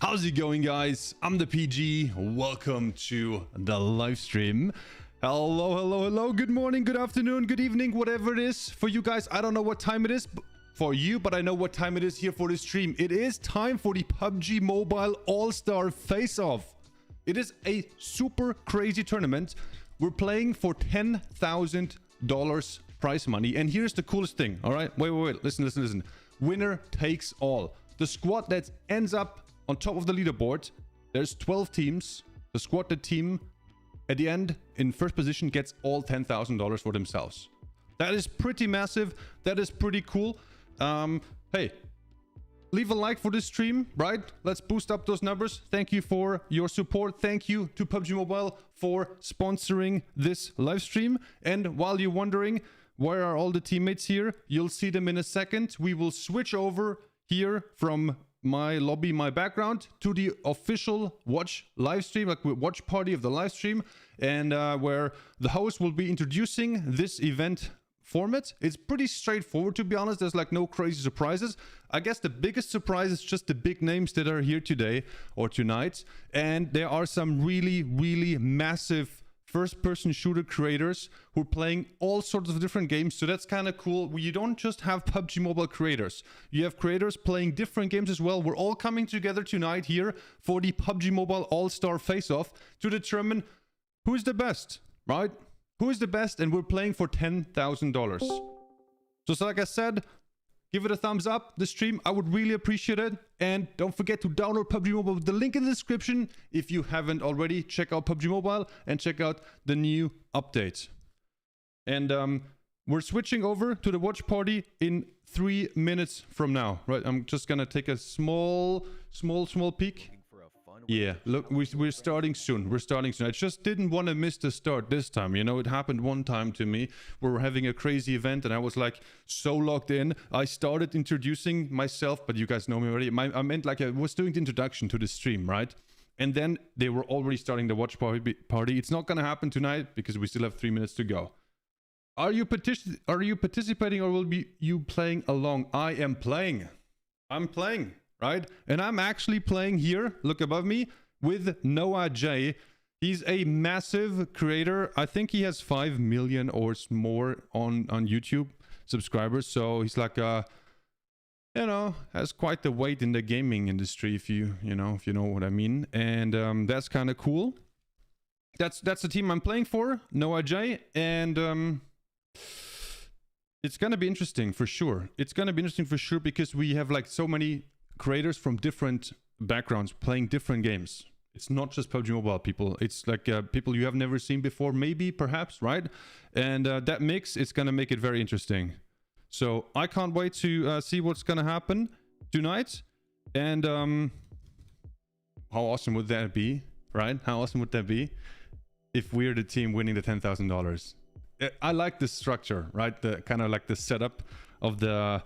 How's it going, guys? I'm the PG. Welcome to the live stream. Hello. Good morning, good afternoon, good evening, whatever it is for you guys. I don't know what time it is for you, but I know what time it is here for the stream. It is time for the PUBG Mobile All-Star Face-Off. It is a super crazy tournament. We're playing for $10,000 prize money. And here's the coolest thing, all right? Wait. Listen. Winner takes all. The squad that ends up on top of the leaderboard, there's 12 teams. The squad, the team, at the end, in first position, gets all $10,000 for themselves. That is pretty massive. That is pretty cool. Hey, leave a like for this stream, right? Let's boost up those numbers. Thank you for your support. Thank you to PUBG Mobile for sponsoring this live stream. And while you're wondering, where are all the teammates here? You'll see them in a second. We will switch over here from my lobby, my background, to the official watch live stream, like watch party of the live stream, and where the host will be introducing this event format. It's pretty straightforward, to be honest. There's like no crazy surprises. I guess the biggest surprise is just the big names that are here today or tonight, and there are some really massive first-person shooter creators who are playing all sorts of different games. So that's kind of cool. You don't just have PUBG Mobile creators. You have creators playing different games as well. We're all coming together tonight here for the PUBG Mobile All-Star Face-Off to determine who's the best, right? Who is the best? And we're playing for $10,000. So like I said, give it a thumbs up, the stream. I would really appreciate it. And don't forget to download PUBG Mobile with the link in the description. If you haven't already, check out PUBG Mobile and check out the new update. And we're switching over to the watch party in 3 minutes from now. Right, I'm just gonna take a small peek. Yeah, look, we're starting soon. I just didn't want to miss the start this time. You know, it happened one time to me. We were having a crazy event and I was like so logged in. I started introducing myself, but you guys know me already. I meant like I was doing the introduction to the stream, right? And then they were already starting the watch party. It's not going to happen tonight because we still have 3 minutes to go. Are you participating or will be you playing along? I am playing. I'm playing. Right? And I'm actually playing here, look above me, with Noah J. He's a massive creator. I think he has 5 million or more on YouTube subscribers. So he's like you know, has quite the weight in the gaming industry, if you know what I mean. And that's kind of cool. That's the team I'm playing for, Noah J. And it's gonna be interesting for sure. Because we have like so many creators from different backgrounds playing different games. It's not just PUBG Mobile people. It's like people you have never seen before, maybe, perhaps, right? And that mix, it's gonna make it very interesting. So I can't wait to see what's gonna happen tonight. And how awesome would that be, right? How awesome would that be if we're the team winning the $10,000? I like the structure, right? The kind of like the setup of the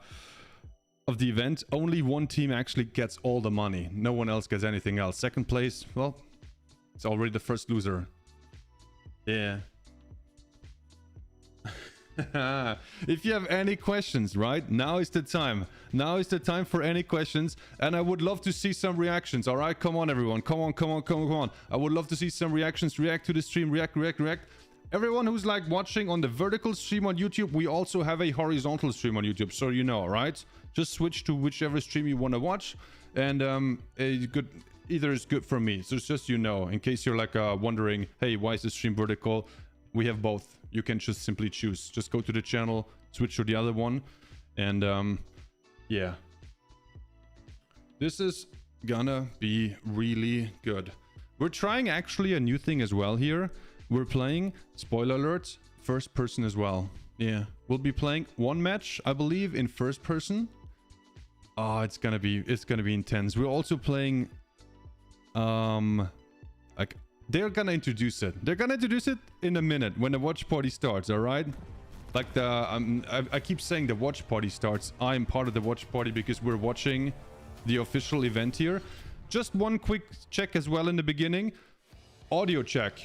event. Only one team actually gets all the money. No one else gets anything else. Second place, well, it's already the first loser. Yeah. If you have any questions, right? Now is the time. Now is the time for any questions. And I would love to see some reactions. All right, come on, everyone. Come on. I would love to see some reactions. React to the stream. React. Everyone who's like watching on the vertical stream on YouTube, we also have a horizontal stream on YouTube. So you know, right? Just switch to whichever stream you want to watch, and either is good for me. So it's just, you know, in case you're like wondering, hey, why is the stream vertical? We have both. You can just simply choose. Just go to the channel, switch to the other one, and yeah. This is gonna be really good. We're trying actually a new thing as well here. We're playing, spoiler alert, first person as well. Yeah, we'll be playing one match, I believe, in first person. Oh, it's gonna be intense. We're also playing like they're gonna introduce it. They're gonna introduce it in a minute when the watch party starts, all right? Like I keep saying the watch party starts. I'm part of the watch party because we're watching the official event here. Just one quick check as well in the beginning. Audio check.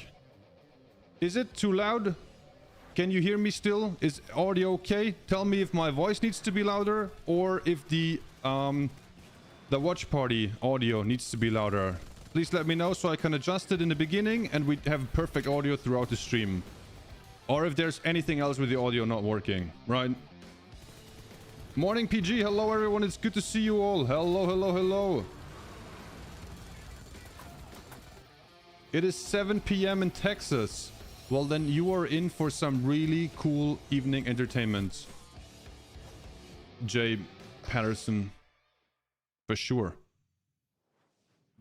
Is it too loud? Can you hear me still? Is audio okay? Tell me if my voice needs to be louder or if the the watch party audio needs to be louder. Please let me know so I can adjust it in the beginning and we have perfect audio throughout the stream. Or if there's anything else with the audio not working, right? Morning PG, hello everyone, it's good to see you all. Hello, hello, hello. It is 7 p.m. in Texas. Well, then you are in for some really cool evening entertainment. Jay Patterson. For sure.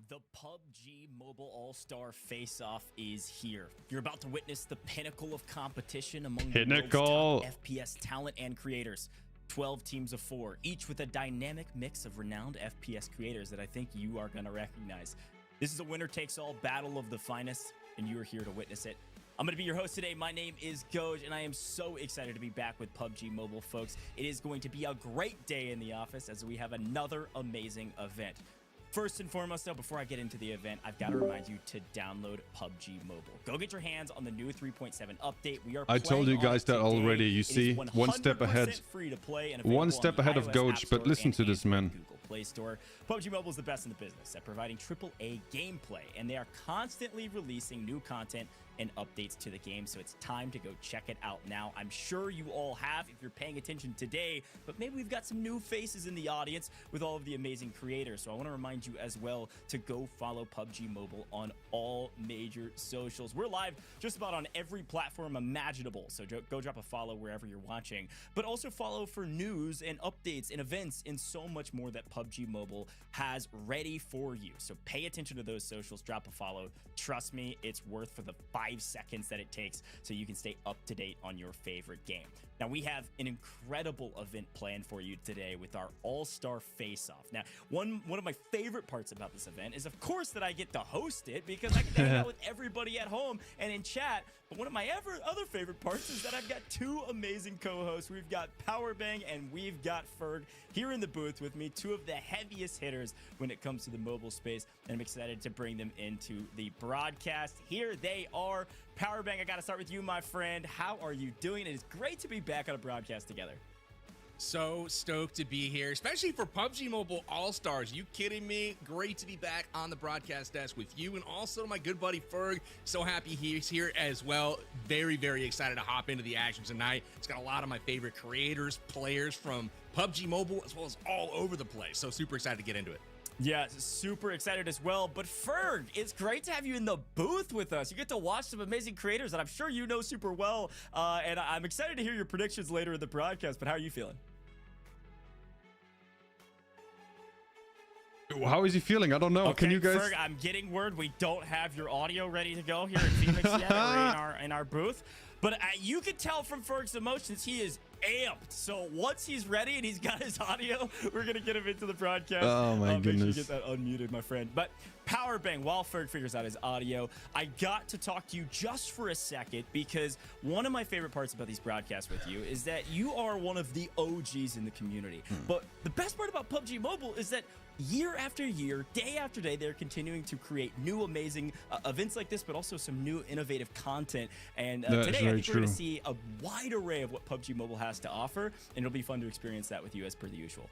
The PUBG Mobile All-Star Face-Off is here. You're about to witness the pinnacle of competition among the world's top FPS talent and creators. 12 teams of 4, each with a dynamic mix of renowned FPS creators that I think you are going to recognize. This is a winner-takes-all battle of the finest, and you are here to witness it. I'm going to be your host today. My name is Goj, and I am so excited to be back with PUBG Mobile, folks. It is going to be a great day in the office as we have another amazing event. First and foremost, though, before I get into the event, I've got to remind you to download PUBG Mobile. Go get your hands on the new 3.7 update. I told you guys that already. You see, one step ahead. Free to play and one step ahead of Goj, but listen to this, man. Google Play Store. PUBG Mobile is the best in the business at providing AAA gameplay, and they are constantly releasing new content and updates to the game, so it's time to go check it out now. I'm sure you all have if you're paying attention today, but maybe we've got some new faces in the audience with all of the amazing creators, so I want to remind you as well to go follow PUBG Mobile on all major socials. We're live just about on every platform imaginable, so go drop a follow wherever you're watching, but also follow for news and updates and events and so much more that PUBG Mobile has ready for you. So pay attention to those socials, drop a follow. Trust me, it's worth for the 5 seconds that it takes so you can stay up to date on your favorite game. Now, we have an incredible event planned for you today with our All-Star Face-Off. Now, one of my favorite parts about this event is, of course, that I get to host it because I can hang out with everybody at home and in chat. But one of my other favorite parts is that I've got two amazing co-hosts. We've got Powerbang and we've got Ferg here in the booth with me, two of the heaviest hitters when it comes to the mobile space, and I'm excited to bring them into the broadcast. Here they are. Powerbang, I got to start with you, my friend. How are you doing? It is great to be back on a broadcast together. So stoked to be here, especially for PUBG Mobile All-Stars. You kidding me? Great to be back on the broadcast desk with you, and also my good buddy Ferg. So happy he's here as well. Very, very excited to hop into the action tonight. It's got a lot of my favorite creators, players from PUBG Mobile, as well as all over the place. So super excited to get into it. Yeah, super excited as well. But Ferg, it's great to have you in the booth with us. You get to watch some amazing creators that I'm sure you know super well. And I'm excited to hear your predictions later in the broadcast. But how are you feeling? How is he feeling? I don't know. Okay, can you guys? Ferg, I'm getting word we don't have your audio ready to go here in Phoenix yet, or in our booth. But you can tell from Ferg's emotions, he is amped. So once he's ready and he's got his audio, we're going to get him into the broadcast. Oh, my goodness. Make sure you get that unmuted, my friend. But Powerbang, while Ferg figures out his audio, I got to talk to you just for a second because one of my favorite parts about these broadcasts with you is that you are one of the OGs in the community. But the best part about PUBG Mobile is that year after year, day after day, they're continuing to create new amazing events like this, but also some new innovative content. And today, I think we're going to see a wide array of what PUBG Mobile has to offer, and it'll be fun to experience that with you as per the usual.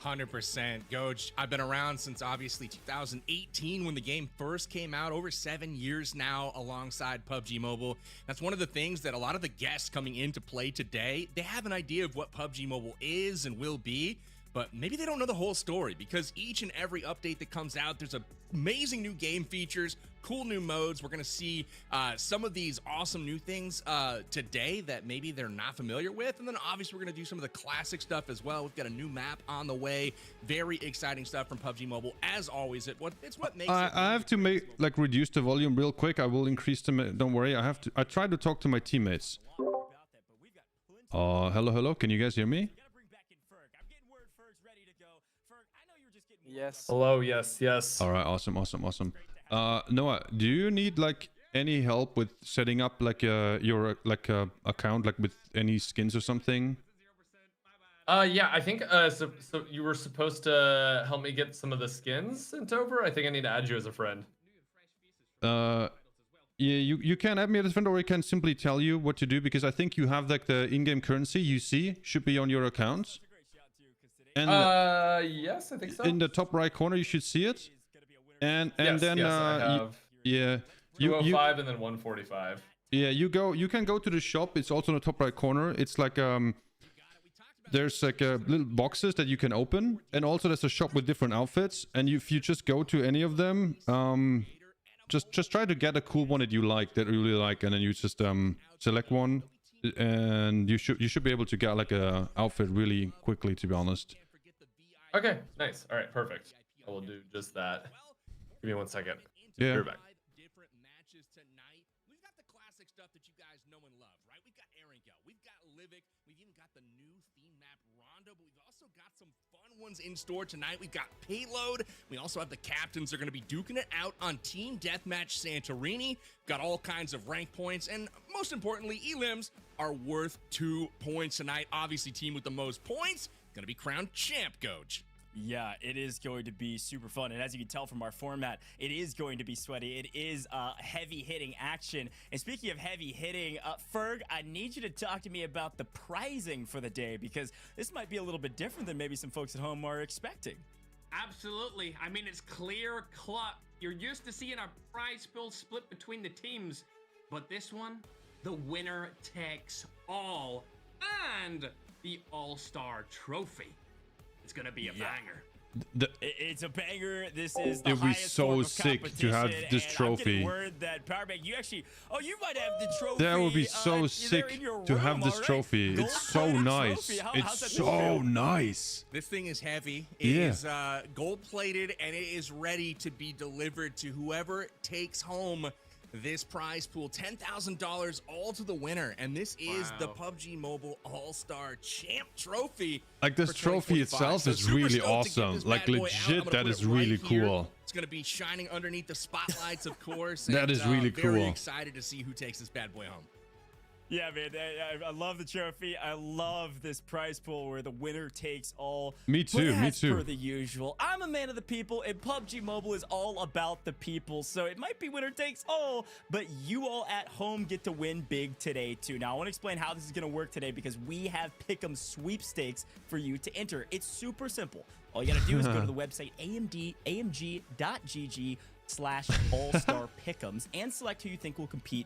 100%. Goj, I've been around since obviously 2018 when the game first came out, over 7 years now alongside PUBG Mobile. That's one of the things that a lot of the guests coming into play today, they have an idea of what PUBG Mobile is and will be, but maybe they don't know the whole story because each and every update that comes out, there's amazing new game features, cool new modes. We're going to see some of these awesome new things today that maybe they're not familiar with. And then obviously we're going to do some of the classic stuff as well. We've got a new map on the way. Very exciting stuff from PUBG Mobile. As always, it's what makes I have to reduce the volume real quick. I will increase them. Don't worry. I try to talk to my teammates. Hello. Can you guys hear me? Yes. Hello. Yes. All right. Awesome. Noah, do you need like any help with setting up like your account, like with any skins or something? Yeah, I think so you were supposed to help me get some of the skins sent over. I think I need to add you as a friend. Yeah, you can add me as a friend, or I can simply tell you what to do, because I think you have like the in-game currency you see should be on your account. And Yes, I think so. in the top right corner, you should see it. And yes, then I have yeah, you 205 and then 145. yeah, you can go to the shop. It's also in the top right corner. It's like there's like little boxes that you can open, and also there's a shop with different outfits. And if you just go to any of them, just try to get a cool one that you like, that you really like, and then you just select one, and you should be able to get like a outfit really quickly, to be honest. Okay, nice. All right, perfect. I will do just that. Give me 1 second. Yeah. You're back. Different matches tonight. We've got the classic stuff that you guys know and love, right? We've got Erangel, we've got Livik, we've even got the new theme map Rondo, but we've also got some fun ones in store tonight. We've got Payload. We also have the captains are going to be duking it out on Team Deathmatch Santorini. Got all kinds of rank points, and most importantly, elims are worth 2 points tonight. Obviously, team with the most points going to be crowned champ, Goj. Yeah, it is going to be super fun. And as you can tell from our format, it is going to be sweaty. It is heavy hitting action. And speaking of heavy hitting, Ferg, I need you to talk to me about the pricing for the day, because this might be a little bit different than maybe some folks at home are expecting. Absolutely. I mean, it's clear cut. You're used to seeing a prize pool split between the teams, but this one, the winner takes all, and the All-Star Trophy. It's gonna be a banger. It's a banger. This is the It'd be highest so form of sick to have competition, this and trophy. I'm getting word that Powerbank, you actually, you might have the trophy. That would be so sick to have this trophy. It's so nice. It's so nice. This thing is heavy. It Yeah. is gold plated, and it is ready to be delivered to whoever takes home this prize pool. $10,000 all to the winner, and this is the PUBG Mobile All-Star Champ Trophy. Like, this for trophy 2025. itself So is super really stoked to get awesome. this Like, bad boy out. I'm legit, gonna that put is it right really here. cool. It's going to be shining underneath the spotlights, of course. That and, is really Very cool. excited to see who takes this bad boy home. Yeah, man, I love the trophy. I love this prize pool where the winner takes all. Me too, But me as too. per the usual, I'm a man of the people, and PUBG Mobile is all about the people. So it might be winner takes all, but you all at home get to win big today too. Now I want to explain how this is going to work today, because we have Pick'em sweepstakes for you to enter. It's super simple. All you got to do is go to the website amg.gg/all-star pick'ems and select who you think will compete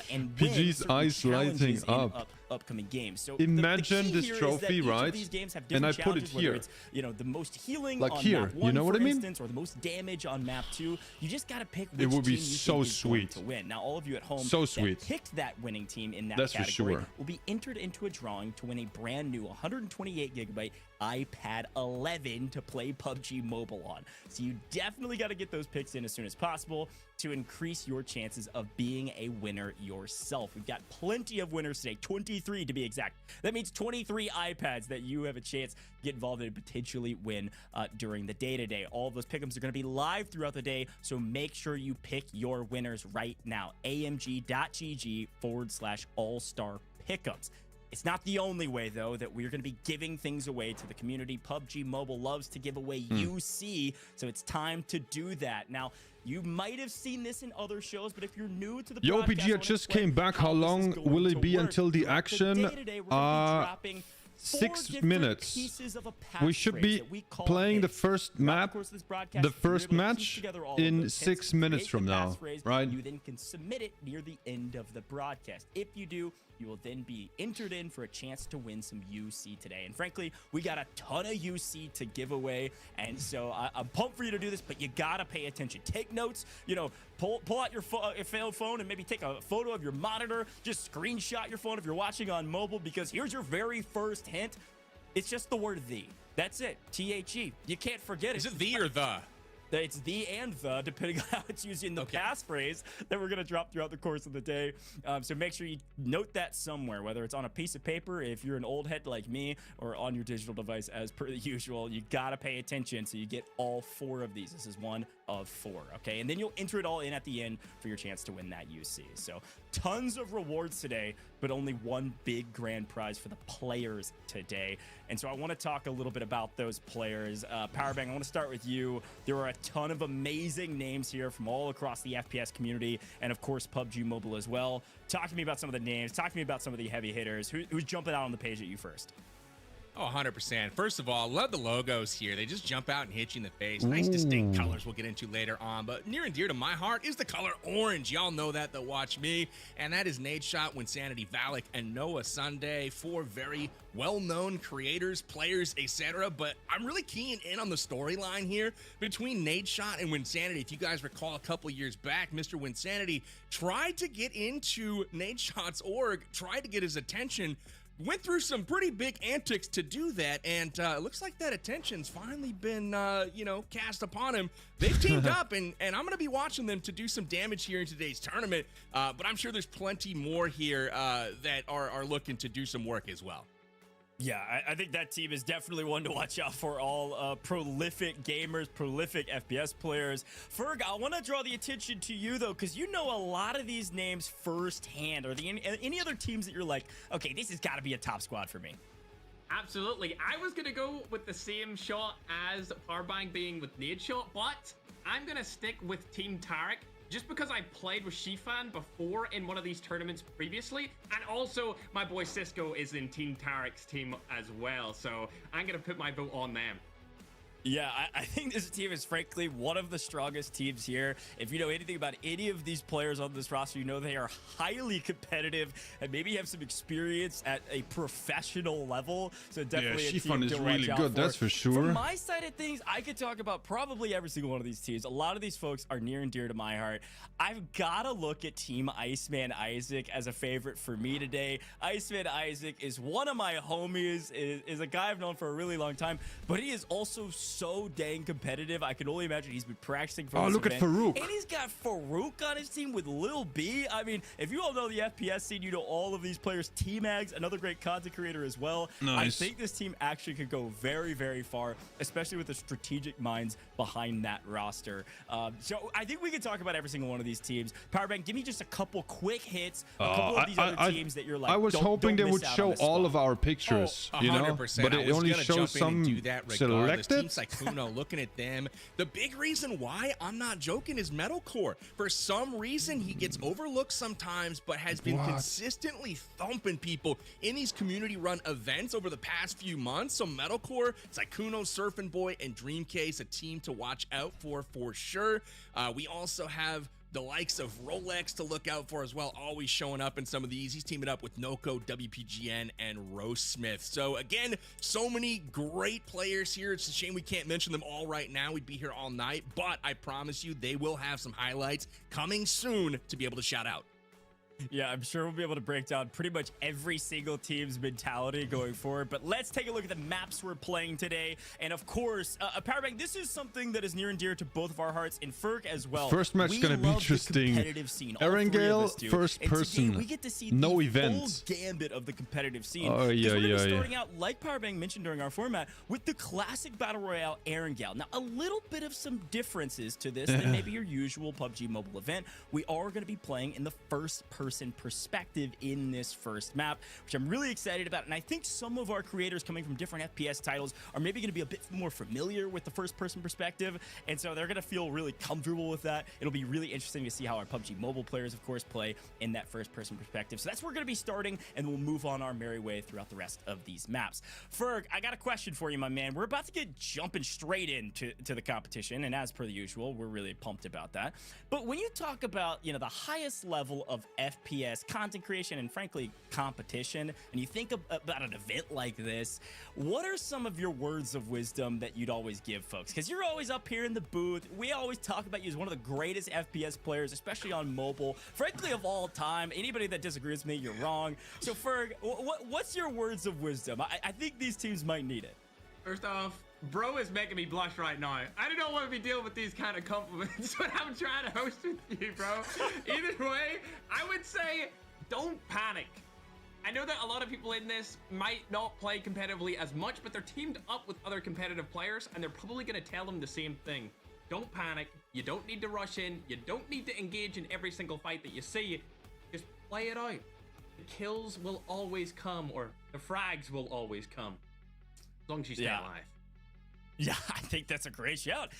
and win PG's certain eyes lighting challenges in up. upcoming games. So Imagine the key this here is trophy, that each right? of these games have And I different put it challenges, whether here. it's, the most healing Like on here, map you 1, know what for I mean? instance, or the most damage on map 2. You just got to pick which would be team you so think is going sweet. to win. Now, all of you at home So that sweet. picked that winning team in that That's for category sure. will be entered into a drawing to win a brand new 128 gigabyte iPad 11 to play PUBG Mobile on. So you definitely got to get those picks in as soon as possible to increase your chances of being a winner yourself. We've got plenty of winners today, 23 to be exact. That means 23 iPads that you have a chance to get involved in and potentially win during the day today. All of those pick'ems are going to be live throughout the day, so make sure you pick your winners right now. amg.gg/all-star pick'ems. It's not the only way, though, that we're going to be giving things away to the community. PUBG Mobile loves to give away UC, so it's time to do that. Now, you might have seen this in other shows, but if you're new to the Yo, broadcast, PG, I just came back. How long will it be until the action? Today, we're gonna be dropping 6 4 minutes. pieces of a We should be playing the first map, the first match, in 6 minutes from now, right? You then can submit it near the end of the broadcast. If you do, you will then be entered in for a chance to win some UC today. And frankly, we got a ton of UC to give away, and so I'm pumped for you to do this, but you gotta pay attention. Take notes, pull out your phone and maybe take a photo of your monitor. Just screenshot your phone if you're watching on mobile, because here's your very first hint. It's just the word "the." That's it. THE. You can't forget it. Is it the or the? It's the and the, depending on how it's used in the passphrase that we're going to drop throughout the course of the day. So make sure you note that somewhere, whether it's on a piece of paper, if you're an old head like me, or on your digital device as per the usual. You got to pay attention so you get all 4 of these. This is one of 4, okay? And then you'll enter it all in at the end for your chance to win that UC. So tons of rewards today, but only one big grand prize for the players today. And so I want to talk a little bit about those players. Powerbank, I want to start with you. There are a ton of amazing names here from all across the FPS community, and of course PUBG Mobile as well. Talk to me about some of the names. Talk to me about some of the heavy hitters. Who's jumping out on the page at you first? Oh, 100%. First of all, love the logos here. They just jump out and hit you in the face. Nice distinct colors we'll get into later on. But near and dear to my heart is the color orange. Y'all know that watch me. And that is Nadeshot, Wynnsanity, Valic, and NoahSunday. 4 very well-known creators, players, etc. But I'm really keying in on the storyline here between Nadeshot and Wynnsanity. If you guys recall, a couple years back, Mr. Wynnsanity tried to get into Nadeshot's org, tried to get his attention, went through some pretty big antics to do that, and it looks like that attention's finally been, cast upon him. They've teamed up, and I'm going to be watching them to do some damage here in today's tournament, but I'm sure there's plenty more here that are looking to do some work as well. Yeah, I think that team is definitely one to watch out for. All prolific gamers, prolific FPS players. Ferg, I want to draw the attention to you, though, because you know a lot of these names firsthand. Are there any other teams that you're like, okay, this has got to be a top squad for me? Absolutely. I was going to go with the same shot as Powerbang being with Nadeshot, but I'm going to stick with Team Tarik. Just because I played with Xifan before in one of these tournaments previously, and also my boy Cisco is in Team Tarik's team as well, so I'm gonna put my vote on them. Yeah, I think this team is frankly one of the strongest teams here. If you know anything about any of these players on this roster, you know they are highly competitive and maybe have some experience at a professional level. So definitely a team Xifan is to really watch good, out for. that's for sure. From my side of things, I could talk about probably every single one of these teams. A lot of these folks are near and dear to my heart. I've got to look at Team Iceman Isaac as a favorite for me today. Iceman Isaac is one of my homies, is a guy I've known for a really long time, but he is also so dang competitive. I can only imagine he's been practicing for this look event. at Farouk. And he's got Farouk on his team with Lil B. I mean, if you all know the FPS scene, you know all of these players. T-Mags, another great content creator as well. Nice. I think this team actually could go very, very far, especially with the strategic minds behind that roster. So I think we can talk about every single one of these teams. Powerbang, give me just a couple quick hits, a couple of these other teams that you're like, I was hoping they would show all of our pictures, you know, 100%. but it only shows some selected. Team Sykkuno, looking at them. The big reason why I'm not joking is Medalcore. For some reason, he gets overlooked sometimes, but has been consistently thumping people in these community-run events over the past few months. So Medalcore, Sykkuno, SurfnBoy, and Dreamcase, a team to watch out for sure. We also have the likes of Rolex to look out for as well, always showing up in some of these. He's teaming up with Noko, WPGN, and RoastSmith. So again, so many great players here. It's a shame we can't mention them all right now. We'd be here all night, but I promise you they will have some highlights coming soon to be able to shout out. Yeah, I'm sure we'll be able to break down pretty much every single team's mentality going forward. But let's take a look at the maps we're playing today. And of course, Powerbang, this is something that is near and dear to both of our hearts, and Ferg as well. First match is going to be interesting. Erangel, first person, we get to see no the events. full gambit of the competitive scene. Oh, yeah, we're yeah, starting out, like Powerbang mentioned during our format, with the classic Battle Royale Erangel. Now, a little bit of some differences to this than maybe your usual PUBG Mobile event. We are going to be playing in the first-person perspective in this first map, which I'm really excited about. And I think some of our creators coming from different FPS titles are maybe going to be a bit more familiar with the first-person perspective, and so they're going to feel really comfortable with that. It'll be really interesting to see how our PUBG Mobile players, of course, play in that first-person perspective. So that's where we're going to be starting, and we'll move on our merry way throughout the rest of these maps. Ferg, I got a question for you, my man. We're about to get jumping straight into the competition, and as per the usual, we're really pumped about that. But when you talk about, you know, the highest level of FPS content creation and frankly competition, and you think about an event like this, what are some of your words of wisdom that you'd always give folks? Because you're always up here in the booth. We always talk about you as one of the greatest FPS players, especially on mobile, frankly, of all time. Anybody that disagrees with me, you're wrong. So Ferg, what's your words of wisdom? I think these teams might need it. First off, bro is making me blush right now. I don't want to be dealing with these kind of compliments when I'm trying to host with you, bro. Either way, I would say don't panic. I know that a lot of people in this might not play competitively as much, but they're teamed up with other competitive players, and they're probably going to tell them the same thing. Don't panic. You don't need to rush in. You don't need to engage in every single fight that you see. Just play it out. The kills will always come, or the frags will always come. As long as you stay alive. Yeah, I think that's a great shout.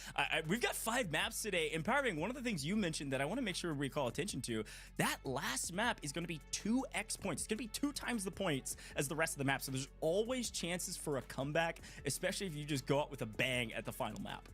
We've got 5 maps today. Empowering, one of the things you mentioned that I want to make sure we call attention to, that last map is going to be 2x points. It's going to be 2 times the points as the rest of the map. So there's always chances for a comeback, especially if you just go out with a bang at the final map.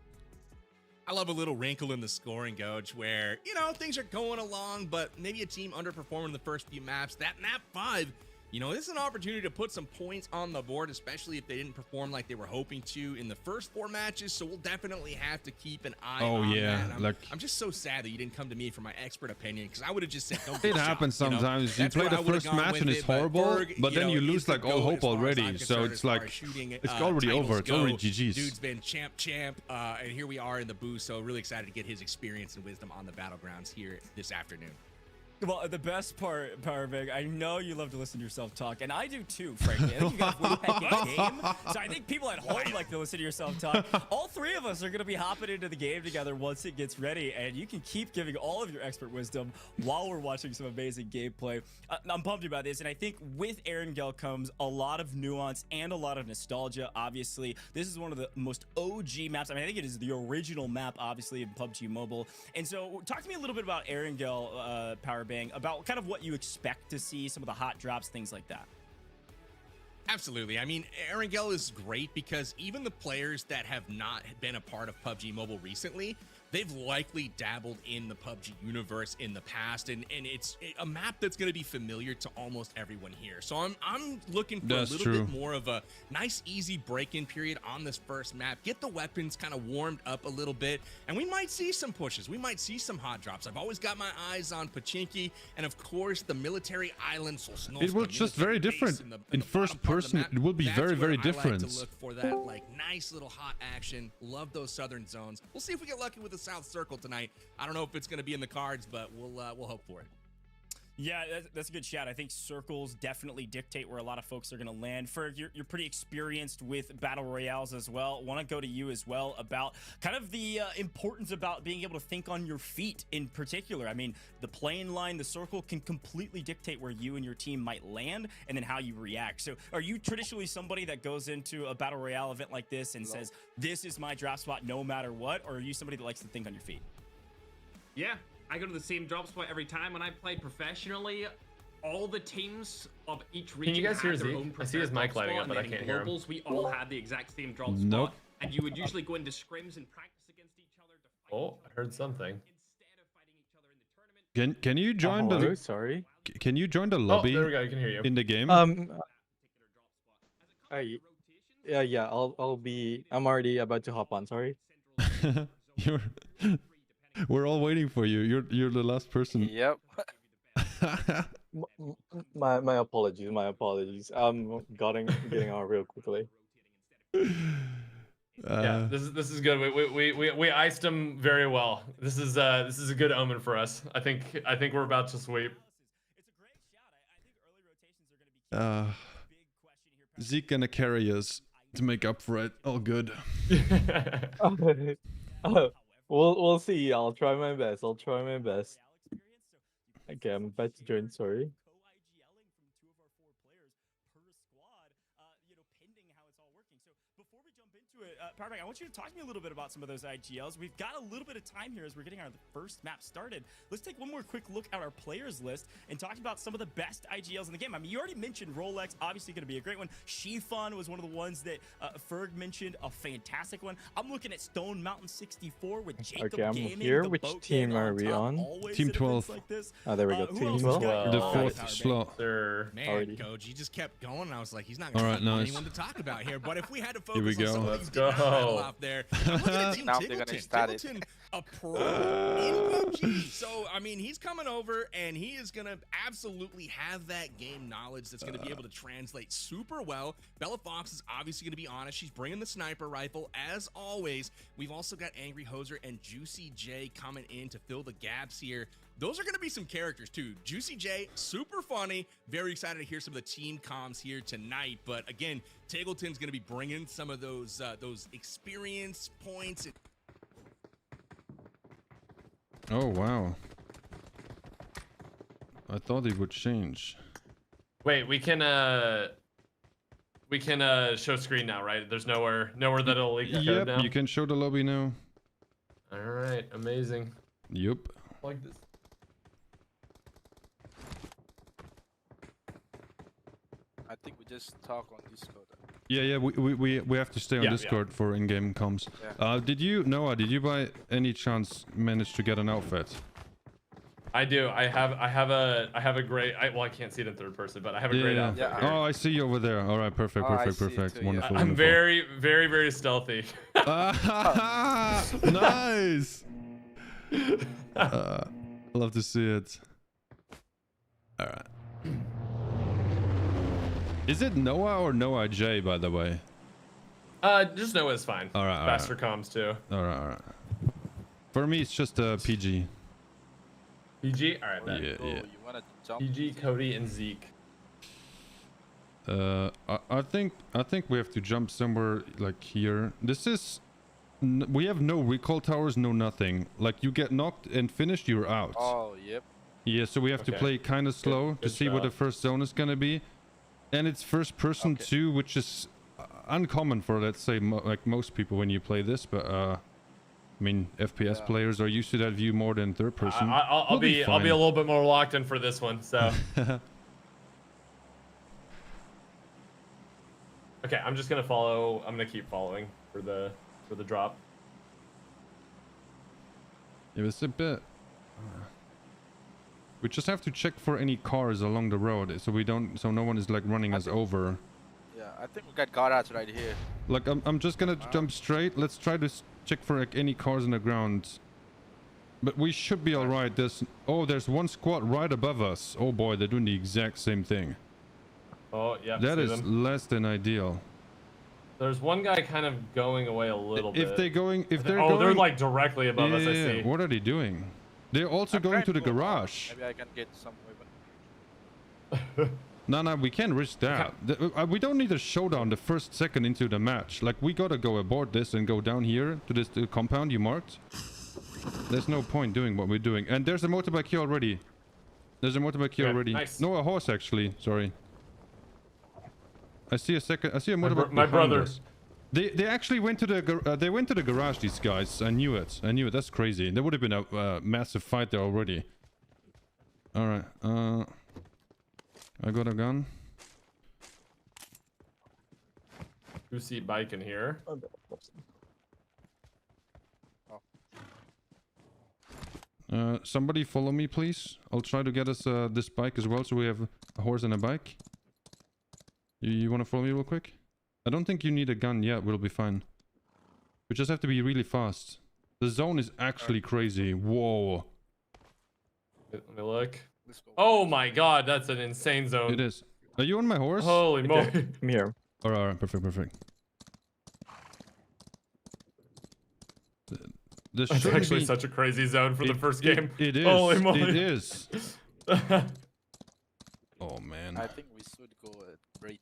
I love a little wrinkle in the scoring, Goj, where, you know, things are going along, but maybe a team underperforming the first few maps. That map 5, you know, this is an opportunity to put some points on the board, especially if they didn't perform like they were hoping to in the first 4 matches. So we'll definitely have to keep an eye on that. I'm just so sad that you didn't come to me for my expert opinion, because I would have just said, don't It happens sometimes. You play the first match and it's horrible, but then you lose like all hope already. So it's like, it's already over. It's already GG's. Dude's been champ, and here we are in the booth. So really excited to get his experience and wisdom on the battlegrounds here this afternoon. Well, the best part, Powerbag, I know you love to listen to yourself talk, and I do too, frankly. I think you got a Winnipeg game, so I think people at home like to listen to yourself talk. All 3 of us are going to be hopping into the game together once it gets ready, and you can keep giving all of your expert wisdom while we're watching some amazing gameplay. I'm pumped about this, and I think with Erangel comes a lot of nuance and a lot of nostalgia, obviously. This is one of the most OG maps. I mean, I think it is the original map, obviously, in PUBG Mobile. And so talk to me a little bit about Erangel, Powerbag, about kind of what you expect to see, some of the hot drops, things like that. Absolutely. I mean, Erangel is great because even the players that have not been a part of PUBG Mobile recently, they've likely dabbled in the PUBG universe in the past, and it's a map that's going to be familiar to almost everyone here. So I'm looking for a little bit more of a nice, easy break-in period on this first map. Get the weapons kind of warmed up a little bit, and we might see some pushes. We might see some hot drops. I've always got my eyes on Pachinki, and of course, the military island. It was just very different. In first person, it will be very, very different. I like to look for that like nice little hot action. Love those southern zones. We'll see if we get lucky with the South Circle tonight. I don't know if it's going to be in the cards, but we'll hope for it. Yeah, that's a good shout. I think circles definitely dictate where a lot of folks are going to land. Ferg, you're pretty experienced with battle royales as well. Want to go to you as well about kind of the importance about being able to think on your feet in particular. I mean, the playing line, the circle can completely dictate where you and your team might land and then how you react. So are you traditionally somebody that goes into a battle royale event like this and says, this is my drop spot no matter what? Or are you somebody that likes to think on your feet? Yeah. I go to the same drop spot every time. When I played professionally, all the teams of each region Can you guys hear had their Zeke? own I see his mic lighting up, but I can't hear him. We all had the exact same drop spot. Nope. And you would usually go into scrims and practice against each other to fight. Oh, I heard something. Instead of fighting each other in the tournament. Can you join hello, the sorry. Can you join the Oh, lobby there we go. I can hear you. in the game? Yeah, I'm already about to hop on, sorry. You're We're all waiting for you. You're the last person. Yep. My apologies. I'm getting on real quickly. Yeah, this is good. We iced him very well. This is a good omen for us. I think we're about to sweep. Zeke gonna carry us to make up for it. All good. We'll see. I'll try my best. Okay, I'm about to join. Sorry. Powerbank, I want you to talk to me a little bit about some of those IGLs. We've got a little bit of time here as we're getting our first map started. Let's take one more quick look at our players list and talk about some of the best IGLs in the game. I mean, you already mentioned Rolex, obviously going to be a great one. Xifan was one of the ones that Ferg mentioned, a fantastic one. I'm looking at StoneMountain 64 with JacobGaming. Okay, I'm here. Which team are we on? Team 12. Like this. Oh, there we go. Team 12. The fourth slot. Man, Coach, he just kept going, and I was like, he's not going to find anyone to talk about here. But if we had to focus on some of these out there, I'm looking at Team Tiggleton, a pro in PUBG. So, I mean, he's coming over, and he is going to absolutely have that game knowledge that's going to be able to translate super well. Bella Fox is obviously going to be honest. She's bringing the sniper rifle, as always. We've also got Angry Hoser and Juicy J coming in to fill the gaps here. Those are going to be some characters, too. Juicy J, super funny. Very excited to hear some of the team comms here tonight. But, again, Tiggleton's going to be bringing some of those experience points. Oh, wow. I thought it would change. Wait, we can we can show screen now, right? There's nowhere that it'll leak the code Yep, now. you can show the lobby now. All right, amazing. Yep. Like this. I think we just talk on Discord. Yeah, we have to stay on Yeah, Discord for in-game comms. Yeah. Did you, Noah, did you by any chance manage to get an outfit? I do. I have a great. Well, I can't see it in third person, but I have a great outfit. Yeah. Here. Oh, I see you over there. All right, perfect, Oh, I perfect, see it perfect. too, yeah. Wonderful, I'm wonderful. very, very, very stealthy. Nice. Love to see it. All right. Is it Noah or Noah J, by the way? Just know it's fine. All right, Faster comms too. All right. For me, it's just PG. PG. All right. Bet. Yeah, Oh, yeah. you wanna jump? PG, Cody, and Zeke. I think we have to jump somewhere like here. This is we have no recall towers, no nothing. Like you get knocked and finished, you're out. Oh, yep. Yeah, so we have to Okay. play kind of slow to Good see what the job. first zone is gonna be, and it's first person Okay. too, which is uncommon for, let's say, like most people when you play this. But I mean, FPS Yeah. players are used to that view more than third person. I'll We'll be fine. a little bit more locked in for this one. So. Okay, I'm just gonna follow. I'm gonna keep following for the drop. It was a bit. We just have to check for any cars along the road, so we don't, so no one is like running us over. Yeah, I think we got garage right here. Like I'm just gonna jump straight. Let's try to check for like any cars on the ground. But we should be all right. There's one squad right above us. Oh boy, they're doing the exact same thing. Oh yeah. That see is them. less than ideal. There's one guy kind of going away a little bit. If they're going, they're like directly above us. I see. What are they doing? They're also I'm going trying to the go around. garage. Maybe I can get some weapon. No, we can't risk that. We don't need a showdown the first second into the match. Like, we gotta go aboard this and go down here to this compound you marked. There's no point doing what we're doing. And there's a motorbike here already. There's a motorbike here Okay, already. nice. No, a horse actually. Sorry. I see a motorbike. My behind brother. us. They actually went to the garage. These guys. I knew it. That's crazy. There would have been a massive fight there already. All right. I got a gun. Two-seat bike in here. Somebody follow me, please. I'll try to get us this bike as well, so we have a horse and a bike. You want to follow me real quick? I don't think you need a gun yet. We'll be fine. We just have to be really fast. The zone is actually crazy. Whoa. Let me look. Let's go. Oh my god, that's an insane zone. It is. Are you on my horse? Holy moly. I'm here. All right, perfect. This That's shouldn't actually be... such a crazy zone for the first game. It is. Holy moly. It is. Oh man. I think we should go rate.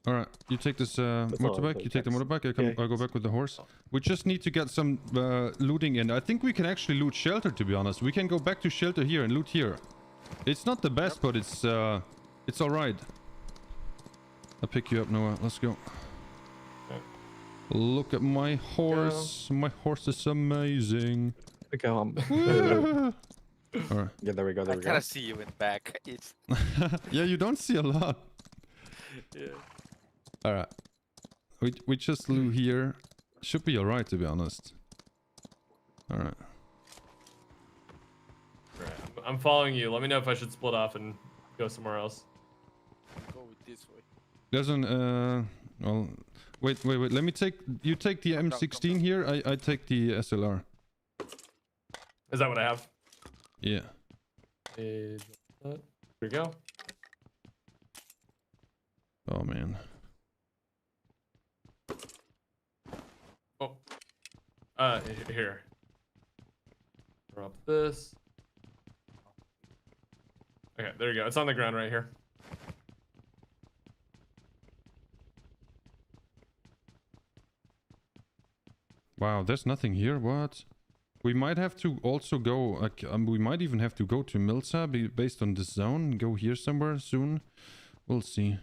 All right, you take this motorbike. You take the motorbike. I'll go back with the horse. We just need to get some looting in. I think we can actually loot shelter. To be honest, we can go back to shelter here and loot here. It's not the best, but it's all right. I'll pick you up, Noah. Let's go. Okay. Look at my horse. My horse is amazing. Okay, All right. yeah, there we go. I There we go. kind of see you in back. It's Yeah, you don't see a lot. yeah. All right. We just loot here. Should be all right, to be honest. All right. Alright, I'm following you. Let me know if I should split off and go somewhere else. Go with this way. There's an well, wait. Let me take. You take the Come down, M16 here. I take the SLR. Is that what I have? Yeah. Here we go. Oh man. Oh. Here. Drop this. Okay, there you go. It's on the ground right here. Wow, there's nothing here. What? We might have to also go. Like, we might even have to go to Milsa based on this zone. Go here somewhere soon. We'll see.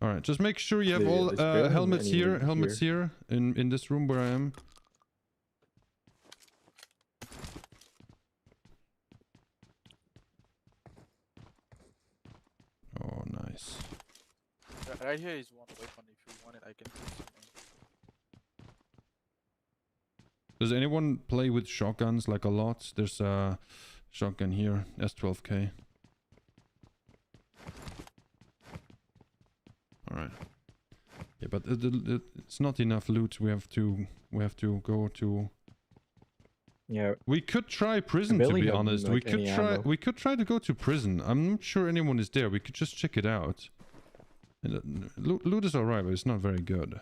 All right, just make sure you have Yeah, all there's barely helmets here. anyone Helmets here in this room where I am. Oh, nice. Right here is one weapon. If you want it, I can give something. Does anyone play with shotguns like a lot? There's a shotgun here, S12K. All right. Yeah, but it's not enough loot. We have to go to. Yeah. We could try prison, to be honest. We could try to go to prison. I'm not sure anyone is there. We could just check it out. Loot is alright, but it's not very good.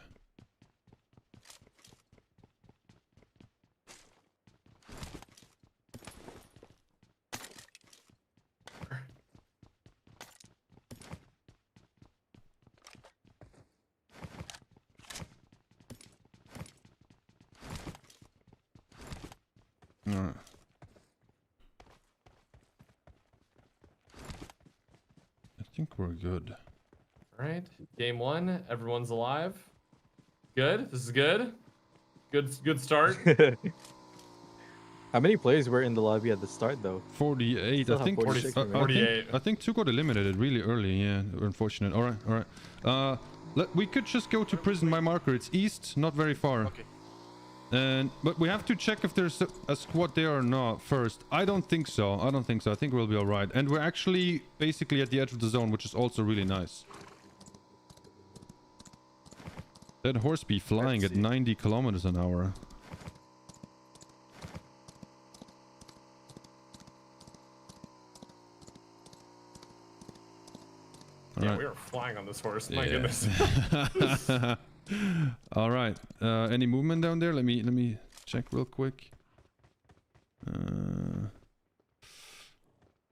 Alright. I think we're good. All right, game 1. Everyone's alive. Good. This is good. Good start. How many players were in the lobby at the start, though? 48. Still I have think 46 remaining. 48. I think 2 got eliminated really early. Yeah, unfortunate. All right. We could just go to prison. My marker. It's east, not very far. Okay. But we have to check if there's a squad there or not first. I don't think so. I think we'll be all right. And we're actually basically at the edge of the zone, which is also really nice. That horse be flying at 90 kilometers an hour. Yeah, we were flying on this horse. My Yeah. goodness. All right. Any movement down there? Let me check real quick.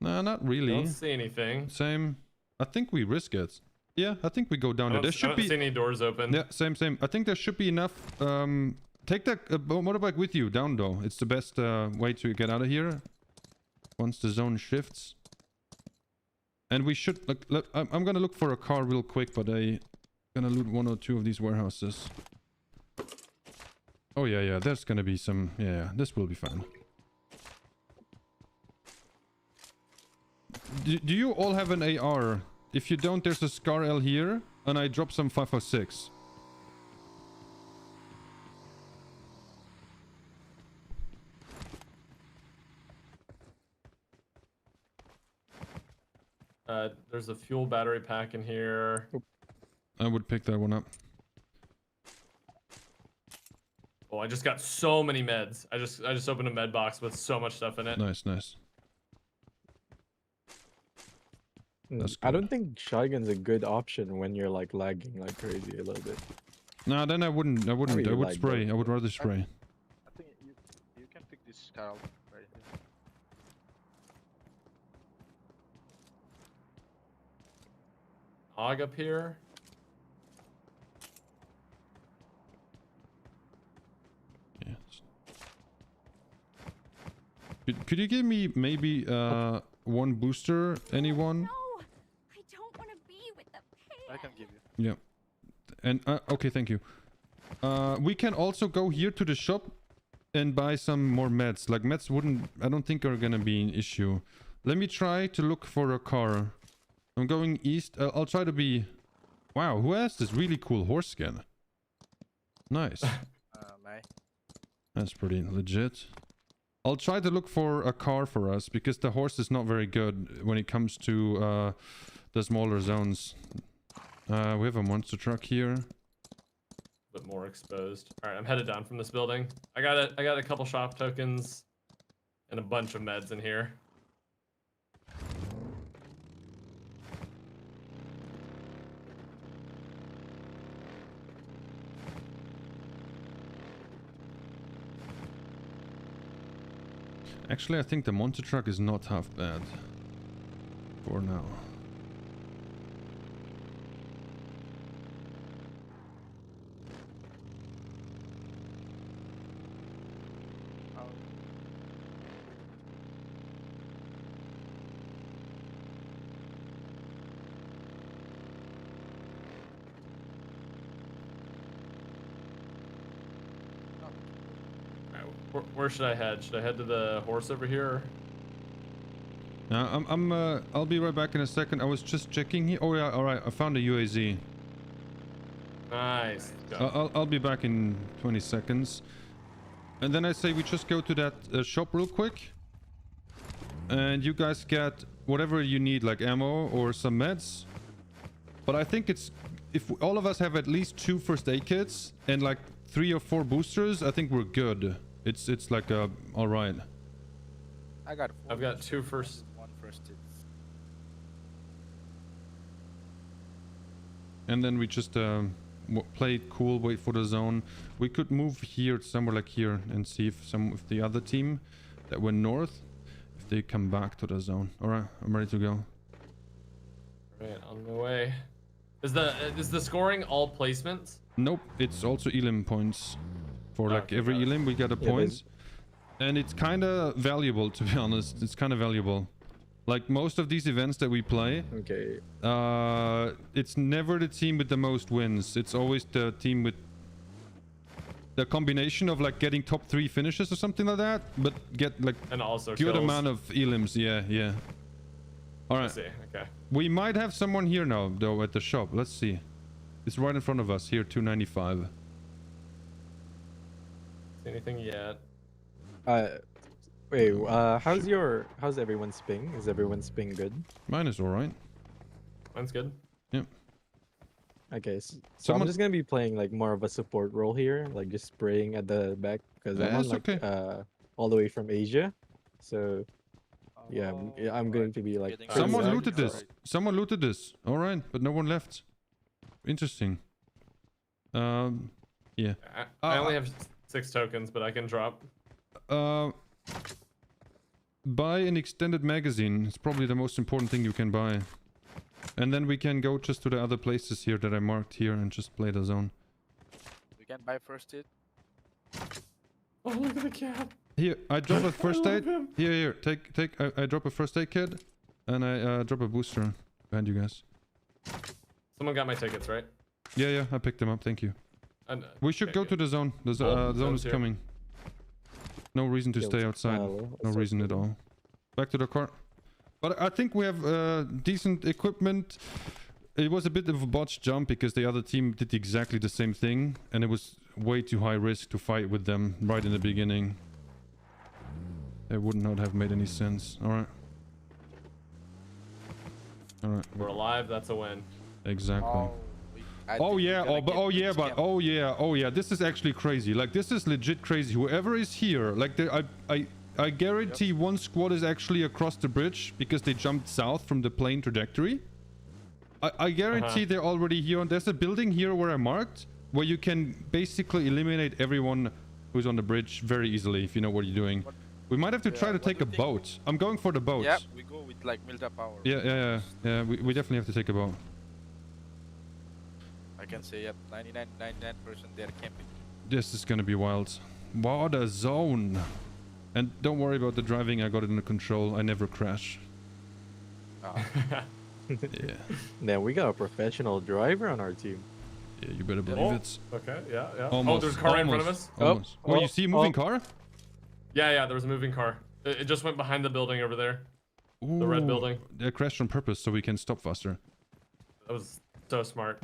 Nah, not really. Don't see anything. Same. I think we risk it. Yeah, I think we go down there. There I should don't be. see any doors open. Yeah, same. I think there should be enough. Take that motorbike with you down though. It's the best way to get out of here. Once the zone shifts. And we should I'm gonna look for a car real quick, but I'm gonna loot 1 or 2 of these warehouses. Oh yeah, there's gonna be some. Yeah, this will be fine. Do you all have an AR? If you don't, there's a Scar L here, and I dropped some 5.56. There's a fuel battery pack in here. I would pick that one up. Oh, I just got so many meds. I just opened a med box with so much stuff in it. Nice. That's I good. don't think shotgun's a good option when you're like lagging like crazy a little bit. Nah, then I wouldn't. I would like spray. both. I would rather spray. I think you can pick this car out right here. Hog up here. Yes. Could you give me maybe 1 booster? Anyone? No, I don't want to be with the I pig. can give you. Yeah. And okay, thank you. We can also go here to the shop and buy some more meds. Like meds I don't think are gonna be an issue. Let me try to look for a car. I'm going east. I'll try to be. Wow, who has this really cool horse skin? Nice. May. That's pretty legit. I'll try to look for a car for us because the horse is not very good when it comes to the smaller zones. We have a monster truck here. But more exposed. All right, I'm headed down from this building. I got a couple shop tokens and a bunch of meds in here. Actually, I think the monster truck is not half bad for now. Where should I head? Should I head to the horse over here? I'll be right back in a second. I was just checking here. Oh yeah, all right. I found a UAZ. Nice. Go. I'll be back in 20 seconds. And then I say we just go to that shop real quick. And you guys get whatever you need, like ammo or some meds. But I think it's... If all of us have at least 2 first aid kits and like 3 or 4 boosters, I think we're good. It's like all right. I've got 2 first. 1 first aid. And then we just play it cool, wait for the zone. We could move here somewhere like here and see if some of the other team that went north, if they come back to the zone. All right, I'm ready to go. Right, on my way. Is the scoring all placements? Nope, it's also elim points. For like every elim we get a point. And it's kind of valuable, to be honest. It's kind of valuable. Like most of these events that we play, Okay. it's never the team with the most wins. It's always the team with the combination of like getting top 3 finishes or something like that, but get like And also good kills. amount of elims. Yeah. All right. I see. Okay. We might have someone here now, though, at the shop. Let's see. It's right in front of us here, 295. See anything yet? Wait. How's everyone's ping? Is everyone's ping good? Mine is all right. Mine's good. Yep. Okay. So Someone- I'm just gonna be playing like more of a support role here, like just spraying at the back because I'm on That's like okay. all the way from Asia. So yeah, I'm going to be like. Getting Someone Exactly. looted this. Someone looted this. All right, but no one left. Interesting. Yeah. I only have 6 tokens, but I can drop. Buy an extended magazine. It's probably the most important thing you can buy. And then we can go just to the other places here that I marked here and just play the zone. We can buy first aid. Oh, look at the cat. Here, I drop a first I aid. love him. Here. Take. I drop a first aid kit, and I drop a booster behind you guys. Someone got my tickets, right? Yeah. I picked them up. Thank you. And, We should go to the zone. The zone zone's is here. coming. No reason to Yeah, stay let's outside. follow. No Let's reason at all. Back to the car. But I think we have decent equipment. It was a bit of a botched jump because the other team did exactly the same thing, and it was way too high risk to fight with them right in the beginning. It would not have made any sense. All right. We're alive. That's a win. Exactly. I Oh think yeah, we're gonna get this camp. oh yeah, this is actually crazy. Like this is legit crazy. Whoever is here, like I guarantee one squad is actually across the bridge because they jumped south from the plane trajectory. I guarantee they're already here. And there's a building here where I marked where you can basically eliminate everyone who's on the bridge very easily if you know what you're doing. We might have to try to what take do a you think? boat. I'm going for the boat. Yeah, we go with like Milda power. Yeah. We definitely have to take a boat. I can say yep, 99% they're camping. This is gonna be wild. What a zone. And don't worry about the driving, I got it under control. I never crash. Yeah. Then we got a professional driver on our team. Yeah, you better believe Oh, it. okay. Yeah. Almost, Oh, there's a car in front of us. Almost. Oh, you see a moving car? Yeah. There was a moving car. It just went behind the building over there. Ooh, The red building. They crashed on purpose so we can stop faster. That was so smart.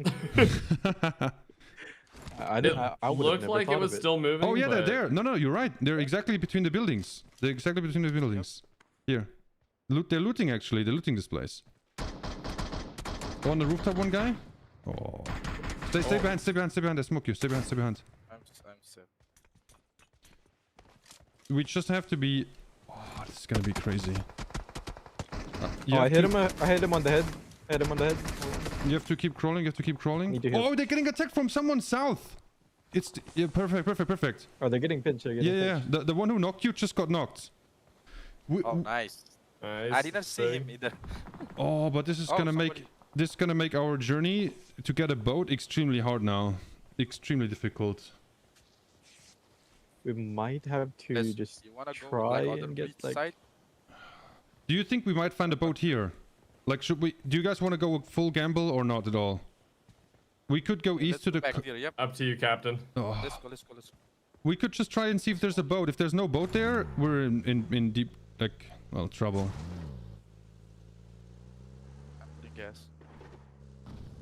I It would looked like it was still moving. Oh yeah, they're but- there. No, you're right. They're exactly between the buildings. They're exactly between the buildings. Here. They're looting actually. They're looting this place. Oh, on the rooftop, one guy. Oh. Stay behind. I smoke you. Stay behind. I'm safe. We just have to be... Oh, this is gonna be crazy. You Oh, I have hit to- him. I hit him on the head. You have to keep crawling. Need to hit. Oh, they're getting attacked from someone south. It's... Yeah, perfect. Oh, they're getting pinched. Yeah. The one who knocked you just got knocked. Oh, nice. Nice. I didn't see him either. Oh, but this is Oh, gonna somebody- make our journey to get a boat extremely hard now. Extremely difficult. We might have to just You wanna go try like, on the and get beach like. side? Do you think we might find a boat here? Like, should we? Do you guys want to go full gamble or not at all? We could go east Let's to go the. back here. Yep. Up to you, Captain. Oh, Let's go. We could just try and see if there's a boat. If there's no boat there, we're in deep, like, well, trouble. I guess.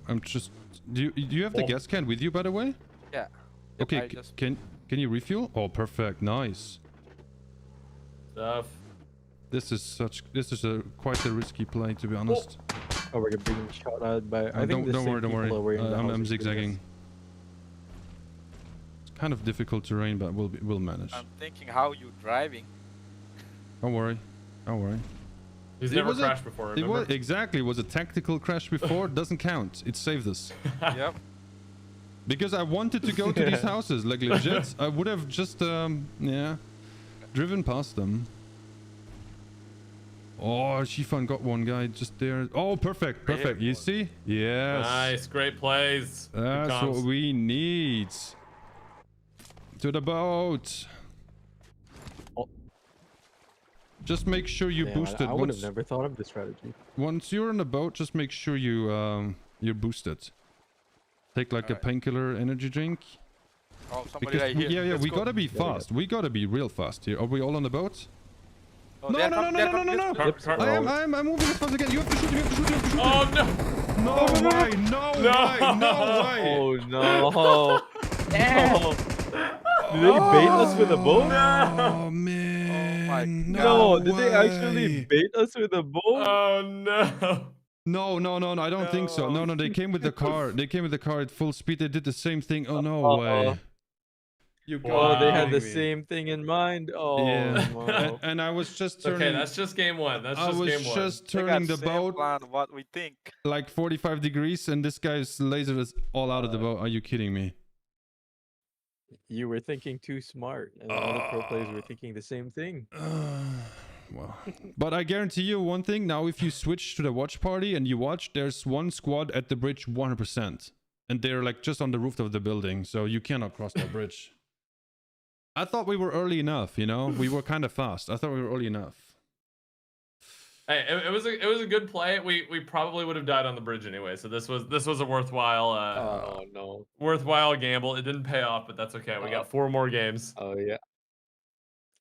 I'm just... Do you have the gas can with you, by the way? Yeah. Okay, I just... can you refuel? Oh, perfect. Nice. Stuff. This is quite a risky play, to be honest. Oh, we're being shot at by. I think Don't worry. I'm zigzagging. It's kind of difficult terrain, but we'll manage. I'm thinking how you driving. Don't worry. He's It never was a- crashed before, It remember? was exactly. It was a tactical crash before. Doesn't count. It saved us. Yep. Because I wanted to go to these houses, like legit. I would have just, driven past them. Oh, Xifan got one guy just there. Oh, perfect. You see? Yes. Nice, great plays. Good That's comms. what we need. To the boat. Oh. Just make sure you Damn, boost it. I would have never thought of this strategy. Once you're on the boat, just make sure you're boosted. Take like a painkiller energy drink. Oh, somebody Because right here. yeah, Let's we go. gotta be fast. We gotta be real fast here. Are we all on the boat? Oh, No. they're I'm moving as fast again. You have to shoot him. Oh no! No way! No way! Oh no! No. Did they bait us with a boat? Oh man! Oh my No, did they way. actually bait us with a boat? Oh no! No, I don't think so. No, they came with the car. They came with the car at full speed. They did the same thing. Oh no way! You Oh, they had the Wow. same thing in mind. Oh Yeah. no. And I was just turning. Okay, that's just game one. That's I just was game one. just They got turning the same boat plan what we think. like 45 degrees, and this guy's laser is all out of the boat. Are you kidding me? You were thinking too smart, and all the pro players were thinking the same thing. Well, but I guarantee you one thing. Now, if you switch to the watch party and you watch, there's one squad at the bridge 100%. And they're like just on the roof of the building. So you cannot cross that bridge. I thought we were early enough, you know? We were kind of fast. I thought we were early enough. Hey, it was a good play. We probably would have died on the bridge anyway. So this was a worthwhile Oh no. worthwhile gamble. It didn't pay off, but that's okay. We got 4 more games. Oh yeah.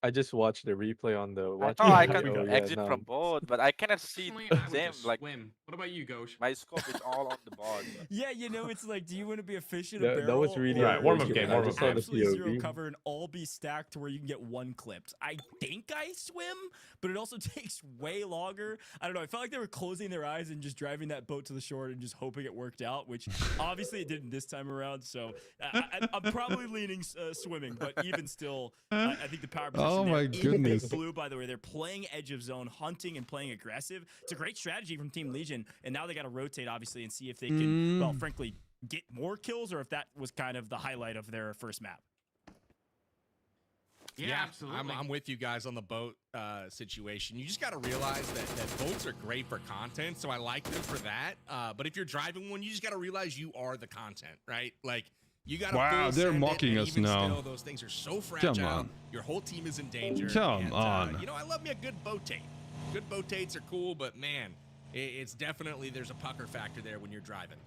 I just watched the replay on the I watch. thought I party. can Oh, yeah, exit no. from both, but I cannot see Personally, I would them. just Like swim. What about you, Ghosh? my scope is all on the board. Yeah, you know, it's like, do you want to be a fish in a That- barrel? that was really or Right, warm-up unfortunate. game, I warm-up just saw the absolutely zero POV. cover and all be stacked to where you can get one clipped. I think I swim, but it also takes way longer. I don't know. I felt like they were closing their eyes and just driving that boat to the shore and just hoping it worked out, which obviously it didn't this time around. So I'm probably leaning swimming, but even still, I think the power position Oh there, my in Big goodness. Blue, by the way, they're playing edge of zone, hunting and playing aggressive. It's a great strategy from Team Legion, and now they got to rotate, obviously, and see if they can, well, frankly, get more kills, or if that was kind of the highlight of their first map. Yeah, absolutely. I'm with you guys on the boat situation. You just got to realize that boats are great for content, so I like them for that. But if you're driving one, you just got to realize you are the content, right? Like, you got to Wow, they're mocking us now. Still, those things are so fragile. on. Your whole team is in danger. Come and, on. You know, I love me a good boat tape. Good boat tapes are cool, but man, it's definitely, there's a pucker factor there when you're driving.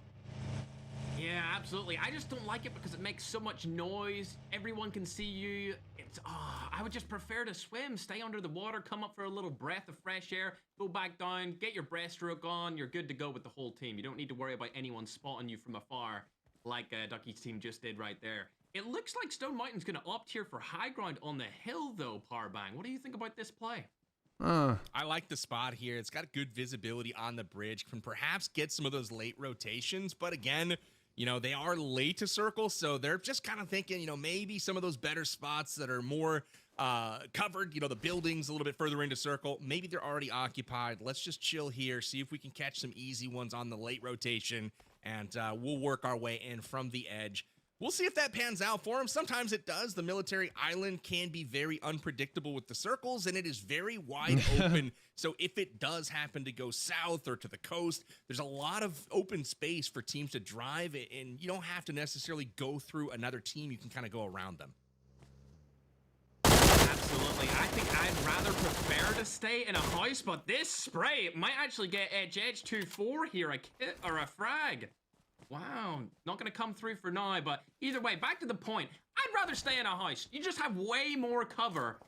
Yeah, absolutely. I just don't like it because it makes so much noise. Everyone can see you. It's I would just prefer to swim, stay under the water, come up for a little breath of fresh air, go back down, get your breaststroke on. You're good to go with the whole team. You don't need to worry about anyone spotting you from afar like Ducky's team just did right there. It looks like StoneMountain's going to opt here for high ground on the hill, though, Powerbang. What do you think about this play? I like the spot here. It's got good visibility on the bridge. Can perhaps get some of those late rotations, but again, you know, they are late to circle, so they're just kind of thinking, you know, maybe some of those better spots that are more covered, you know, the buildings a little bit further into circle, maybe they're already occupied. Let's just chill here, see if we can catch some easy ones on the late rotation, and we'll work our way in from the edge. We'll see if that pans out for him. Sometimes it does. The military island can be very unpredictable with the circles, and it is very wide open. So if it does happen to go south or to the coast, there's a lot of open space for teams to drive, and you don't have to necessarily go through another team. You can kind of go around them. Absolutely. I think I'd rather prefer to stay in a house, but this spray might actually get Edge 2-4 here, or a frag. Wow, not going to come through for now, but either way, back to the point. I'd rather stay in a house. You just have way more cover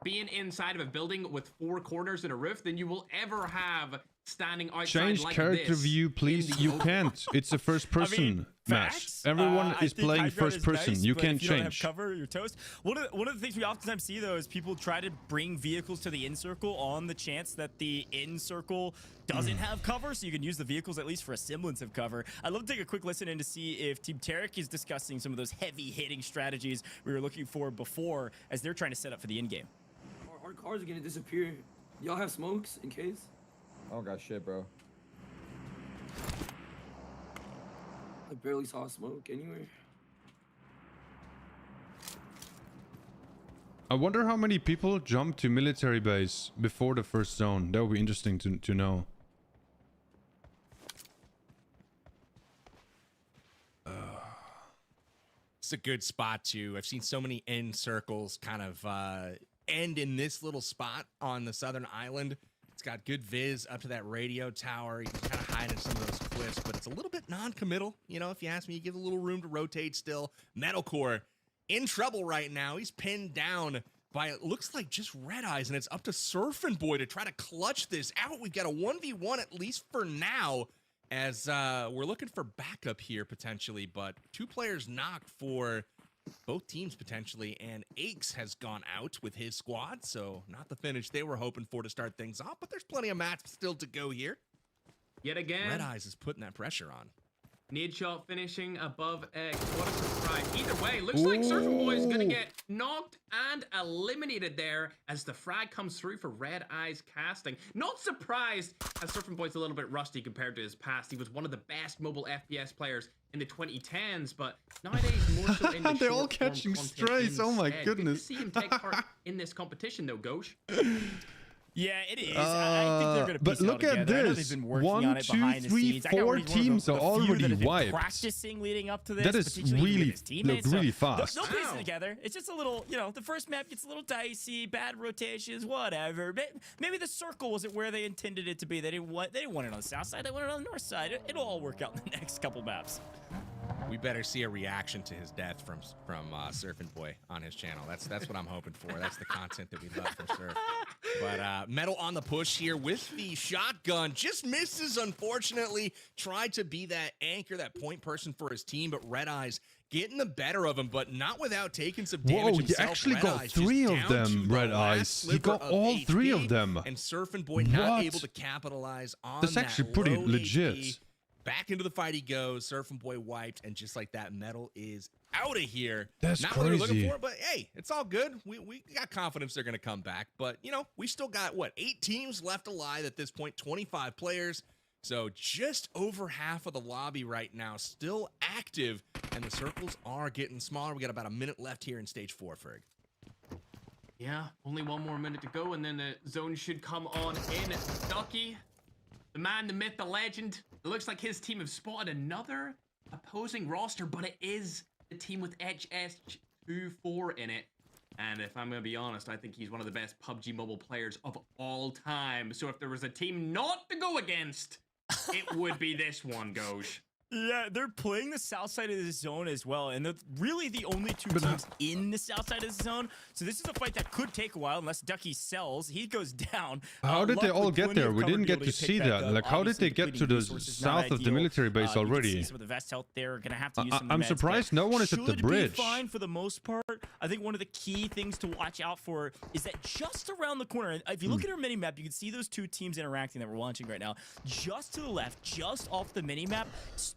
being inside of a building with 4 corners and a roof than you will ever have standing outside Change like character this view, please. You can't. It's a first person match. Facts. Everyone I is think playing high ground first is person. nice, You but can't if you don't have change. cover, you're toast. One of the things we oftentimes see though is people try to bring vehicles to the in circle on the chance that the in circle doesn't have cover, so you can use the vehicles at least for a semblance of cover. I'd love to take a quick listen in to see if Team Tarik is discussing some of those heavy hitting strategies we were looking for before as they're trying to set up for the in game. Our cars are gonna disappear. Y'all have smokes in case? I don't got shit, bro. I barely saw smoke anywhere. I wonder how many people jump to military base before the first zone. That would be interesting to know. It's a good spot too. I've seen so many end circles kind of end in this little spot on the southern island. It's got good viz up to that radio tower. You can kind of hide in some of those cliffs, but it's a little bit non-committal. You know, if you ask me, you give a little room to rotate still. Medalcore in trouble right now. He's pinned down by, it looks like just Red Eyes, and it's up to SurfnBoy to try to clutch this out. We've got a 1v1 at least for now, as we're looking for backup here potentially, but 2 players knocked for both teams potentially, and Aches has gone out with his squad, so not the finish they were hoping for to start things off, but there's plenty of match still to go here. Yet again, Red Eyes is putting that pressure on. Nadeshot finishing above X. What a surprise. Either way, looks like SurfnBoy is going to get knocked and eliminated there as the frag comes through for Red Eyes casting. Not surprised as SurfnBoy's a little bit rusty compared to his past. He was one of the best mobile FPS players in the 2010s, but nowadays more so in the They're all short form catching content strays. Oh my instead. goodness. Good to see him take part in this competition though, Ghosh. Yeah, it is. I think they're going to but piece it all look at together. I know this. they've been working 1, on it 2, behind the 3, scenes. I got 4 already one of teams the are few already that have been wiped. practicing leading up to this. That is potentially even with really, his teammates. really So fast. They'll piece Wow. it together. It's just a little, you know, the first map gets a little dicey, bad rotations, whatever. Maybe the circle wasn't where they intended it to be. They didn't want it on the south side. They wanted it on the north side. It'll all work out in the next couple maps. We better see a reaction to his death from SurfnBoy on his channel. That's what I'm hoping for. That's the content that we love from Surf. But Metal on the push here with the shotgun. Just misses, unfortunately. Tried to be that anchor, that point person for his team, but Red Eyes getting the better of him, but not without taking some damage Whoa, he himself. actually Red got Eyes 3 just of down to them, the Red last Eyes. He sliver got of all 3 HP, of them. And SurfnBoy not What? able to capitalize on That's that actually pretty low legit. HP. Back into the fight he goes. SurfnBoy wiped, and just like that, Metal is out of here. That's Not what we were looking crazy. for, but hey, it's all good. We got confidence they're going to come back. But, you know, we still got, what, 8 teams left alive at this point, 25 players. So just over half of the lobby right now still active, and the circles are getting smaller. We got about a minute left here in stage 4, Ferg. Yeah, only 1 more minute to go, and then the zone should come on in. Ducky, the man, the myth, the legend. It looks like his team have spotted another opposing roster, but it is the team with HS24 in it. And if I'm going to be honest, I think he's one of the best PUBG Mobile players of all time. So if there was a team not to go against, it would be this one, Ghosh. Yeah, they're playing the south side of the zone as well, and they're really the only 2 teams in the south side of the zone. So this is a fight that could take a while unless Ducky sells. He goes down. How did they luckily, all get plenty there? of We cover didn't be get able to pick see back that. up. Like, how did Obviously, they get to depleting the resources, not south of the ideal. military base You can see already? some of the vest health there are going to have to use some of the I'm meds, surprised but no one is at the should bridge. be fine for the most part. I think one of the key things to watch out for is that just around the corner, if you look at our mini map, you can see those 2 teams interacting that we're watching right now. Just to the left, just off the mini map,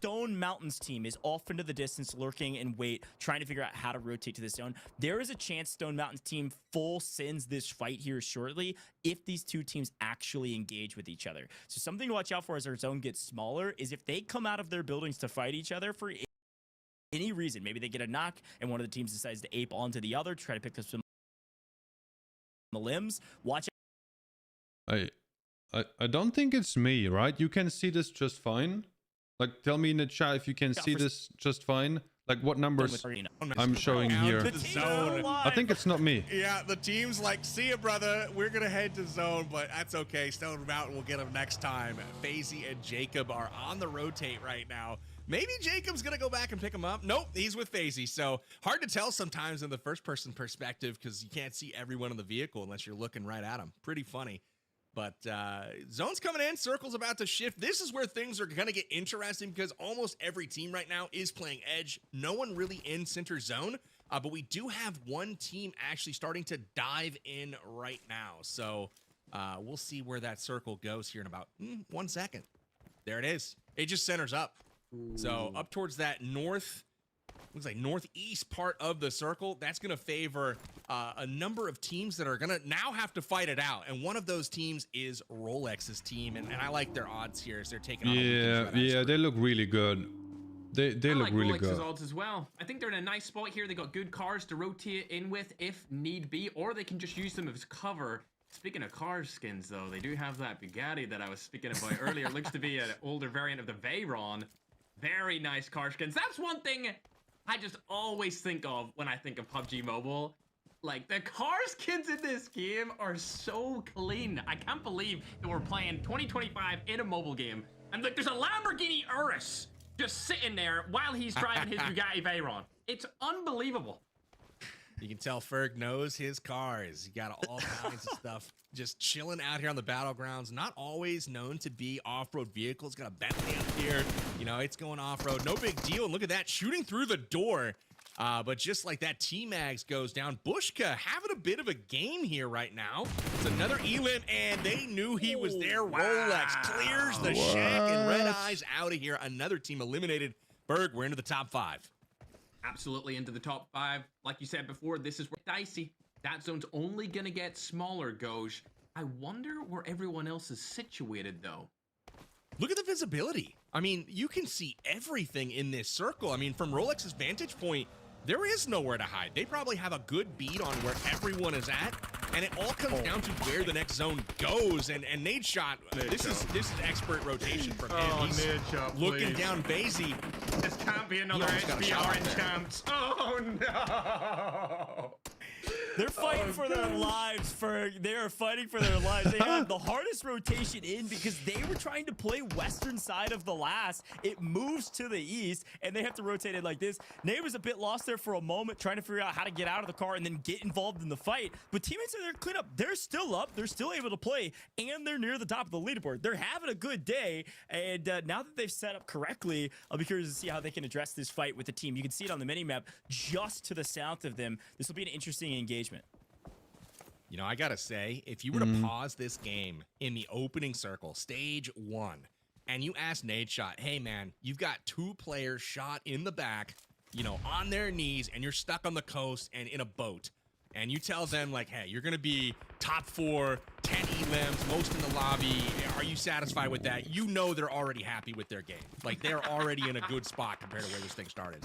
StoneMountain's team is off into the distance, lurking in wait, trying to figure out how to rotate to this zone. There is a chance StoneMountain's team full sends this fight here shortly if these 2 teams actually engage with each other. So something to watch out for as our zone gets smaller is if they come out of their buildings to fight each other for any reason. Maybe they get a knock and one of the teams decides to ape onto the other, try to pick up some the limbs. Watch I don't think it's me, right? You can see this just fine. Like, tell me in the chat if you can see this just fine. Like, what numbers I'm showing Out here. to the zone. I think it's not me. Yeah, the team's like, see ya, brother. We're going to head to zone, but that's okay. StoneMountain will get them next time. FaizyGG and Jacob are on the rotate right now. maybe Jacob's gonna go back and pick him up. Nope, he's with FaizyGG. So hard to tell sometimes in the first-person perspective because you can't see everyone in the vehicle unless you're looking right at him. Pretty funny. But zone's coming in, circle's about to shift. This is where things are gonna get interesting because almost every team right now is playing edge. No one really in center zone, but we do have one team actually starting to dive in right now. So we'll see where that circle goes here in about 1 second. There it is. It just centers up. So up towards that looks like northeast part of the circle, that's going to favor a number of teams that are going to now have to fight it out. And one of those teams is Rolex's team. And I like their odds here as they're taking on they look really good. They look like really Rolex's good. odds as well. I think they're in a nice spot here. They got good cars to rotate in with if need be, or they can just use them as cover. Speaking of car skins, though, they do have that Bugatti that I was speaking about earlier. Looks to be an older variant of the Veyron. Very nice car skins. That's one thing I just always think of when I think of PUBG Mobile. Like, the car skins in this game are so clean. I can't believe that we're playing 2025 in a mobile game. And like, there's a Lamborghini Urus just sitting there while he's driving his Bugatti Veyron. It's unbelievable. You can tell Ferg knows his cars. He got all kinds of stuff just chilling out here on the battlegrounds. Not always known to be off-road vehicles. Got a Bentley up here. You know, it's going off-road. No big deal. And look at that, shooting through the door. But just like that, T-Mags goes down. Bushka having a bit of a game here right now. It's another elim, and they knew he was there. Rolex clears the shack, and Red Eyes out of here. Another team eliminated. Berg, we're into the top 5. Absolutely into the top 5. Like you said before, this is where dicey. That zone's only gonna get smaller, Goj. I wonder where everyone else is situated, though. Look at the visibility. I mean, you can see everything in this circle. I mean, from Rolex's vantage point, there is nowhere to hide. They probably have a good beat on where everyone is at, and it all comes down to where the next zone goes. And Nadeshot, this is expert rotation from him. He's Nadeshot, looking down FaizyGG. This can't be another HBR enchant. Oh no! They're fighting for their lives, Ferg. They are fighting for their lives. They have the hardest rotation in because they were trying to play western side of the last. It moves to the east, and they have to rotate it like this. Nate was a bit lost there for a moment, trying to figure out how to get out of the car and then get involved in the fight. But teammates are there to clean up. They're still up. They're still able to play, and they're near the top of the leaderboard. They're having a good day, and now that they've set up correctly, I'll be curious to see how they can address this fight with the team. You can see it on the minimap just to the south of them. This will be an interesting engagement. You know, I gotta say, if you were to pause this game in the opening circle, stage 1, and you ask Nadeshot, hey man, you've got 2 players shot in the back, you know, on their knees, and you're stuck on the coast and in a boat, and you tell them like, hey, you're gonna be top 4, 10 elims, most in the lobby, are you satisfied with that? You know they're already happy with their game. Like, they're already in a good spot compared to where this thing started.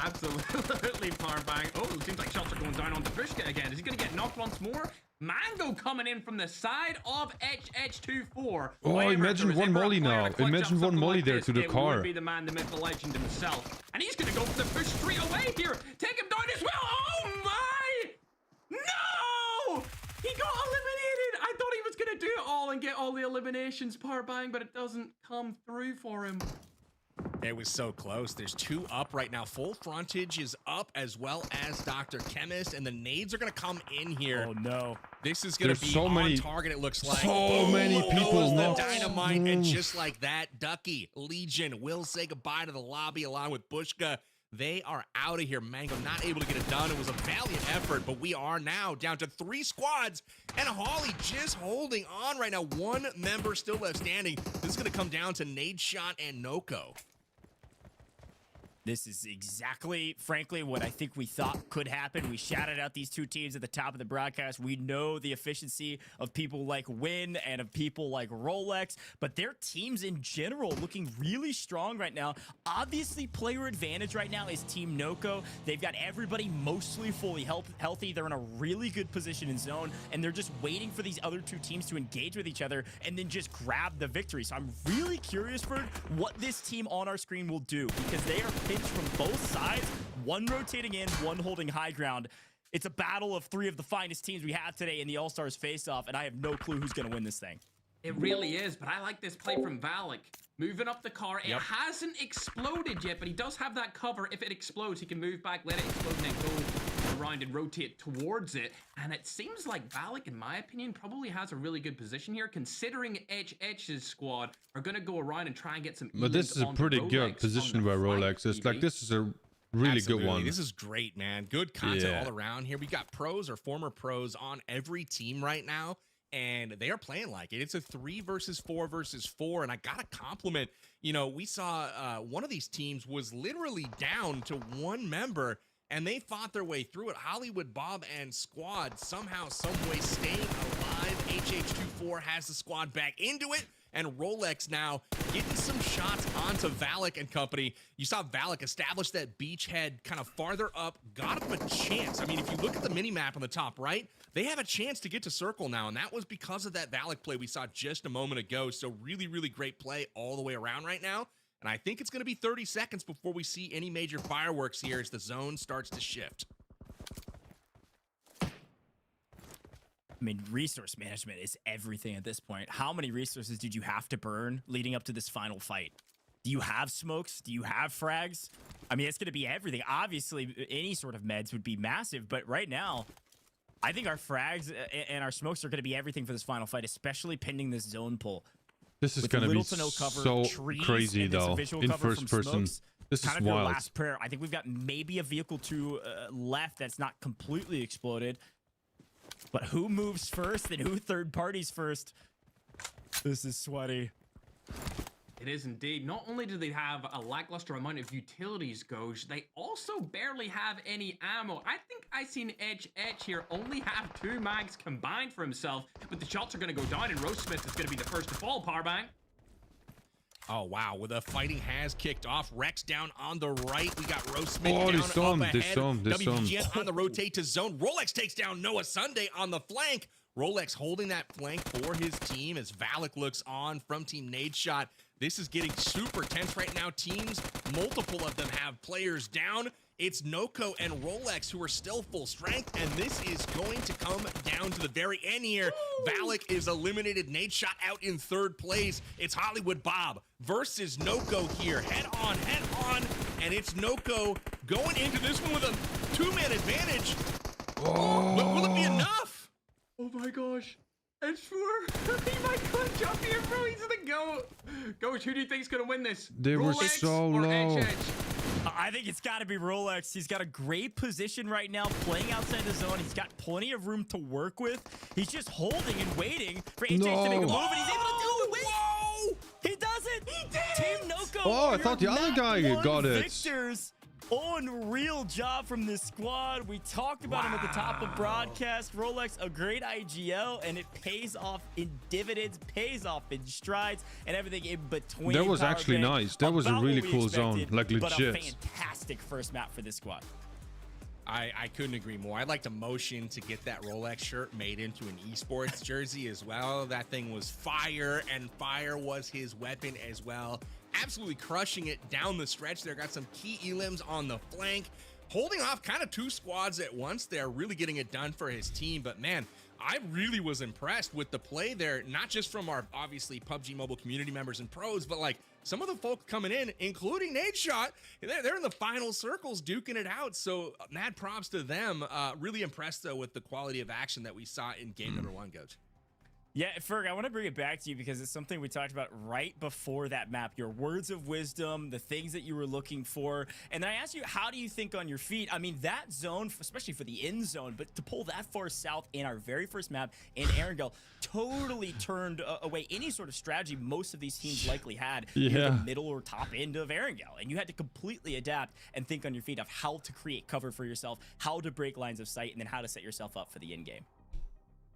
Absolutely, Powerbang. Oh, it seems like shots are going down onto Bushka again. Is he going to get knocked once more? Mango coming in from the side of HH24. Oh, imagine one molly now. Imagine one molly there to the car. It would be the man, the myth, the legend himself. And he's going to go for the push straight away here. Take him down as well. Oh, my! No! He got eliminated. I thought he was going to do it all and get all the eliminations, Powerbang, but it doesn't come through for him. It was so close. There's 2 up right now. FullFrontage is up as well as DrChemist, and the nades are going to come in here. Oh, no. This is going to be so on many, target, it looks like. So many people the dynamite, and just like that, Ducky, Legion will say goodbye to the lobby along with Bushka. They are out of here. Mango not able to get it done. It was a valiant effort, but we are now down to 3 squads, and Holly just holding on right now. 1 member still left standing. This is going to come down to Nadeshot and Noko. This is exactly, frankly, what I think we thought could happen. We shouted out these 2 teams at the top of the broadcast. We know the efficiency of people like Wynn and of people like Rolex, but their teams in general looking really strong right now. Obviously, player advantage right now is Team Noko. They've got everybody mostly fully healthy. They're in a really good position in zone, and they're just waiting for these other 2 teams to engage with each other and then just grab the victory. So I'm really curious for what this team on our screen will do, because they are from both sides, 1 rotating in, 1 holding high ground. It's a battle of 3 of the finest teams we have today in the All-Stars face-off, and I have no clue who's going to win this thing. It really is, but I like this play from Valic. Moving up the car. It hasn't exploded yet, but he does have that cover. If it explodes, he can move back, let it explode, and then go around and rotate towards it. And it seems like Valic, in my opinion, probably has a really good position here, considering HH's squad are going to go around and try and get some. But this is a pretty good position where Rolex is. Like, this is a really good one. This is great, man. Good content all around here. We got pros or former pros on every team right now, and they are playing like it. It's a 3 versus 4 versus 4, and I gotta compliment, you know, we saw one of these teams was literally down to 1 member, and they fought their way through it. HollywoodBob and squad somehow, some way staying alive. HH24 has the squad back into it, and Rolex now getting some shots onto Valic and company. You saw Valic establish that beachhead kind of farther up, got him a chance. I mean, if you look at the mini map on the top right, they have a chance to get to circle now, and that was because of that Valic play we saw just a moment ago. So really, really great play all the way around right now. And I think it's going to be 30 seconds before we see any major fireworks here as the zone starts to shift. I mean, resource management is everything at this point. How many resources did you have to burn leading up to this final fight? Do you have smokes? Do you have frags? I mean, it's going to be everything. Obviously, any sort of meds would be massive, but right now, I think our frags and our smokes are going to be everything for this final fight, especially pending this zone pull. This is going to be so crazy, though, in first person. This is wild. Last prayer. I think we've got maybe a vehicle 2 left that's not completely exploded. But who moves first and who third parties first? This is sweaty. It is indeed. Not only do they have a lackluster amount of utilities, Goj, they also barely have any ammo. I think I seen Edge here only have 2 mags combined for himself, but the shots are going to go down, and RoastSmith is going to be the first to fall, Powerbang. Oh, wow. Well, the fighting has kicked off. Rex down on the right. We got RoastSmith down up ahead. WPGN on the rotate to zone. Rolex takes down NoahSunday on the flank. Rolex holding that flank for his team as Valic looks on from Team Nadeshot. This is getting super tense right now. Teams, multiple of them have players down. It's Noko and Rolex who are still full strength, and this is going to come down to the very end here. Valic is eliminated. Nadeshot out in 3rd place. It's HollywoodBob versus Noko here. Head on, and it's Noko going into this one with a 2-man advantage. Oh. But will it be enough? Oh my gosh. It's 4. He might clutch up here, bro. He's gonna go. Goj, who do you think's gonna win this? They were so low. I think it's got to be Rolex. He's got a great position right now, playing outside the zone. He's got plenty of room to work with. He's just holding and waiting for HH to make a move, and he's able to do it. Whoa! He does it. He did. Team Noko. Oh, I thought the other guy got it. Victors. Unreal job from this squad. We talked about him at the top of broadcast. Rolex, a great IGL, and it pays off in dividends, pays off in strides, and everything in between. That was actually nice. That was a really cool zone, like legit. But a fantastic first map for this squad. I couldn't agree more. I'd like to motion to get that Rolex shirt made into an esports jersey as well. That thing was fire, and fire was his weapon as well. Absolutely crushing it down the stretch there. Got some key elims on the flank, holding off kind of 2 squads at once there, really getting it done for his team. But man, I really was impressed with the play there, not just from our obviously PUBG Mobile community members and pros, but like some of the folk coming in, including Nadeshot. They're in the final circles duking it out. So mad props to them. Really impressed though with the quality of action that we saw in game number 1, Coach. Yeah, Ferg, I want to bring it back to you because it's something we talked about right before that map. Your words of wisdom, the things that you were looking for. And I asked you, how do you think on your feet? I mean, that zone, especially for the end zone, but to pull that far south in our very first map in Erangel totally turned away any sort of strategy most of these teams likely had in the middle or top end of Erangel. And you had to completely adapt and think on your feet of how to create cover for yourself, how to break lines of sight, and then how to set yourself up for the end game.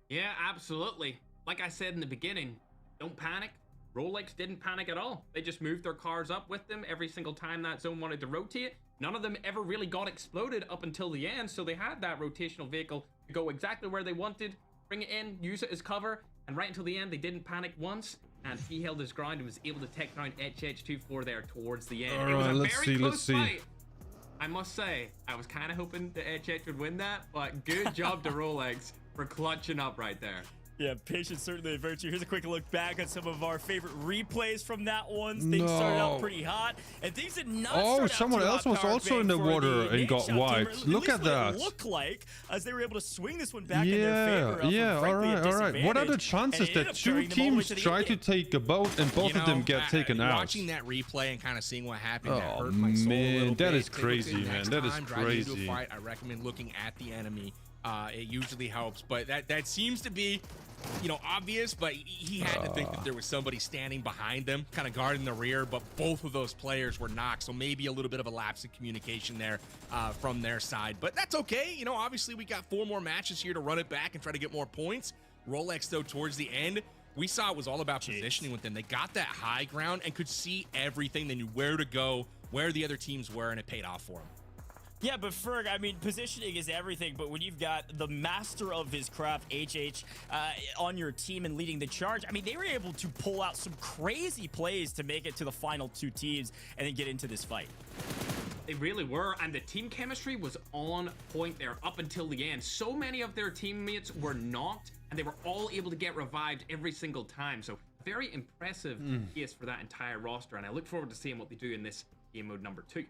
Yeah, absolutely. Like I said in the beginning, don't panic. Rolex didn't panic at all. They just moved their cars up with them every single time that zone wanted to rotate. None of them ever really got exploded up until the end, so they had that rotational vehicle to go exactly where they wanted, bring it in, use it as cover, and right until the end, they didn't panic once, and he held his ground and was able to take down HH24 there towards the end. It was a very close fight. I must say, I was kind of hoping that HH would win that, but good job to Rolex for clutching up right there. Yeah, patience certainly a virtue. Here's a quick look back at some of our favorite replays from that one. Things started out pretty hot, and things did not start out someone too else hot, was Power also Bank, in the for water and Nadeshot got team, or wiped. Look least at what that. It looked like as they were able to swing this one back Yeah, in their favor. yeah, all right. What are the And chances it ended that up two carrying them all the way teams to the try end to game. take a boat and both of them get taken out? Watching that replay and kind of seeing what happened, that Oh, hurt my soul a man, little that bit. is Take a look crazy, at it man. next That is time, driving into a crazy. fight, I recommend looking at the enemy. It usually helps, but that seems to be, you know, obvious, but he had to think that there was somebody standing behind them, kind of guarding the rear, but both of those players were knocked, so maybe a little bit of a lapse in communication there from their side, but that's okay. You know, obviously we got 4 more matches here to run it back and try to get more points. Rolex, though, towards the end, we saw it was all about positioning with them. They got that high ground and could see everything. They knew where to go, where the other teams were, and it paid off for them. Yeah, but Ferg, I mean, positioning is everything, but when you've got the master of his craft, HH, on your team and leading the charge, I mean, they were able to pull out some crazy plays to make it to the final 2 teams and then get into this fight. They really were, and the team chemistry was on point there up until the end. So many of their teammates were knocked, and they were all able to get revived every single time. So very impressive case for that entire roster, and I look forward to seeing what they do in this game mode number 2.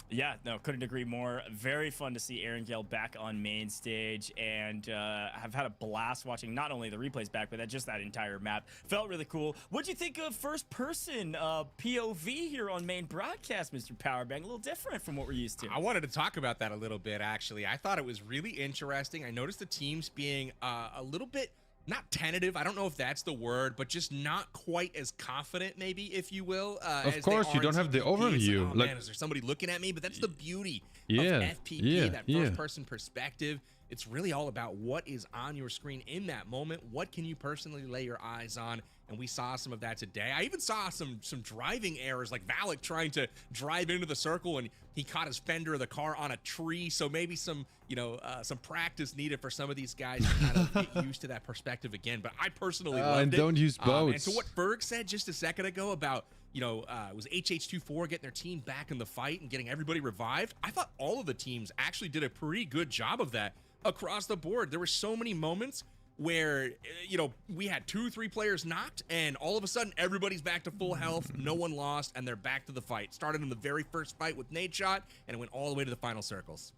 Yeah, no, couldn't agree more. Very fun to see Erangel back on main stage, and I've had a blast watching not only the replays back, but just that entire map. Felt really cool. What'd you think of first person POV here on main broadcast, Mr. Powerbank? A little different from what we're used to. I wanted to talk about that a little bit, actually. I thought it was really interesting. I noticed the teams being a little bit, not tentative, I don't know if that's the word, but just not quite as confident, maybe, if you will. Of course, you don't have the overview. Like, oh, man, is there somebody looking at me? But that's the beauty of Yeah, FPP, that yeah. first-person perspective. It's really all about what is on your screen in that moment. What can you personally lay your eyes on? And we saw some of that today. I even saw some driving errors, like Valic trying to drive into the circle and he caught his fender of the car on a tree. So maybe some, you know, some practice needed for some of these guys to kind of get used to that perspective again. But I personally loved and it. don't use boats. And so what Ferg said just a second ago about, you know, it was HH24 getting their team back in the fight and getting everybody revived. I thought all of the teams actually did a pretty good job of that across the board. There were so many moments where, you know, we had 2-3 players knocked and all of a sudden everybody's back to full health, no one lost, and they're back to the fight. Started in the very first fight with Nadeshot and it went all the way to the final circles.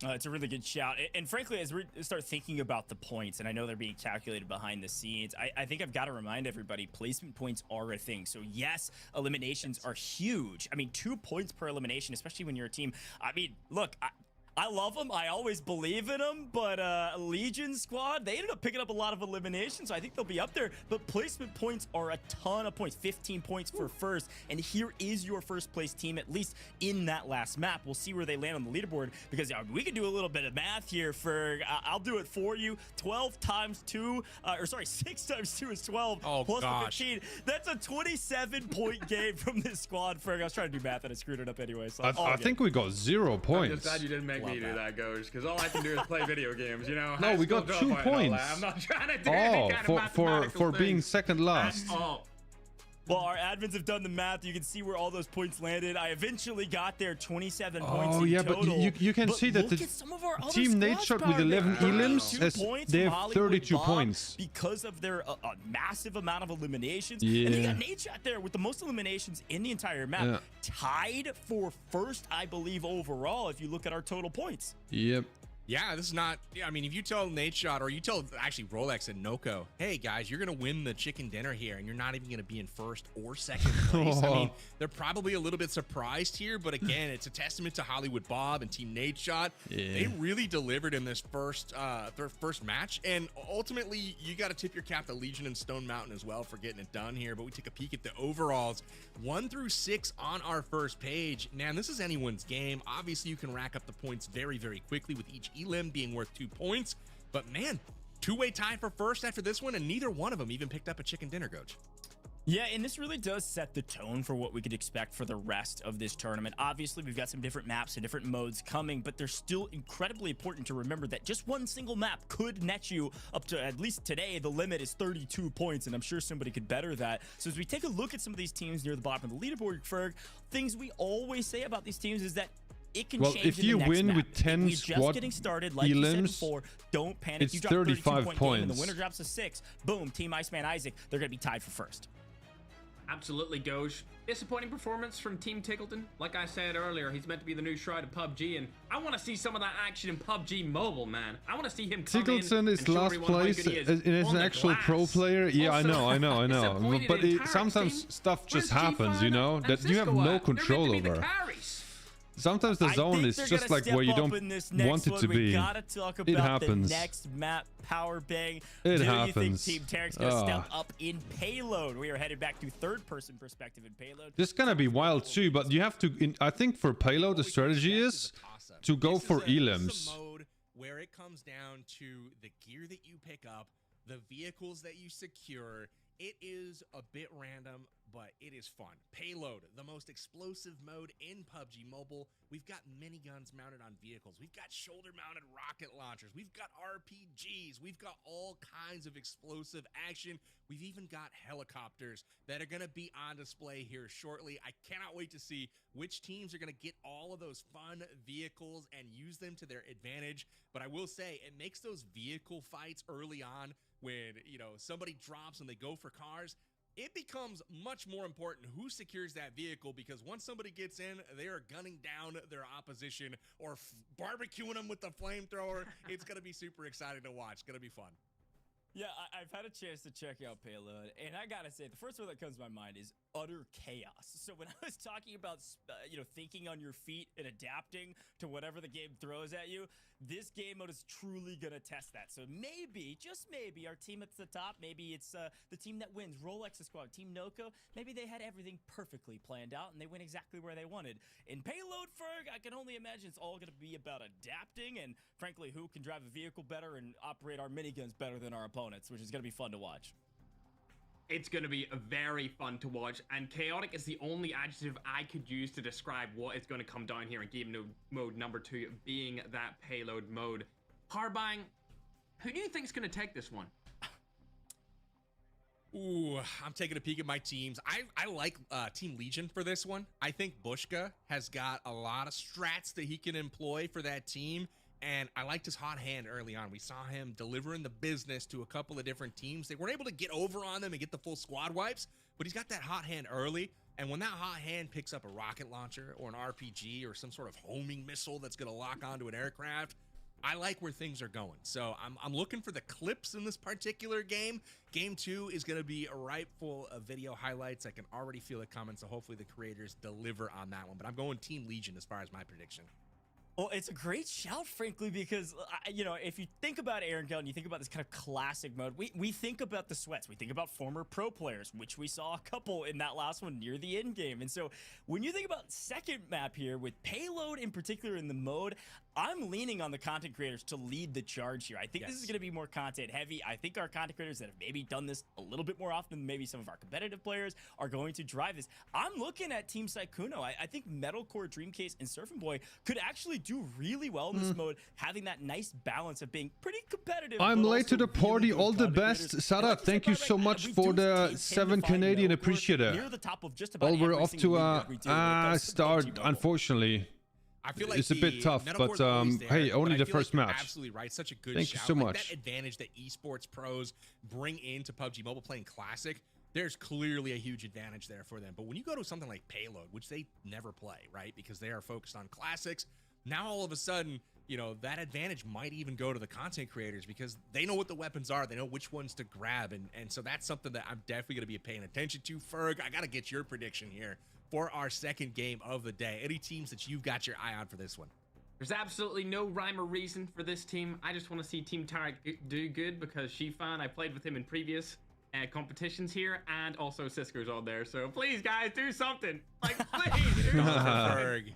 It's a really good shout. And frankly, as we start thinking about the points, and I know they're being calculated behind the scenes, I think I've got to remind everybody, placement points are a thing. So yes, eliminations are huge. I mean, 2 points per elimination, especially when you're a team. I mean, look, I love them. I always believe in them, but Legion squad, they ended up picking up a lot of eliminations, so I think they'll be up there. But placement points are a ton of points, 15 points for first, and here is your first place team, at least in that last map. We'll see where they land on the leaderboard, because we can do a little bit of math here. I'll do it for you. 12 times 2, or sorry, 6 times 2 is 12, plus the 15. That's a 27-point game from this squad, Ferg. I was trying to do math, and I screwed it up anyway. So I think we got 0 points. I'm just glad you didn't make me do that, Goj, because all I can do is play video games, you know? No, we got 2 points. I'm not trying to do any kind of mathematical for being things. second last. Well, our admins have done the math. You can see where all those points landed. I eventually got there, 27 points in total. But you can see that the team Nadeshot with 11 elims, they have 32 points. Because of their massive amount of eliminations. And you got Nadeshot there with the most eliminations in the entire map. Yeah. Tied for first, I believe, overall, if you look at our total points. Yep. Yeah, this is not, I mean, if you tell Nadeshot, or you tell actually Rolex and Noko, hey guys, you're going to win the chicken dinner here and you're not even going to be in first or second place. I mean, they're probably a little bit surprised here, but again, it's a testament to HollywoodBob and Team Nadeshot. They really delivered in this first match, and ultimately, you got to tip your cap to Legion and StoneMountain as well for getting it done here, but we take a peek at the overalls. 1 through 6 on our first page. Man, this is anyone's game. Obviously, you can rack up the points very, very quickly with each elim being worth 2 points, but man, 2-way tie for first after this one, and neither one of them even picked up a chicken dinner, Goj. Yeah, and this really does set the tone for what we could expect for the rest of this tournament. Obviously, we've got some different maps and different modes coming, but they're still incredibly important to remember that just one single map could net you up to, at least today, the limit is 32 points, and I'm sure somebody could better that. So as we take a look at some of these teams near the bottom of the leaderboard, Ferg, things we always say about these teams is that it can Well, change if in the you next win map. with 10 We're just squad getting started. Like you said elims, before, don't panic. it's You drop 35 32 point game and the points. winner drops a 6. Boom, Team Iceman Isaac, they're going to be tied for first. Absolutely, Goj. Disappointing performance from Team Tickleton. Like I said earlier, he's meant to be the new Shroud of PUBG, and I want to see some of that action in PUBG Mobile, man. I want to see him come Tickleton in is and show last everyone how place good he is and is on an the actual pro glass. player. Yeah, Also, I know. disappointed But in Tarik's sometimes team. stuff just Where's happens, Xifan you know, and that you have Sykkuno no at? They're meant control to be the over. carries. Sometimes the zone think is they're just gonna like step where you up don't in this next want it one. to We be. gotta talk It about happens. the next map, Power Bang. It Do happens. you think Team Tarik's gonna step up in Payload? We are headed back to third-person perspective in Payload. This is gonna be wild too, but you have to. I think for Payload, the strategy is to go for This is elims. a mode where it comes down to the gear that you pick up, the vehicles that you secure. It is a bit random, but it is fun. Payload, the most explosive mode in PUBG Mobile. We've got miniguns mounted on vehicles. We've got shoulder-mounted rocket launchers. We've got RPGs. We've got all kinds of explosive action. We've even got helicopters that are going to be on display here shortly. I cannot wait to see which teams are going to get all of those fun vehicles and use them to their advantage. But I will say, it makes those vehicle fights early on when, you know, somebody drops and they go for cars, it becomes much more important who secures that vehicle, because once somebody gets in, they are gunning down their opposition or barbecuing them with the flamethrower. It's going to be super exciting to watch. It's going to be fun. Yeah, I've had a chance to check out Payload, and I gotta say, the first one that comes to my mind is utter chaos. So when I was talking about, you know, thinking on your feet and adapting to whatever the game throws at you, this game mode is truly gonna test that. So maybe, just maybe, our team at the top, maybe it's the team that wins, Rolex's squad, Team Noko, maybe they had everything perfectly planned out and they went exactly where they wanted. In Payload, Ferg, I can only imagine it's all gonna be about adapting and, frankly, who can drive a vehicle better and operate our miniguns better than our opponents, which is going to be fun to watch. It's going to be very fun to watch, and chaotic is the only adjective I could use to describe what is going to come down here in game mode number 2, being that Payload mode. Harbang, who do you think is going to take this one? Ooh, I'm taking a peek at my teams. I like Team Legion for this one. I think Bushka has got a lot of strats that he can employ for that team. And I liked his hot hand early on. We saw him delivering the business to a couple of different teams. They weren't able to get over on them and get the full squad wipes, but he's got that hot hand early. And when that hot hand picks up a rocket launcher or an RPG or some sort of homing missile that's going to lock onto an aircraft, I like where things are going. So I'm looking for the clips in this particular game. Game 2 is going to be ripe full of video highlights. I can already feel it coming, so hopefully the creators deliver on that one. But I'm going Team Legion as far as my prediction. Well, it's a great shout, frankly, because, you know, if you think about Erangel and you think about this kind of classic mode, we think about the sweats. We think about former pro players, which we saw a couple in that last one near the end game. And so when you think about second map here with Payload in particular in the mode, I'm leaning on the content creators to lead the charge here. I think this is going to be more content heavy. I think our content creators that have maybe done this a little bit more often than maybe some of our competitive players are going to drive this. I'm looking at Team Sykkuno. I think Medalcore, Dreamcase, and SurfnBoy could actually do really well in this mode, having that nice balance of being pretty competitive. I'm late to the party. All the best. Sarah, thank you so much for the 7 Canadian. Appreciate it. Well, we're off to a start, unfortunately. I feel like it's a bit tough, but hey, only the first match. Absolutely right. Such a good Thank you shout. so Like much. that advantage that esports pros bring into PUBG Mobile playing Classic, there's clearly a huge advantage there for them. But when you go to something like Payload, which they never play, right? Because they are focused on classics, now all of a sudden, you know, that advantage might even go to the content creators because they know what the weapons are. They know which ones to grab. And so that's something that I'm definitely going to be paying attention to. Ferg, I got to get your prediction here for our second game of the day. Any teams that you've got your eye on for this one? There's absolutely no rhyme or reason for this team. I just want to see Team Tarik do good because Xifan, I played with him in previous competitions here, and also Cisco's on there. So please, guys, do something. Like, please. Do something.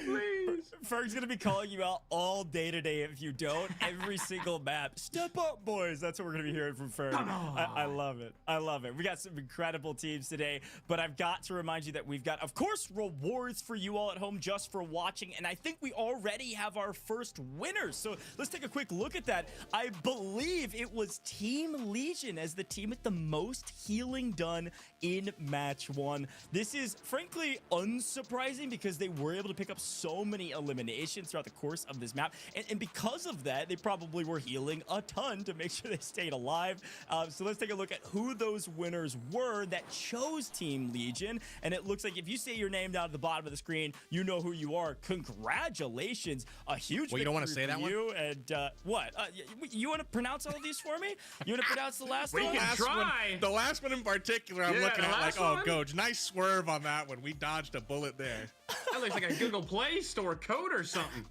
Please. Ferg's gonna be calling you out all day today if you don't. Every single map. Step up, boys. That's what we're gonna be hearing from Ferg. I love it. I love it. We got some incredible teams today, but I've got to remind you that we've got, of course, rewards for you all at home just for watching, and I think we already have our first winners. So let's take a quick look at that. I believe it was Team LEGIQN as the team with the most healing done in match 1. This is frankly unsurprising because they were able to pick up so many eliminations throughout the course of this map, and because of that, they probably were healing a ton to make sure they stayed alive. So let's take a look at who those winners were that chose Team LEGIQN, and it looks like if you say your name down at the bottom of the screen, you know who you are. Congratulations, a huge Well, you don't want to say that one? And what? You want to pronounce all of these for me? You want to pronounce the last one? We can try. The last one in particular, I'm Yeah, looking the at like, last oh, one? Coach, nice swerve on that one. We dodged a bullet there. That looks like a Google Play Store code or something.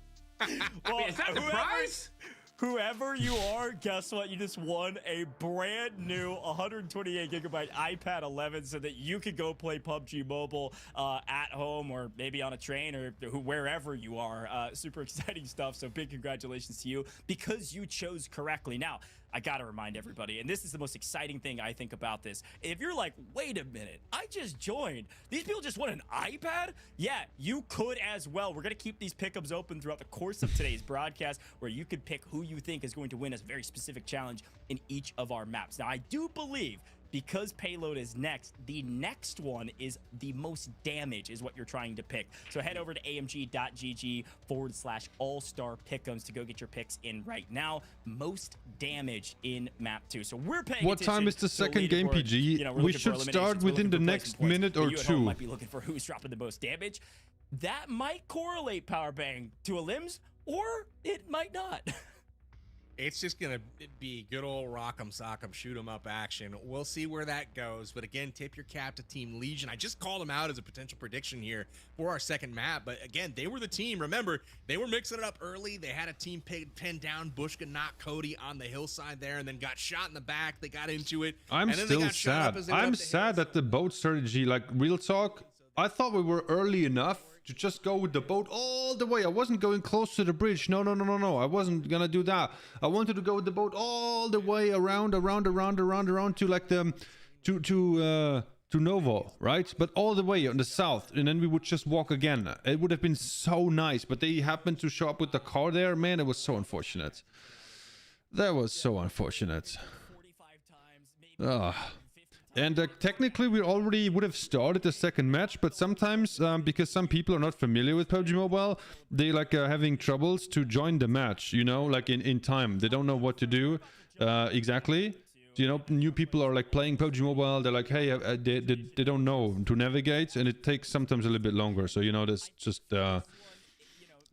Well, Wait, is that the prize? Whoever you are, guess what? You just won a brand new 128 gigabyte iPad 11 so that you could go play PUBG Mobile at home or maybe on a train or wherever you are. Super exciting stuff. So big congratulations to you because you chose correctly. Now, I got to remind everybody, and this is the most exciting thing I think about this. If you're like, wait a minute, I just joined. These people just won an iPad? Yeah, you could as well. We're going to keep these pickups open throughout the course of today's broadcast where you could pick who you think is going to win a very specific challenge in each of our maps. Now, I do believe because Payload is next, the next one is the most damage is what you're trying to pick. So head over to amg.gg/all-star pick'ems to go get your picks in right now. Most damage in map 2. So we're paying What time is the second game, PG? You know, we're We looking for should start eliminations, we're within the looking for next placing points, minute but or you at home two. might be looking for who's dropping the most damage. That might correlate, Power Bang, to a limbs, or it might not. It's just going to be good old rock'em sock'em shoot 'em up action. We'll see where that goes. But again, tip your cap to Team LEGIQN. I just called them out as a potential prediction here for our second map. But again, they were the team. Remember, they were mixing it up early. They had a team pinned down. Bushka knocked Cody on the hillside there and then got shot in the back. They got into it. I'm and then they still got shot up sad. as they went I'm up the sad hill. that the boat strategy, like real talk, I thought we were early enough to just go with the boat all the way. I wasn't going close to the bridge. No. I wasn't gonna do that. I wanted to go with the boat all the way around to like the to Novo, right? But all the way on the south, and then we would just walk again. It would have been so nice, but they happened to show up with the car there. Man, it was so unfortunate. That was so unfortunate. Ugh. And technically, we already would have started the second match, but sometimes, because some people are not familiar with PUBG Mobile, they like having troubles to join the match, you know, like in time. They don't know what to do exactly. You know, new people are like playing PUBG Mobile. They're like, hey, they don't know to navigate, and it takes sometimes a little bit longer. So, you know, that's just, that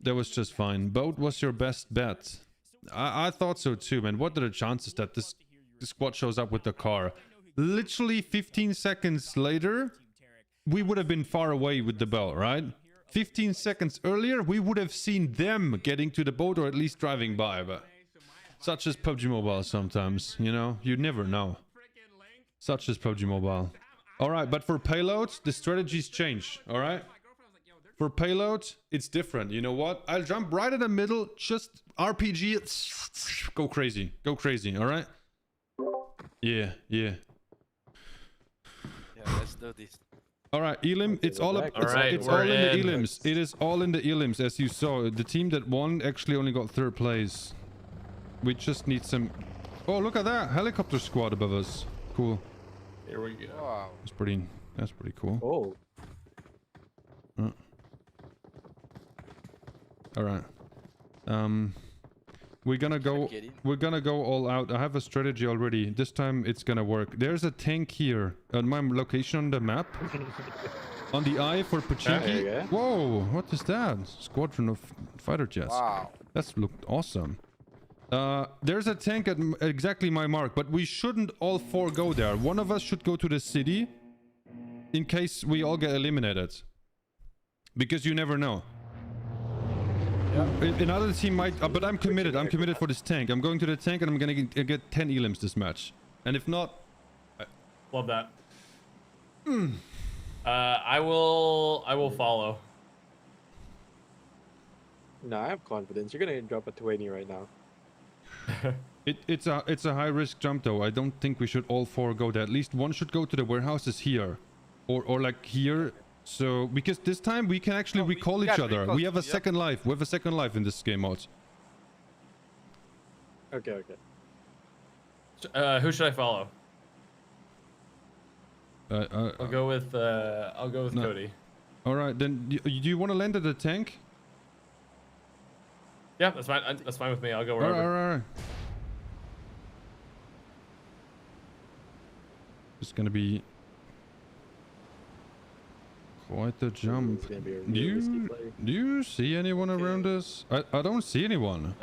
was just fine. Boat was your best bet. I thought so too, man. What are the chances that this squad shows up with the car? Literally 15 seconds later, we would have been far away with the boat, right? 15 seconds earlier, we would have seen them getting to the boat or at least driving by, but such as PUBG Mobile sometimes, you know? You never know. Such as PUBG Mobile. Alright, but for Payload, the strategies change, alright? For Payload, it's different. You know what? I'll jump right in the middle, just RPG, go crazy, alright? Yeah. Yeah, let's do this. All right, Elim, it's all up. Alright, It's we're all in the in. elims. It is all in the elims, as you saw. The team that won actually only got 3rd place. We just need some. Oh, look at that helicopter squad above us. Cool. Here we go. Wow. That's pretty cool. Oh. All right. We're gonna go all out. I have a strategy already. This time it's gonna work. There's a tank here at my location on the map. On the eye for Pachinki. Yeah. Whoa, what is that? Squadron of fighter jets. Wow. That's looked awesome. There's a tank at exactly my mark, but we shouldn't all 4 go there. One of us should go to the city in case we all get eliminated. Because you never know. Another team might, but I'm committed. I'm committed for this tank. I'm going to the tank and I'm gonna get 10 elims this match. And if not, Love that. I will follow. No, I have confidence. You're gonna drop a 20 right now. It's a high risk jump though. I don't think we should all four go there. At least one should go to the warehouses here, or like here. So because this time we can actually recall each other. We have a second life. We have a second life in this game mode. Okay, okay. Who should I follow? I'll go with no. Cody. All right, then do you want to land at the tank? Yeah, that's fine. That's fine with me. I'll go All wherever. right, all right. It's gonna be quite the jump. Do you see anyone around us? I don't see anyone.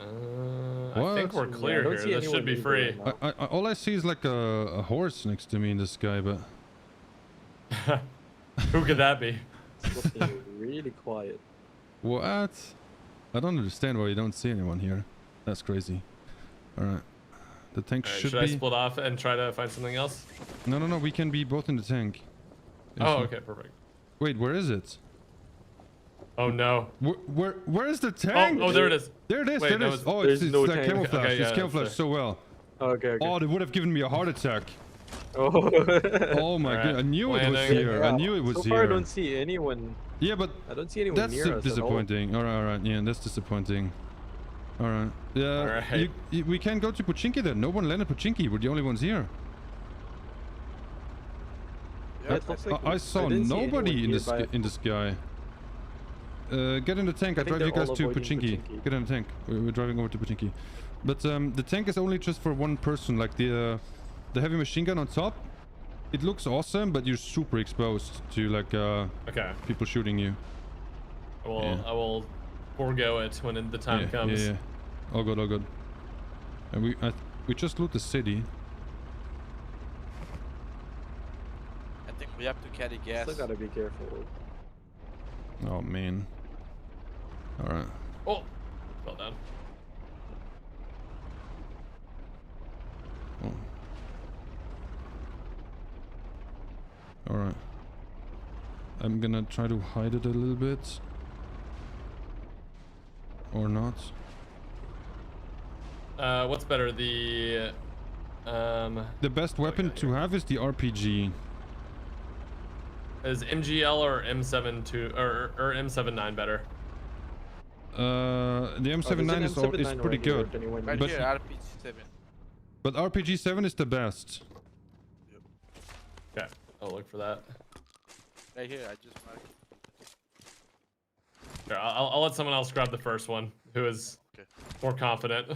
I think we're clear here. This should be free. All I see is like a horse next to me in the sky, but who could that be? Really quiet. What? I don't understand why you don't see anyone here. That's crazy. All right. The tank should be... I split off and try to find something else? No, we can be both in the tank. Oh, okay, perfect. Wait, where is it? Oh no. Where is the tank? Oh, there it is. There it is. Wait, there it is. Oh, it's no like tank. camouflage. Okay, it's yeah, camouflaged so well. Okay. Oh, they would have given me a heart attack. Oh. Oh my god! I knew it was landing. here. I knew it was so here. far, I don't see anyone. Yeah, but I don't see anyone that's near us disappointing. All right. Yeah, that's disappointing. All right. Yeah. All right. We can't go to Pochinki then. No one landed Pochinki. We're the only ones here. Yeah, I saw nobody in the sky. Get in the tank. I drive you guys to Pochinki. Get in the tank. We're driving over to Pochinki. But the tank is only just for one person. Like the heavy machine gun on top. It looks awesome, but you're super exposed to like people shooting you. I will forego it when the time comes. Yeah. All good. And we just loot the city. I think we have to carry gas. Still gotta be careful. Oh man. All right. Oh, fell down. Oh. All right. I'm gonna try to hide it a little bit. Or not. What's better, the best weapon to have is the RPG. Is MGL or M72 or M79 better? The M79 is pretty good. Right but here, RPG-7. But RPG-7 is the best. Okay, I'll look for that. Right here, I just marked. Here, I'll let someone else grab the first one, who is more confident.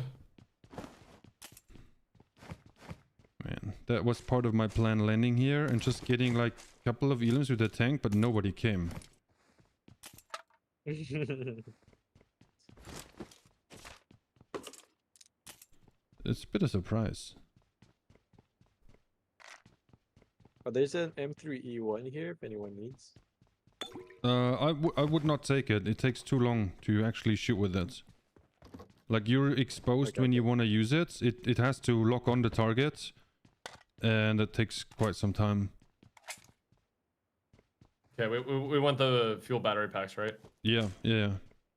Man, that was part of my plan, landing here and just getting like a couple of elims with the tank, but nobody came. It's a bit of a surprise. Oh, there's an M3E1 here if anyone needs. I would not take it. It takes too long to actually shoot with it. Like you're exposed when you want to use it. It has to lock on the target, and that takes quite some time. Okay, we want the fuel battery packs, right? Yeah.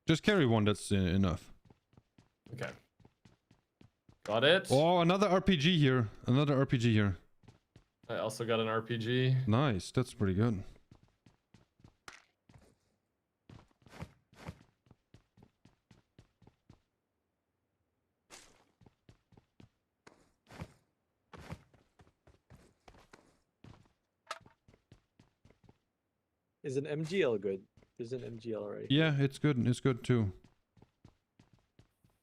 Just carry one. That's enough. Okay. Got it. Oh, another RPG here. I also got an RPG. Nice. That's pretty good. Is an MGL good? There's an MGL right Yeah, it's good. It's good too.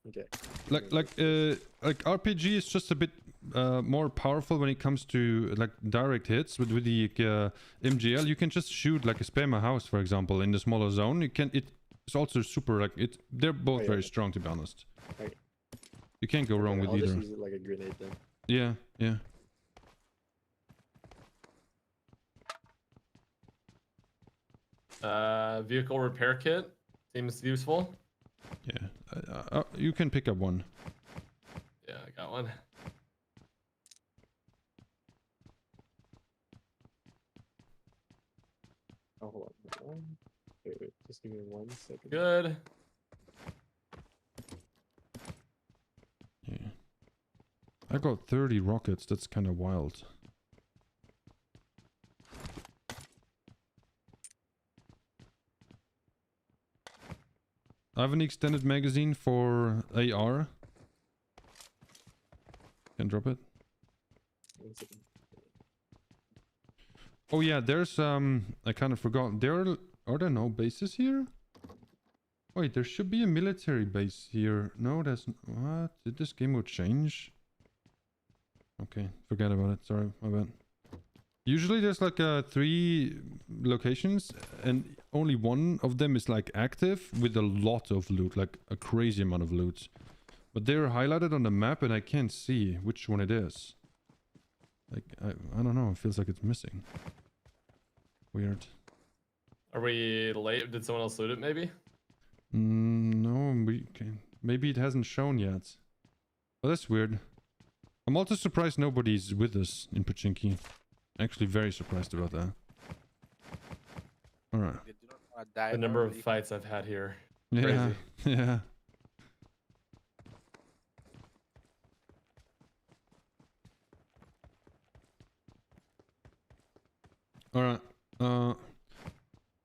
Okay. Like RPG is just a bit more powerful when it comes to like direct hits. But with the MGL, you can just shoot like a spam a house, for example, in the smaller zone. It's also super like it. They're both very strong, to be honest. Okay. You can't go wrong with I'll either. just use it like a grenade then. Yeah. Vehicle repair kit seems useful. Yeah. You can pick up one. Yeah, I got one. Oh, hold on. Wait, just give me 1 second. Good. I got 30 rockets. That's kind of wild. I have an extended magazine for AR. Can drop it. Oh yeah, there's I kind of forgot. Are there no bases here? Wait, there should be a military base here. No, there's what? Did this game mode change? Okay, forget about it. Sorry, my bad. Usually there's like 3 locations and only one of them is like active with a lot of loot, like a crazy amount of loot. But they're highlighted on the map and I can't see which one it is. Like, I don't know, it feels like it's missing. Weird. Are we late? Did someone else loot it maybe? No, maybe it hasn't shown yet. Oh, that's weird. I'm also surprised nobody's with us in Pochinki. Actually very surprised about that. Alright. The number of fights I've had here. Yeah, Crazy. yeah. Alright.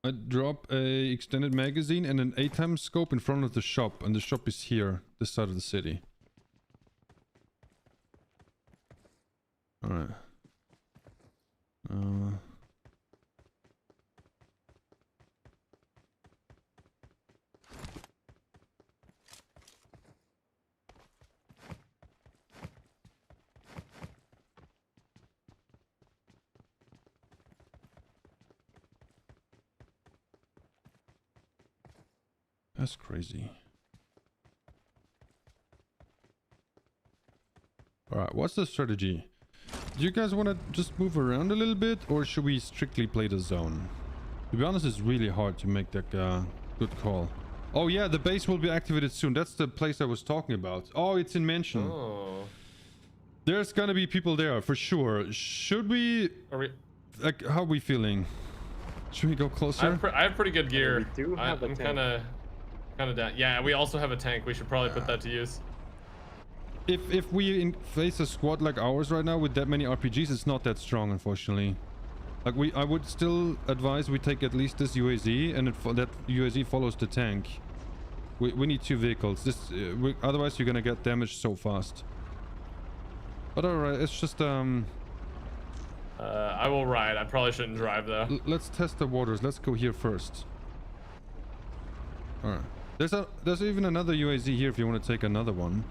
I drop a extended magazine and an 8x scope in front of the shop, and the shop is here, this side of the city. Alright. That's crazy. Alright, what's the strategy? Do you guys want to just move around a little bit, or should we strictly play the zone? To be honest, it's really hard to make that good call. Oh yeah, the base will be activated soon. That's the place I was talking about. Oh, it's in Mansion. Oh. There's gonna be people there for sure. Should we... Like, how are we feeling? Should we go closer? I have pretty good gear. We do have I'm kind of down. Yeah, we also have a tank. We should probably put that to use. If we face a squad like ours right now with that many RPGs, it's not that strong, unfortunately. Like I would still advise we take at least this UAZ, and that UAZ follows the tank. We need 2 vehicles. Otherwise you're gonna get damaged so fast. But alright, it's just I will ride. I probably shouldn't drive though. Let's test the waters. Let's go here first. Alright. There's even another UAZ here if you want to take another one.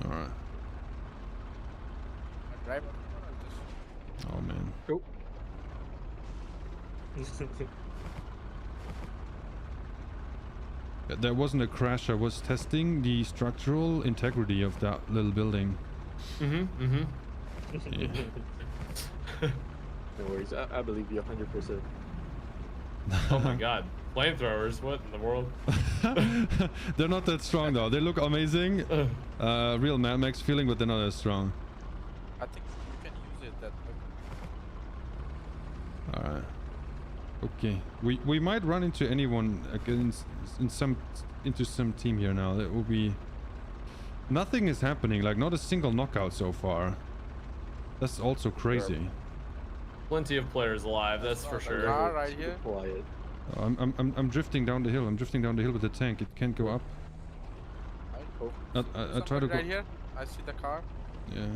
Alright. Oh man. Cool. There wasn't a crash. I was testing the structural integrity of that little building. Yeah. No worries. I believe you 100%. Oh my god. Flamethrowers, what in the world? They're not that strong though. They look amazing. Real Mad Max feeling, but they're not as strong. I think you can use it that way. Alright. Okay. We might run into anyone against into some team here now. That will be... Nothing is happening, like not a single knockout so far. That's also crazy. Plenty of players alive, that's for sure. Right here. Quiet. I'm drifting down the hill. I'm drifting down the hill with the tank. It can't go up. I try to go. Right here. I see the car. Yeah.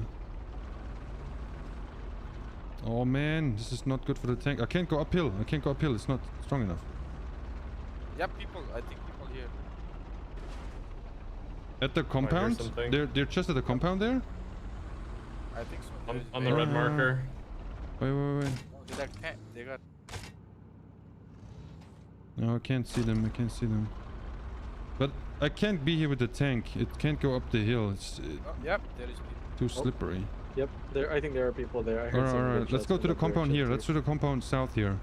Oh man, this is not good for the tank. I can't go uphill. I can't go uphill. It's not strong enough. Yeah, people. I think people here. At the compound? They're just at the compound there? I think so. On the red marker. Wait. Oh, they got. No, I can't see them. I can't see them. But I can't be here with the tank. It can't go up the hill. It's Yep, there is people. too slippery. Yep, I think there are people there. I heard some Alright, let's go gunshots to the in that compound here. direction, Let's do the compound south here.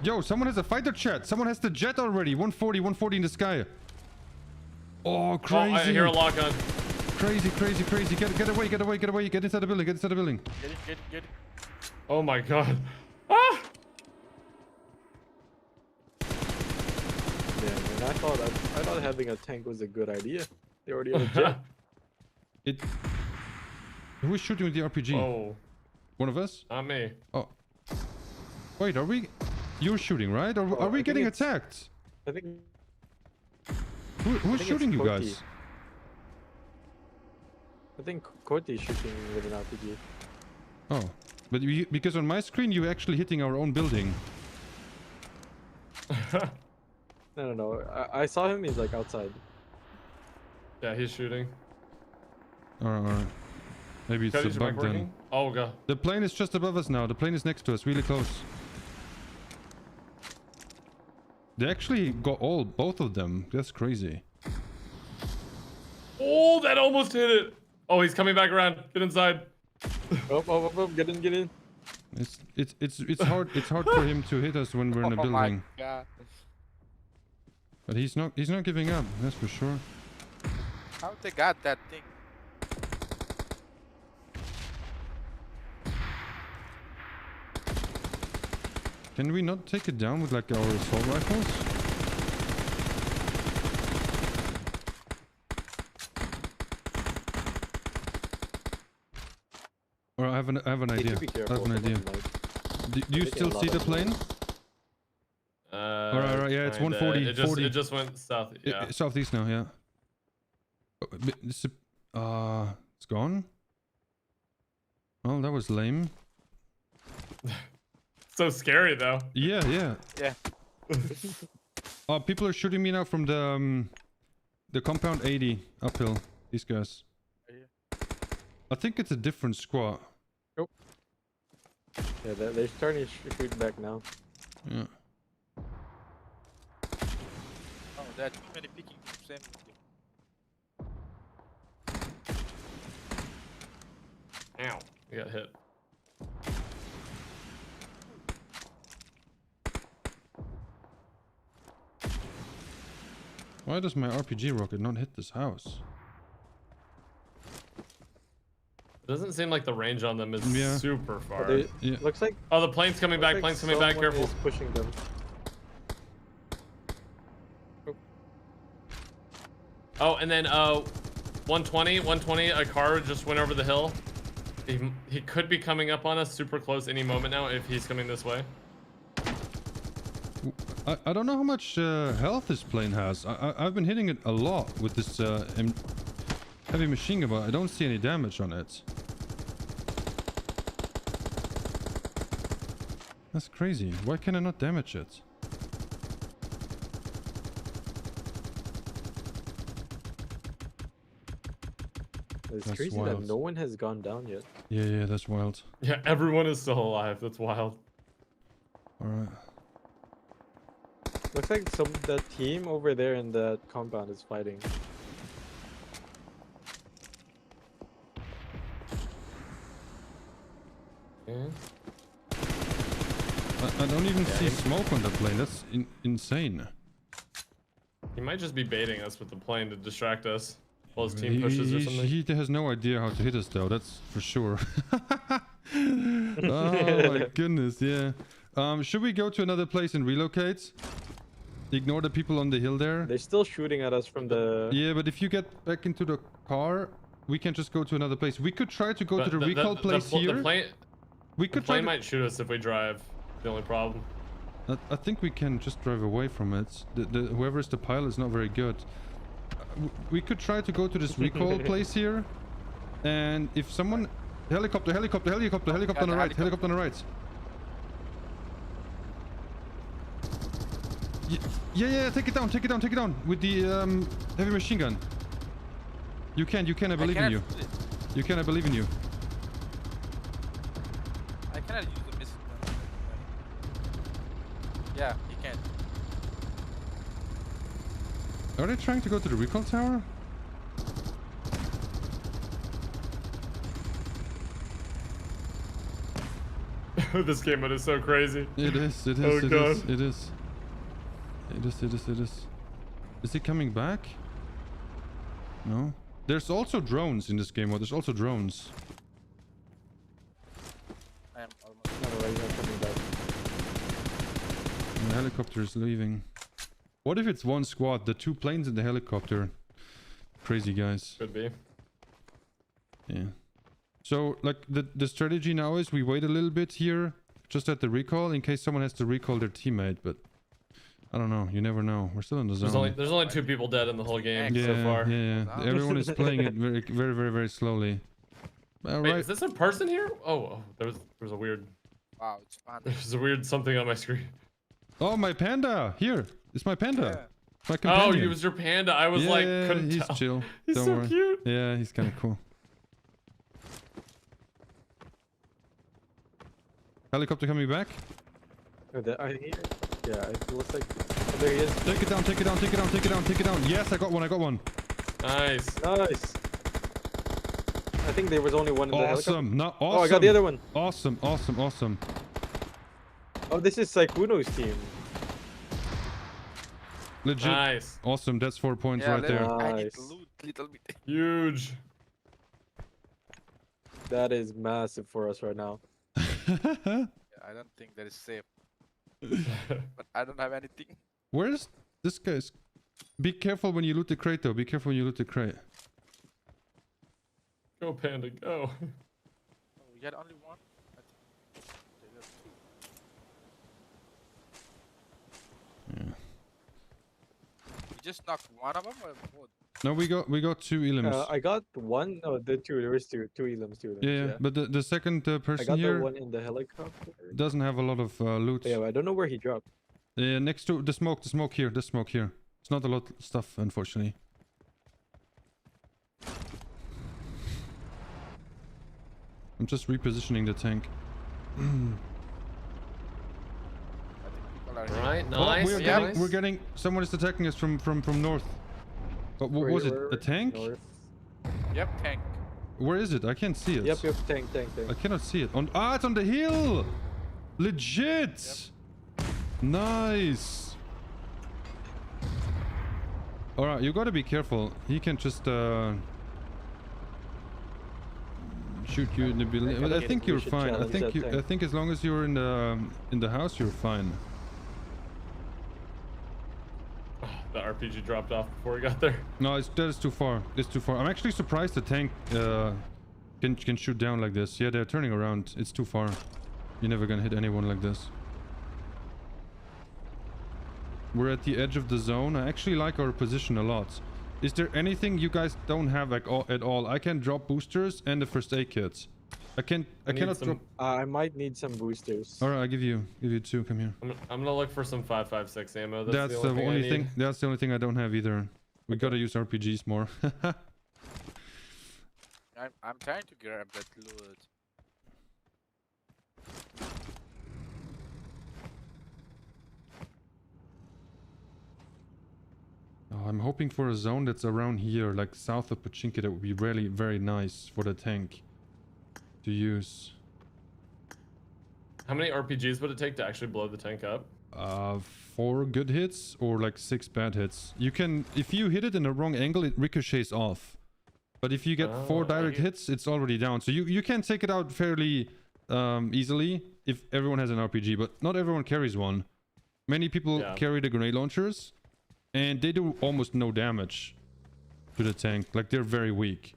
Yo, someone has a fighter jet. Someone has the jet already. 140 in the sky. Oh, crazy. Oh, I hear a lock on. crazy, crazy, crazy. Get away, get away, get away. Get inside the building, get inside the building. Get it. Oh my god. Ah! Yeah, man, I thought having a tank was a good idea. They already have a jet. Who is shooting with the RPG? Oh, One of us? not me. Oh. Wait, are we... You're shooting, right? Or are we getting attacked? I think... Who's shooting you Koti. guys? I think Koti's shooting with an RPG. Oh. But because on my screen, you're actually hitting our own building. No. I saw him, he's like outside. Yeah, he's shooting. Alright. Maybe it's Cody's a your bug mic then. working? Oh god. The plane is just above us now. The plane is next to us, really close. They actually got both of them. That's crazy. Oh, that almost hit it. Oh, he's coming back around. Get inside. Oh, get in. It's hard for him to hit us when we're in a building. Oh my god. But he's not giving up, that's for sure. How they got that thing? Can we not take it down with like our assault rifles? Or I have an idea. I have an idea. Do you still see the plane? Alright, yeah, it's kinda. 140. It just went south. Yeah. Southeast now, yeah. It's gone. Well, that was lame. So scary though. Yeah. Yeah. People are shooting me now from the compound 80 uphill. These guys. I think it's a different squad. Nope. Yeah, they're starting to shoot back now. Yeah. Oh, there are too many picking same. Ow. We got hit. Why does my RPG rocket not hit this house? It doesn't seem like the range on them is super far. Looks like. Oh, the plane's coming back. Plane's coming back. Careful. Is pushing them. Oh, and then 120. A car just went over the hill. He could be coming up on us super close any moment now if he's coming this way. I don't know how much health this plane has. I've been hitting it a lot with this heavy machine gun, but I don't see any damage on it. That's crazy. Why can I not damage it? It's crazy that no one has gone down yet. Yeah, that's wild. Yeah, everyone is still alive. That's wild. Alright. Looks like the team over there in that compound is fighting. Yeah. I don't even see smoke on the plane. That's insane. He might just be baiting us with the plane to distract us while his team pushes or something. He has no idea how to hit us though, that's for sure. Oh my goodness, yeah. Should we go to another place and relocate? Ignore the people on the hill there? They're still shooting at us from the... Yeah, but if you get back into the car, we can just go to another place. We could try to go to the recall place here. The plane might shoot us if we drive. The only problem. I think we can just drive away from it. Whoever is the pilot is not very good. We could try to go to this recall place here. And if someone... Helicopter on the right, helicopter on the right. Yeah, take it down with the heavy machine gun. You can, I believe in you. You can, I believe in you. I cannot use the missile gun. Yeah, you can. Are they trying to go to the recall tower? This game mode is so crazy. It is. Oh god. It is. Is he coming back? No. There's also drones in this game. There's also drones. I am almost. No, right now coming back. The helicopter is leaving. What if it's one squad? The 2 planes and the helicopter. Crazy guys. Could be. Yeah. So like the strategy now is we wait a little bit here, just at the recall, in case someone has to recall their teammate. But I don't know. You never know. We're still in the zone. There's only 2 people dead in the whole game yeah, so far. Yeah. Everyone is playing it very slowly. Wait, Right. is this a person here? Oh, there was a weird. Wow, it's fun. There's a weird something on my screen. Oh, my panda! Here, it's my panda. Yeah. My Oh, companion. it was your panda. I was yeah, like, couldn't he's tell. chill. He's Don't so worry. cute. Yeah, he's kind of cool. Helicopter coming back. Oh, I hear. Yeah, it looks like. Oh, there he is. Take it down, take it down, take it down, take it down, take it down. Yes, I got one, I got one. Nice. Nice. I think there was only one in the helicopter. Awesome. No, awesome. Oh, I got the other one. Awesome, awesome, awesome. Oh, this is Sykkuno's team. Legit. Nice. Awesome, that's 4 points Yeah, right there. I need Nice. to loot little bit. Huge. That is massive for us right now. Yeah, I don't think that is safe. But I don't have anything. Where's this guy's? Be careful when you loot the crate though. Be careful when you loot the crate. Go panda, go. Oh, we had only one. I think there were 2. Yeah. You just knocked one of them or both? No, we got 2 elims. I got one. No, the 2. There was 2 elims. 2 elims. yeah, but the second I person got the here one in the helicopter. doesn't have a lot of loot. Yeah, I don't know where he dropped. Next to the smoke here, the smoke here. It's not a lot of stuff, unfortunately. I'm just repositioning the tank. I think people are here. Right, Oh, nice. we're getting. Someone is attacking us from north. But what was it? A tank? North. Yep, tank. Where is it? I can't see it. Yep, tank. I cannot see it. It's on the hill. Legit. Nice. All right, you gotta be careful. He can just shoot you in the building. But I think you're fine. I think as long as you're in the house, you're fine. The RPG dropped off before we got there. No, that is too far. It's too far. I'm actually surprised the tank can shoot down like this. Yeah, they're turning around. It's too far. You're never gonna hit anyone like this. We're at the edge of the zone. I actually like our position a lot. Is there anything you guys don't have like at all? I can drop boosters and the first aid kits. I cannot drop. I might need some boosters. All right, I'll give you 2. Come here. I'm gonna look for some 5.56 ammo. That's the only thing. That's the only thing I don't have either. We gotta use RPGs more. I'm trying to grab that loot. Oh, I'm hoping for a zone that's around here, like south of Pachinki. That would be really very nice for the tank to use. How many RPGs would it take to actually blow the tank up? 4 good hits or like 6 bad hits. You can, if you hit it in the wrong angle, it ricochets off. But if you get 4 direct hits, it's already down. So you can take it out fairly easily if everyone has an RPG, but not everyone carries one. Many people carry the grenade launchers, and they do almost no damage to the tank. Like, they're very weak.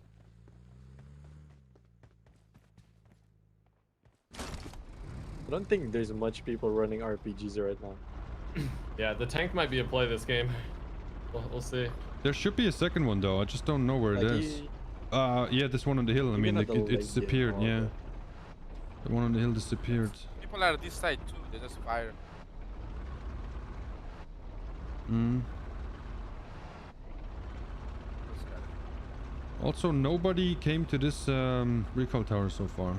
I don't think there's much people running RPGs right now. Yeah, the tank might be a play this game. We'll see. There should be a second one though. I just don't know where it is. Yeah, this one on the hill. I mean, like, it disappeared. Yeah, the one on the hill disappeared. People are this side too. They just fire. Also, nobody came to this recall tower so far.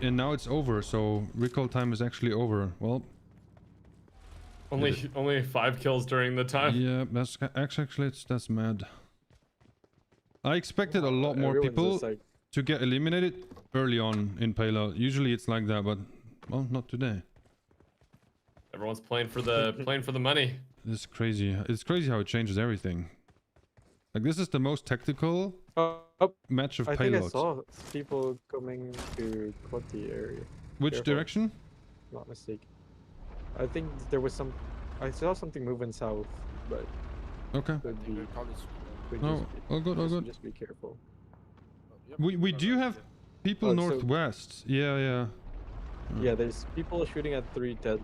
And now it's over, so recall time is actually over. Well, only 5 kills during the time. Yeah, that's actually that's mad. I expected a lot more people to get eliminated early on in Payload. Usually it's like that, but well, not today. Everyone's playing for the money. It's crazy. It's crazy how it changes everything. Like this is the most tactical match of I think I Payload. saw people coming to Koti area. Which Careful. direction? Not mistaken. I think there was some. I saw something moving south, but Okay. could be. Could Oh, just be, all good, all good. Just be careful. We do have people Oh, so- northwest. Yeah. Yeah, there's people shooting at 310.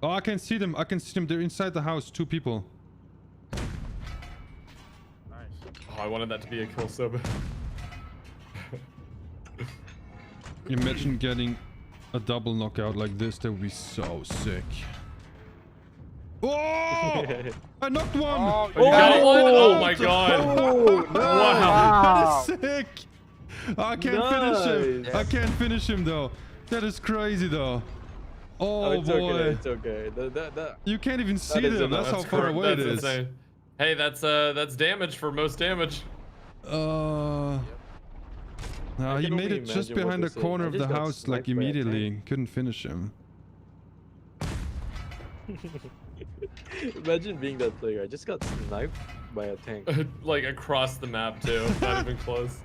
Oh, I can see them. I can see them. They're inside the house. 2 people. Oh, I wanted that to be a kill so bad. Imagine getting a double knockout like this. That would be so sick. Oh! I knocked one! Oh, You got one? Oh my god. Oh, Wow. That is sick! I can't finish him. I can't finish him though. That is crazy though. Oh it's boy. okay. It's okay. You can't even see is them. That's how far away it is. Insane. Hey, that's damage for most damage. No, he can made only it just imagine what behind the this is. corner I of the just got house, like sniped by a immediately. Couldn't finish him. Imagine being that player. I just got sniped by a tank. Like across the map too. Not even close.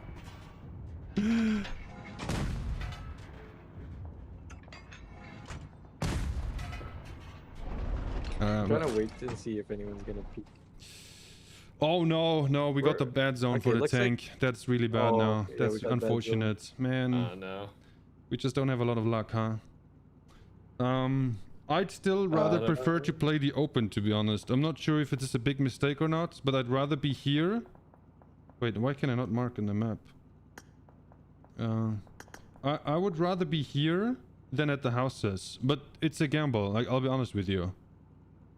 I'm trying to wait and see if anyone's gonna peek. Oh no, we got the bad zone for the looks like- tank. That's really bad now. yeah, That's we got bad zone. unfortunate. Man, Oh no. we just don't have a lot of luck, huh? I'd still rather prefer to play the open, to be honest. I'm not sure if it is a big mistake or not, but I'd rather be here. Wait, why can I not mark on the map? I would rather be here than at the houses, but it's a gamble. Like, I'll be honest with you.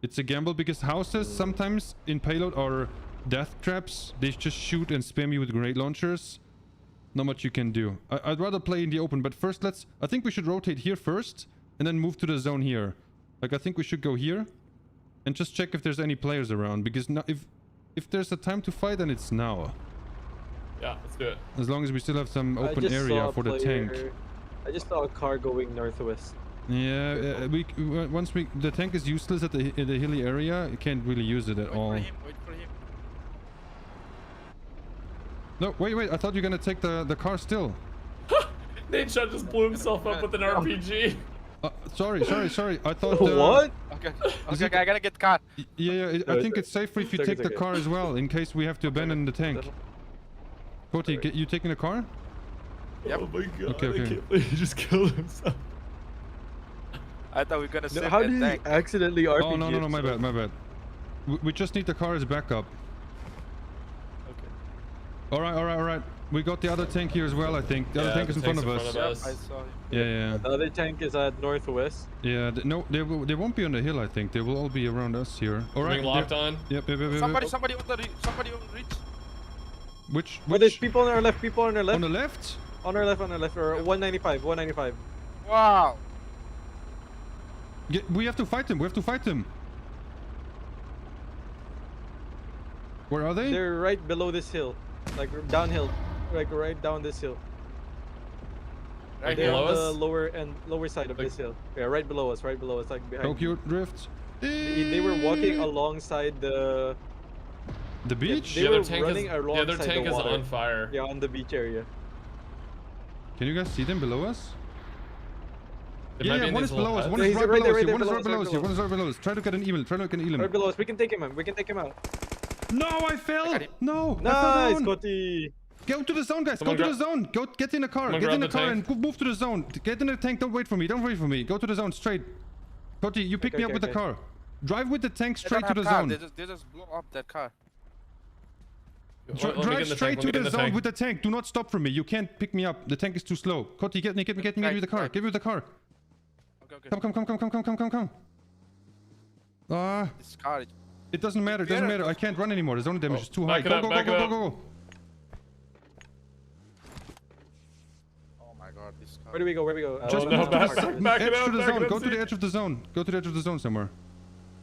It's a gamble because houses sometimes in Payload are death traps. They just shoot and spam you with grenade launchers. Not much you can do. I'd rather play in the open, but first I think we should rotate here first and then move to the zone here. Like, I think we should go here and just check if there's any players around, because now if there's a time to fight, then it's now. Yeah, let's do it. As long as we still have some I open just saw area a for the tank. player- I just saw a car going northwest. Yeah, once the tank is useless at the hilly area, you can't really use it at all. Wait for him. No, wait, I thought you were gonna take the car still. Nadeshot just blew himself up with an RPG. Sorry. I thought. What? Okay, I gotta get car. Yeah, I think it's safer if you It's take the okay. car as well, in case we have to abandon the tank. Koti, you taking the car? Yep. Oh my god, Okay. I can't believe he just killed himself. I thought we were gonna save How that did tank. he accidentally RPG? Oh no, my bad. We just need the car as backup. Okay. All right. We got the other tank here as well, I think. The other tank is in front of us. Yep, I saw him. Yeah. The other tank is at northwest. Yeah, no, they won't be on the hill, I think. They will all be around us here. All right. Being locked on. Yep. Somebody on the reach. Which? Oh, there's people on our left. People on our left. On the left? On our left. Or 195. Wow. We have to fight them. Where are they? They're right below this hill, like downhill, like right down this hill. Right They're below on us? the lower side of this hill. Yeah, right below us, like behind. Tokyo Drift. They were walking alongside the beach? They The were other tank running is, the alongside other tank the is water. on fire. Yeah, on the beach area. Can you guys see them below us? It might be in one these is below little us. huts. One Yeah, is he's right right below there, us. right One is there, right below us. below One is right below us. Try to get an elim. Right below us. We can take him out. No, I fell. No. Nice, Koti. Go to the zone, guys. Someone Go to grab- the zone. Go get in the car. Someone Get in the grab the car tank. and move to the zone. Get in the tank. Don't wait for me. Go to the zone straight. Koti, you pick me up with the car. Drive with the tank They straight don't to the have car. zone. They just blow up that car. Let me get in Drive the straight tank, to let me get the in the zone tank. with the tank. Do not stop for me. You can't pick me up. The tank is too slow. Koti, get me with the car. Right. Get me with the car. Okay. Come. Ah, This car. it doesn't matter. I can't run anymore. The zone damage is too high. back it up, back it up. Go. Oh my god, this car. Where do we go? Just no, move to back- the back it edge up, to the back it zone. up, Go to see. the edge of the zone. Go to the edge of the zone somewhere.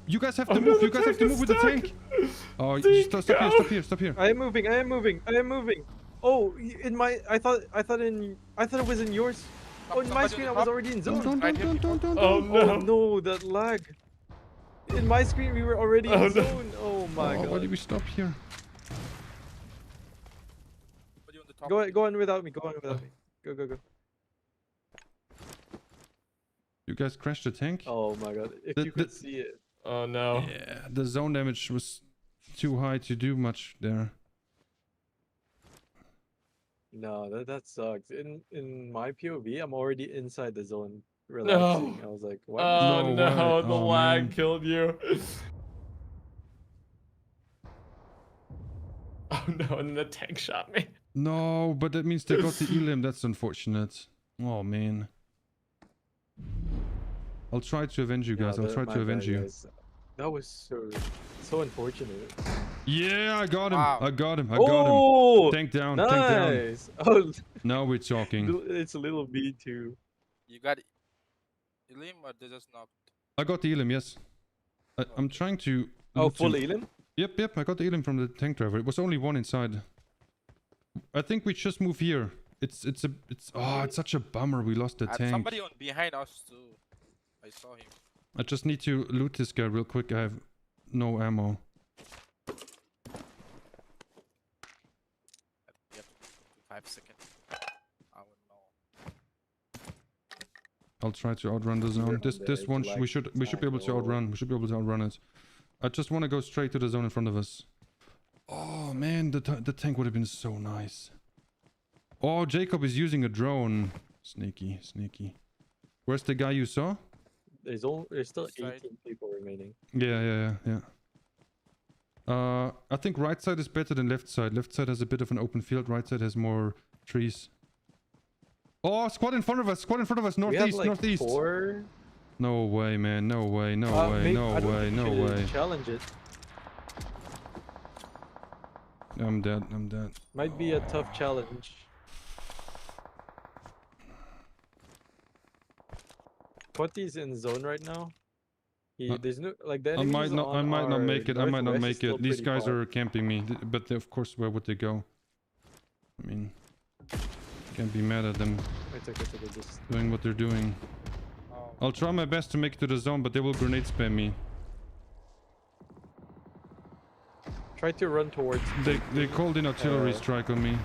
You guys have to Oh, move. no, You guys have to the move with the tank tank. is Oh, Tank, stop here. I am moving. Oh, in my, I thought it was in yours. Oh, in my screen I was already in zone. Don't. Oh Oh no. no, that lag. In my screen, we were already in zone. Oh my god. Why did we stop here? Go on without me. Go on without me. Go. You guys crashed the tank? Oh my god. If you could see it. Oh no. Yeah, the zone damage was too high to do much there. No, that sucks. In my POV, I'm already inside the zone, relaxing. I was like, what? Oh No no, way. the Oh, lag man. killed you. Oh no, and the tank shot me. No, but that means they got the elim. That's unfortunate. Oh man. I'll try to avenge you guys. I'll try to avenge you. Guys. That was so unfortunate. Yeah, I got him. Wow. I got him. Oh, Tank down. Tank down. nice. Oh, Now we're talking. it's a little B2. You got Elim or they just knocked? I got the elim. Yes. I'm trying to. Oh, loot full him. elim? Yep. I got the elim from the tank driver. It was only one inside. I think we just move here. It's such a bummer we lost the tank. Somebody on behind us too. I saw him. I just need to loot this guy real quick. I have no ammo. You have 5 seconds. I would know. I'll try to outrun the zone. This one we should be able to outrun. We should be able to outrun it. I just want to go straight to the zone in front of us. Oh man, the tank would have been so nice. Oh, Jacob is using a drone. Sneaky. Where's the guy you saw? There's still 18 people remaining. Yeah. I think right side is better than left side. Left side has a bit of an open field. Right side has more trees. Oh, squad in front of us. Northeast. 4. No way, man. No way. I don't think we should challenge it. I'm dead. Might be a tough challenge. Quatty's in zone right now. There's no the I might not make it. Northwest These guys far. are camping me. But of course, where would they go? I mean, can't be mad at them It's okay, just doing what they're doing. I'll try my best to make it to the zone, but they will grenade spam me. try to run towards. They called in artillery strike on me.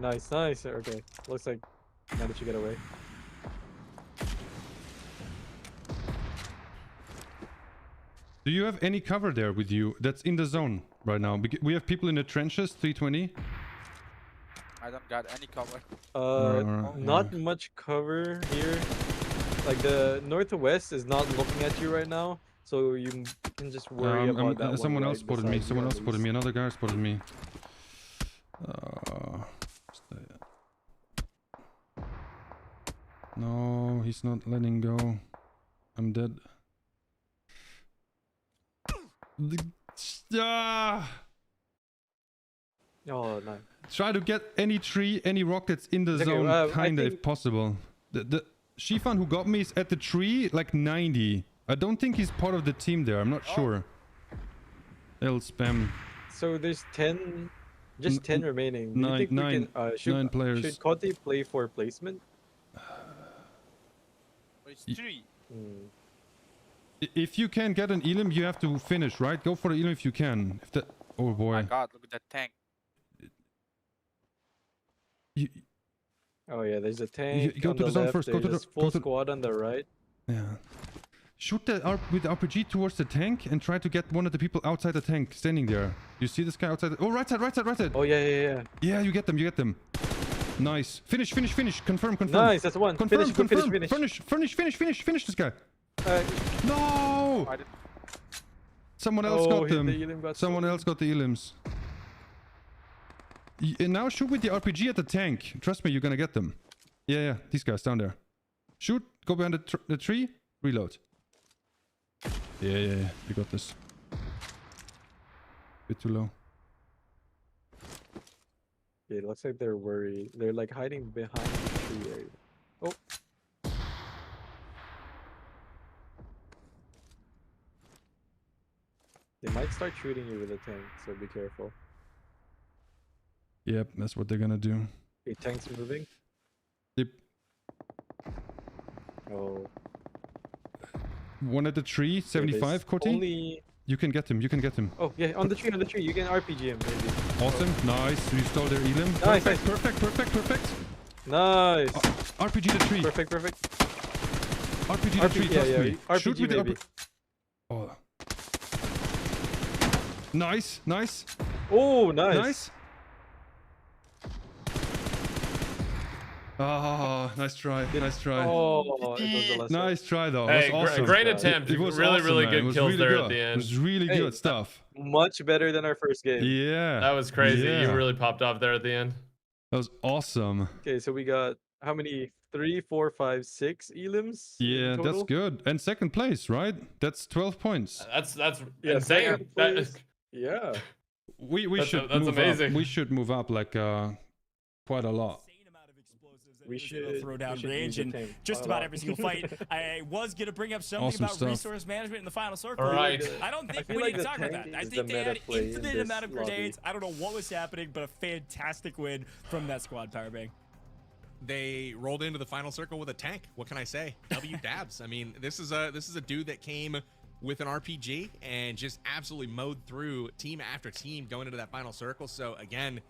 Nice. Okay, looks like managed to get away. Do you have any cover there with you that's in the zone right now? We have people in the trenches, 320. I don't got any cover. Not much cover here. Like the northwest is not looking at you right now, so you can just worry about that. Someone one else spotted me. Someone else spotted me. Another guy spotted me. No, he's not letting go. I'm dead. Oh no! Try to get any tree, any rockets in the zone, kinda, if possible. The Xifan who got me is at the tree, like 90. I don't think he's part of the team there. I'm not sure. They'll spam. So there's 10, just 10 remaining. Do you think nine players. Should Conte play for placement? It's 3. If you can get an elim, you have to finish, right? Go for the elim if you can. If that, oh boy. My God, look at that tank. Oh yeah, there's a tank. Go on to the zone left, first. Go to there's the full squad on the right. Yeah. Shoot with the RPG towards the tank and try to get one of the people outside the tank standing there. You see this guy outside? Oh, right side. Oh yeah. Yeah, you get them. Nice. Finish. Confirm. Nice, that's one. Confirm. Finish. Finish this guy. No! Someone else got them. Someone else got the elims. And now shoot with the RPG at the tank. Trust me, you're gonna get them. Yeah. These guys down there. Shoot. Go behind the tree. Reload. Yeah. You got this. Bit too low. Yeah, it looks like they're worried. They're like hiding behind the tree area. Oh. They might start shooting you with a tank, so be careful. Yep, that's what they're gonna do. Okay, tank's moving. Yep. Oh. One at the tree, 75, Corti. Only... You can get him, you can get him. Oh, yeah, on the tree, on the tree. You can RPG him, maybe. Awesome, nice. You stole their elim. Nice, Perfect, nice. perfect, perfect, perfect. Nice. RPG the tree. Perfect, perfect. RPG the tree, trust me. RPG Shoot with maybe. the Oh. Nice, nice. Oh, nice. Nice. Ah, nice try, nice try. Oh, it was the last Nice try though. Hey, It was awesome. great attempt. It was really, awesome, really man. It good was kills really there good. at the It end. was really Hey, good stuff. Much better than our first game. Yeah. That was crazy. Yeah. You really popped off there at the end. That was awesome. Okay, so we got how many? 3, 4, 5, 6 elims. Yeah, that's total? good. And second place, right? That's 12 points. That's Yeah, insane. second That place. is, Yeah. We That's should that's move amazing. up. We should move up like quite a lot. We should throw down we should range use and the tank just a about lot. every single fight. I was gonna bring up something Awesome about stuff. resource management in the final circle. All right. I don't think feel we like need to the talk about tank that. I is think the they had meta play in infinite this amount of lobby. grenades. I don't know what was happening, but a fantastic win from that squad, Powerbang. They rolled into the final circle with a tank. What can I say? W dabs. I mean, this is a dude that came with an RPG and just absolutely mowed through team after team going into that final circle. So again,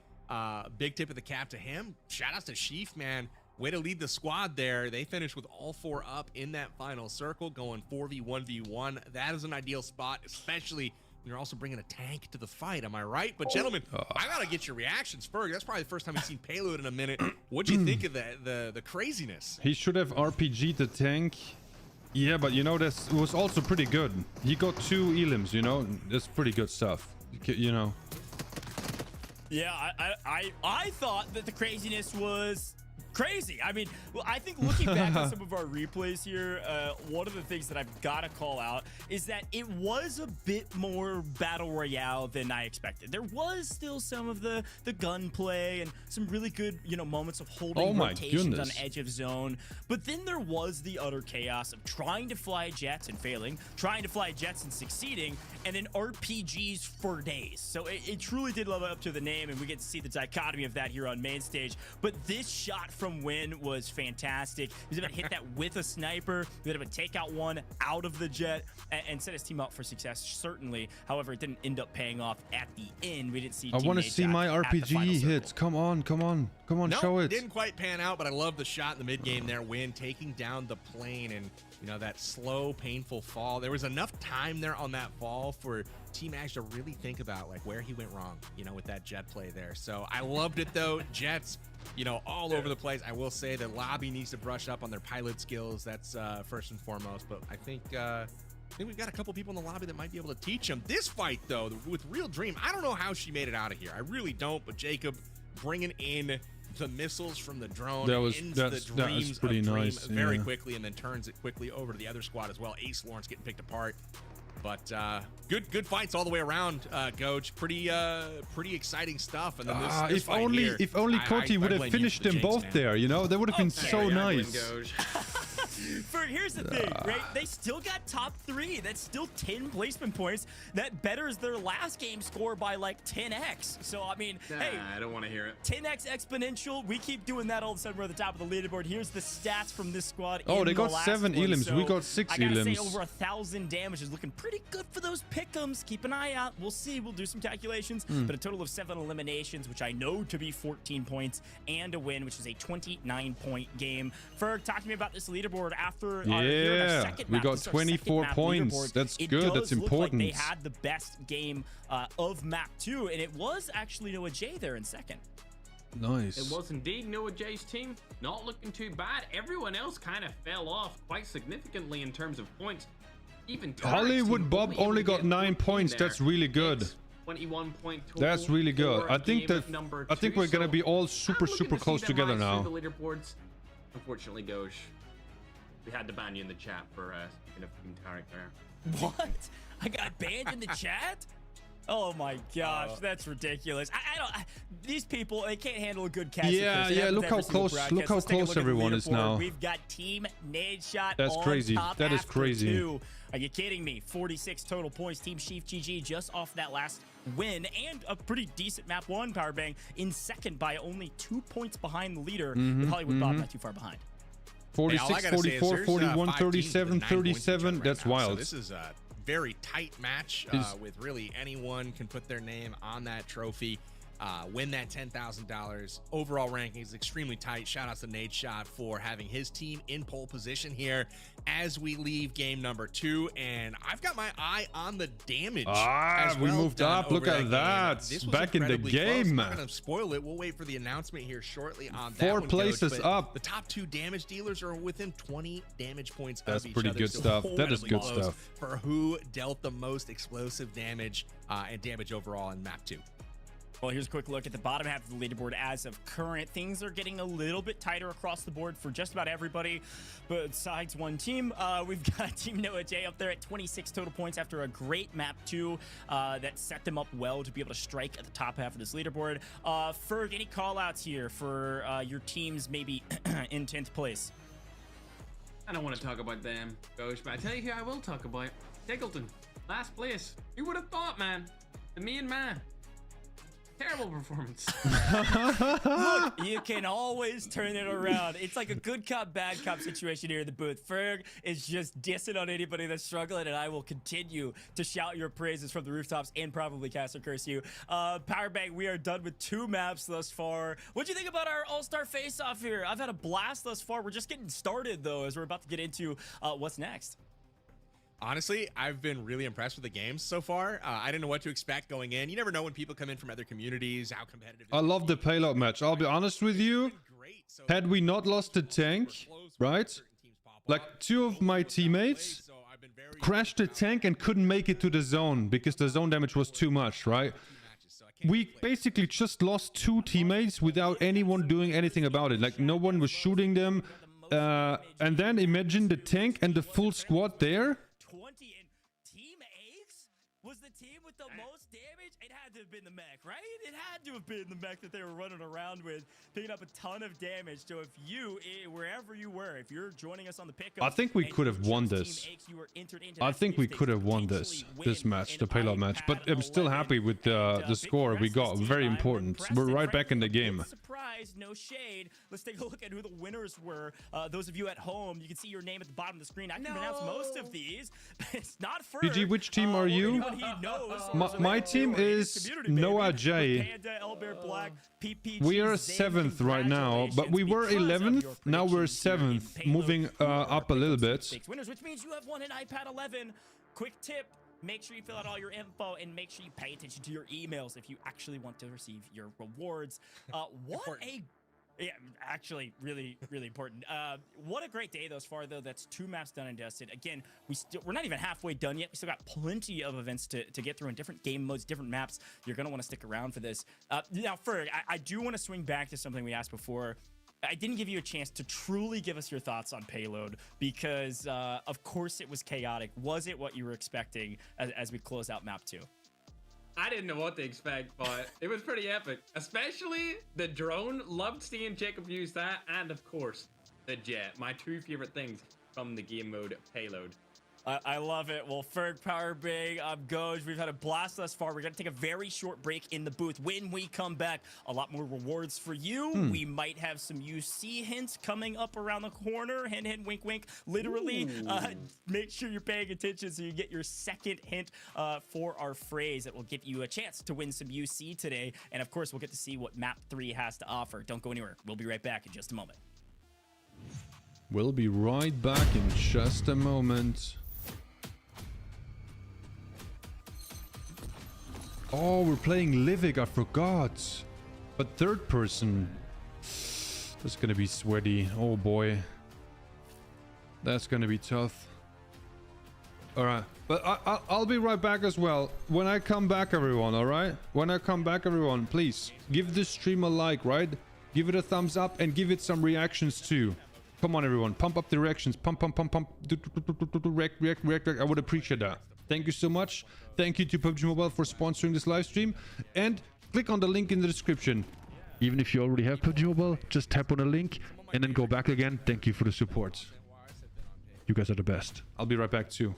big tip of the cap to him. Shout outs to Sheaf, man. Way to lead the squad there. They finished with all 4 up in that final circle, going 4v1v1. That is an ideal spot, especially when you're also bringing a tank to the fight. Am I right? But gentlemen, I gotta get your reactions. Ferg, that's probably the first time we've seen Payload in a minute. What'd you think of the craziness? He should have RPG'd the tank. Yeah, but you know, this was also pretty good. He got 2 elims, you know? That's pretty good stuff. You know? Yeah, I thought that the craziness was crazy. I mean, well, I think looking back at some of our replays here, one of the things that I've got to call out is that it was a bit more battle royale than I expected. There was still some of the gunplay and some really good, you know, moments of holding rotations on edge of zone. But then there was the utter chaos of trying to fly jets and failing, trying to fly jets and succeeding, and then RPGs for days. So it truly did live up to the name, and we get to see the dichotomy of that here on main stage. But this shot from Wynn was fantastic. He was able to hit that with a sniper. He was able to take out one out of the jet and set his team up for success, certainly. However, it didn't end up paying off at the end. We didn't see I want to see my RPG hits. Come on, come on, come on, show it. Didn't quite pan out, but I love the shot in the mid game there. Wynn taking down the plane and, you know, that slow, painful fall. There was enough time there on that fall for Team Ash to really think about like where he went wrong, you know, with that jet play there. So I loved it though. Jets, you know, all over the place. I will say the lobby needs to brush up on their pilot skills. That's first and foremost. But I think we've got a couple people in the lobby that might be able to teach them. This fight though, with Real Dream, I don't know how she made it out of here. I really don't. But Jacob bringing in the missiles from the drone ends the dreams pretty of Dream nice, very quickly, and then turns it quickly over to the other squad as well. Ace Lawrence getting picked apart. But good fights all the way around, Goach. Pretty exciting stuff. And then this if fight only here, if only Corti would have blame you finished for the them jinx, both man. there, you know? That would have been so nice. Here's the thing, right? They still got top 3. That's still 10 placement points. That betters their last game score by like 10x. So, I mean, hey, I don't want to hear it. 10x exponential. We keep doing that all of a sudden. We're at the top of the leaderboard. Here's the stats from this squad. Oh, in they the got last 7 one. elims. So We got 6 I gotta elims. say, over 1,000 damage is looking pretty good for those pick'ems. Keep an eye out. We'll see. We'll do some calculations. But a total of 7 eliminations, which I know to be 14 points, and a win, which is a 29-point game. Ferg, talk to me about this leaderboard after our second we map. got This is our 24 second map points. leaderboard. That's It good. does That's look important. Like they had the best game of map 2, and it was actually Noah J there in second. Nice. It was indeed Noah J's team. Not looking too bad. Everyone else kind of fell off quite significantly in terms of points. Even HollywoodBob only got 9 points. That's really good. 21 point total. That's really good. for I think game that number I think 2, we're gonna so be all I'm super looking to see close them together rise now. through the leaderboards. Unfortunately, Gauche, we had to ban you in the chat for speaking of fucking Tarik there. What? I got banned in the chat? Oh my gosh, that's ridiculous. I don't. These people, they can't handle a good cast. Yeah. Look how close everyone is now. We've got Team Nadeshot. That's on crazy. top That is after crazy. 2. Are you kidding me? 46 total points. Team SurfnBoy just off that last win and a pretty decent map 1 power bang in second by only 2 points behind the leader. With HollywoodBob not too far behind. 46, 44, 41, 37, 37. That's wild. So this is a very tight match with really anyone can put their name on that trophy. Win that $10,000. Overall ranking is extremely tight. Shout out to Nadeshot for having his team in pole position here as we leave game number 2. And I've got my eye on the damage. We moved up. Look at that. Back in the game. I'm not going to spoil it. We'll wait for the announcement here shortly on that 4 one, places Coach, up. The top 2 damage dealers are within 20 damage points That's of each pretty other. good stuff. That is good Close stuff. for who dealt the most explosive damage and damage overall in map 2. Well, here's a quick look at the bottom half of the leaderboard as of current. Things are getting a little bit tighter across the board for just about everybody besides one team. We've got Team Noah J up there at 26 total points after a great map 2 that set them up well to be able to strike at the top half of this leaderboard. Ferg, any call outs here for your teams maybe in 10th place? I don't want to talk about them, Coach, but I tell you who I will talk about. Tickleton, last place. Who would have thought, man? The main man. Terrible performance. Look, you can always turn it around. It's like a good cop, bad cop situation here in the booth. Ferg is just dissing on anybody that's struggling, and I will continue to shout your praises from the rooftops and probably cast or curse you. Powerbang, we are done with 2 maps thus far. What'd you think about our all-star face-off here? I've had a blast thus far. We're just getting started, though, as we're about to get into what's next. Honestly, I've been really impressed with the games so far. I didn't know what to expect going in. You never know when people come in from other communities, how competitive. I love the payload match. I'll be honest with you. Had we not lost the tank, right? Like 2 of my teammates crashed the tank and couldn't make it to the zone because the zone damage was too much, right? We basically just lost 2 teammates without anyone doing anything about it. Like no one was shooting them. And then imagine the tank and the full squad there. 20 and Team Ace was the team with the most damage. It had to have been the mech, right? It had to have been the mech that they were running around with, picking up a ton of damage. So if you, wherever you were, if you're joining us on the pickup, I think we could have won this. I think we could have won this match, the payload match. But I'm still happy with the score we got. Very important. We're right back in the game. Surprise, no shade. Let's take a look at who the winners were. Those of you at home, you can see your name at the bottom of the screen. I can pronounce most of these. It's not for PG, which team are you? My team is Noah J. We are 7th right now, but we were 11th. Now we're 7th, moving up a little bit. Winners, which means you have won an iPad 11. Quick tip. Make sure you fill out all your info and make sure you pay attention to your emails if you actually want to receive your rewards. Yeah, actually, really, really important. What a great day thus far, though. That's 2 maps done and dusted. Again, we're not even halfway done yet. We still got plenty of events to get through in different game modes, different maps. You're going to want to stick around for this. Now, Ferg, I do want to swing back to something we asked before. I didn't give you a chance to truly give us your thoughts on Payload because, of course, it was chaotic. Was it what you were expecting as we close out map 2? I didn't know what to expect, but it was pretty epic. Especially the drone. Loved seeing Jacob use that. And, of course, the jet. My 2 favorite things from the game mode Payload. I love it. Well, Ferg, Powerbang, Goj, we've had a blast thus far. We're going to take a very short break in the booth. When we come back, a lot more rewards for you. We might have some UC hints coming up around the corner. Hint, hint, wink, wink. Literally, make sure you're paying attention so you get your second hint for our phrase that will give you a chance to win some UC today. And, of course, we'll get to see what Map 3 has to offer. Don't go anywhere. We'll be right back in just a moment. We'll be right back in just a moment. Oh, we're playing Livik, I forgot. But 3rd person. That's gonna be sweaty. Oh boy. That's gonna be tough. Alright. But I'll be right back as well. When I come back, everyone, alright? When I come back, everyone, please give this stream a like, right? Give it a thumbs up and give it some reactions too. Come on, everyone. Pump up the reactions. Pump. React. I would appreciate that. Thank you so much. Thank you to PUBG Mobile for sponsoring this live stream. And click on the link in the description. Even if you already have PUBG Mobile, just tap on the link and then go back again. Thank you for the support. You guys are the best. I'll be right back too.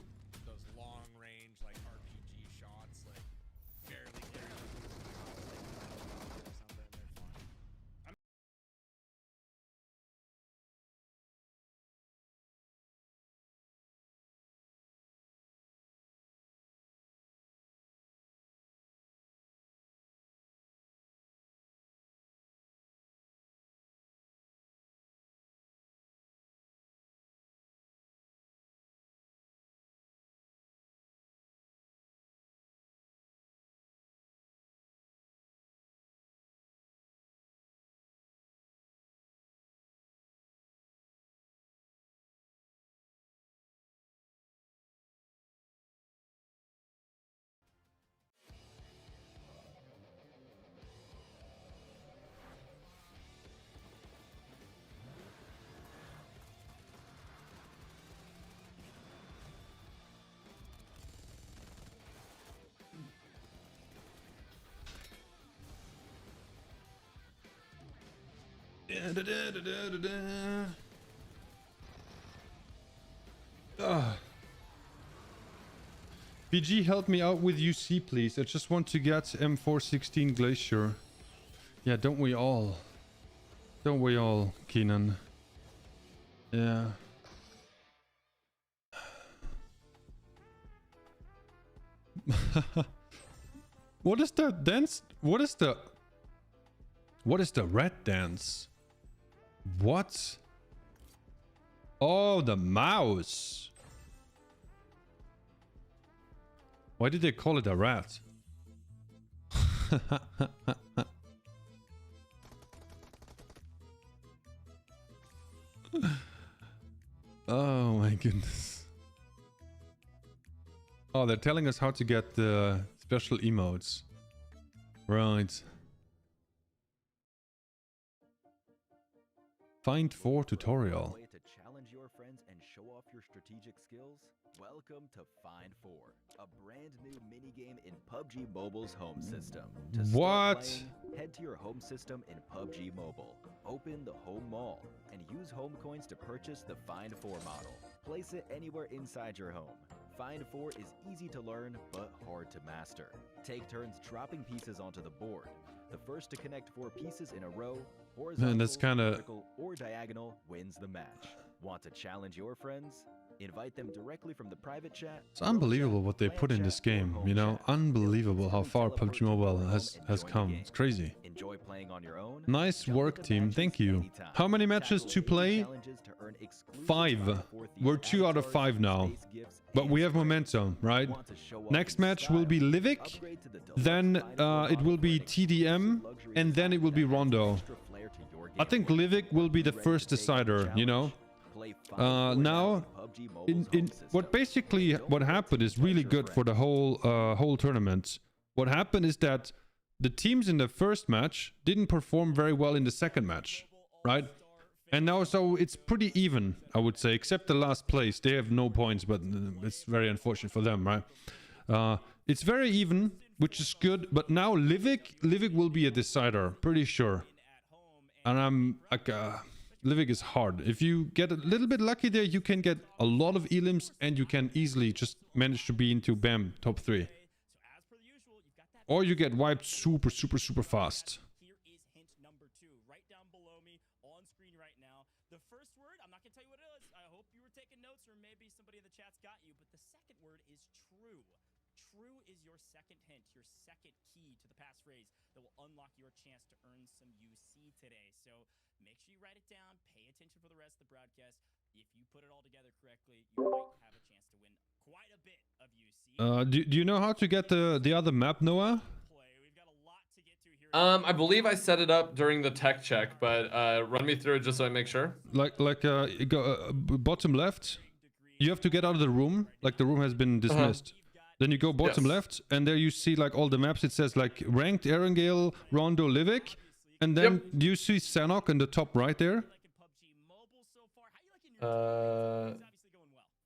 PG, help me out with UC, please. I just want to get M416 Glacier. Yeah, don't we all? Don't we all, Keenan? Yeah. What is the dance? What is the red dance? What? Oh, the mouse. Why did they call it a rat? Oh my goodness. Oh, they're telling us how to get the special emotes. Right. Find 4 tutorial. Way to challenge your friends and show off your strategic skills? Welcome to Find 4, a brand new minigame in PUBG Mobile's home system. To start playing, head to your home system in PUBG Mobile. Open the home mall and use home coins to purchase the Find 4 model. Place it anywhere inside your home. Find 4 is easy to learn, but hard to master. Take turns dropping pieces onto the board. The first to connect 4 pieces in a row, horizontal, Man, that's kinda... vertical, or diagonal, wins the match. Want to challenge your friends? Invite them directly from the private chat. It's unbelievable what they put in this game, you know? Unbelievable how far PUBG Mobile has come. It's crazy. Enjoy playing on your own. Nice work, team. Thank you. How many matches to play? 5. We're 2 out of 5 now. But we have momentum, right? Next match will be Livik, then it will be TDM, and then it will be Rondo. I think Livik will be the first decider, you know? Now, what happened is really good for the whole tournament. What happened is that the teams in the first match didn't perform very well in the second match, right? And now, so it's pretty even, I would say, except the last place. They have no points, but it's very unfortunate for them, right? It's very even, which is good. But now Livik will be a decider, pretty sure. And I'm like, Livik is hard. If you get a little bit lucky there, you can get a lot of elims, and you can easily just manage to be into BAM top 3. Or you get wiped super fast. Here is hint number 2, right down below me on screen right now. The first word, I'm not gonna tell you what it is. I hope you were taking notes, or maybe somebody in the chat's got you. But the second word is true. True is your second hint, your second key to the passphrase that will unlock your chance to earn some UC today. So make sure you write it down. Pay attention for the rest of the broadcast. If you put it all together correctly, you might have a chance to win quite a bit of UC. Do you know how to get the other map, Noah? I believe I set it up during the tech check, but run me through it just so I make sure. Go bottom left. You have to get out of the room. Like the room has been dismissed. Then you go bottom left, and there you see like all the maps. It says like ranked Erangel, Rondo, Livik, and then do you see Sanok in the top right there?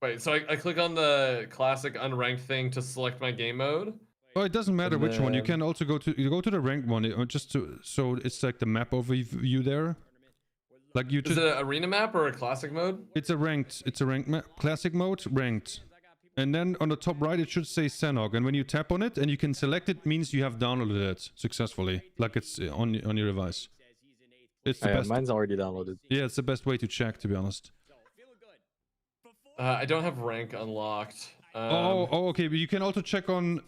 Wait, so I click on the classic unranked thing to select my game mode. Oh, it doesn't matter which one. You can also go to the ranked one, so it's like the map overview there. Like you just. Is it an arena map or a classic mode? It's a ranked map. Classic mode, ranked. And then on the top right, it should say Sanok. And when you tap on it and you can select it, means you have downloaded it successfully. Like it's on your device. It's the best. Mine's already downloaded. Yeah, it's the best way to check, to be honest. I don't have rank unlocked. Okay. But you can also check on.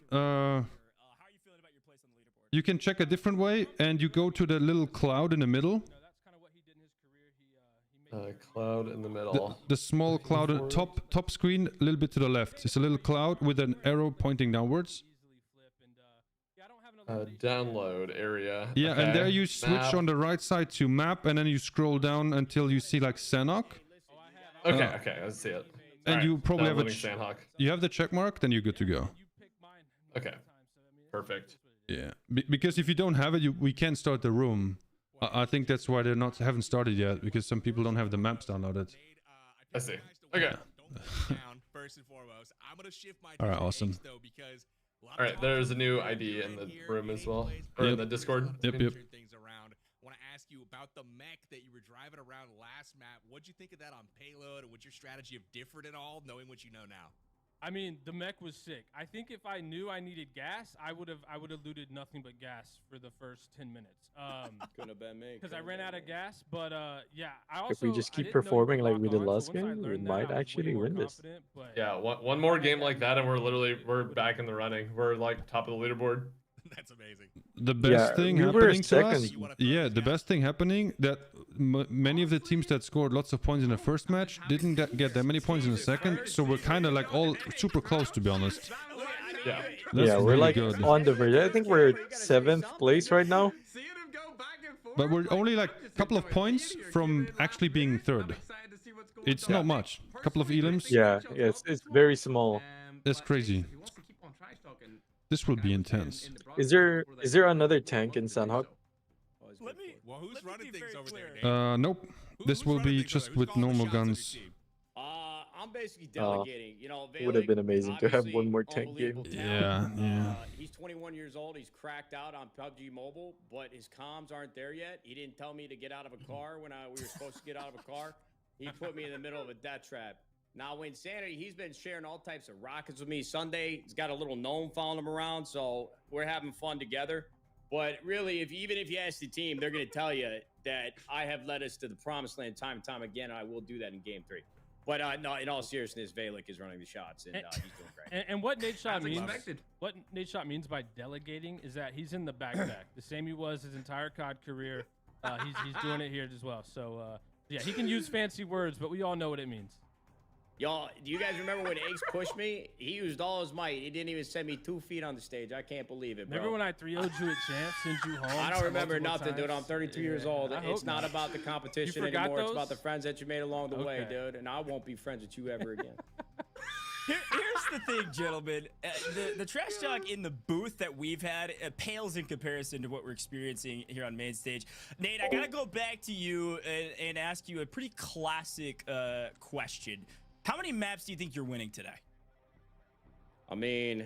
You can check a different way, and you go to the little cloud in the middle. Cloud in the middle. The small cloud top screen, a little bit to the left. It's a little cloud with an arrow pointing downwards. Download area. Yeah, okay. And there you switch map. on the right side to map, and then you scroll down until you see like Sanok. Okay, I see it. And you probably have you have the check mark, then you're good to go. Okay, perfect. Yeah, because if you don't have it, we can't start the room. I think that's why they haven't started yet, because some people don't have the maps downloaded. I see. Okay. All right, awesome. All right, there's a new ID in the room as well, or in the Discord. Yep. Want to ask you about about the mech that you were driving around last map. What'd you think of that on Payload, and would your strategy have differed at all, knowing what you know now? I mean, the mech was sick. I think if I knew I needed gas, I would have looted nothing but gas for the first 10 minutes. Couldn't have been me. Because I ran out of gas. But yeah, I also, If we just keep performing like we did last game, we might actually win this. Yeah, one more game like that, and we're back in the running. We're like top of the leaderboard. That's amazing. The best thing happening to us, the best thing happening that many of the teams that scored lots of points in the first match didn't get that many points in the second, so we're kind of like all super close, to be honest. Yeah, yeah, we're like on the verge. I think we're 7th place right now. But we're only like a couple of points from actually being 3rd. It's not much. A couple of elims. Yeah, it's very small. That's crazy. This will be intense. Is there another tank in Sanhok? Well, who's running things over there? Nope. This will be just with normal guns. I'm basically delegating. You know, It would have been amazing to have one more tank game. Yeah. He's 21 years old. He's cracked out on PUBG Mobile, but his comms aren't there yet. He didn't tell me to get out of a car when we were supposed to get out of a car. He put me in the middle of a death trap. Now, Wynnsanity, he's been sharing all types of rockets with me. Sunday, he's got a little gnome following him around, so we're having fun together. But really, even if you ask the team, they're going to tell you that I have led us to the promised land time and time again, and I will do that in Game 3. But no, in all seriousness, Valic is running the shots, and he's doing great. And what Nadeshot means by delegating is that he's in the backpack, the same he was his entire COD career. He's doing it here as well. So yeah, he can use fancy words, but we all know what it means. Y'all, do you guys remember when Ace pushed me? He used all his might. He didn't even send me 2 feet on the stage. I can't believe it, bro. Remember when I 3-0'd you at Champs, sent you home? I don't remember nothing, dude. I'm 32 years old. It's not about the competition anymore. Those? It's about the friends that you made along the way, dude. And I won't be friends with you ever again. Here's the thing, gentlemen. The trash talk in the booth that we've had pales in comparison to what we're experiencing here on main stage. Nate, I gotta go back to you and ask you a pretty classic question. How many maps do you think you're winning today? I mean,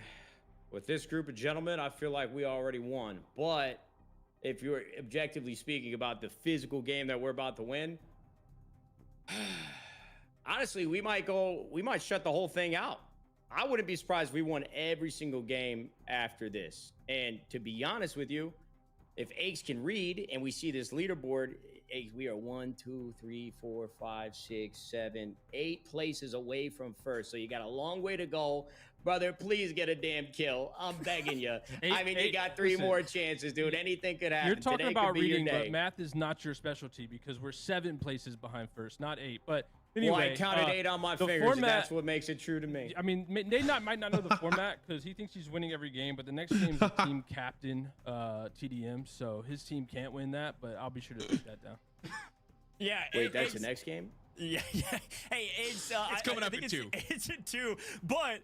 with this group of gentlemen, I feel like we already won. But if you're objectively speaking about the physical game that we're about to win, honestly, we might shut the whole thing out. I wouldn't be surprised if we won every single game after this. And to be honest with you, if Aches can read and we see this leaderboard, we are 1, 2, 3, 4, 5, 6, 7, 8 places away from first. So you got a long way to go. Brother, please get a damn kill. I'm begging you. I mean, you got 3 more chances, dude. Anything could happen. You're talking Today about could be reading, your day. but math is not your specialty because we're 7 places behind first, not 8. But anyway, well, I counted 8 on my fingers, and that's what makes it true to me. I mean, Nate might not know the format because he thinks he's winning every game, but the next game's a team captain TDM, so his team can't win that, but I'll be sure to take that down. Yeah. Wait, that's the next game? Yeah. Hey, it's coming up in 2. It's in 2. But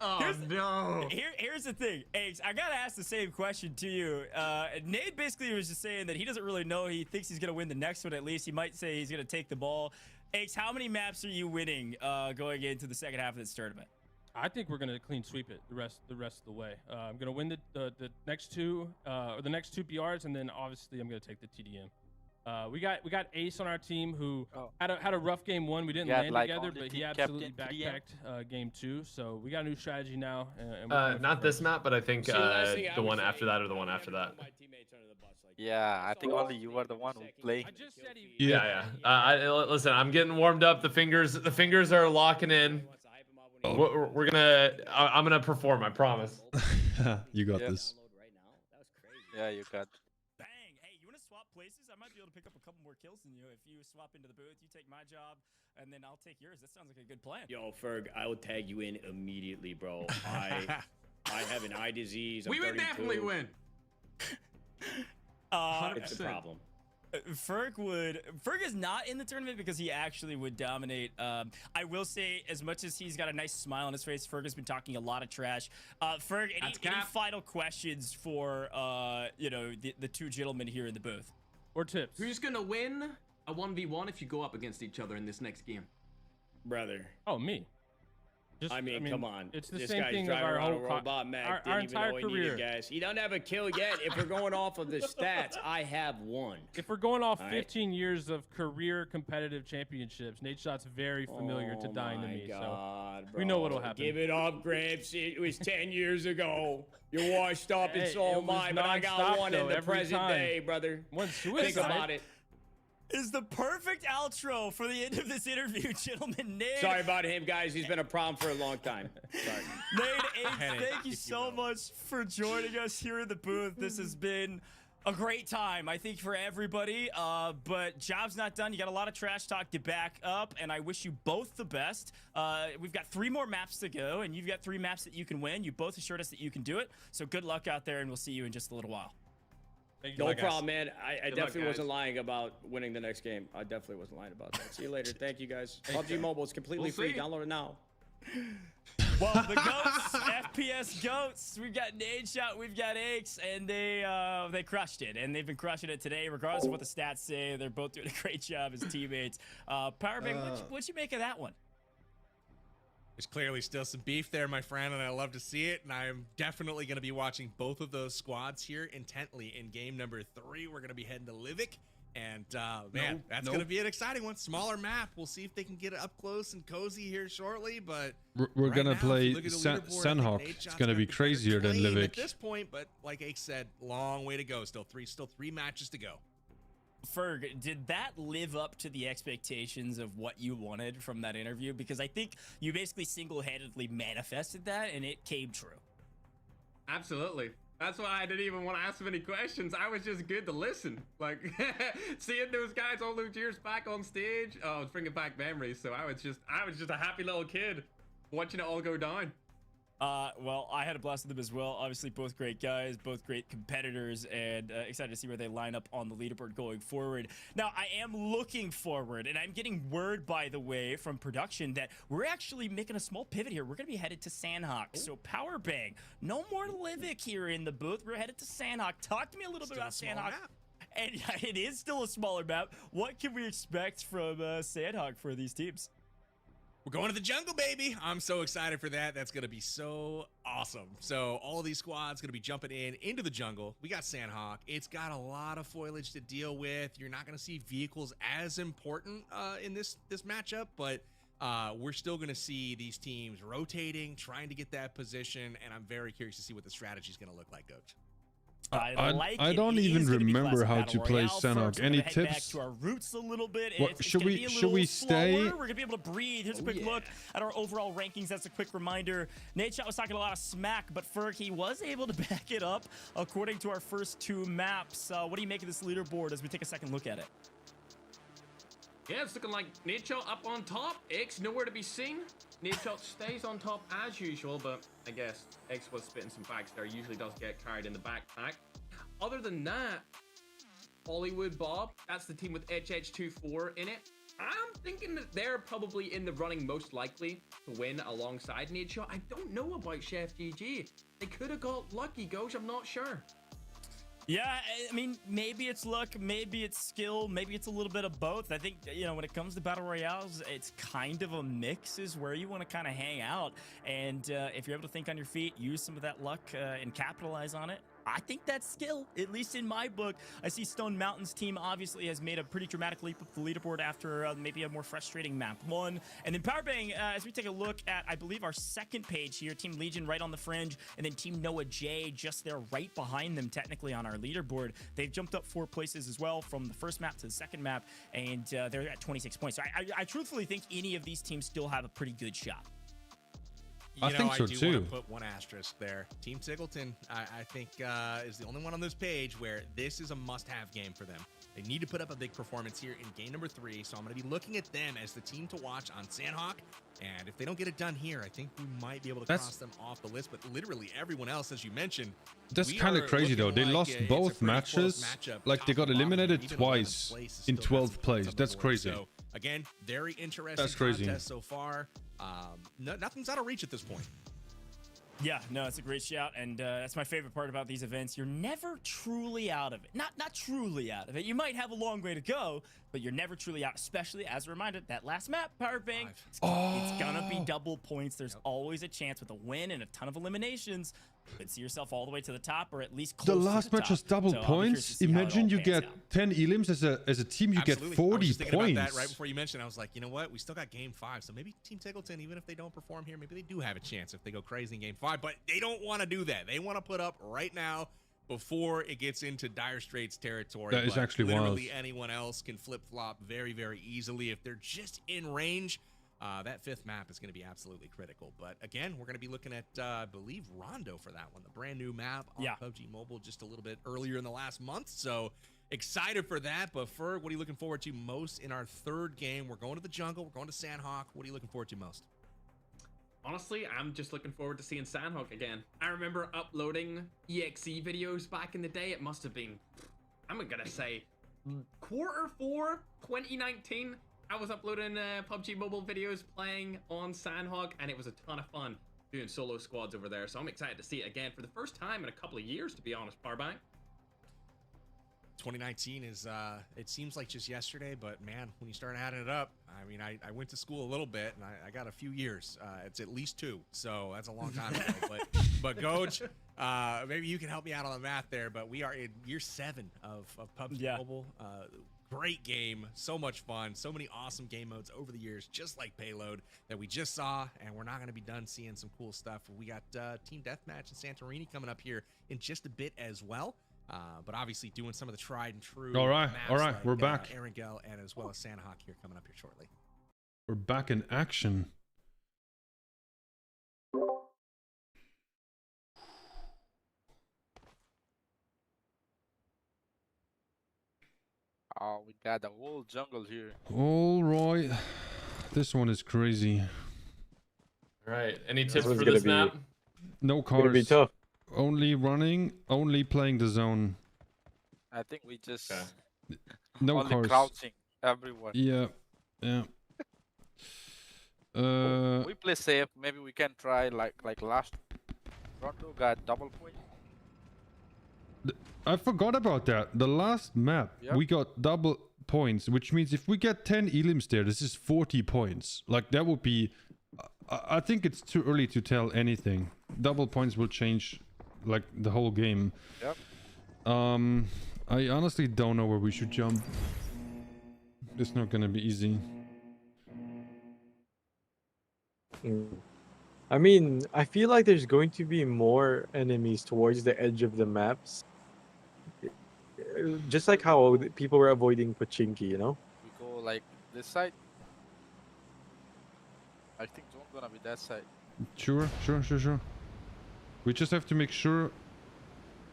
here's the thing, Ace. I gotta ask the same question to you. Nate basically was just saying that he doesn't really know. He thinks he's gonna win the next one at least. He might say he's gonna take the ball. Ace, how many maps are you winning going into the second half of this tournament? I think we're gonna clean sweep it the rest of the way. I'm gonna win the next 2 or the next 2 PRs, and then obviously I'm gonna take the TDM. We got Ace on our team who had a rough game 1. We didn't land together, but he absolutely backpacked game 2. So we got a new strategy now. And not this map, but I think the one after that or the one after that. Yeah, I think only you are the one who play. Yeah. Listen, I'm getting warmed up. The fingers are locking in. We're gonna. I'm gonna perform. I promise. You got this. Yeah, you got. Places, I might be able to pick up a couple more kills than you if you swap into the booth. You take my job, and then I'll take yours. That sounds like a good plan. Yo, Ferg, I will tag you in immediately, bro. I have an eye disease. We would definitely win. It's a problem. Ferg is not in the tournament because he actually would dominate. I will say, as much as he's got a nice smile on his face, Ferg has been talking a lot of trash. Ferg, any final questions for the 2 gentlemen here in the booth? Or tips? Who's gonna win a 1v1 if you go up against each other in this next game? Brother. Oh, me. I mean, come on. It's the this same guy's thing of driving our around whole a robot Mac. our Didn't even entire know he career. needed gas. He doesn't have a kill yet. If we're going off of the stats, I have one. If we're going off All 15 years of career competitive championships, Nadeshot's very familiar to dying to me. God, so we know what'll happen. Give it up, Gramps. It was 10 years ago. You're washed up and so it am I, was but I got nonstop, one though, in the every present time. day, brother. One Think suicide. about it. Is the perfect outro for the end of this interview, gentlemen. Nade. Sorry about him, guys. He's been a problem for a long time. Sorry. Nade, thank you so much for joining us here in the booth. This has been a great time, I think, for everybody. But job's not done. You got a lot of trash talk to back up, and I wish you both the best. We've got 3 more maps to go, and you've got 3 maps that you can win. You both assured us that you can do it. So good luck out there, and we'll see you in just a little while. No problem, man. I definitely guys. wasn't lying about winning the next game. I definitely wasn't lying about that. See you later. Thank you, guys. PUBG Mobile is completely free. Download it now. Well, the GOATs, FPS GOATs, we've got Nadeshot, we've got Aches, and they crushed it, and they've been crushing it today, regardless of what the stats say. They're both doing a great job as teammates. Powerbang, what'd you make of that one? There's clearly still some beef there, my friend, and I love to see it. And I'm definitely going to be watching both of those squads here intently in game number 3. We're going to be heading to Livik. And, man, that's going to be an exciting one. Smaller map. We'll see if they can get it up close and cozy here shortly. But we're right going to now, play if you look at the leaderboard, I think Sanhok. Nadeshot's It's going to be got the crazier better than claim Livik. at this point. But like Ake said, long way to go. Still three matches to go. Ferg, did that live up to the expectations of what you wanted from that interview? Because I think you basically single-handedly manifested that, and it came true. Absolutely. That's why I didn't even want to ask them any questions. I was just good to listen. Like, seeing those guys all those years back on stage, oh, it's bringing back memories. So I was just a happy little kid watching it all go down. Well, I had a blast with them as well. Obviously, both great guys, both great competitors, and excited to see where they line up on the leaderboard going forward. Now, I am looking forward, and I'm getting word, by the way, from production that we're actually making a small pivot here. We're going to be headed to Sanhok. So, Powerbang, no more Livik here in the booth. We're headed to Sanhok. Talk to me a little bit about Sanhok. And it is still a smaller map. What can we expect from Sanhok for these teams? We're going to the jungle, baby. I'm so excited for that. That's going to be so awesome. So all of these squads going to be jumping into the jungle. We got Sanhok. It's got a lot of foliage to deal with. You're not going to see vehicles as important in this matchup, but we're still going to see these teams rotating, trying to get that position, and I'm very curious to see what the strategy is going to look like, Coach. I don't even remember how to play Sanhok. Any tips? Back to our roots a little bit. Should we stay? We're gonna be able to breathe. Here's a quick look at our overall rankings. That's a quick reminder. Nadeshot was talking a lot of smack, but Ferg, he was able to back it up according to our first 2 maps. What do you make of this leaderboard as we take a second look at it? Yeah, it's looking like Nadeshot up on top. X nowhere to be seen. Nadeshot stays on top as usual, but I guess X was spitting some facts there. Usually does get carried in the backpack. Other than that, HollywoodBob, that's the team with HH24 in it. I'm thinking that they're probably in the running most likely to win alongside Nadeshot. I don't know about SurfGG. They could have got lucky, Ghost. I'm not sure. Yeah, I mean, maybe it's luck, maybe it's skill, maybe it's a little bit of both. I think, you know, when it comes to Battle Royales, it's kind of a mix is where you want to kind of hang out. And if you're able to think on your feet, use some of that luck and capitalize on it, I think that's skill, at least in my book. I see StoneMountain's team obviously has made a pretty dramatic leap with the leaderboard after maybe a more frustrating map 1. And then Powerbang, as we take a look at, I believe, our second page here, Team Legion right on the fringe, and then Team Noah J just there right behind them technically on our leaderboard. They've jumped up 4 places as well from the first map to the second map, and they're at 26 points. So I truthfully think any of these teams still have a pretty good shot. I think so do too. want to put one asterisk there. Team Sykkuno, I think, is the only one on this page where this is a must-have game for them. They need to put up a big performance here in game number 3, so I'm going to be looking at them as the team to watch on Sanhok. And if they don't get it done here, I think we might be able to cross them off the list. But literally everyone else, as you mentioned, that's kind of crazy though. They lost both matches. Like they got eliminated twice in 12th place. That's crazy. So again, very interesting That's crazy. contest so far. Nothing's out of reach at this point. Yeah, no, it's a great shout, and that's my favorite part about these events. You're never truly out of it. Not truly out of it. You might have a long way to go, but you're never truly out, especially as a reminder, that last map, Power Bang, it's gonna be double points. There's always a chance with a win and a ton of eliminations. You could see yourself all the way to the top, or at least close the last match is double points. Imagine you get 10 elims as a team, you get 40 I was just thinking points. about that right before you mentioned. I was like, you know what? We still got game 5, so maybe Team Tickleton, even if they don't perform here, maybe they do have a chance if they go crazy in game 5. But they don't want to do that. They want to put up right now before it gets into dire straits territory. That is actually literally wild. anyone else can flip flop very, very easily if they're just in range. That 5th map is going to be absolutely critical. But again, we're going to be looking at, I believe, Rondo for that one, the brand new map on PUBG Mobile just a little bit earlier in the last month. So excited for that. But Ferg, what are you looking forward to most in our 3rd game? We're going to the jungle. We're going to Sandhawk. What are you looking forward to most? Honestly, I'm just looking forward to seeing Sandhawk again. I remember uploading EXE videos back in the day. It must have been, I'm gonna say, Q4 2019. I was uploading PUBG Mobile videos playing on Sandhawk, and it was a ton of fun doing solo squads over there. So I'm excited to see it again for the first time in a couple of years, to be honest, Powerbank. 2019 is, it seems like just yesterday, but man, when you start adding it up, I mean, I went to school a little bit, and I got a few years. It's at least 2, so that's a long time ago. But Goj, maybe you can help me out on the math there, but we are in year 7 of PUBG Mobile. Great game, so much fun, so many awesome game modes over the years, just like Payload that we just saw, and we're not going to be done seeing some cool stuff. We got Team Deathmatch and Santorini coming up here in just a bit as well. But obviously doing some of the tried and true. All right, like, we're back. Erangel and as well as Sandhawk here coming up here shortly. We're back in action. Oh, we got the whole jungle here. All right, this one is crazy. All right, any tips for this map? No cars. Gonna be tough. Only running, only playing the zone. I think we just No only cars. crouching everyone. Yeah. We play safe. Maybe we can try like last Rondo got double point. I forgot about that. The last map, we got double points, which means if we get 10 elims there, this is 40 points. Like, that would be... I think it's too early to tell anything. Double points will change, like, the whole game. Yep. I honestly don't know where we should jump. It's not gonna be easy. I mean, I feel like there's going to be more enemies towards the edge of the maps. Just like how people were avoiding Pachinki, you know? We go like this side. I think zone's gonna be that side. Sure. We just have to make sure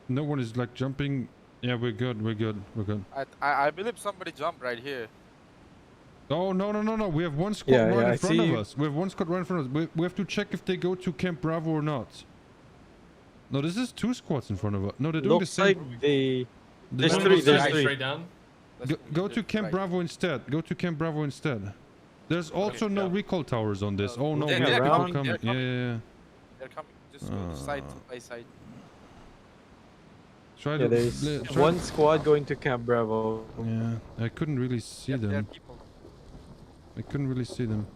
no one is like jumping. Yeah, we're good. I believe somebody jumped right here. Oh, no. We have one squad right in front of us. We have one squad right in front of us. We have to check if they go to Camp Bravo or not. No, this is 2 squads in front of us. No, they're doing the same. Like they... There's three. three. Down. Go to Camp Bravo instead. There's also no recall towers on this. Oh no, they're coming. They're coming. Yeah. They're coming. Just go side by side. There's one squad going to Camp Bravo. Yeah, I couldn't really see them. I couldn't really see them.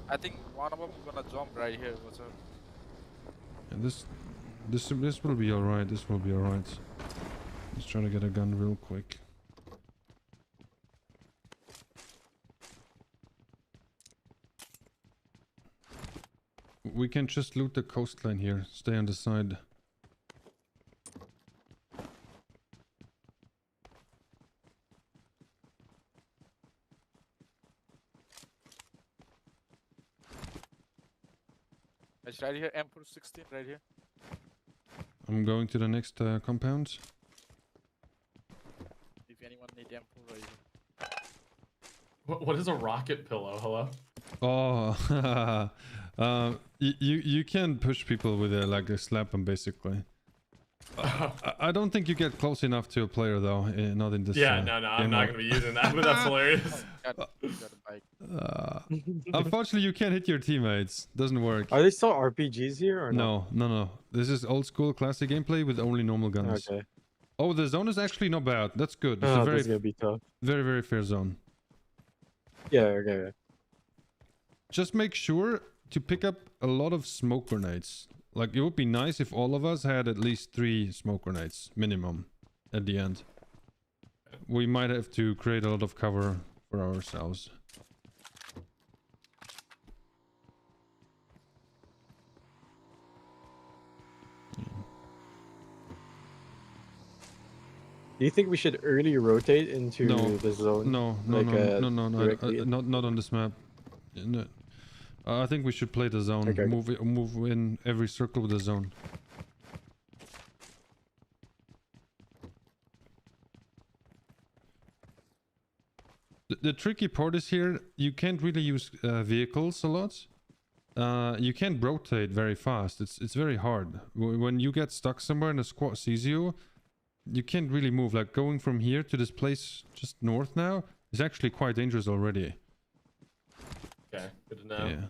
I think one of them is gonna jump right here. What's up? Yeah, this will be alright. Let's try to get a gun real quick. We can just loot the coastline here. Stay on the side. It's right here, M416 right here. I'm going to the next compound. If anyone need M4 right here. What is a rocket pillow? Hello? Oh, you can push people with like a slap them basically. I don't think you get close enough to a player though. Not in this. Yeah, no, I'm not gonna be using that, but that's hilarious. Unfortunately, you can't hit your teammates. Doesn't work. Are they still RPGs here or no? No. This is old school classic gameplay with only normal guns. Okay. Oh, the zone is actually not bad. That's good. It's Oh, a very, that's gonna be tough. very, very fair zone. Yeah. Okay. Just make sure to pick up a lot of smoke grenades. Like, it would be nice if all of us had at least 3 smoke grenades minimum at the end. We might have to create a lot of cover for ourselves. Do you think we should early rotate into the zone? No, not on this map. No. I think we should play the zone. Okay. Move in every circle with the zone. The tricky part is here, you can't really use vehicles a lot. You can't rotate very fast. It's very hard. When you get stuck somewhere and a squad sees you, you can't really move. Like, going from here to this place just north now is actually quite dangerous already. Okay, good to know.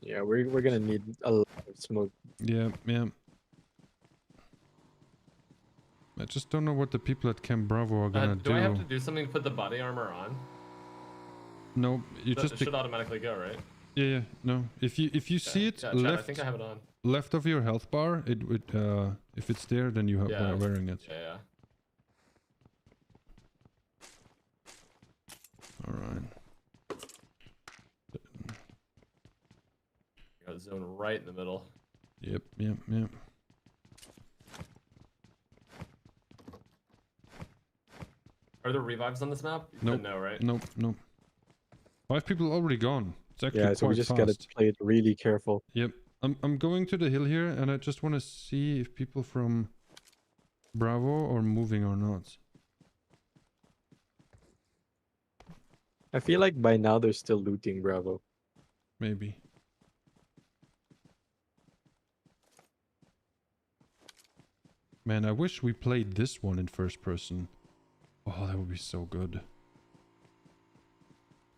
Yeah, we're gonna need a lot of smoke. Yeah. I just don't know what the people at Camp Bravo are gonna do. Do I have to do something to put the body armor on? No, you It should automatically go, right? Yeah. No, if you see it Chat, left, I think I have it on. Left of your health bar, it would if it's there, then you are wearing it. Yeah. All right. Got a zone right in the middle. Yep. Are there revives on this map? Nope. No, right? Nope. 5 people already gone. It's actually Yeah, so we quite just fast. gotta play it really careful. Yep. I'm going to the hill here, and I just want to see if people from Bravo are moving or not. I feel like by now they're still looting Bravo. Maybe. Man, I wish we played this one in first person. Oh, that would be so good.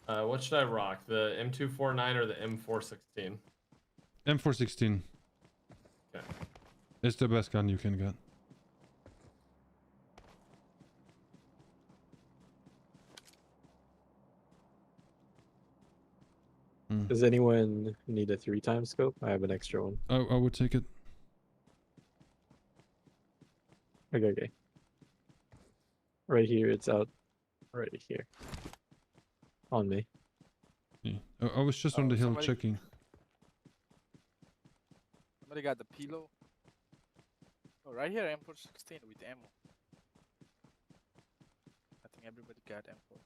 What should I rock? The M249 or the M416? M416. Okay. It's the best gun you can get. Does anyone need a 3x scope? I have an extra one. I would take it. Okay. Right here, it's out. Right here. On me. Yeah. I was just on the hill checking. Somebody got the Payload. Oh, right here, M416 with ammo. I think everybody got M4.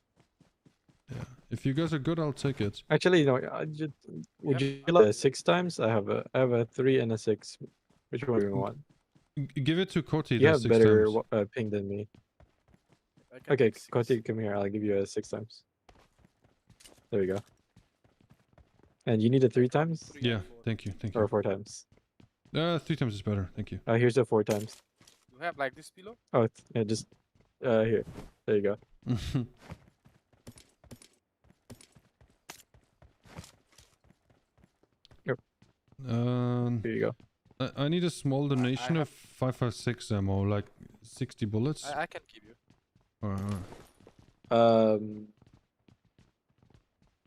Yeah. If you guys are good, I'll take it. Actually, no. Would you like a 6x? I have a 3 and a 6. Which one do you want? Give it to Koti. You have better ping than me. Okay, Koti, come here. I'll give you a 6x. There we go. And you need a 3x? Yeah, thank you. Or 4x? 3x is better. Thank you. Here's a 4x. You have like this Payload? Oh, yeah, just here. There you go. Yep. Here you go. I need a small donation of 556 ammo, like 60 bullets. I can give you.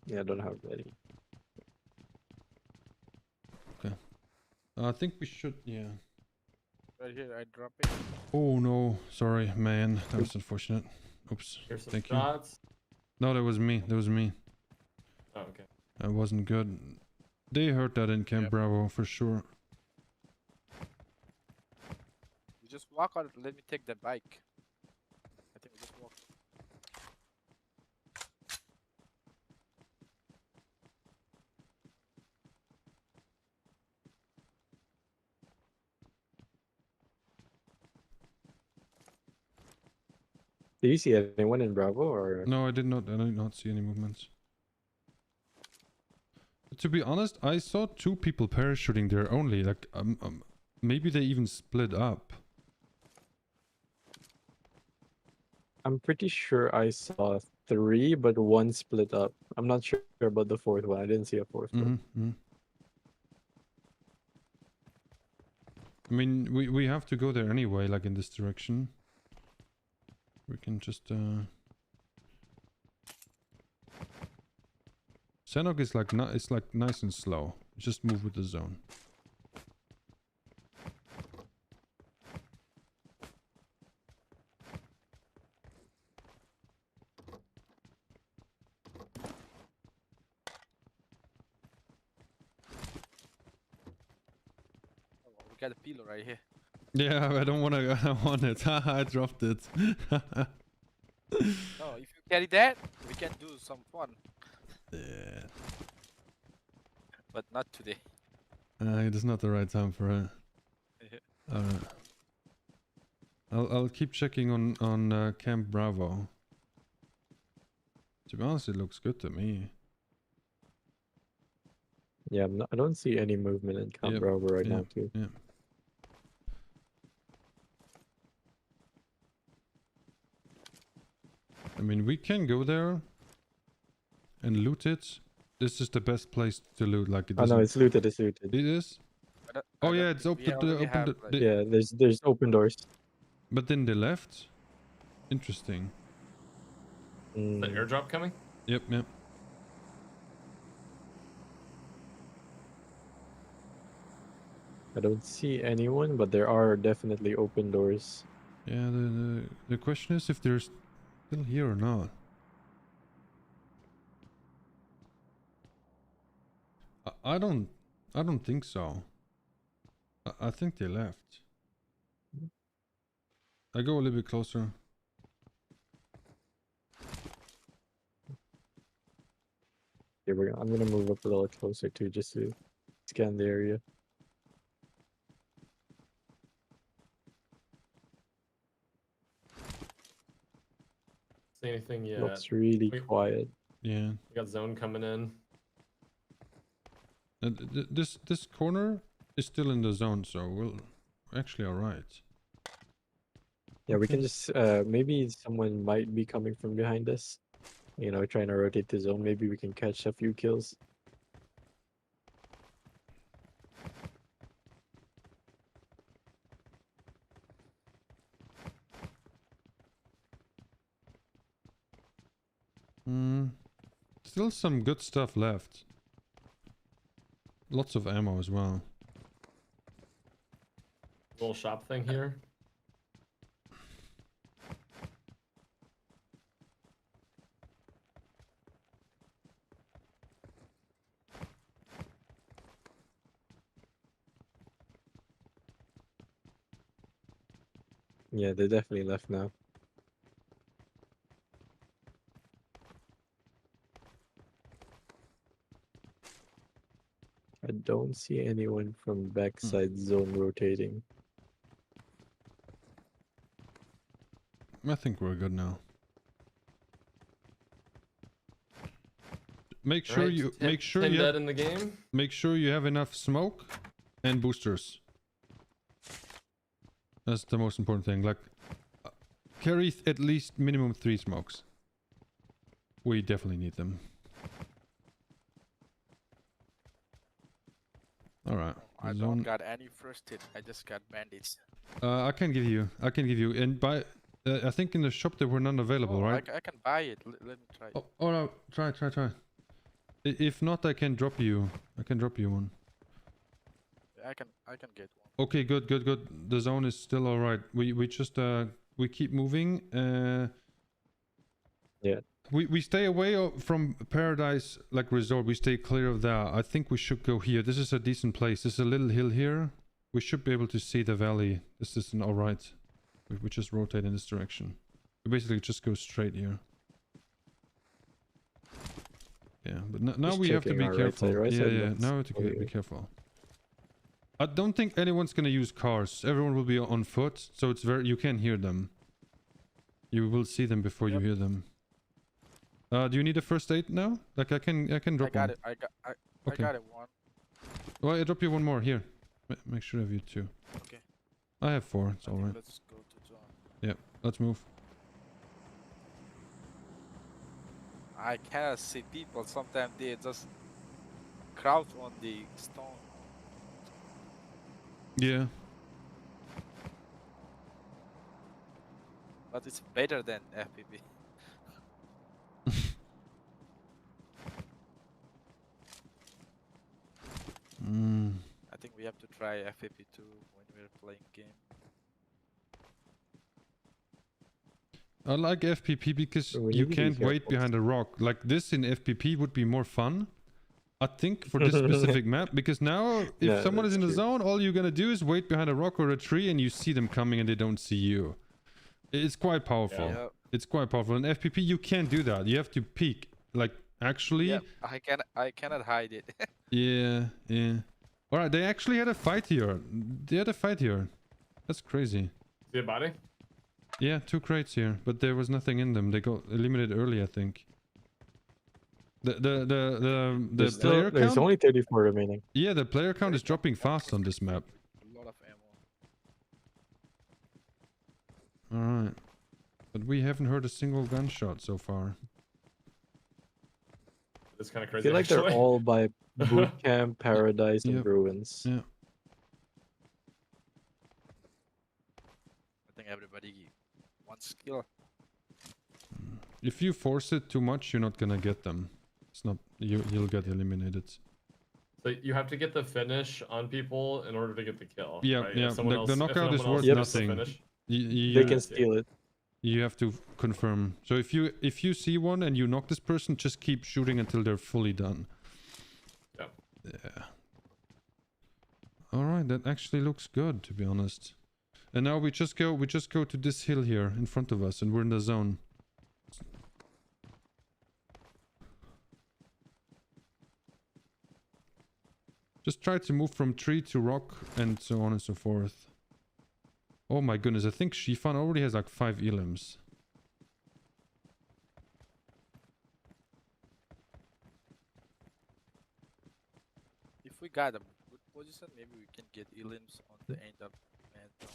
Yeah, I don't have any. Okay. I think we should, yeah. Right here, I drop it. Oh no, sorry, man. That was unfortunate. Oops. Here's some Thank shots. you. No, that was me. Oh, okay. That wasn't good. They heard that in Camp Bravo for sure. You just walk out. Let me take that bike. I think we just walk. Do you see anyone in Bravo or? No, I did not see any movements. To be honest, I saw 2 people parachuting there only. Like, maybe they even split up. I'm pretty sure I saw 3, but 1 split up. I'm not sure about the 4th one. I didn't see a 4th one. I mean, we have to go there anyway, like in this direction. We can just Sanok is like it's like nice and slow. Just move with the zone. We got a Payload right here. Yeah, I don't want to. I want it. I dropped it. No, if you carry that, we can do some fun. Yeah. But not today. It is not the right time for it. I'll keep checking on Camp Bravo. To be honest, it looks good to me. Yeah, I don't see any movement in Camp Bravo right now, too. Yeah. I mean, we can go there and loot it. This is the best place to loot. Like it. Oh no, it's looted. It's looted. It is. Oh yeah, it's open. Yeah, there's open doors. But then they left. Interesting. The airdrop coming? Yep. I don't see anyone, but there are definitely open doors. Yeah, the question is if they're still here or not. I don't think so. I think they left. I go a little bit closer. Here we go. I'm gonna move up a little closer too, just to scan the area. See anything yet? Looks really quiet. Yeah. We got zone coming in. This corner is still in the zone, so we're actually all right. Yeah, we can just maybe someone might be coming from behind us. You know, trying to rotate the zone. Maybe we can catch a few kills. Still some good stuff left. Lots of ammo as well. Little shop thing here. Yeah, they definitely left now. I don't see anyone from backside zone rotating. I think we're good now. Make sure Right, you ten dead in the game. Make sure you have enough smoke and boosters. That's the most important thing. Like, carry at least minimum 3 smokes. We definitely need them. All right. I don't got any first hit. I just got bandits. I can give you. And by, I think in the shop there were none available, right? I can buy it. Let me try. Oh no! Try. If not, I can drop you. One. I can get one. Okay, good. The zone is still all right. We just we keep moving. Yeah. We stay away from Paradise like resort. We stay clear of that. I think we should go here. This is a decent place. There's a little hill here. We should be able to see the valley. This is all right. We just rotate in this direction. We basically just go straight here. Yeah, but now we have to be careful. Yeah. Now we have to be careful. I don't think anyone's gonna use cars. Everyone will be on foot, so it's you can hear them. You will see them before you hear them. Do you need a first aid now? Like I can drop one. I Okay. got it one. Well, I drop you one more here. Make sure I have you 2. Okay. I have 4. It's all right. Let's go to zone. Yeah, let's move. I cannot see people. Sometimes they just crouch on the stone. Yeah. But it's better than FPP. I think we have to try FPP too when we're playing game. I like FPP because We you need to be can't wait careful. behind a rock. Like this in FPP would be more fun, I think, for this specific map. Because now, if Yeah, someone is that's in the true. zone, all you're gonna do is wait behind a rock or a tree, and you see them coming, and they don't see you. It's quite powerful. Yeah. It's quite powerful. In FPP, you can't do that. You have to peek. Like actually. Yeah, I cannot hide it. Yeah. All right, they actually had a fight here. They had a fight here. That's crazy. See a body? Yeah, 2 crates here, but there was nothing in them. They got eliminated early, I think. The player There's count? only 34 remaining. Yeah, the player count is dropping fast on this map. A lot of ammo. All right, but we haven't heard a single gunshot so far. It's kind of I crazy. feel like actually. they're all by Boot Camp, Paradise, and Yep. Ruins. Yeah. I think everybody wants skill. If you force it too much, you're not gonna get them. It's not you'll get eliminated. So you have to get the finish on people in order to get the kill. Yeah, right? yeah. If someone The else- if knockout is someone worth else gets the nothing. finish- They can steal it. You have to confirm. So if you see one and you knock this person, just keep shooting until they're fully done. Yeah. Yeah. All right, that actually looks good, to be honest. And now we just go to this hill here in front of us, and we're in the zone. Just try to move from tree to rock and so on and so forth. Oh my goodness, I think Xifan already has like 5 elims. If we got a good position, maybe we can get elims on the end of man.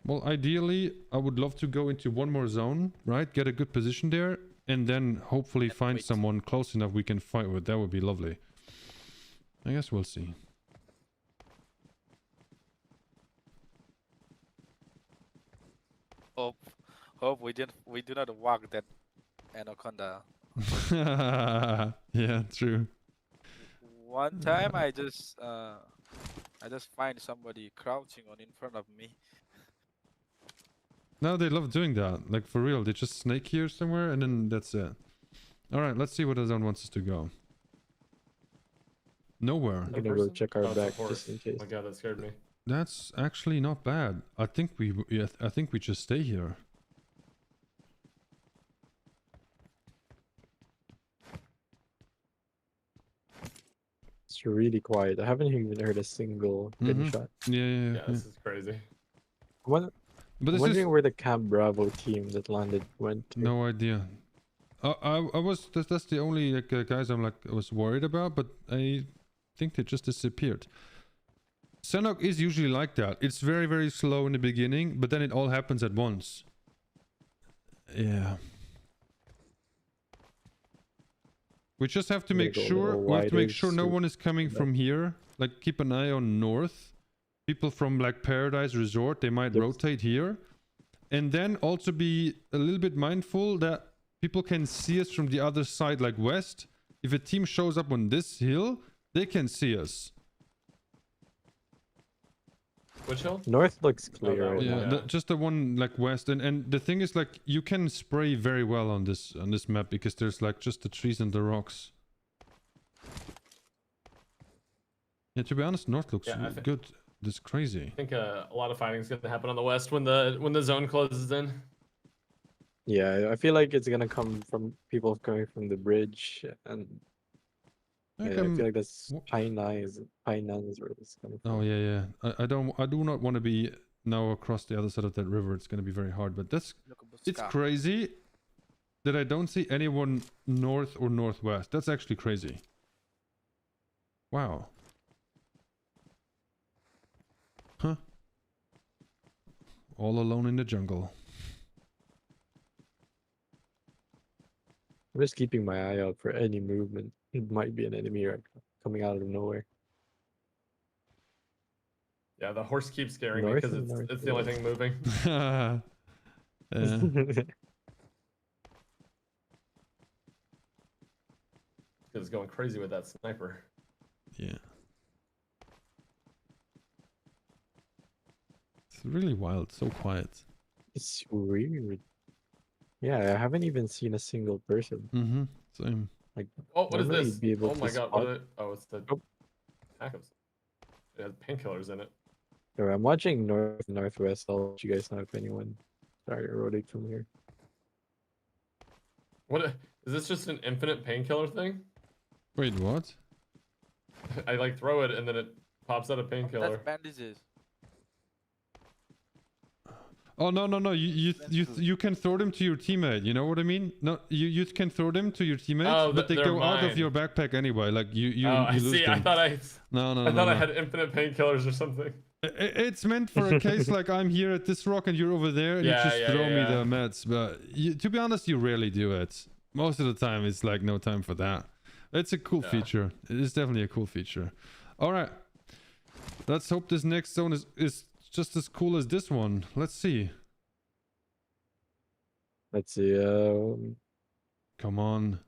Well, ideally, I would love to go into one more zone, right? Get a good position there, and then hopefully find someone close enough we can fight with. That would be lovely. I guess we'll see. Hope we do not walk that anaconda. Yeah, true. One time I just find somebody crouching on in front of me. No, they love doing that. Like, for real. They just snake here somewhere, and then that's it. Alright, let's see where the zone wants us to go. Nowhere. I'm gonna go check our Oh, it's a back horse. just in case. Oh my god, that scared me. That's actually not bad. I think we just stay here. It's really quiet. I haven't even heard a single gunshot. Yeah. This is crazy. But I'm this wondering is where the Camp Bravo team that landed went to. no idea. I was that's the only like guys I was worried about, but I think they just disappeared. Senok is usually like that. It's very, very slow in the beginning, but then it all happens at once. Yeah. We just have to I'm gonna make go a sure little we have to make wider sure no so- one is coming from here. Like, keep an eye on north. People from like Paradise Resort, they might rotate here. And then also be a little bit mindful that people can see us from the other side, like west. If a team shows up on this hill, they can see us. Which hill? North looks clear. that right one, now. Yeah, just the one like west, and the thing is, like, you can spray very well on this map because there's like just the trees and the rocks. Yeah, to be honest, north looks Yeah, I think- good. This crazy. I think a lot of fighting is going to happen on the west when the zone closes in. Yeah, I feel like it's gonna come from people coming from the bridge, and Like, yeah, I feel like that's Painan is where it's coming from. Oh yeah. I do not want to be now across the other side of that river. It's going to be very hard. But it's crazy that I don't see anyone north or northwest. That's actually crazy. Wow. Huh. All alone in the jungle. I'm just keeping my eye out for any movement. It might be an enemy coming out of nowhere. Yeah, the horse keeps scaring me North because and it's the only thing moving. Yeah. It's going crazy with that sniper. Yeah. It's really wild, so quiet. It's weird. Yeah, I haven't even seen a single person. Mm-hmm. Same. Like, Oh, what is normally this? you'd be able Oh to my god, spot- what are they? Oh, it's the tacos. It has painkillers in it. Alright, I'm watching north and northwest. I'll let you guys know if anyone started to rotate from here. What is this? Just an infinite painkiller thing? Wait, what? I like throw it and then it pops out a painkiller. That's bandages. Oh no! You can throw them to your teammate. You know what I mean? No, you can throw them to your teammates, Oh, but they they're go out of mine. your backpack anyway. Like you I lose see. them. I thought I No. I had infinite painkillers or something. It's meant for a case like I'm here at this rock and you're over there, and you just throw me the meds. But to be honest, you rarely do it. Most of the time, it's like no time for that. It's a cool feature. It is definitely a cool feature. All right, let's hope this next zone is just as cool as this one. Let's see. Let's see. Come on.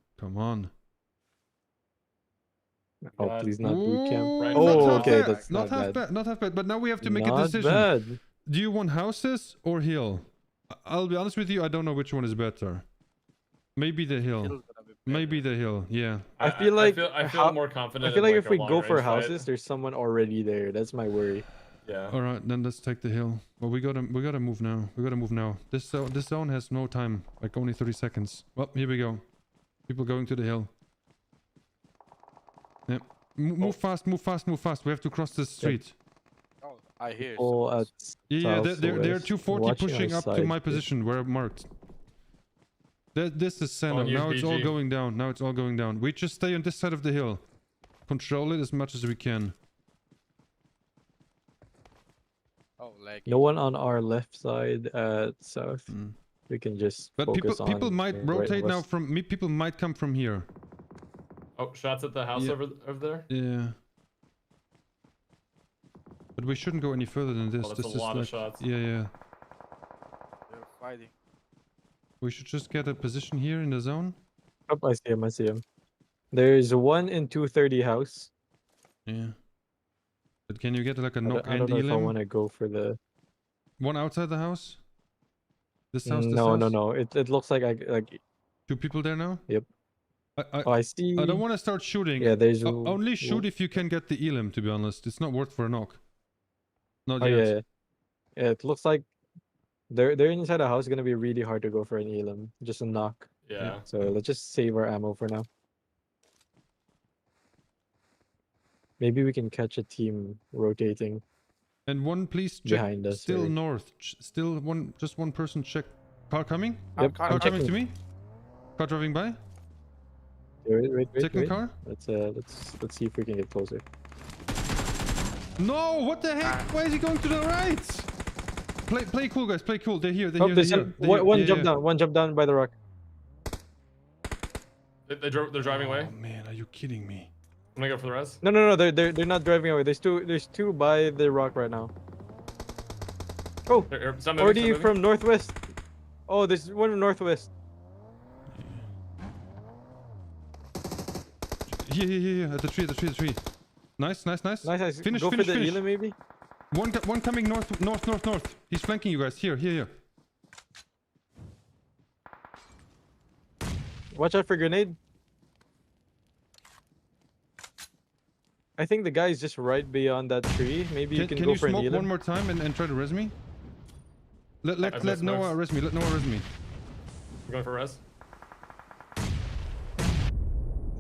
Oh, please not boot camp. Ooh, Oh, not okay, half bad. that's not not half bad. Not half bad. But now we have to make a Not decision. bad. Do you want houses or hill? I'll be honest with you. I don't know which one is better. Maybe the hill. Maybe the hill. Yeah. I feel like I feel more confident. I feel like in, if we a go for long-range fight. houses, there's someone already there. That's my worry. Yeah. All right, then let's take the hill. Well, we gotta move now. This zone has no time. Like only 30 seconds. Well, here we go. People going to the hill. Yep. Move fast. We have to cross the street. Oh, I hear. People at Yeah, they're southwest, 240 watching pushing our up to side. my position where I'm marked. This is Senna. On you, Now it's all PG. going down. We just stay on this side of the hill. Control it as much as we can. Oh, lag. No one on our left side at south. We can just But focus people on might right rotate now west. from me. People might come from here. Oh, shots at the house Yeah. over there. Yeah. But we shouldn't go any further than this. Oh, that's This a is lot of like, shots. yeah. They're fighting. We should just get a position here in the zone. Oh, I see him. There's one in 230 house. Yeah. But can you get like a knock I and don't know if I elim? want to go for the. One outside the house? This house? No. It looks like Two people there now? Yep. I I see. I don't want to start shooting. Yeah, there's only shoot if you can get the elim, to be honest. It's not worth for a knock. Not Oh yet. yeah. It looks like they're inside a house. It's gonna be really hard to go for an elim. Just a knock. Yeah. So let's just save our ammo for now. Maybe we can catch a team rotating. And one, please check. Behind us, Still sorry. north. Still just one person check. Car coming? Yep. Car coming to me? Car driving by? Wait. Second car? Let's see if we can get closer. No, what the heck? Why is he going to the right? Play cool, guys. Play cool. They're here. Oh, one jump down. One jump down by the rock. They're driving away. Oh man, are you kidding me? I'm gonna go for the res. No. They're not driving away. There's two by the rock right now. Oh, already from northwest. Oh, there's one from northwest. Yeah. At the tree. Nice. Finish. Go for the Elam maybe. One coming north. He's flanking you guys. Here. Watch out for grenade. I think the guy is just right beyond that tree. Maybe you can go for an smoke Elam. one more time and try to res me? Let Noah res me. I'm going for res.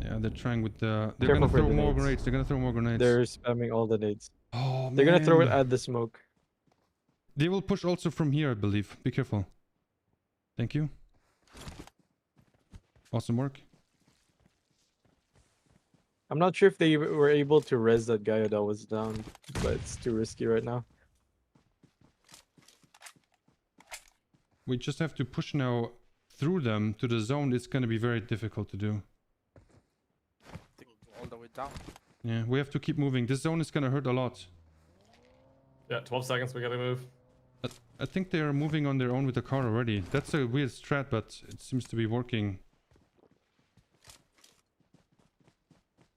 Yeah, they're trying with the. They're Careful gonna for throw more grenades. grenades. They're spamming all the nades. Oh, They're gonna throw it man. at the smoke. They will push also from here, I believe. Be careful. Thank you. Awesome work. I'm not sure if they were able to res that guy that was down, but it's too risky right now. We just have to push now through them to the zone, it's gonna be very difficult to do. All the way down. Yeah, we have to keep moving. This zone is gonna hurt a lot. Yeah, 12 seconds. We gotta move. I think they are moving on their own with the car already. That's a weird strat, but it seems to be working.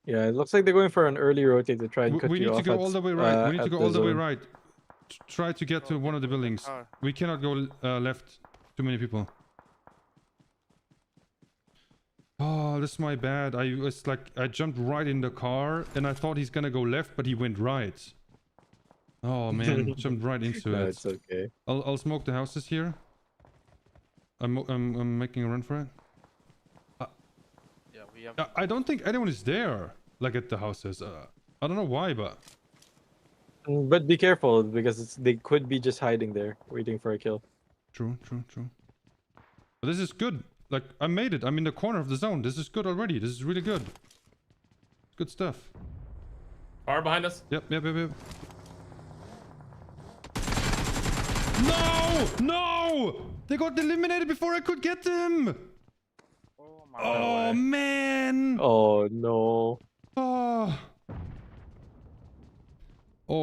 Yeah, it looks like they're going for an early rotate to try and cut We you need to off go at, all the way right. We need to at go the all the way zone. right. Try to get to one of the buildings. We cannot go left. Too many people. Oh, this is my bad. I jumped right in the car and I thought he's gonna go left, but he went right. Oh man, jumped right into it. It's okay. I'll smoke the houses here. I'm making a run for it. Yeah, we have. I don't think anyone is there, like at the houses. I don't know why, but. But be careful because they could be just hiding there, waiting for a kill. True. But this is good. Like I made it. I'm in the corner of the zone. This is good already. This is really good. Good stuff. Car behind us. Yep. No! They got eliminated before I could get them. Oh man! Oh no! Oh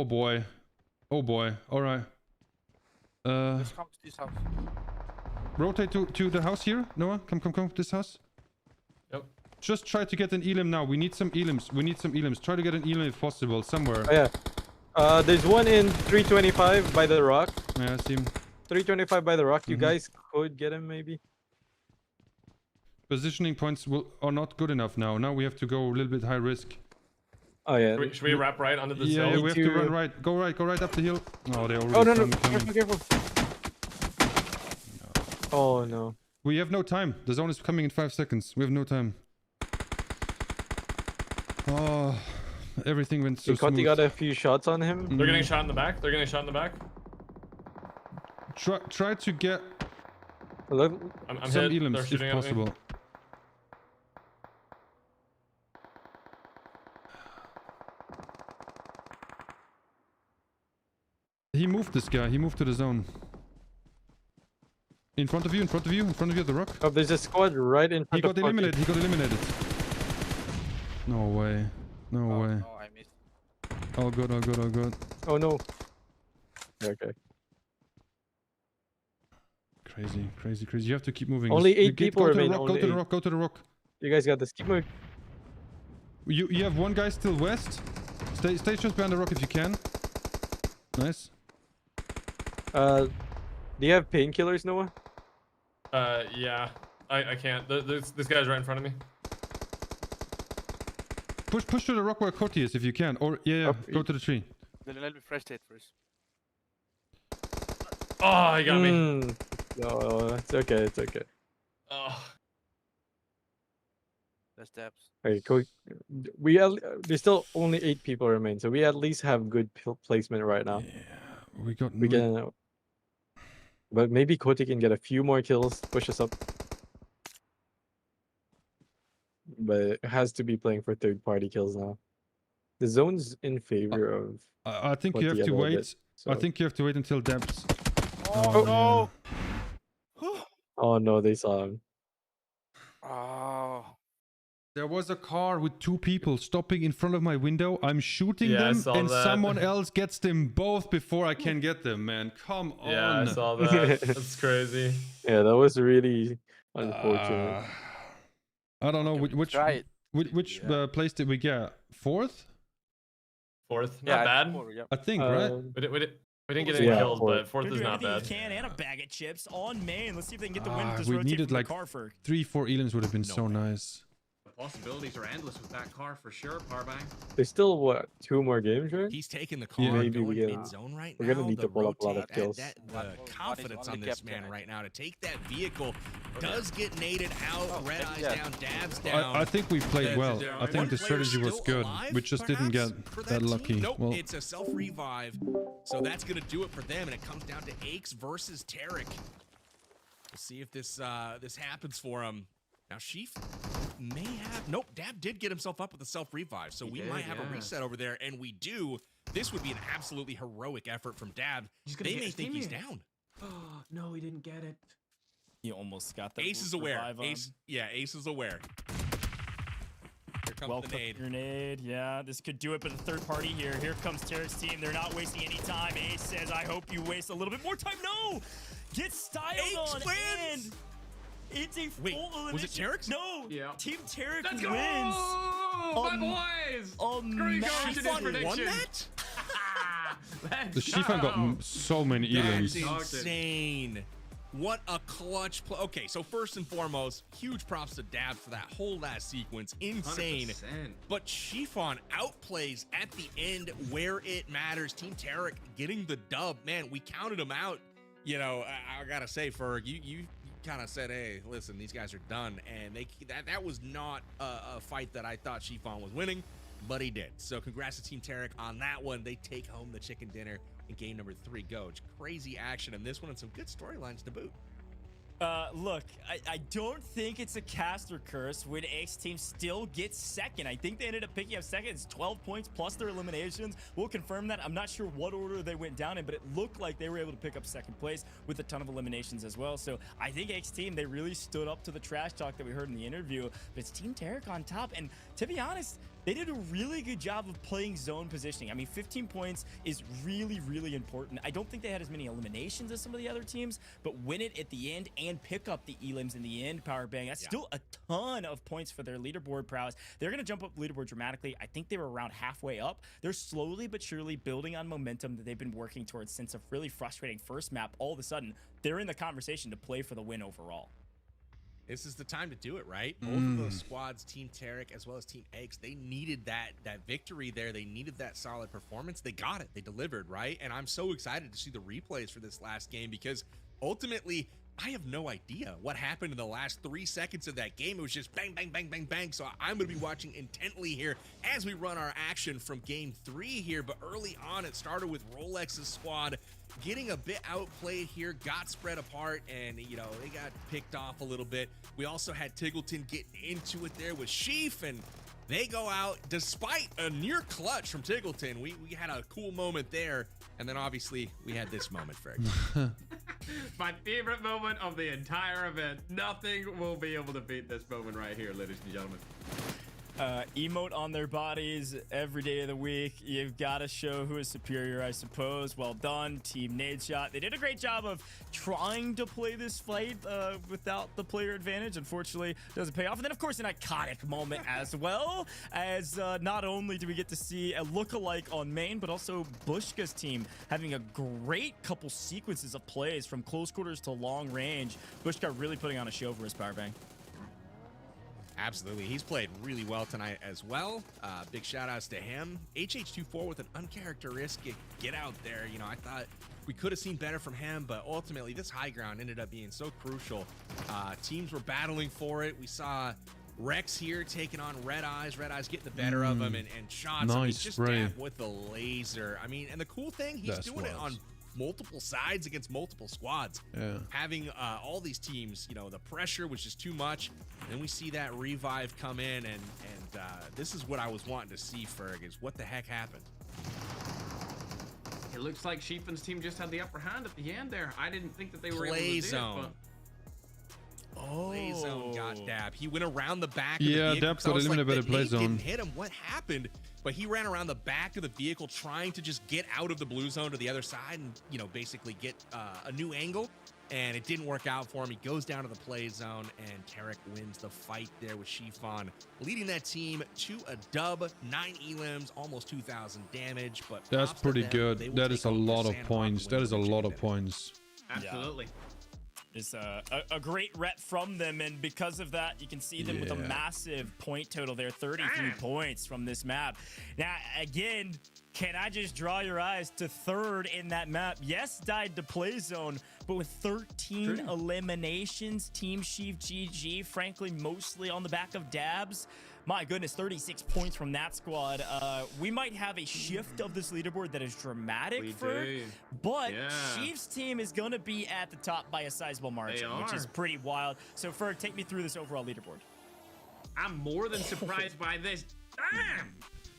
boy! All right. Let's come to this house. Rotate to the house here, Noah. Come. This house. Yep. Just try to get an elim now. We need some elims. Try to get an elim if possible somewhere. Oh, yeah. There's one in 325 by the rock. Yeah, I see him. 325 by the rock. You guys could get him maybe. Positioning points are not good enough now. Now we have to go a little bit high risk. Oh yeah. Should we wrap right onto the Yeah, hill? we have to run right. Go right up the hill. Oh, they already. Oh no! coming. Careful! Oh no. We have no time. The zone is coming in 5 seconds. We have no time. Oh, everything went so smooth. He got a few shots on him. They're getting shot in the back. Try to get I'm some hit. elims if possible. He moved, this guy. He moved to the zone. In front of you at the rock. Oh, there's a squad right in front of He got eliminated. No way. No way. Oh, I missed. All good. Oh no. Okay. Crazy. You have to keep moving. Only 8 people go remain. Go to the rock. You guys got this. Keep moving. You have one guy still west. Stay just behind the rock if you can. Nice. Do you have painkillers, Noah? Yeah. I can't. This guy's right in front of me. Push to the rock where Cody is if you can. Or yeah, go to the tree. Then let me fresh state first. Oh, he got me. No, it's okay. Oh. That's depths. Okay, there's still only 8 people remain, so we at least have good placement right now. Yeah, we can. But maybe Koti can get a few more kills, push us up. But it has to be playing for third-party kills now. The zone's in favor of. I think you have to wait. I think you have to wait until depths. Oh no! Oh no, they saw him. Oh. There was a car with 2 people stopping in front of my window. I'm shooting them, and someone else gets them both before I can get them. Man, come on! Yeah, I saw that. That's crazy. Yeah, that was really unfortunate. I don't know which place did we get? 4th? Not bad. I think right. We didn't get any kills, but 4th is not bad. Can and a bag of chips on main. Let's see if they can get the win with this we rotate needed from like the car for 3-4 elims would have been so nice. The possibilities are endless with that car for sure, Parbang. There's still what, 2 more games, right? He's taking the car Maybe going we mid zone right now. We're gonna need to pull up a lot of kills. The confidence on this man right now to take that vehicle does get naded out. Red eyes down, dabs down. I think we played well. I think the strategy was good. We just didn't get that lucky. Nope, Well, it's a self-revive. So that's going to do it for them, and it comes down to Aches versus Tarik. We'll see if this happens for him. Now, Sheaf may have... Nope, Dab did get himself up with a self-revive, so we might have a reset over there, and we do. This would be an absolutely heroic effort from Dab. They may think he's down. Oh, no, he didn't get it. He almost got the Ace is aware. revive on. Ace is aware. Here comes Well the cooked nade. grenade. Yeah, this could do it, but the third party here. Here comes Tarik's team. They're not wasting any time. Ace says, I hope you waste a little bit more time. No! Get styled Ace on. wins! And it's a Wait, full elimination. was it Tarek's? No! Yeah. Team Tarik Let's go! wins. My boys! Screw you guys, massive- Shifan prediction. Won that? The Xifan got so many That's elims. insane. What a clutch play. Okay, so first and foremost, huge props to Dab for that whole last sequence. Insane. 100%. But Xifan outplays at the end where it matters. Team Tarik getting the dub. Man, we counted them out. You know, I gotta say, Ferg, you kind of said, hey, listen, these guys are done. And that was not a fight that I thought Xifan was winning, but he did. So congrats to Team Tarik on that one. They take home the chicken dinner in game number 3. Goj. Crazy action in this one and some good storylines to boot. Look, I don't think it's a caster curse when X team still gets second. I think they ended up picking up second. It's 12 points plus their eliminations. We'll confirm that. I'm not sure what order they went down in, but it looked like they were able to pick up second place with a ton of eliminations as well. So I think X team, they really stood up to the trash talk that we heard in the interview. But it's Team Tarik on top. And to be honest, they did a really good job of playing zone positioning. I mean, 15 points is really, really important. I don't think they had as many eliminations as some of the other teams, but win it at the end and pick up the elims in the end, Power Bang. That's still a ton of points for their leaderboard prowess. They're going to jump up leaderboard dramatically. I think they were around halfway up. They're slowly but surely building on momentum that they've been working towards since a really frustrating first map. All of a sudden, they're in the conversation to play for the win overall. This is the time to do it, right? Both of those squads, Team Tarik as well as Team Eggs, they needed that victory there. They needed that solid performance. They got it. They delivered, right? And I'm so excited to see the replays for this last game because ultimately, I have no idea what happened in the last 3 seconds of that game. It was just bang, bang, bang, bang, bang. So I'm going to be watching intently here as we run our action from game 3 here. But early on, it started with Rolex's squad getting a bit outplayed here, got spread apart, and, you know, they got picked off a little bit. We also had Tiggleton getting into it there with Sheaf, and they go out despite a near clutch from Tiggleton. We had a cool moment there, and then obviously we had this moment, Ferg. My favorite moment of the entire event. Nothing will be able to beat this moment right here, ladies and gentlemen. Emote on their bodies every day of the week. You've got to show who is superior, I suppose. Well done, Team Nadeshot. They did a great job of trying to play this fight without the player advantage. Unfortunately, doesn't pay off. And then, of course, an iconic moment as well, as not only do we get to see a lookalike on main, but also Bushka's team having a great couple sequences of plays from close quarters to long range. Bushka really putting on a show for his Power Bang. Absolutely. He's played really well tonight as well. Big shout outs to him. HH24 with an uncharacteristic get out there. You know, I thought we could have seen better from him, but ultimately this high ground ended up being so crucial. Teams were battling for it. We saw Rex here taking on Red Eyes. Red Eyes getting the better of him and shots. Nice I mean, just spray. Dab with the laser. I mean, and the cool thing, he's doing it on multiple sides against multiple squads. Having all these teams, you know, the pressure was just too much. And then we see that revive come in, and this is what I was wanting to see, Ferg, is what the heck happened. It looks like Shifan's team just had the upper hand at the end there. I didn't think that they were Play able to zone. do it, Play zone got Dab. He went around the back. Yeah, of the vehicle. Dab got eliminated by the play zone. Didn't hit him. What happened? But he ran around the back of the vehicle trying to just get out of the blue zone to the other side and, you know, basically get a new angle. And it didn't work out for him. He goes down to the play zone, and Tarik wins the fight there with Xifan, leading that team to a dub. 9 elims, almost 2,000 damage. But that's props to pretty them. good. They will That take is a home their lot of Sandhawk points. win That is a with lot chicken of dinner. points. Absolutely. It's a great rep from them, and because of that, you can see them with a massive point total there, 33 points from this map. Now, again, can I just draw your eyes to third in that map? Yes, died to play zone, but with 13 eliminations, Team SurfnBoy, frankly, mostly on the back of Dabs. My goodness, 36 points from that squad. We might have a shift of this leaderboard that is dramatic but Chief's team is going to be at the top by a sizable margin, which is pretty wild. So, Ferg, take me through this overall leaderboard. I'm more than surprised by this. Damn!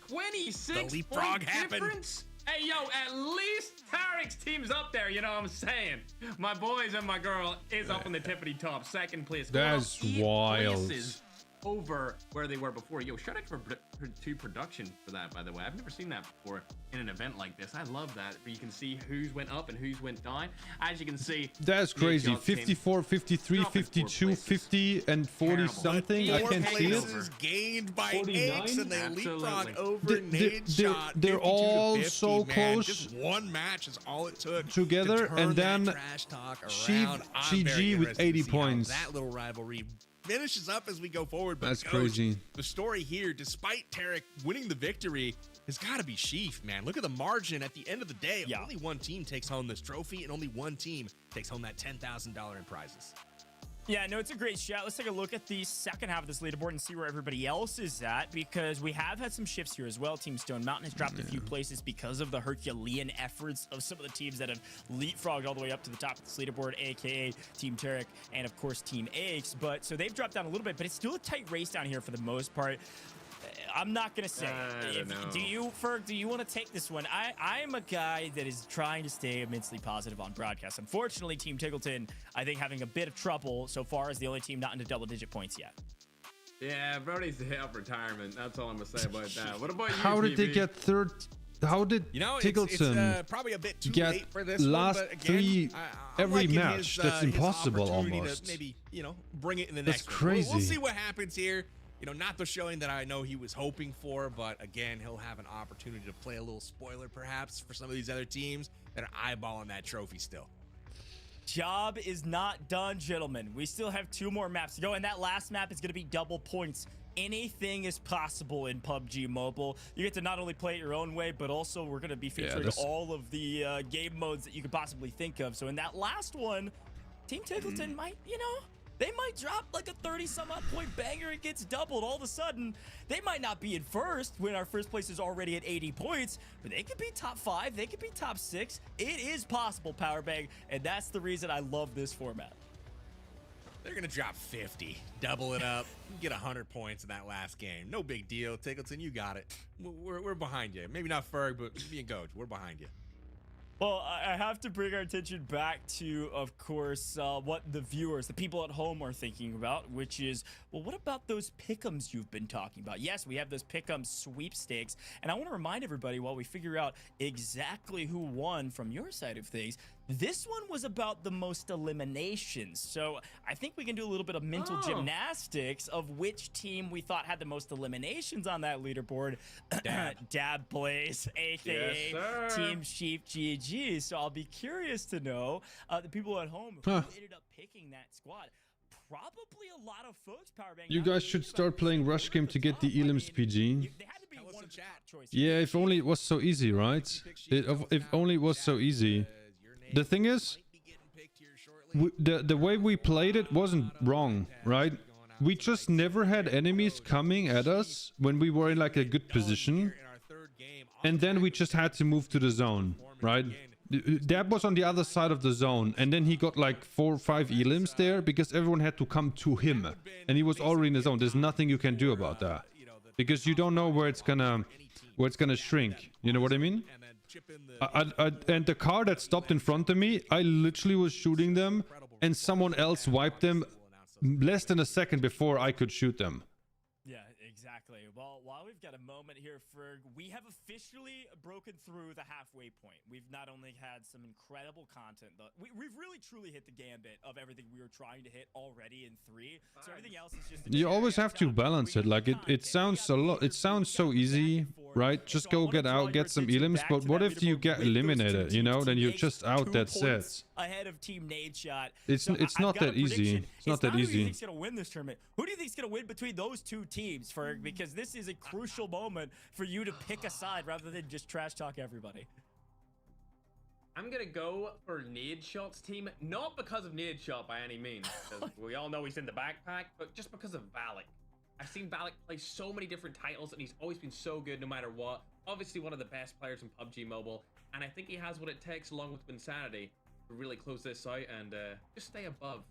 26 leapfrog point happened. difference? Hey, yo, at least Tarik's team's up there, you know what I'm saying? My boys and my girl is up in the tippity top, second place. That's wild. Places over where they were before. Yo, shout out to production for that, by the way. I've never seen that before in an event like this. I love that, where you can see who's went up and who's went down. As you can see, that's crazy. 54, 53, 52, 50, and 40 something. I can't see it. Gained by X, and they leapfrog over Nadeshot. They're all 50, so close. Just one match is all it took together, and then GG with 80 points. That little rivalry finishes up as we go forward. But that's Coach, crazy. The story here, despite Tarik winning the victory, has got to be Xif, man. Look at the margin at the end of the day. Yeah. Only one team takes home this trophy, and only one team takes home that $10,000 in prizes. Yeah, no, it's a great shot. Let's take a look at the second half of this leaderboard and see where everybody else is at, because we have had some shifts here as well. Team StoneMountain has dropped a few places because of the Herculean efforts of some of the teams that have leapfrogged all the way up to the top of this leaderboard, aka Team Tarik and, of course, Team Aches. But so they've dropped down a little bit, but it's still a tight race down here for the most part. I'm not gonna say. Do you, Ferg? Do you want to take this one? I am a guy that is trying to stay immensely positive on broadcast. Unfortunately, Team Tiggleton, I think, having a bit of trouble so far, as the only team not into double-digit points yet. Yeah, bro needs to hit up retirement. That's all I'm gonna say about that. What about you? How did they get third? How did Tiggleton it's probably a bit too get late for this last one, but again, three every match? That's his impossible opportunity almost. to maybe, bring it in the That's next crazy. one. We'll see what happens here. Not the showing that I know he was hoping for, but again, he'll have an opportunity to play a little spoiler perhaps for some of these other teams that are eyeballing that trophy still. Job is not done, gentlemen. We still have 2 more maps to go, and that last map is going to be double points. Anything is possible in PUBG Mobile. You get to not only play it your own way, but also we're going to be featuring all of the game modes that you could possibly think of. So in that last one, Team Tiggleton might, they might drop like a 30-some-odd point banger. It gets doubled. All of a sudden, they might not be in first when our first place is already at 80 points, but they could be top 5. They could be top 6. It is possible, Powerbang, and that's the reason I love this format. They're going to drop 50, double it up, get 100 points in that last game. No big deal. Tiggleton, you got it. We're behind you. Maybe not Ferg, but me and Coach, we're behind you. Well, I have to bring our attention back to, of course, what the viewers, the people at home are thinking about, which is, well, what about those pick'ems you've been talking about? Yes, we have those pick'em sweepstakes, and I want to remind everybody while we figure out exactly who won from your side of things, this one was about the most eliminations. So I think we can do a little bit of mental gymnastics of which team we thought had the most eliminations on that leaderboard. Dab Blaze, aka Team GG. So I'll be curious to know the people at home who ended up picking that squad. Probably a lot of folks, Powerbang. You guys should start playing Rush Game to get the elims PG. Yeah, if only it was so easy, right? If only it was so easy. The thing is, the way we played it wasn't wrong, right? We just never had enemies coming at us when we were in like a good position. And then we just had to move to the zone, right? Dab was on the other side of the zone, and then he got like 4 or 5 elims there because everyone had to come to him, and he was already in the zone. There's nothing you can do about that because you don't know where it's gonna shrink. You know what I mean? And the car that stopped in front of me, I literally was shooting them, and someone else wiped them less than a second before I could shoot them. Yeah, exactly. Well, while we've got a moment here, Ferg, we have officially broken through the halfway point. We've not only had some incredible content, but we've really truly hit the gambit of everything we were trying to hit already in 3. So everything else is just... You always have to balance it. Like it sounds a lot. It sounds so easy, right? Just go get out, get some elims. But what if you get eliminated? Then you're just out. That's it. Ahead of Team Nadeshot. It's not that easy. It's not that easy. Who do you think's gonna win this tournament? Who do you think's gonna win between those 2 teams, Ferg? Because this is a crucial moment for you to pick a side rather than just trash talk everybody. I'm gonna go for Nadeshot's team, not because of Nadeshot by any means, because we all know he's in the backpack, but just because of Valic. I've seen Valic play so many different titles, and he's always been so good no matter what. Obviously one of the best players in PUBG Mobile, and I think he has what it takes, along with Wynnsanity, to really close this out and just stay above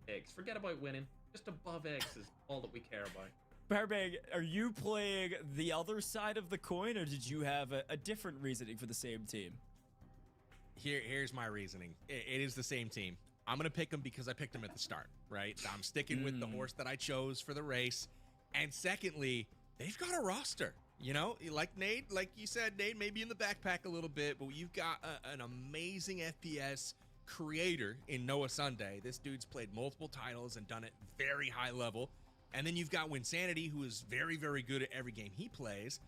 X. Forget about winning. Just above X is all that we care about. Barbag, are you playing the other side of the coin, or did you have a different reasoning for the same team? Here's my reasoning. It is the same team. I'm going to pick them because I picked them at the start, right? I'm sticking with the horse that I chose for the race. And secondly, they've got a roster. You know, like Nate, like you said, Nate, maybe in the backpack a little bit, but you've got an amazing FPS creator in NoahSunday. This dude's played multiple titles and done it very high level. And then you've got Wynnsanity, who is very, very good at every game he plays.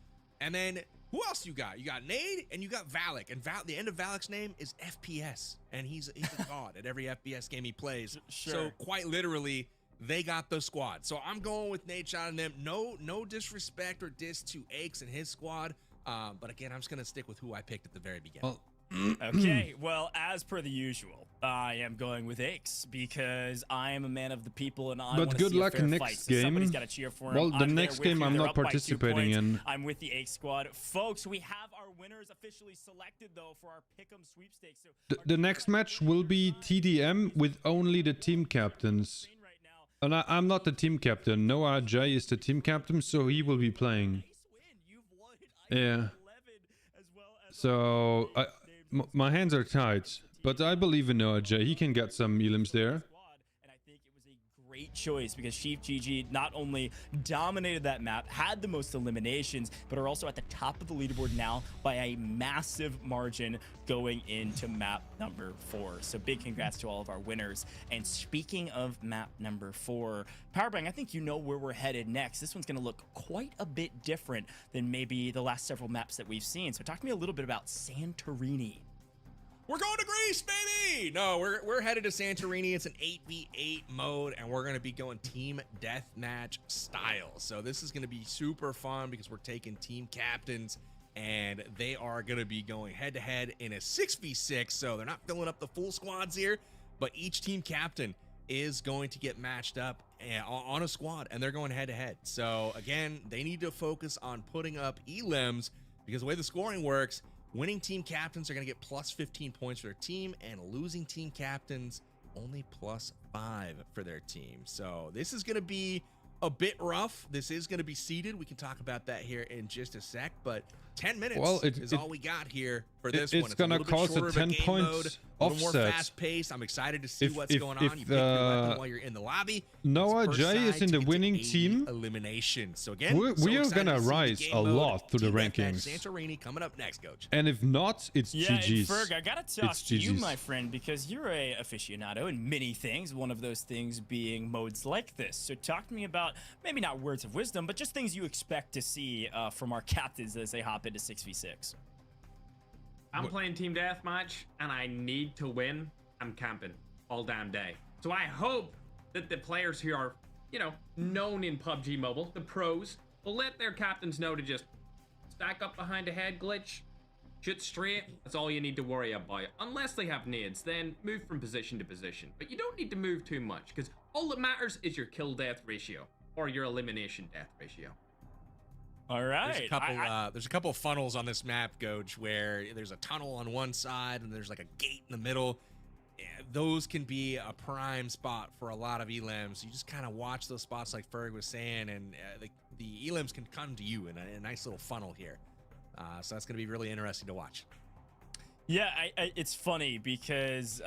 And then who else you got? You got Nate and you got Valic. And the end of Valic's name is FPS. And he's a god at every FPS game he plays. Sure. So quite literally, they got the squad. So I'm going with Nadeshot and them. No disrespect or diss to Aches and his squad. But again, I'm just going to stick with who I picked at the very beginning. Well, Okay, well, as per the usual, I am going with Aches because I am a man of the people and I want to good see luck a fair next fight. So game. somebody's got to cheer for him. Well, the I'm there next with game you. I'm They're not up by 2 participating points. in. I'm with the Aches squad. Folks, we have our winners officially selected, though, for our Pick'em sweepstakes. So The next match will be TDM with only the team captains. And I'm not the team captain. Noah J is the team captain, so he will be playing. Yeah. So my hands are tied, but I believe in Noah J. He can get some elims there. And I think it was a great choice because HollywoodBob not only dominated that map, had the most eliminations, but are also at the top of the leaderboard now by a massive margin going into map number 4. So big congrats to all of our winners. And speaking of map number 4, Powerbang, I think you know where we're headed next. This one's going to look quite a bit different than maybe the last several maps that we've seen. So talk to me a little bit about Santorini. We're going to Greece, baby! No, we're headed to Santorini. It's an 8v8 mode, and we're going to be going team deathmatch style. So this is going to be super fun because we're taking team captains, and they are going to be going head-to-head in a 6v6. So they're not filling up the full squads here, but each team captain is going to get matched up on a squad, and they're going head-to-head. So again, they need to focus on putting up elims because the way the scoring works, winning team captains are going to get plus 15 points for their team, and losing team captains only plus 5 for their team. So this is going to be a bit rough. This is going to be seeded. We can talk about that here in just a sec, but 10 minutes is all we got here for this one. It's going to cause a 10 points a little more offset. fast paced. I'm excited to see what's going on. You pick your weapon while you're in the lobby. Noah J is in the winning team. Elimination. So again, we are going to rise a lot through the rankings. Santorini coming up next, coach. And if not, it's GG's. Ferg, I gotta talk to you, my friend, because you're a aficionado in many things. One of those things being modes like this. So talk to me about maybe not words of wisdom, but just things you expect to see from our captains as they hop into 6v6. I'm playing team deathmatch and I need to win. I'm camping all damn day. So I hope that the players who are, you know, known in PUBG Mobile, the pros, will let their captains know to just stack up behind a head glitch, shoot straight. That's all you need to worry about. Unless they have nades, then move from position to position. But you don't need to move too much because all that matters is your kill death ratio or your elimination death ratio. All right. There's a couple of funnels on this map, Goj, where there's a tunnel on one side and there's like a gate in the middle. Those can be a prime spot for a lot of elims. You just kind of watch those spots like Ferg was saying, and the elims can come to you in a nice little funnel here. So that's going to be really interesting to watch. Yeah, it's funny because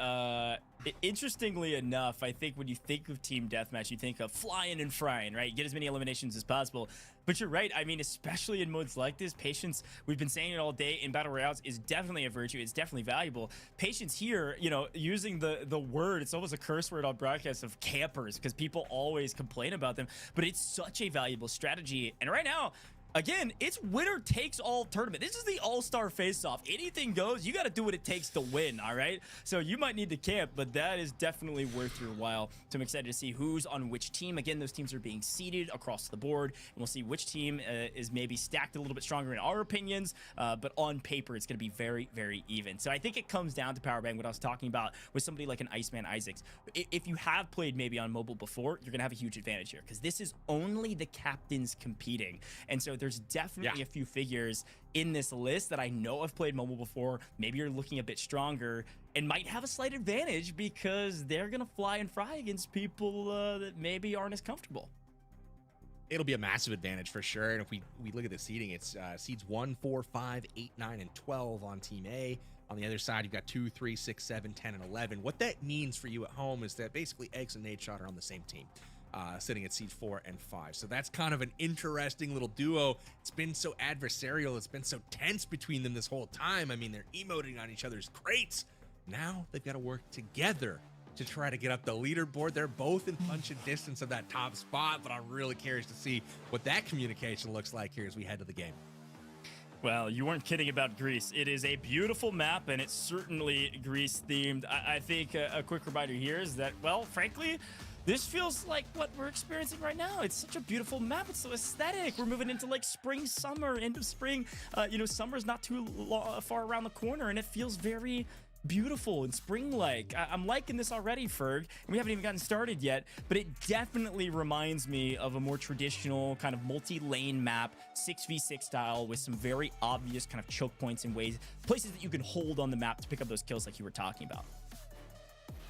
interestingly enough, I think when you think of team deathmatch, you think of flying and frying, right? Get as many eliminations as possible. But you're right. I mean, especially in modes like this, patience, we've been saying it all day in battle royales, is definitely a virtue. It's definitely valuable. Patience here, you know, using the word, it's almost a curse word on broadcast of campers because people always complain about them. But it's such a valuable strategy. And right now, again, it's winner takes all tournament. This is the all-star face-off. Anything goes. You got to do what it takes to win, all right? So you might need to camp, but that is definitely worth your while. So I'm excited to see who's on which team. Again, those teams are being seeded across the board, and we'll see which team is maybe stacked a little bit stronger in our opinions, but on paper, it's going to be very, very even. So I think it comes down to Powerbang, what I was talking about with somebody like an Iceman Isaacs. If you have played maybe on mobile before, you're going to have a huge advantage here because this is only the captains competing. And so there's definitely a few figures in this list that I know have played mobile before. Maybe you're looking a bit stronger and might have a slight advantage because they're gonna fly and fry against people that maybe aren't as comfortable. it'll be a massive advantage for sure. And if we look at the seeding, it's seeds 1, 4, 5, 8, 9, and 12 on Team A. On the other side, you've got 2, 3, 6, 7, 10, and 11. What that means for you at home is that basically Eggs and Nadeshot are on the same team, sitting at seed 4 and 5. So that's kind of an interesting little duo. It's been so adversarial. It's been so tense between them this whole time. I mean, they're emoting on each other's crates. Now they've got to work together to try to get up the leaderboard. They're both in punching distance of that top spot, but I'm really curious to see what that communication looks like here as we head to the game. Well, you weren't kidding about Greece. It is a beautiful map, and it's certainly Greece-themed. I think a quick reminder here is that, well, frankly, this feels like what we're experiencing right now. It's such a beautiful map. It's so aesthetic. We're moving into like spring, summer, end of spring. Summer's not too far around the corner, and it feels very beautiful and spring-like. I'm liking this already, Ferg, and we haven't even gotten started yet, but it definitely reminds me of a more traditional kind of multi-lane map, 6v6 style, with some very obvious kind of choke points and places that you can hold on the map to pick up those kills like you were talking about.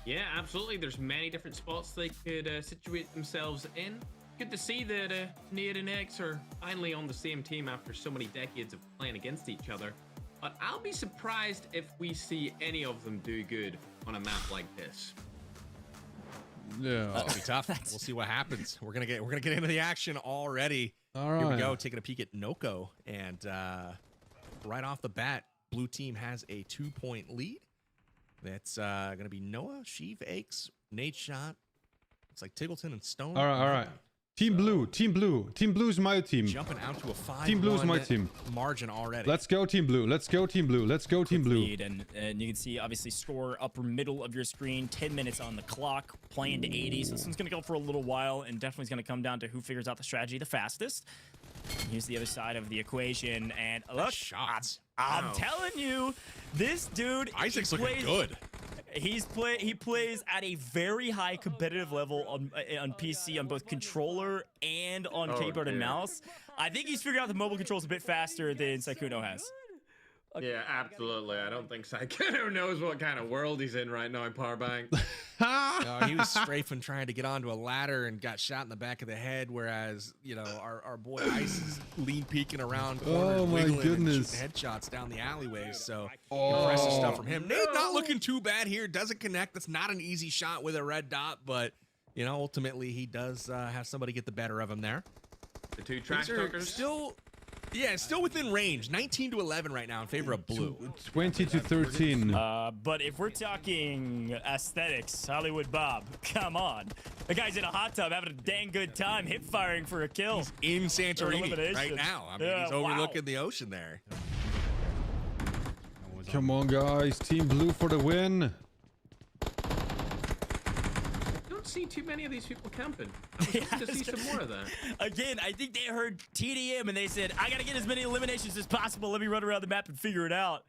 Yeah, absolutely. There's many different spots they could situate themselves in. Good to see that Nade and X are finally on the same team after so many decades of playing against each other. But I'll be surprised if we see any of them do good on a map like this. Yeah, it'll be tough. We'll see what happens. We're gonna get into the action already. All right. Here we go. Taking a peek at Noko, and right off the bat, blue team has a 2-point lead. That's gonna be Noah, Sheev, Aches, Nadeshot. It's like Tiggleton and Stone. All right. Team Blue. Team Blue is my team. Jumping out to a 5-1 Team Blue is my team. Margin already. Let's go Team Blue. Let's go Team Blue. Let's go Team Blue. And you can see obviously score upper middle of your screen. 10 minutes on the clock. Playing to 80. So this one's gonna go for a little while, and definitely is gonna come down to who figures out the strategy the fastest. And here's the other side of the equation, and look, shots. I'm telling you, this dude, Isaac's looking good. He plays at a very high competitive level on PC, on both controller and on keyboard and mouse. I think he's figured out the mobile controls a bit faster than Sykkuno has. Yeah, absolutely. I don't think Sykkuno knows what kind of world he's in right now in Powerbank. He was strafing trying to get onto a ladder and got shot in the back of the head, whereas, our boy Ice is lean peeking around corners, wiggling and shooting headshots down the alleyways. So impressive stuff from him. Nade not looking too bad here. Doesn't connect. That's not an easy shot with a red dot, but, ultimately he does have somebody get the better of him there. The two trash talkers. Still within range. 19-11 right now in favor of blue. 20-13. But if we're talking aesthetics, HollywoodBob, come on. The guy's in a hot tub having a dang good time hip firing for a kill. He's in Santorini right now. I mean, he's overlooking the ocean there. Come on, guys. Team Blue for the win. See too many of these people camping. I was hoping to see some more of that. Again, I think they heard TDM and they said, I gotta get as many eliminations as possible. Let me run around the map and figure it out.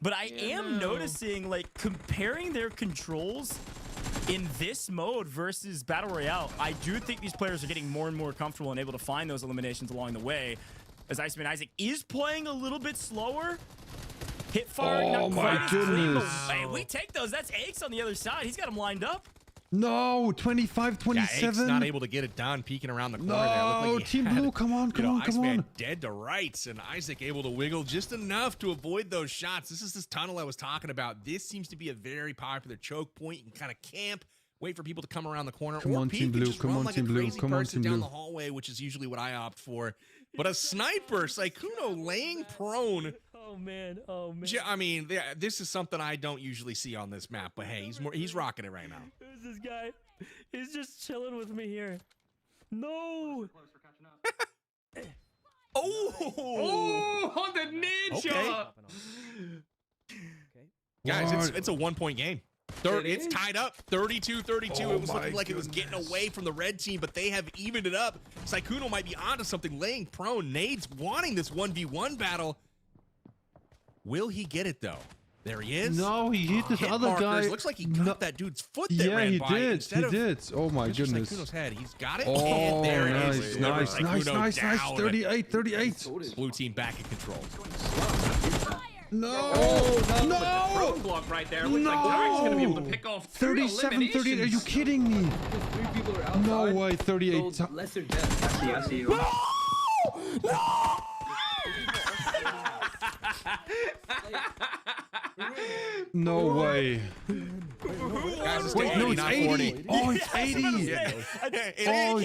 But I am noticing, like, comparing their controls in this mode versus Battle Royale, I do think these players are getting more and more comfortable and able to find those eliminations along the way. As Iceman Isaac is playing a little bit slower. Hit firing, not quite as clean, but, hey, we take those. That's Aches on the other side. He's got him lined up. No, 25-27. Yeah, Ake's not able to get it done, peeking around the corner there. No, like Team Blue, come on. Iceman dead to rights, and Isaac able to wiggle just enough to avoid those shots. This is this tunnel I was talking about. This seems to be a very popular choke point. You can kind of camp, wait for people to come around the corner. Come on, Team Blue. Come on, Team Blue. Come on, Team Blue. Down the hallway, which is usually what I opt for. But a sniper, Sykkuno laying prone. Oh man. I mean, this is something I don't usually see on this map, but hey, he's rocking it right now. Who's this guy? He's just chilling with me here. No. Oh, on the Nadeshot. Guys, it's a 1-point game. It's tied up 32-32. It was looking like it was getting away from the red team, but they have evened it up. Sykkuno might be onto something, laying prone. Nade's wanting this 1v1 battle. Will he get it, though? There he is. No, he hit this other guy. Looks like he got that dude's foot that ran by. Yeah, he did. Oh, my goodness. Sykkuno's head. He's got it. Oh, there it nice, is. nice. 38. Blue team back in control. No! No! The block right there. Looks like Tarik's gonna be able to pick off 37, 38. Are you kidding me? Three people are outside. No way, 38. So lesser death. I see you. No way. Guys, Wait, no, it's 80. Oh, it's 80.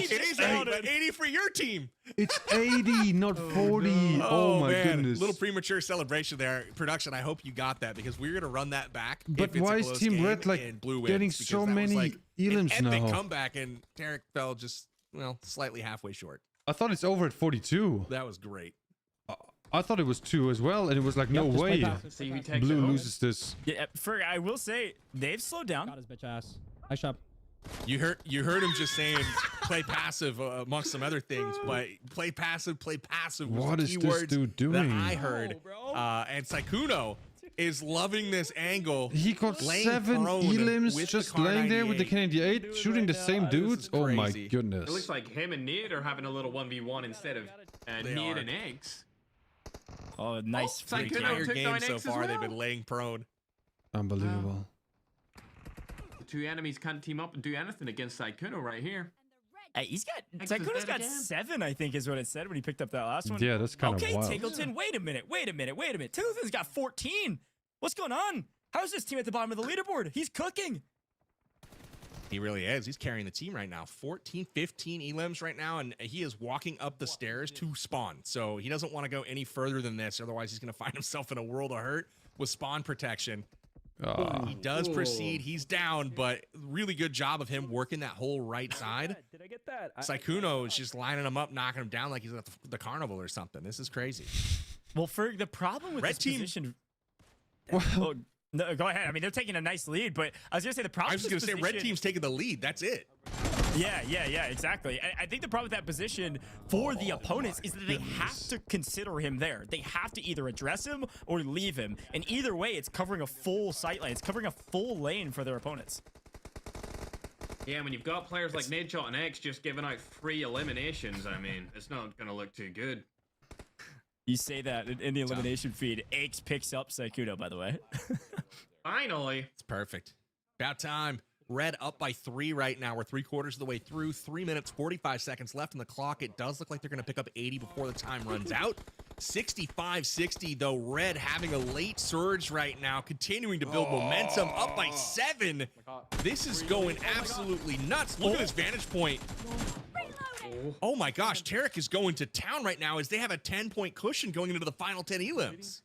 It is 80, but 80 for your team. It's 80, not 40. Oh, my man. goodness. Little premature celebration there. Production, I hope you got that because we're going to run that back. But if it's why a is close Team game Red like and Blue getting wins, because so that was, many like, elims an epic now? comeback, and Tarik fell just, well, slightly halfway short. I thought it's over at 42. That was great. I thought it was 2 as well, and it was like, no way. Blue loses this. Yeah, Ferg, I will say they've slowed down. Got his bitch ass. Nice shot. You heard him just saying play passive amongst some other things, but play passive was What the is key this words dude doing? that I heard. And Sykkuno is loving this angle. He got laying 7 prone elims with just the laying there with the Kar98. Kar98, shooting the same dudes. Oh my crazy. goodness. It looks like him and Nid are having a little 1v1 instead of They Nid are. and Eggs. Oh, nice. Oh, free Sykkuno kick. Entire took game down so X as far, they've well. been laying prone. Unbelievable. The two enemies can't team up and do anything against Sykkuno right here. Hey, he's got X is Sykkuno's dead got again. 7, I think, is what it said when he picked up that last one. Yeah, that's kind of okay, wild. Tiggleton. Wait a minute. Tiggleton's got 14. What's going on? How's this team at the bottom of the leaderboard? He's cooking. He really is. He's carrying the team right now. 14, 15 elims right now, and he is walking up the stairs to spawn. So he doesn't want to go any further than this. Otherwise, he's going to find himself in a world of hurt with spawn protection. He does proceed. He's down, but really good job of him working that whole right side. Did I get that? Sykkuno is just lining him up, knocking him down like he's at the carnival or something. This is crazy. Well, Ferg, the problem with Red this team- position... Oh, no, go ahead. I mean, they're taking a nice lead, but I was going to say the problem I was just going to say, red team's taking the lead. That's it. Yeah, exactly. I think the problem with that position for the opponents is that they have to consider him there. They have to either address him or leave him. And either way, it's covering a full sight lane. It's covering a full lane for their opponents. Yeah, when you've got players like Nadeshot and X just giving out free eliminations, I mean, it's not going to look too good. You say that in the elimination feed. X picks up Sykkuno, by the way. Finally. It's perfect. About time. Red up by 3 right now. We're 3/4 of the way through. 3 minutes, 45 seconds left on the clock. It does look like they're going to pick up 80 before the time runs out. 65-60, though. Red having a late surge right now, continuing to build momentum. Up by 7. This is going absolutely nuts. Look at this vantage point. Oh my gosh, Tarik is going to town right now as they have a 10-point cushion going into the final 10 elims.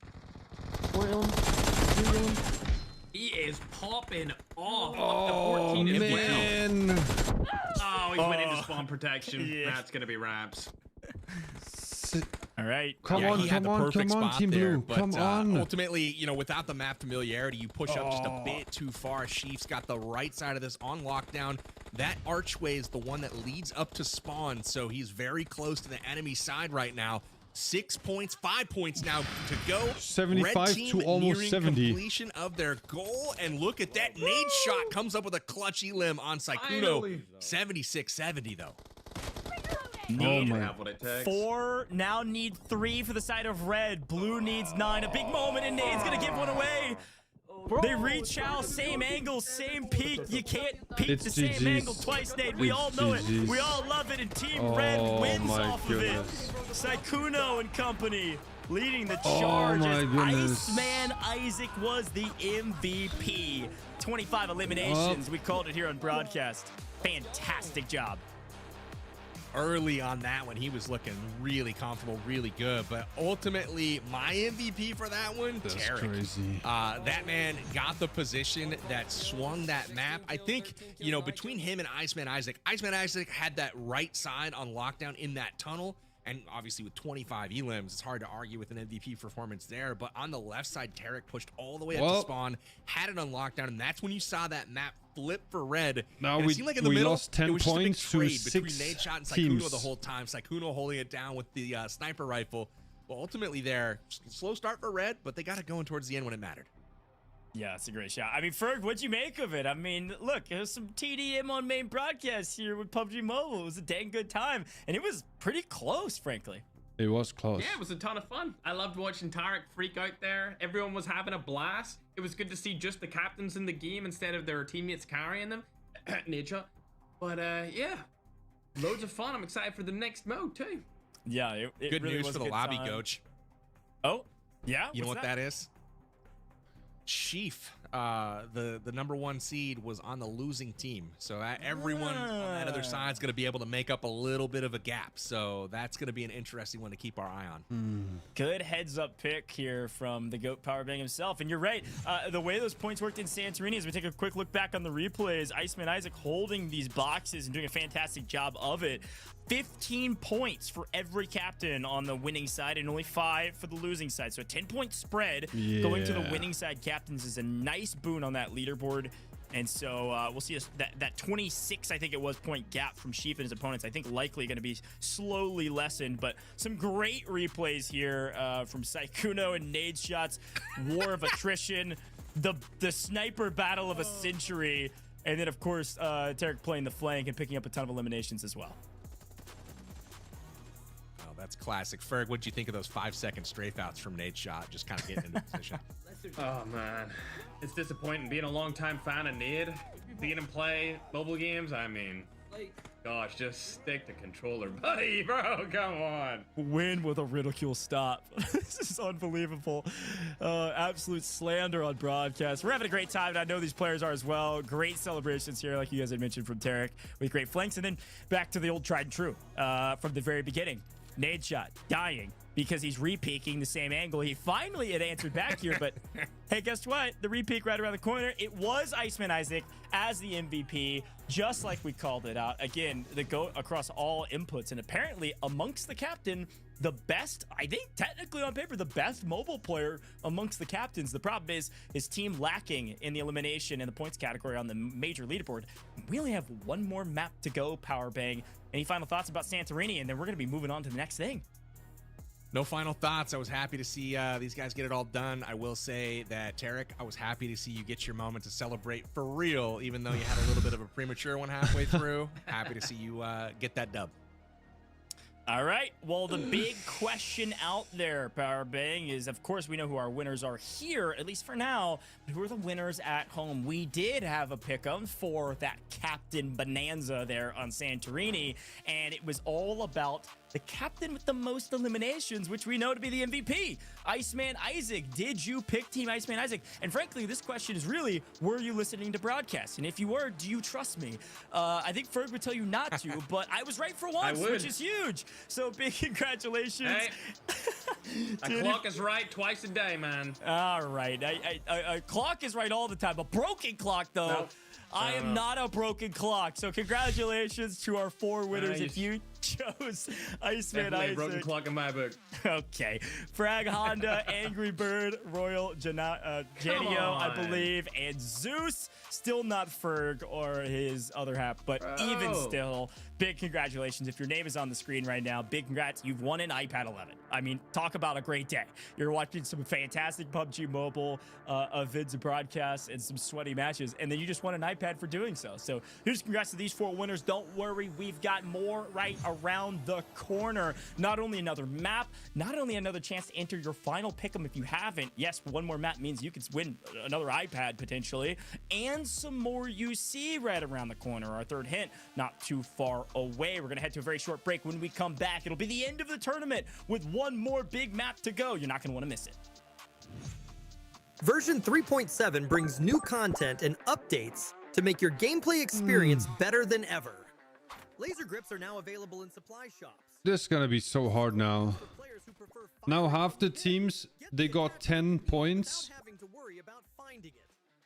4 elims. He is popping off. Oh, Up to 14 as man. well. Oh, he's went into spawn protection. Yeah. That's going to be wraps. All right. Come Yeah, on, he had the perfect come on, spot Team there, Blue. but, Come on. Ultimately, you know, without the map familiarity, you push up just a bit too far. Sheaf's got the right side of this on lockdown. That archway is the one that leads up to spawn, so he's very close to the enemy side right now. 6 points, 5 points now to go. 75 Red team to almost nearing 70. completion of their goal, and look at that nade shot comes up with a clutch elim on Sykkuno. 76-70 though. Need Have what it takes. 4, now need 3 for the side of red. Blue needs 9. A big moment, and Nade's gonna give one away. They reach out, same angle, same peak. You can't peek It's the same GG's. angle twice, Nade. We It's all know GG's. it. We all love it, and Team Red Oh wins my off goodness. of it. Sykkuno and company leading the Oh charge my as goodness. Iceman Isaac was the MVP. 25 eliminations. We called it here on broadcast. Fantastic job. Early on that one, he was looking really comfortable, really good. But ultimately, my MVP for that one, That's Tarik. crazy. That man got the position that swung that map. I think, you know, between him and Iceman Isaac had that right side on lockdown in that tunnel. And obviously with 25 elims, it's hard to argue with an MVP performance there. But on the left side, Tarik pushed all the way up to spawn, had it on lockdown, and that's when you saw that map flip for red. Now and it we- seemed like in the we middle, lost 10 it was just a big points to trade between 6 Nadeshot and Sykkuno teams. the whole time. Sykkuno holding it down with the sniper rifle. Well, ultimately there, slow start for red, but they got it going towards the end when it mattered. Yeah, it's a great shot. I mean, Ferg, what'd you make of it? I mean, look, there's some TDM on main broadcast here with PUBG Mobile. It was a dang good time, and it was pretty close, frankly. It was close. Yeah, it was a ton of fun. I loved watching Tarik freak out there. Everyone was having a blast. It was good to see just the captains in the game instead of their teammates carrying them. Nature. But yeah, loads of fun. I'm excited for the next mode too. Yeah, it Good really news was for a the good lobby, time. coach. Oh, yeah. You know what's what that is? Chief, the #1 seed, was on the losing team, so everyone on that other side is going to be able to make up a little bit of a gap. So that's going to be an interesting one to keep our eye on. Good heads up pick here from the GOAT Powerbang himself. And you're right, the way those points worked in Santorini, as we take a quick look back on the replays, Iceman Isaac holding these boxes and doing a fantastic job of it. 15 points for every captain on the winning side and only 5 for the losing side. So a 10-point spread going to the winning side captains is a nice boon on that leaderboard. And so we'll see that 26, I think it was, point gap from Sheaf and his opponents, I think likely going to be slowly lessened. But some great replays here from Sykkuno and Nadeshot's war of attrition, the sniper battle of a century, and then, of course, Tarik playing the flank and picking up a ton of eliminations as well. That's classic. Ferg, what'd you think of those 5-second strafe outs from Nadeshot, just kind of getting into position? Oh man, it's disappointing being a longtime fan of Nade, seeing him play mobile games. I mean, gosh, just stick to controller, buddy, bro. Come on. Win with a ridicule stop. This is unbelievable. Absolute slander on broadcast. We're having a great time, and I know these players are as well. Great celebrations here, like you guys had mentioned, from Tarik, with great flanks. And then back to the old tried and true from the very beginning. Nadeshot dying because he's re-peeking the same angle. He finally had answered back here, but hey, guess what? The re-peek right around the corner. It was Iceman Isaac as the MVP, just like we called it out. Again, the GOAT across all inputs, and apparently amongst the captain, the best, I think technically on paper, the best mobile player amongst the captains. The problem is his team lacking in the elimination and the points category on the major leaderboard. We only have one more map to go, Powerbang. Any final thoughts about Santorini? And then we're going to be moving on to the next thing. No final thoughts. I was happy to see these guys get it all done. I will say that, Tarik, I was happy to see you get your moment to celebrate for real, even though you had a little bit of a premature one halfway through. Happy to see you get that dub. All right. Well, the big question out there, Powerbang, is, of course, we know who our winners are here, at least for now. But who are the winners at home? We did have a pick'em for that Captain Bonanza there on Santorini, and it was all about the captain with the most eliminations, which we know to be the MVP, Iceman Isaac. Did you pick Team Iceman Isaac? And frankly, this question is really, were you listening to broadcast? And if you were, do you trust me? I think Ferg would tell you not to, but I was right for once, which is huge. So big congratulations. Hey, a clock is right twice a day, man. All right. A clock is right all the time. A broken clock, though. Nope. I am not a broken clock. So congratulations to our 4 winners. If you chose Iceman Isaac. Broken clock in my book. Okay. Frag Honda, Angry Bird, Royal Janio, I believe, and Zeus. Still not Ferg or his other half, but even still, big congratulations. If your name is on the screen right now, big congrats. You've won an iPad 11. I mean, talk about a great day. You're watching some fantastic PUBG Mobile vids and broadcasts and some sweaty matches, and then you just won an iPad for doing so. So here's congrats to these 4 winners. Don't worry, we've got more right around the corner. Not only another map, not only another chance to enter your final pick'em if you haven't. Yes, one more map means you could win another iPad potentially, and some more UC right around the corner. Our third hint, not too far away. We're gonna head to a very short break. When we come back, it'll be the end of the tournament with one more big map to go. You're not gonna want to miss it. Version 3.7 brings new content and updates to make your gameplay experience better than ever. Laser grips are now available in supply shops. This is gonna be so hard now. Now half the teams, they got 10 points.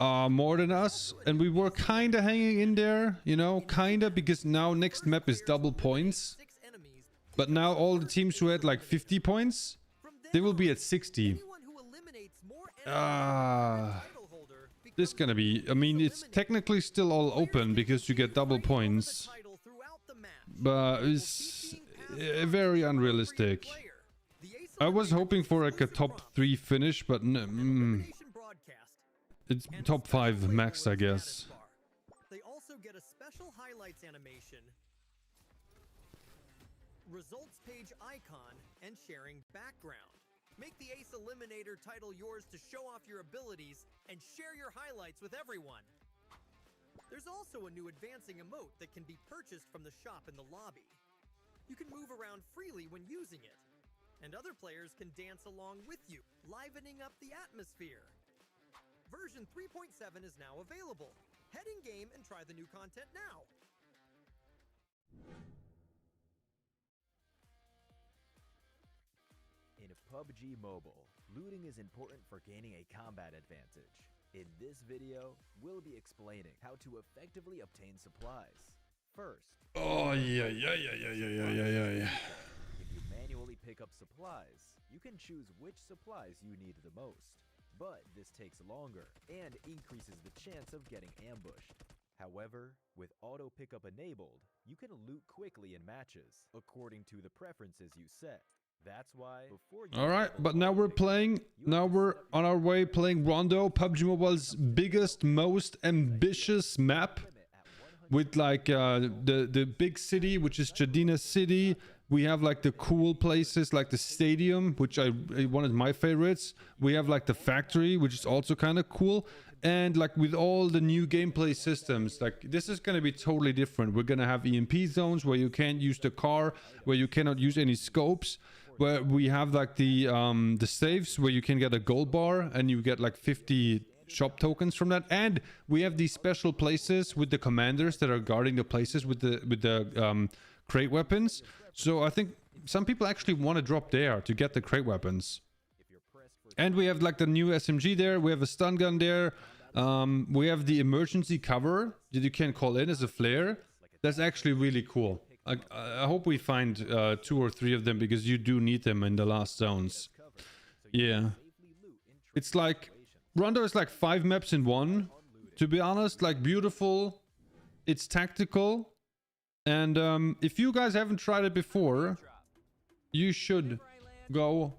More than us, and we were kind of hanging in there, you know, kind of, because now next map is double points. But now all the teams who had like 50 points, they will be at 60. This is gonna be, I mean, it's technically still all open because you get double points, but it's very unrealistic. I was hoping for like a top 3 finish, but it's top 5 max, I guess. They also get a special highlights animation, results page icon, and sharing background. Make the Ace Eliminator title yours to show off your abilities and share your highlights with everyone. There's also a new advancing emote that can be purchased from the shop in the lobby. You can move around freely when using it, and other players can dance along with you, livening up the atmosphere. Version 3.7 is now available. Head in game and try the new content now. In PUBG Mobile, looting is important for gaining a combat advantage. In this video, we'll be explaining how to effectively obtain supplies. First, Oh, yeah. if you manually pick up supplies, you can choose which supplies you need the most. But this takes longer and increases the chance of getting ambushed. However, with auto pickup enabled, you can loot quickly in matches, according to the preferences you set. That's why before you... Alright, but now we're on our way playing Rondo, PUBG Mobile's biggest, most ambitious map. With like the big city, which is Jadina City. We have like the cool places like the stadium, which one of my favorites. We have like the factory, which is also kind of cool. And like with all the new gameplay systems, like this is going to be totally different. We're going to have EMP zones where you can't use the car, where you cannot use any scopes. Where we have like the safes where you can get a gold bar and you get like 50 shop tokens from that. And we have these special places with the commanders that are guarding the places with the crate weapons. So I think some people actually want to drop there to get the crate weapons. And we have like the new SMG there. We have a stun gun there. We have the emergency cover that you can call in as a flare. That's actually really cool. I hope we find 2 or 3 of them, because you do need them in the last zones. Yeah. It's like... Rondo is like 5 maps in one. To be honest, like beautiful. It's tactical. And if you guys haven't tried it before, you should go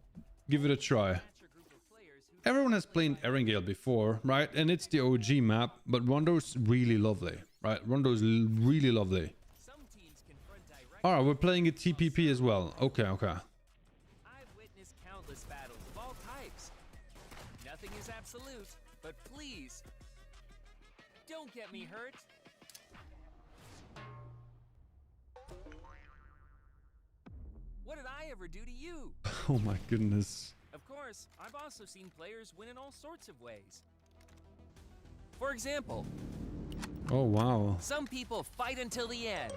give it a try. Everyone has played Erangel before, right? And it's the OG map, but Rondo's really lovely, right? Rondo's really lovely. Alright, we're playing a TPP as well. Okay. I've witnessed countless battles of all types. Nothing is absolute, but please, don't get me hurt. What did I ever do to you? Oh my goodness. Of course, I've also seen players win in all sorts of ways. For example, oh wow. Some people fight until the end.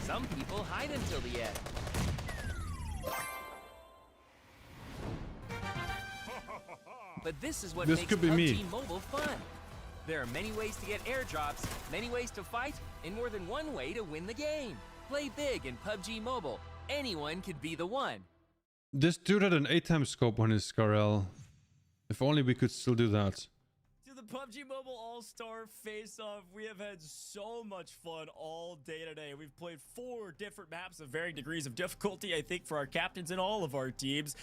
Some people hide until the end. But this is what makes PUBG Mobile fun. There are many ways to get airdrops, many ways to fight, and more than one way to win the game. Play big in PUBG Mobile. Anyone can be the one. This dude had an 8x scope on his Scarel. If only we could still do that. To the PUBG Mobile All-Star Face-Off, we have had so much fun all day today. We've played 4 different maps of varying degrees of difficulty, I think, for our captains and all of our teams.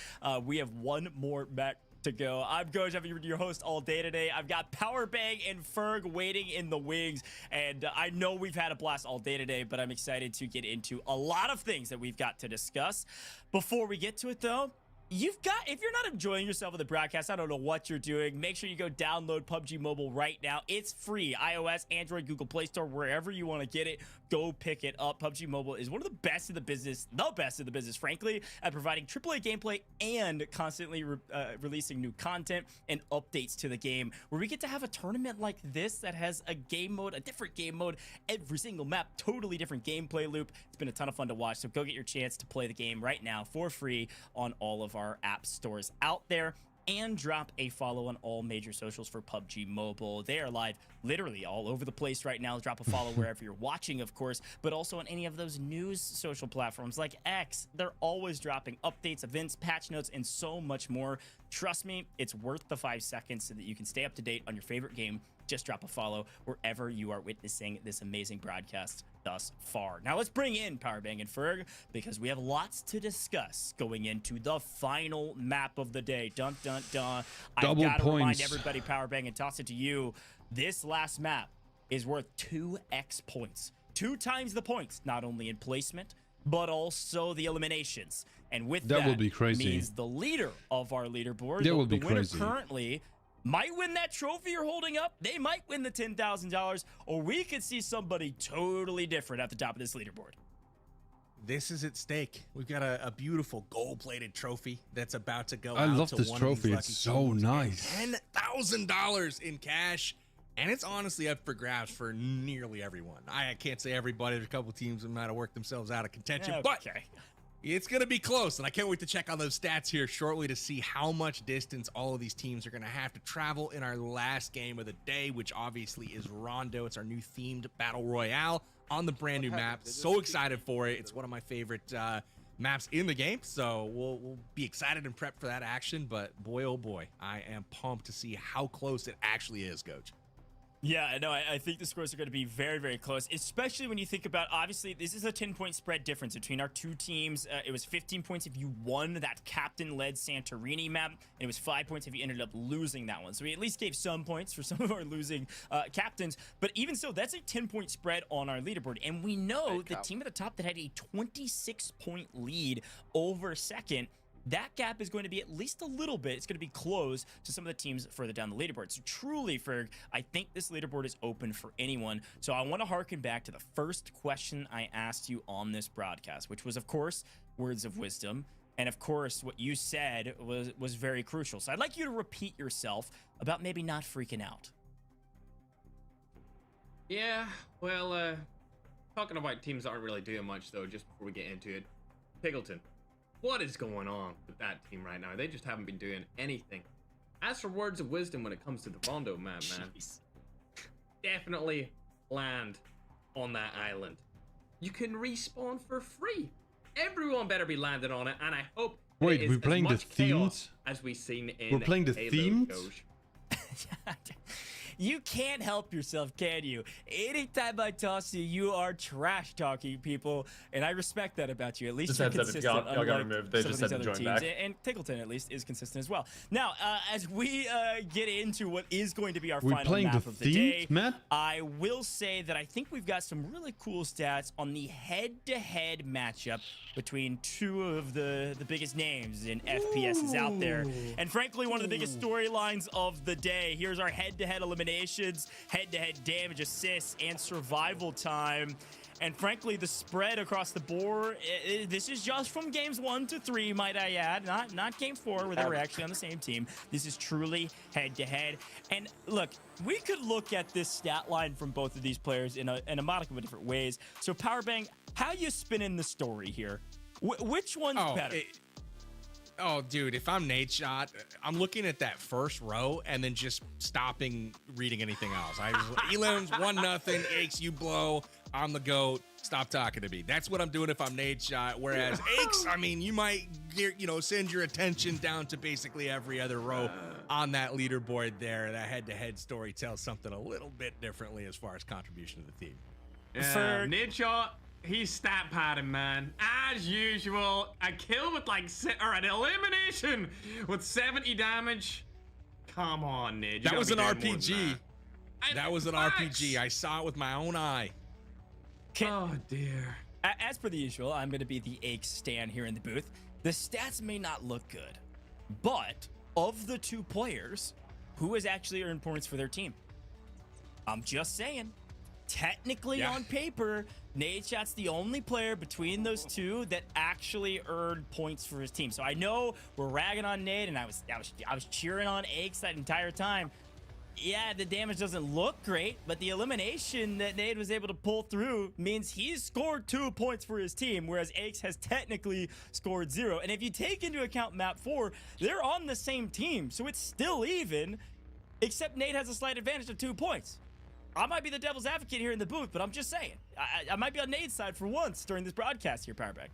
We have 1 more map to go. I'm Goj, I'm your host all day today. I've got Powerbang and Ferg waiting in the wings, and I know we've had a blast all day today, but I'm excited to get into a lot of things that we've got to discuss. Before we get to it, though, if you're not enjoying yourself with the broadcast, I don't know what you're doing. Make sure you go download PUBG Mobile right now. It's free. iOS, Android, Google Play Store, wherever you want to get it, go pick it up. PUBG Mobile is one of the best in the business, frankly, at providing AAA gameplay and constantly releasing new content and updates to the game, where we get to have a tournament like this that has a game mode, a different game mode, every single map, totally different gameplay loop. It's been a ton of fun to watch, so go get your chance to play the game right now for free on all of our app stores out there, and drop a follow on all major socials for PUBG Mobile. They are live literally all over the place right now. Drop a follow wherever you're watching, of course, but also on any of those news social platforms like X. They're always dropping updates, events, patch notes, and so much more. Trust me, it's worth the 5 seconds so that you can stay up to date on your favorite game. Just drop a follow wherever you are witnessing this amazing broadcast thus far. Now let's bring in Powerbang and Ferg, because we have lots to discuss going into the final map of the day. Dun dun dun. I've got to remind everybody, Powerbang, and toss it to you. This last map is worth 2x points. 2 times the points, not only in placement, but also the eliminations. And with that will be crazy. Means the leader of our leaderboard, That will the be winner crazy. currently, might win that trophy you're holding up. They might win the $10,000, or we could see somebody totally different at the top of this leaderboard. This is at stake. We've got a beautiful gold-plated trophy that's about to go I out love to this one trophy. Of It's these so lucky teams. nice. $10,000 in cash, and it's honestly up for grabs for nearly everyone. I can't say everybody. There's a couple teams that might have worked themselves out of contention, but it's going to be close, and I can't wait to check on those stats here shortly to see how much distance all of these teams are going to have to travel in our last game of the day, which obviously is Rondo. It's our new themed battle royale on the brand new map. So excited for it. It's one of my favorite maps in the game, so we'll be excited and prepped for that action. But boy, oh boy, I am pumped to see how close it actually is, Coach. Yeah, no, I think the scores are going to be very, very close, especially when you think about, obviously, this is a 10-point spread difference between our two teams. It was 15 points if you won that captain-led Santorini map, and it was 5 points if you ended up losing that one. So we at least gave some points for some of our losing captains, but even so, that's a 10-point spread on our leaderboard, and we know the team at the top that had a 26-point lead over second, that gap is going to be at least a little bit. It's going to be close to some of the teams further down the leaderboard. So truly, Ferg, I think this leaderboard is open for anyone. So I want to harken back to the first question I asked you on this broadcast, which was, of course, words of wisdom. And of course, what you said was very crucial. So I'd like you to repeat yourself about maybe not freaking out. Yeah, well, talking about teams that aren't really doing much, though, just before we get into it. Piggleton. What is going on with that team right now? They just haven't been doing anything. As for words of wisdom when it comes to the Rondo map, man, definitely land on that island. You can respawn for free. Everyone better be landing on it, and I hope Wait, we're playing the themed? As we've seen in We're playing the Payload, themed? Coach. You can't help yourself, can you? Anytime I toss you, you are trash talking people, and I respect that about you. At least Just you're heads up, if consistent. y'all got removed, they some just of had these to other join teams. back. And Tickleton at least is consistent as well. Now, as we get into what is going to be our We're final playing map the of the day, themed map? I will say that I think we've got some really cool stats on the head-to-head matchup between two of the biggest names in FPS out there. And frankly, one of the biggest storylines of the day. Here's our head-to-head eliminations, head-to-head damage, assists, and survival time. And frankly, the spread across the board, this is just from games 1 to 3, might I add, not game 4 where they were actually on the same team. This is truly head-to-head. And look, we could look at this stat line from both of these players in a modicum of different ways. So Powerbang, how you spinning the story here? Which one's better? Oh, dude, if I'm Nadeshot, I'm looking at that first row and then just stopping reading anything else. Elims, 1-0, Aches, you blow, I'm the GOAT, stop talking to me. That's what I'm doing if I'm Nadeshot. Whereas Aches, I mean, you might get, send your attention down to basically every other row on that leaderboard there. That head-to-head story tells something a little bit differently as far as contribution to the team. Yeah, Nadeshot, he's stat padding, man. As usual, a kill with an elimination with 70 damage. Come on, Nid. That was an RPG. That was an RPG. I saw it with my own eye. Oh, dear. As per the usual, I'm going to be the Ache stan here in the booth. The stats may not look good, but of the two players, who has actually earned points for their team? I'm just saying. Technically, on paper, Nadeshot's the only player between those two that actually earned points for his team. So I know we're ragging on Nade, and I was cheering on Aches that entire time. Yeah, the damage doesn't look great, but the elimination that Nade was able to pull through means he's scored 2 points for his team, whereas Aches has technically scored 0. And if you take into account map 4, they're on the same team, so it's still even, except Nade has a slight advantage of 2 points. I might be the devil's advocate here in the booth, but I'm just saying. I might be on Nade's side for once during this broadcast here, Powerbag.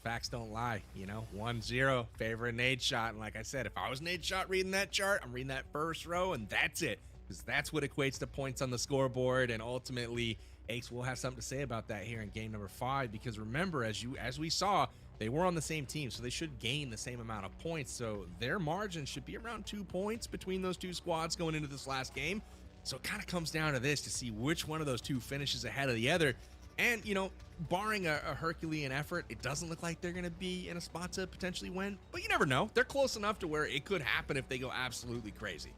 Facts don't lie, 1-0, favor of Nadeshot. And like I said, if I was Nadeshot reading that chart, I'm reading that first row, and that's it. Because that's what equates to points on the scoreboard. And ultimately, Aches will have something to say about that here in game number 5. Because remember, as we saw, they were on the same team, so they should gain the same amount of points. So their margin should be around 2 points between those two squads going into this last game. So it kind of comes down to this to see which one of those two finishes ahead of the other. And, you know, barring a Herculean effort, it doesn't look like they're going to be in a spot to potentially win. But you never know. They're close enough to where it could happen if they go absolutely crazy.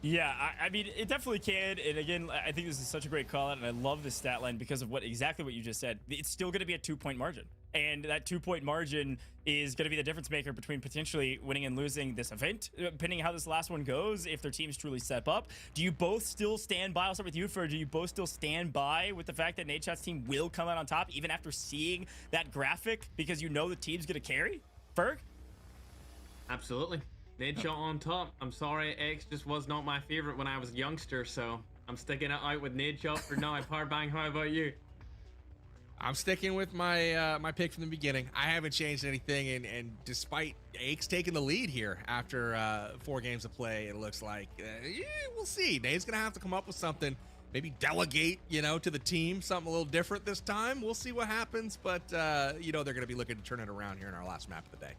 Yeah, I mean, it definitely can. And again, I think this is such a great call out, and I love this stat line because of exactly what you just said. It's still going to be a 2-point margin. And that 2-point margin is going to be the difference maker between potentially winning and losing this event, depending how this last one goes, if their teams truly step up. Do you both still stand by? I'll start with you, Fer. Do you both still stand by with the fact that Nadeshot's team will come out on top, even after seeing that graphic, because you know the team's going to carry? Ferg? Absolutely. Nadeshot on top. I'm sorry, X just was not my favorite when I was a youngster, so I'm sticking it out with Nadeshot for now. Powerbang, how about you? I'm sticking with my my pick from the beginning. I haven't changed anything, and despite Aches taking the lead here after 4 games of play, it looks like we'll see. Nade's gonna have to come up with something, maybe delegate, you know, to the team something a little different this time. We'll see what happens, but you know, they're gonna be looking to turn it around here in our last map of the day.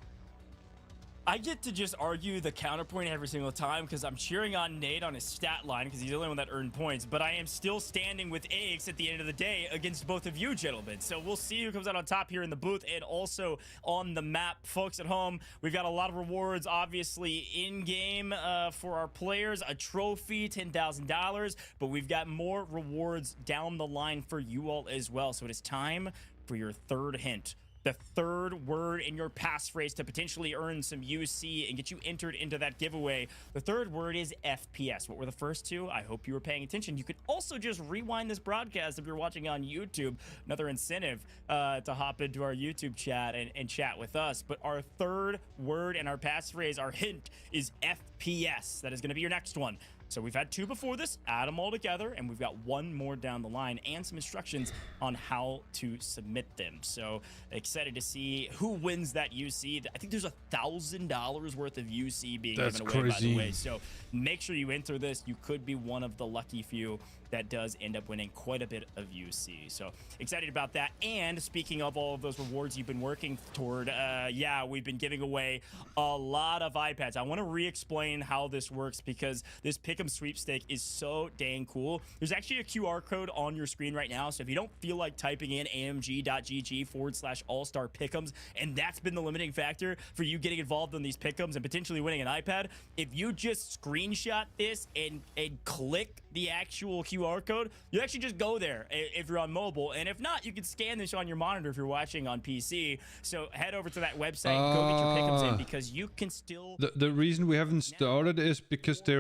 I get to just argue the counterpoint every single time because I'm cheering on Nate on his stat line because he's the only one that earned points, but I am still standing with Aches at the end of the day against both of you gentlemen. So we'll see who comes out on top here in the booth and also on the map. Folks at home, we've got a lot of rewards obviously in game for our players, a trophy, $10,000, but we've got more rewards down the line for you all as well. So it is time for your third hint. The third word in your passphrase to potentially earn some UC and get you entered into that giveaway. The third word is FPS. What were the first two? I hope you were paying attention. You could also just rewind this broadcast if you're watching on YouTube. Another incentive to hop into our YouTube chat and chat with us. But our third word in our passphrase, our hint, is FPS. That is going to be your next one. So we've had 2 before this, add them all together, and we've got 1 more down the line and some instructions on how to submit them. So excited to see who wins that UC. I think there's $1,000 worth of UC being given away, by the way. So make sure you enter this. You could be one of the lucky few that does end up winning quite a bit of UC. So excited about that. And speaking of all of those rewards you've been working toward, yeah, we've been giving away a lot of iPads. I want to re-explain how this works because this Pick'em sweepstake is so dang cool. There's actually a QR code on your screen right now. So if you don't feel like typing in amg.gg/all-star Pick'ems, and that's been the limiting factor for you getting involved in these Pick'ems and potentially winning an iPad, if you just screenshot this and click the actual QR code, you actually just go there if you're on mobile, and if not, you can scan this on your monitor if you're watching on PC. So head over to that website, go get your Pick'ems in, because you can still... The reason we haven't started is because they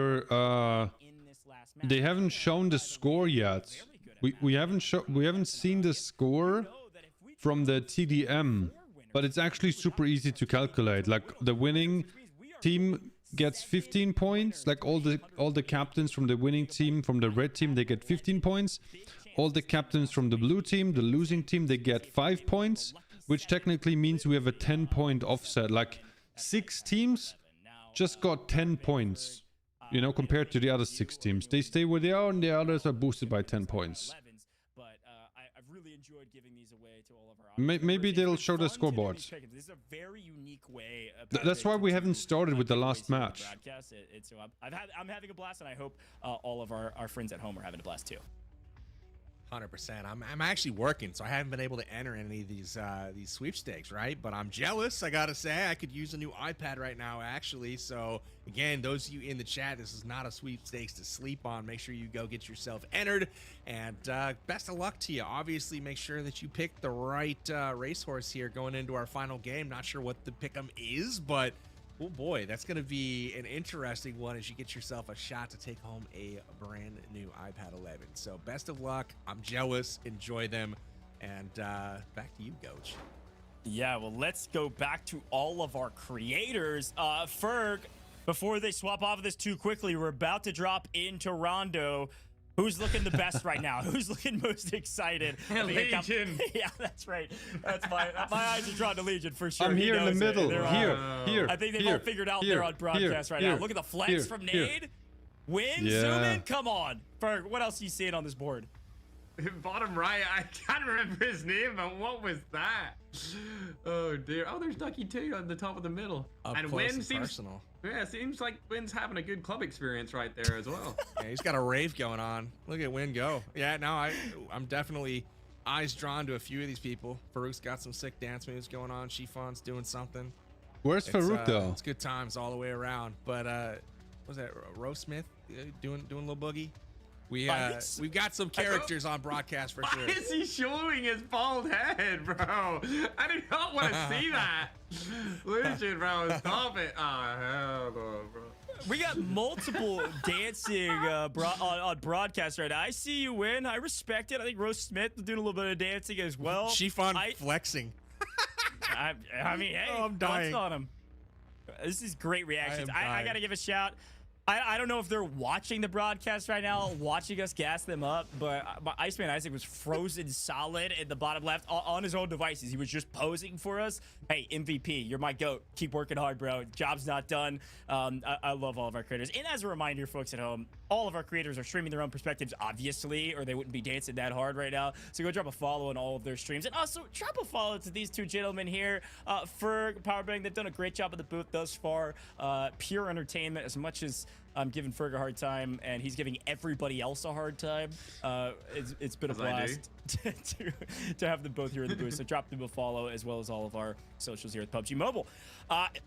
haven't shown the score yet. We haven't seen the score from the TDM, but it's actually super easy to calculate. Like the winning team gets 15 points. Like all the captains from the winning team, from the red team, they get 15 points. All the captains from the blue team, the losing team, they get 5 points, which technically means we have a 10-point offset. Like 6 teams just got 10 points, you know, compared to the other 6 teams. They stay where they are, and the others are boosted by 10 points. I've really enjoyed giving these away to all of our Maybe they'll show the scoreboard. This is a very unique way. That's why we haven't started with the last match. I'm having a blast, and I hope all of our friends at home are having a blast too. 100%. I'm actually working, so I haven't been able to enter any of these sweepstakes, right? But I'm jealous, I gotta say. I could use a new iPad right now, actually. So again, those of you in the chat, this is not a sweepstakes to sleep on. Make sure you go get yourself entered, and best of luck to you. Obviously, make sure that you pick the right racehorse here going into our final game. Not sure what the pick'em is, but oh boy, that's going to be an interesting one as you get yourself a shot to take home a brand new iPad 11. So best of luck. I'm jealous. Enjoy them. And back to you, Coach. Yeah, well, let's go back to all of our creators. Ferg, before they swap off of this too quickly, we're about to drop into Rondo. Who's looking the best right now? Who's looking most excited? Legion. Yeah, that's right. That's my eyes are drawn to Legion for sure. I'm here in the middle. Here. I think they've all figured out they're on broadcast right now. Look at the flex from Nade. Win, zoom in. Come on, Ferg. What else are you seeing on this board? Bottom right, I can't remember his name, but what was that? Oh dear. Oh, there's Ducky too on the top of the middle. And Wynn seems personal. Yeah, seems like Wynn's having a good club experience right there as well. Yeah, he's got a rave going on. Look at Wynn go. Yeah, no, I'm definitely eyes drawn to a few of these people. Farouk's got some sick dance moves going on. Shifan's doing something. Where's Farouk though? It's good times all the way around. But was that RoastSmith doing a little boogie? We've got some characters on broadcast for sure. Why is he showing his bald head, bro? I do not want to see that. Legend, bro, stop it. Oh, hell no, bro. We got multiple dancing on broadcast right now. I see you win. I respect it. I think RoastSmith is doing a little bit of dancing as well. Shifan flexing. I mean, hey, I'm dying. flex on him. This is great reactions. I got to give a shout. I don't know if they're watching the broadcast right now, watching us gas them up, but Iceman Isaac was frozen solid in the bottom left on his own devices. He was just posing for us. Hey, MVP, you're my GOAT. Keep working hard, bro. Job's not done. I love all of our creators. And as a reminder, folks at home, all of our creators are streaming their own perspectives, obviously, or they wouldn't be dancing that hard right now. So go drop a follow on all of their streams. And also, drop a follow to these two gentlemen here. Ferg, Powerbang, they've done a great job at the booth thus far. Pure entertainment, as much as I'm giving Ferg a hard time, and he's giving everybody else a hard time. It's been a blast to have them both here in the booth. So drop them a follow, as well as all of our socials here at PUBG Mobile.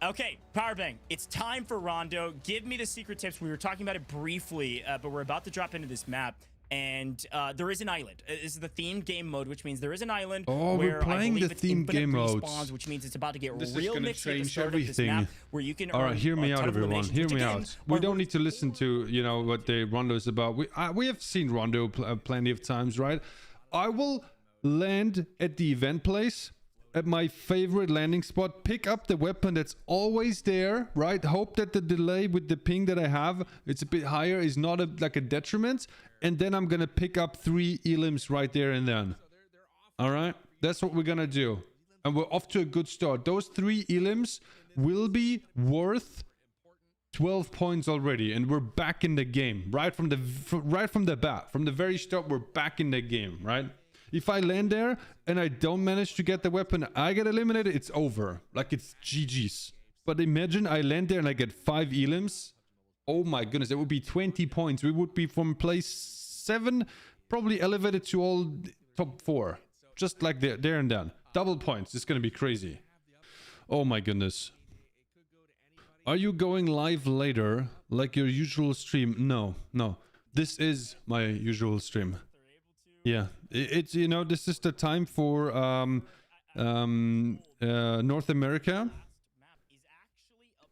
Okay, Powerbang, it's time for Rondo. Give me the secret tips. We were talking about it briefly, but we're about to drop into this map. And there is an island. This is the themed game mode, which means there is an island. Oh, where we're playing the themed game mode. Which means it's about to get this real is mixy change at the start everything. of this map, where you can. All right, hear me out, everyone. Hear me out. We don't need to listen to what the Rondo is about. We have seen Rondo plenty of times, right? I will land at the event place, at my favorite landing spot, pick up the weapon that's always there, right? Hope that the delay with the ping that I have, it's a bit higher, is not like a detriment. And then I'm gonna pick up 3 elims right there and then. All right, that's what we're gonna do, and we're off to a good start. Those 3 elims will be worth 12 points already, and we're back in the game right from the bat, from the very start. We're back in the game, right? If I land there and I don't manage to get the weapon, I get eliminated. It's over, like it's GG's. But imagine I land there and I get 5 elims. Oh my goodness, that would be 20 points. We would be from place 7, probably elevated to all top 4. Just like there and then. Double points. It's going to be crazy. Oh my goodness. Are you going live later, like your usual stream? No. This is my usual stream. Yeah, it's, this is the time for North America.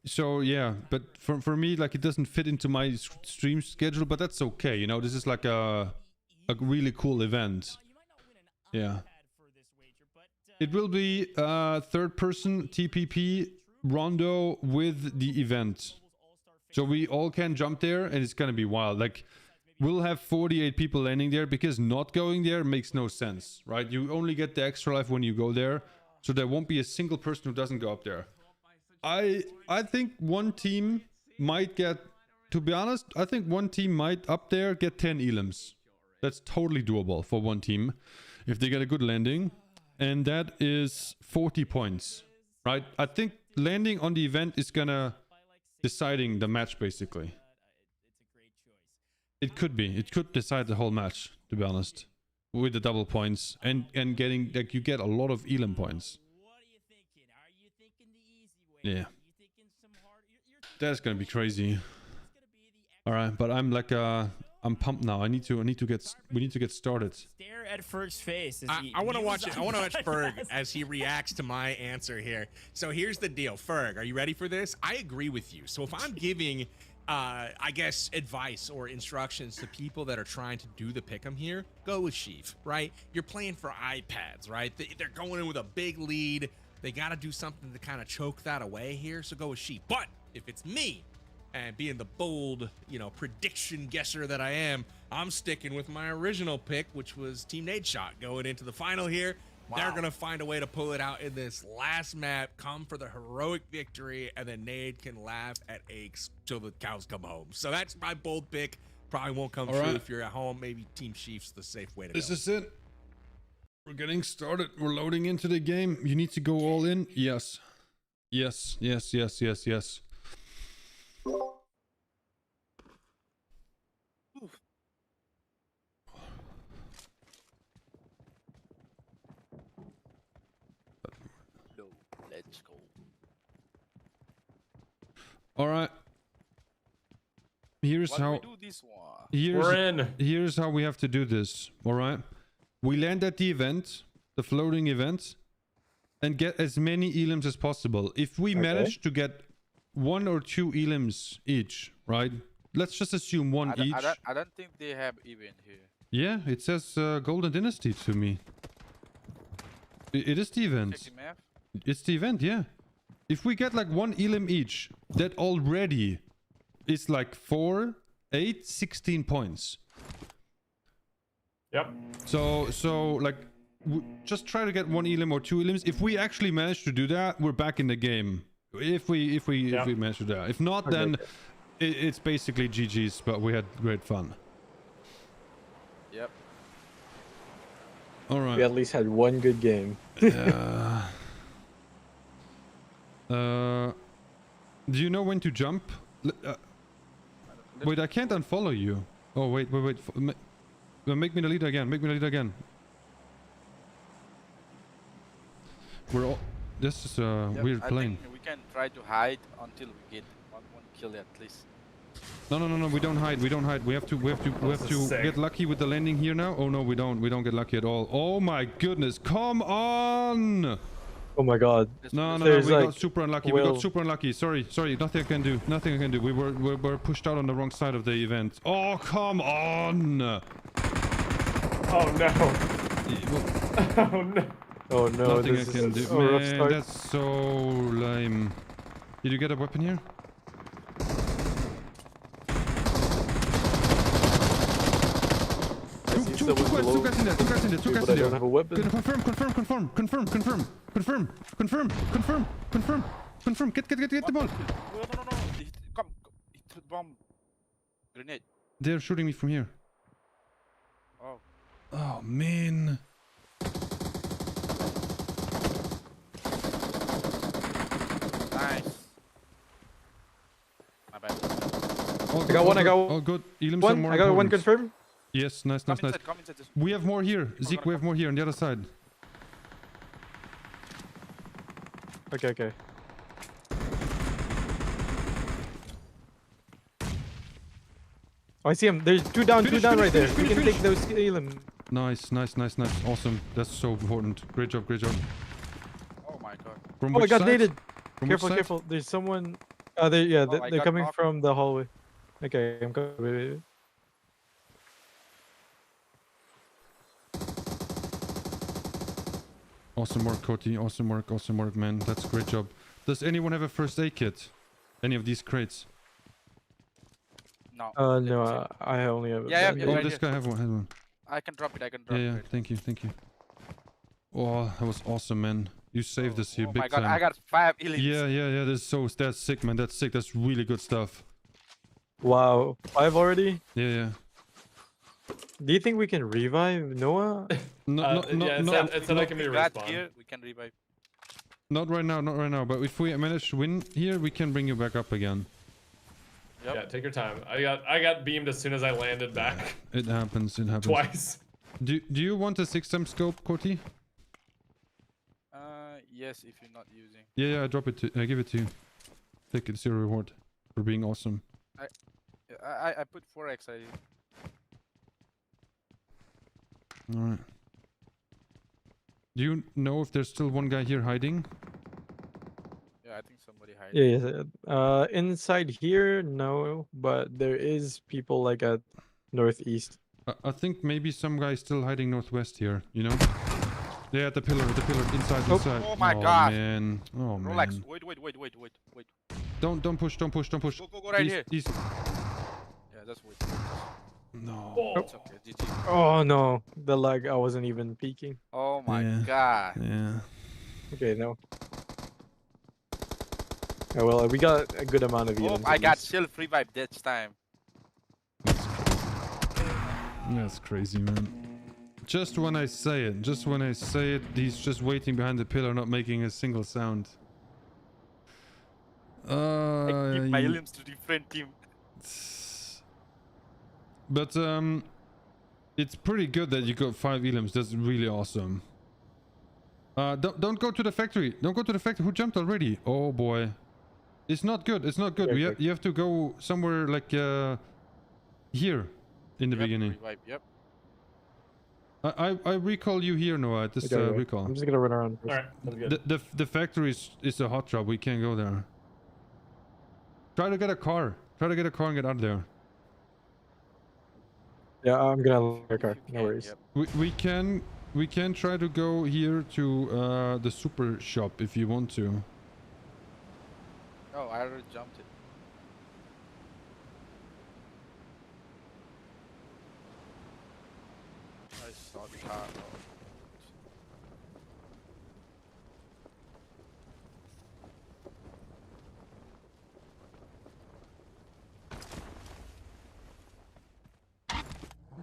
So yeah, but for me, like, it doesn't fit into my stream schedule, but that's okay. This is like a really cool event. Yeah. It will be third person TPP Rondo with the event. So we all can jump there, and it's gonna be wild. Like, we'll have 48 people landing there, because not going there makes no sense, right? You only get the extra life when you go there. So there won't be a single person who doesn't go up there. I think one team might get, to be honest, I think one team might up there get 10 elims. That's totally doable for one team if they get a good landing, and that is 40 points, right? I think landing on the event is gonna deciding the match, basically. It could be. It could decide the whole match, to be honest, with the double points and getting, like, you get a lot of elim points. Yeah, that's gonna be crazy. All right, but I'm like I'm pumped now. We need to get started. Stare at Ferg's face. I want to watch it. I want to watch Ferg as he reacts to my answer here. So here's the deal, Ferg. Are you ready for this? I agree with you. So if I'm giving, I guess, advice or instructions to people that are trying to do the pick'em here, go with Sheaf, right? You're playing for iPads, right? They're going in with a big lead. They got to do something to kind of choke that away here, so go with Sheep. But if it's me, and being the bold, prediction guesser that I am, I'm sticking with my original pick, which was Team Nadeshot going into the final here. Wow. They're going to find a way to pull it out in this last map, come for the heroic victory, and then Nade can laugh at aches till the cows come home. So that's my bold pick. probably won't come true if you're at home. Maybe Team Chiefs the safe way to go. This is it. We're getting started. We're loading into the game. You need to go all in. Yes. Yes. Yes. Yes. Yes. Yes. Let's go. All right. Here's What how do we do this one? We're in. Here's how we have to do this. All right. We land at the event, the floating event, and get as many elims as possible. If we manage to get 1 or 2 elims each, right? Let's just assume one each. I don't think they have event here. Yeah, it says Golden Dynasty to me. It is the event. Check the map. It's the event, yeah. If we get like 1 elim each, that already is like 4, 8, 16 points. Yep. So like, just try to get 1 elim or 2 elims. If we actually manage to do that, we're back in the game. If we manage to do that. If not, then it's basically GG's. But we had great fun. Yep. All right. We at least had one good game. Do you know when to jump? Wait, I can't unfollow you. Oh wait. Make me the leader again. Make me the leader again. We're all. This is a weird plane. We can try to hide until we get one kill at least. No. We don't hide. We don't hide. We have to get lucky with the landing here now. Oh no, we don't. We don't get lucky at all. Oh my goodness! Come on! Oh my god. No. We got super unlucky. We got super unlucky. Sorry. Nothing I can do. Nothing I can do. We were pushed out on the wrong side of the event. Oh come on! Oh no. Oh no. Oh no. Nothing I can do. Man, that's so lame. Did you get a weapon here? Two guys in there. I don't have a weapon. Confirm. Get the ball. No. Come. Bomb. Grenade. They're shooting me from here. Oh. Oh man. Nice. My bad. I got one. Oh good. Elims are more I got one important. confirmed. Yes, nice. Come inside this. We have more here. Zeke, we have more here on the other side. Okay. Oh, I see him. There's two down right there. We can take those elim. Nice. Awesome. That's so important. Great job. Oh my god. From I which got side? naded. From which side? Careful. There's someone. They're coming from the hallway. Okay, I'm coming. Awesome work, Cody. Awesome work, man. That's a great job. Does anyone have a first aid kit? Any of these crates? No. No, I only have. Yeah, oh, this guy has one. I can drop it. Yeah. Thank you. Oh, that was awesome, man. You saved us here big time. Oh my god, I got 5 elites. Yeah. That's sick, man. That's sick. That's really good stuff. Wow, 5 already? Yeah. Do you think we can revive Noah? No. It said I can be respawned. Here, we can revive. Not right now. But if we manage to win here, we can bring you back up again. Yep. Yeah, take your time. I got beamed as soon as I landed back. It happens. Twice. Do you want a 6x scope, Corty? Yes, if you're not using. Yeah. I give it to you. Take it. It's your reward for being awesome. I put 4x. All right. Do you know if there's still one guy here hiding? Yeah, I think somebody hiding. Yeah. Inside here, no, but there is people like at northeast. I think maybe some guy still hiding northwest here. You know? Yeah, the pillar, inside. Oh my god. Man. Oh Rolex. man. Wait. Don't push. Go right here. East. Yeah, just wait. No. It's okay. GG. Oh no, the lag. I wasn't even peeking. Oh my god. Yeah. Okay, no. Oh, well, we got a good amount of elims. I got self revive this time. That's crazy, man. Just when I say it, he's just waiting behind the pillar, not making a single sound. I give my limbs to different team. But it's pretty good that you got 5 elims. That's really awesome. Don't go to the factory. Don't go to the factory. Who jumped already? Oh boy, it's not good. It's not good. You have to go somewhere like here in the beginning. Revive, yep. I recall you here, Noah. At this recall. I'm just gonna run around. All right, that's good. The factory is a hot drop. We can't go there. Try to get a car. Try to get a car and get out of there. Yeah, I'm gonna look a car. No worries. We can try to go here to the super shop if you want to. Oh, I already jumped it. I saw the car.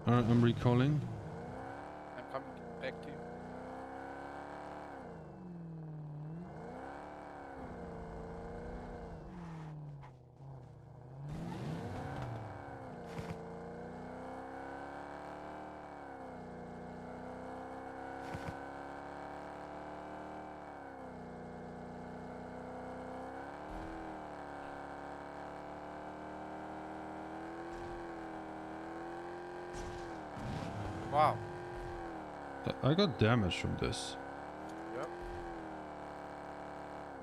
I'm recalling. I'm coming back to you. Wow. I got damage from this. Yep.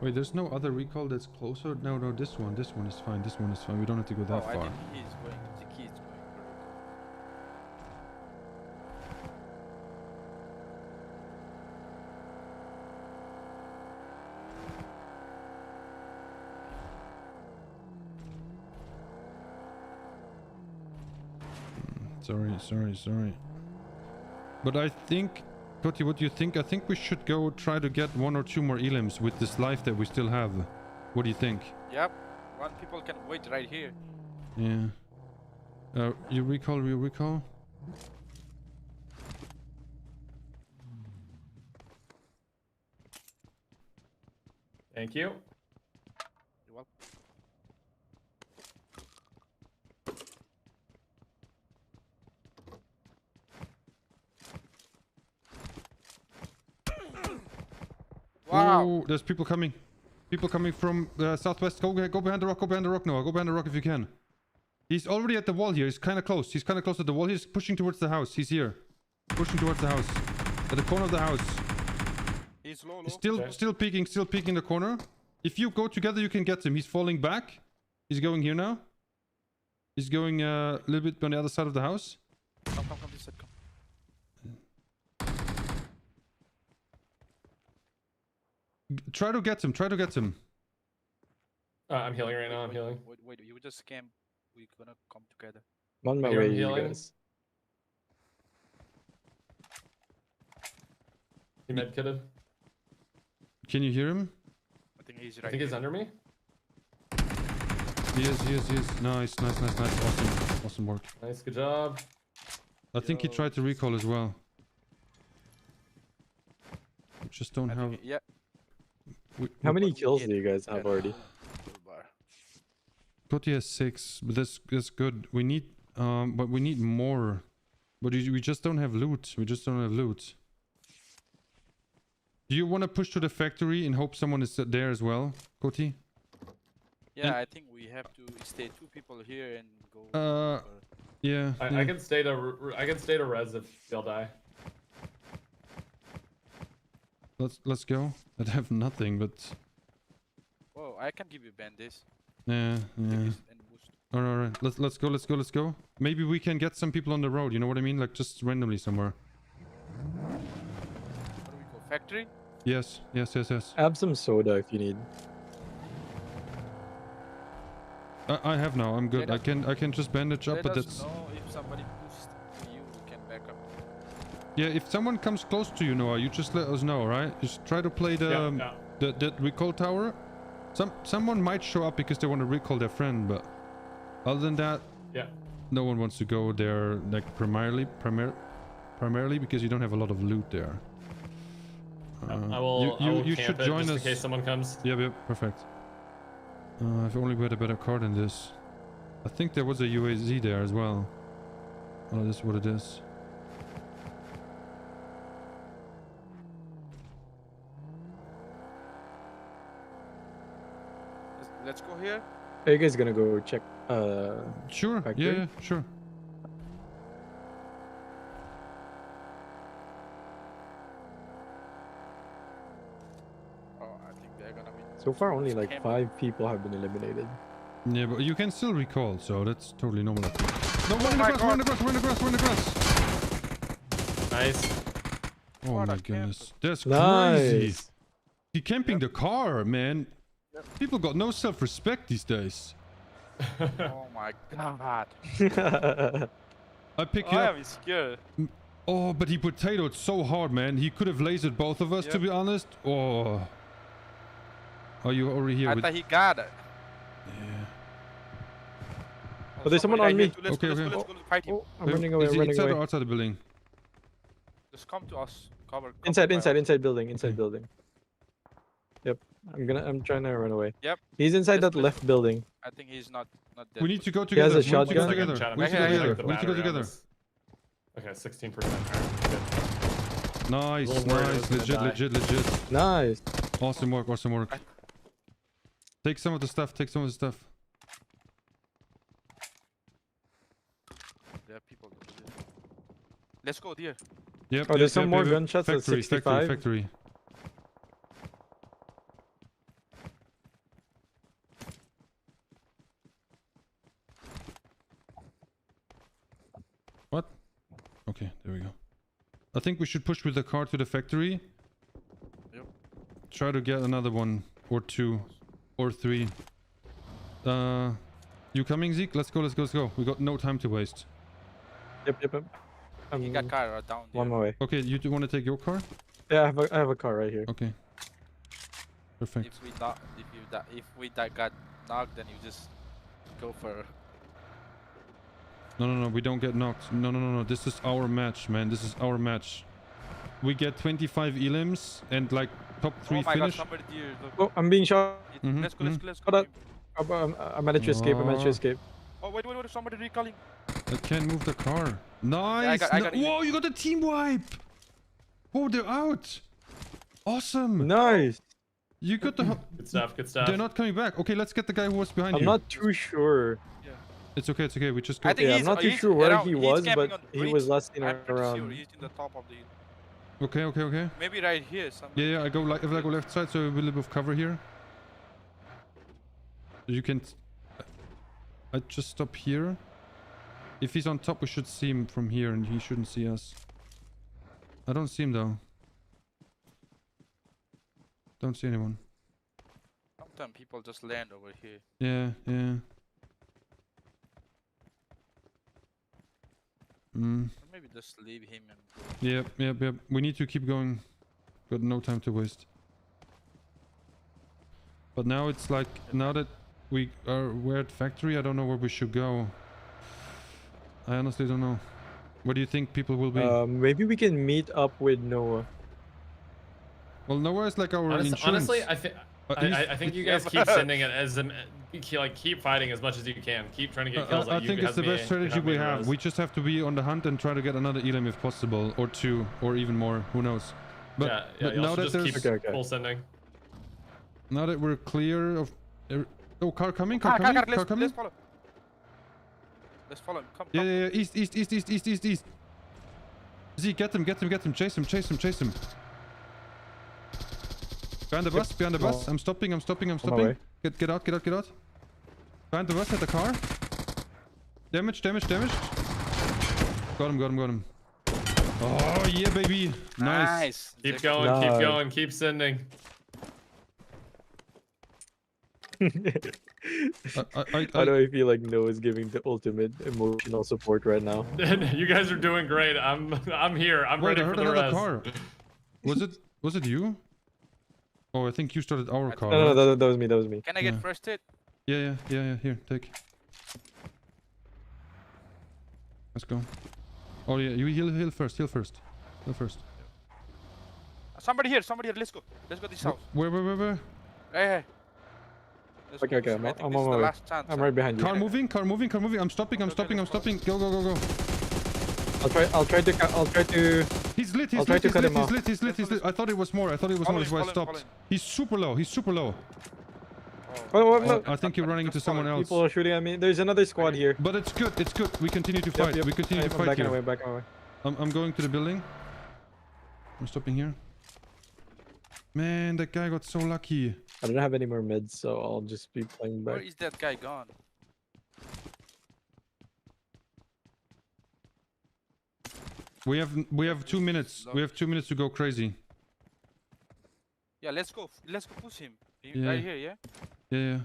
Wait, there's no other recall that's closer? No, this one is fine. This one is fine. We don't have to go that far. I think he's going. The key is going. Sorry. But I think, Kotti, what do you think? I think we should go try to get 1 or 2 more elims with this life that we still have. What do you think? Yep. One people can wait right here. Yeah. You recall? Thank you. You're welcome. Wow. Oh, there's people coming. People coming from southwest. Go behind the rock. Go behind the rock, Noah. Go behind the rock if you can. He's already at the wall here. He's kind of close. He's kind of close to the wall. He's pushing towards the house. He's here. Pushing towards the house. At the corner of the house. He's low. Still peeking the corner. If you go together, you can get him. He's falling back. He's going here now. He's going a little bit on the other side of the house. Come this side, come. Try to get him. I'm healing right now. I'm healing. Wait, you just scam. We're gonna come together. I'm on my way, you guys. He med-kitted. Can you hear him? I think he's right. I think he's under me. He is. Nice. Awesome work. Nice, good job. I think he tried to recall as well. We just don't have... Yeah. How many kills do you guys have already? Kotti has 6, but that's good. We need but we need more. But we just don't have loot. Do you want to push to the factory and hope someone is there as well, Kotti? Yeah, I think we have to stay 2 people here and go. Yeah. I can stay to res if they'll die. Let's go. I have nothing, but. Oh, I can give you bandage. Yeah. All right. Let's go. Maybe we can get some people on the road. You know what I mean? Like just randomly somewhere. Where do we go? Factory? Yes. I have some soda if you need. I have now. I'm good. I can just bandage up, but that's. Let us know if somebody pushed you, we can back up. Yeah, if someone comes close to you, Noah, you just let us know, right? Just try to play the recall tower. Someone might show up because they want to recall their friend, but other than that, no one wants to go there like primarily because you don't have a lot of loot there. I will You camp should it join just us in case someone comes. Yep, perfect. If only we had a better car than this. I think there was a UAZ there as well. Oh, this is what it is. Let's go here. Are you guys gonna go check? Sure. Factory? Yeah, sure. Oh, I think they're gonna be. So far, only like 5 people have been eliminated. Yeah, but you can still recall, so that's totally normal. No, run across. Nice. Oh my goodness. That's Nice. crazy. He camping the car, man. People got no self-respect these days. Oh my god. I pick you up. I'm scared. Oh, but he potatoed so hard, man. He could have lasered both of us, to be honest. Oh. Are you already here? I thought he got it. Yeah. Oh, there's someone on me. Let's go fight him. Oh, I'm running away. I'm running inside away. or outside the building? Just come to us. Cover. Inside building. Inside building. Yep. I'm trying to run away. Yep. He's inside that left building. I think he's not dead. We need to go He has together. a shotgun. We need to go together. Okay, 16%. Nice. Legit. Nice. Awesome work. Take some of the stuff. There are people. Let's go there. Yep. Oh, there's some more gunshots at 65. Factory. What? Okay, there we go. I think we should push with the car to the factory. Yep. Try to get another one or 2 or 3. You coming, Zeke? Let's go. We got no time to waste. Yep. He got car down there. On my way. Okay, you do want to take your car? Yeah, I have a car right here. Okay. Perfect. If we got knocked, then you just go for. No, we don't get knocked. No. This is our match, man. This is our match. We get 25 elims and like top 3 oh my finish. God, somebody here. Oh, I'm being shot. Let's go. I managed to escape. Oh, wait. Somebody recalling. I can't move the car. Nice. I got Whoa, you got a team wipe. Oh, they're out. Awesome. Nice. You got the... Good stuff. They're not coming back. Okay, let's get the guy who was behind you. I'm not too sure. It's okay. We just go. I'm not too sure where he was, but he was last seen I'm pretty Um, around. sure he's in the top of the. Okay. Maybe right here. Yeah. I go if I go left side, so a little bit of cover here. You can. I just stop here. If he's on top, we should see him from here, and he shouldn't see us. I don't see him though. Don't see anyone. Sometimes people just land over here. Yeah. Maybe just leave him and go. Yep. We need to keep going. Got no time to waste. But now it's like, now that we're at factory, I don't know where we should go. I honestly don't know. Where do you think people will be? Maybe we can meet up with Noah. Well, Noah is like our insurance. Honestly, I think you guys keep sending it as keep fighting as much as you can. Keep trying to get kills. I think it's the best strategy we have. We just have to be on the hunt and try to get another elim if possible, or 2, or even more. Who knows? But now that there's full sending. Now that we're clear of, car coming. Let's follow. Let's follow him. Come. Yeah. East. Z, get him. Chase him. Behind the bus. I'm stopping. Get out. Behind the bus at the car. Damaged. Got him. Oh, yeah, baby. Nice. Keep going. Keep sending. How do I feel like Noah's giving the ultimate emotional support right now? You guys are doing great. I'm here. I'm ready for the rest. Car. Was it you? Oh, I think you started our car. No, that was me. Can I get first hit? Yeah. Here, take. Let's go. Oh yeah, you heal first. Heal first. Heal first. Somebody here. Let's go. Let's go this house. Where? Hey. Okay, I'm on my way. I'm right behind you. Car moving. I'm stopping. Go. I'll try to. He's lit. He's lit. I thought it was more. That's why I stopped. He's super low. Oh, no. I think you're running into someone else. People are shooting at me. There's another squad here. But it's good. We continue to fight. Yep. We continue to fight here. Back away. I'm going to the building. I'm stopping here. Man, that guy got so lucky. I don't have any more mids, so I'll just be playing back. Where is that guy gone? We have 2 minutes. We have 2 minutes to go crazy. Yeah, let's go push him. Yeah. Right here, yeah? Yeah.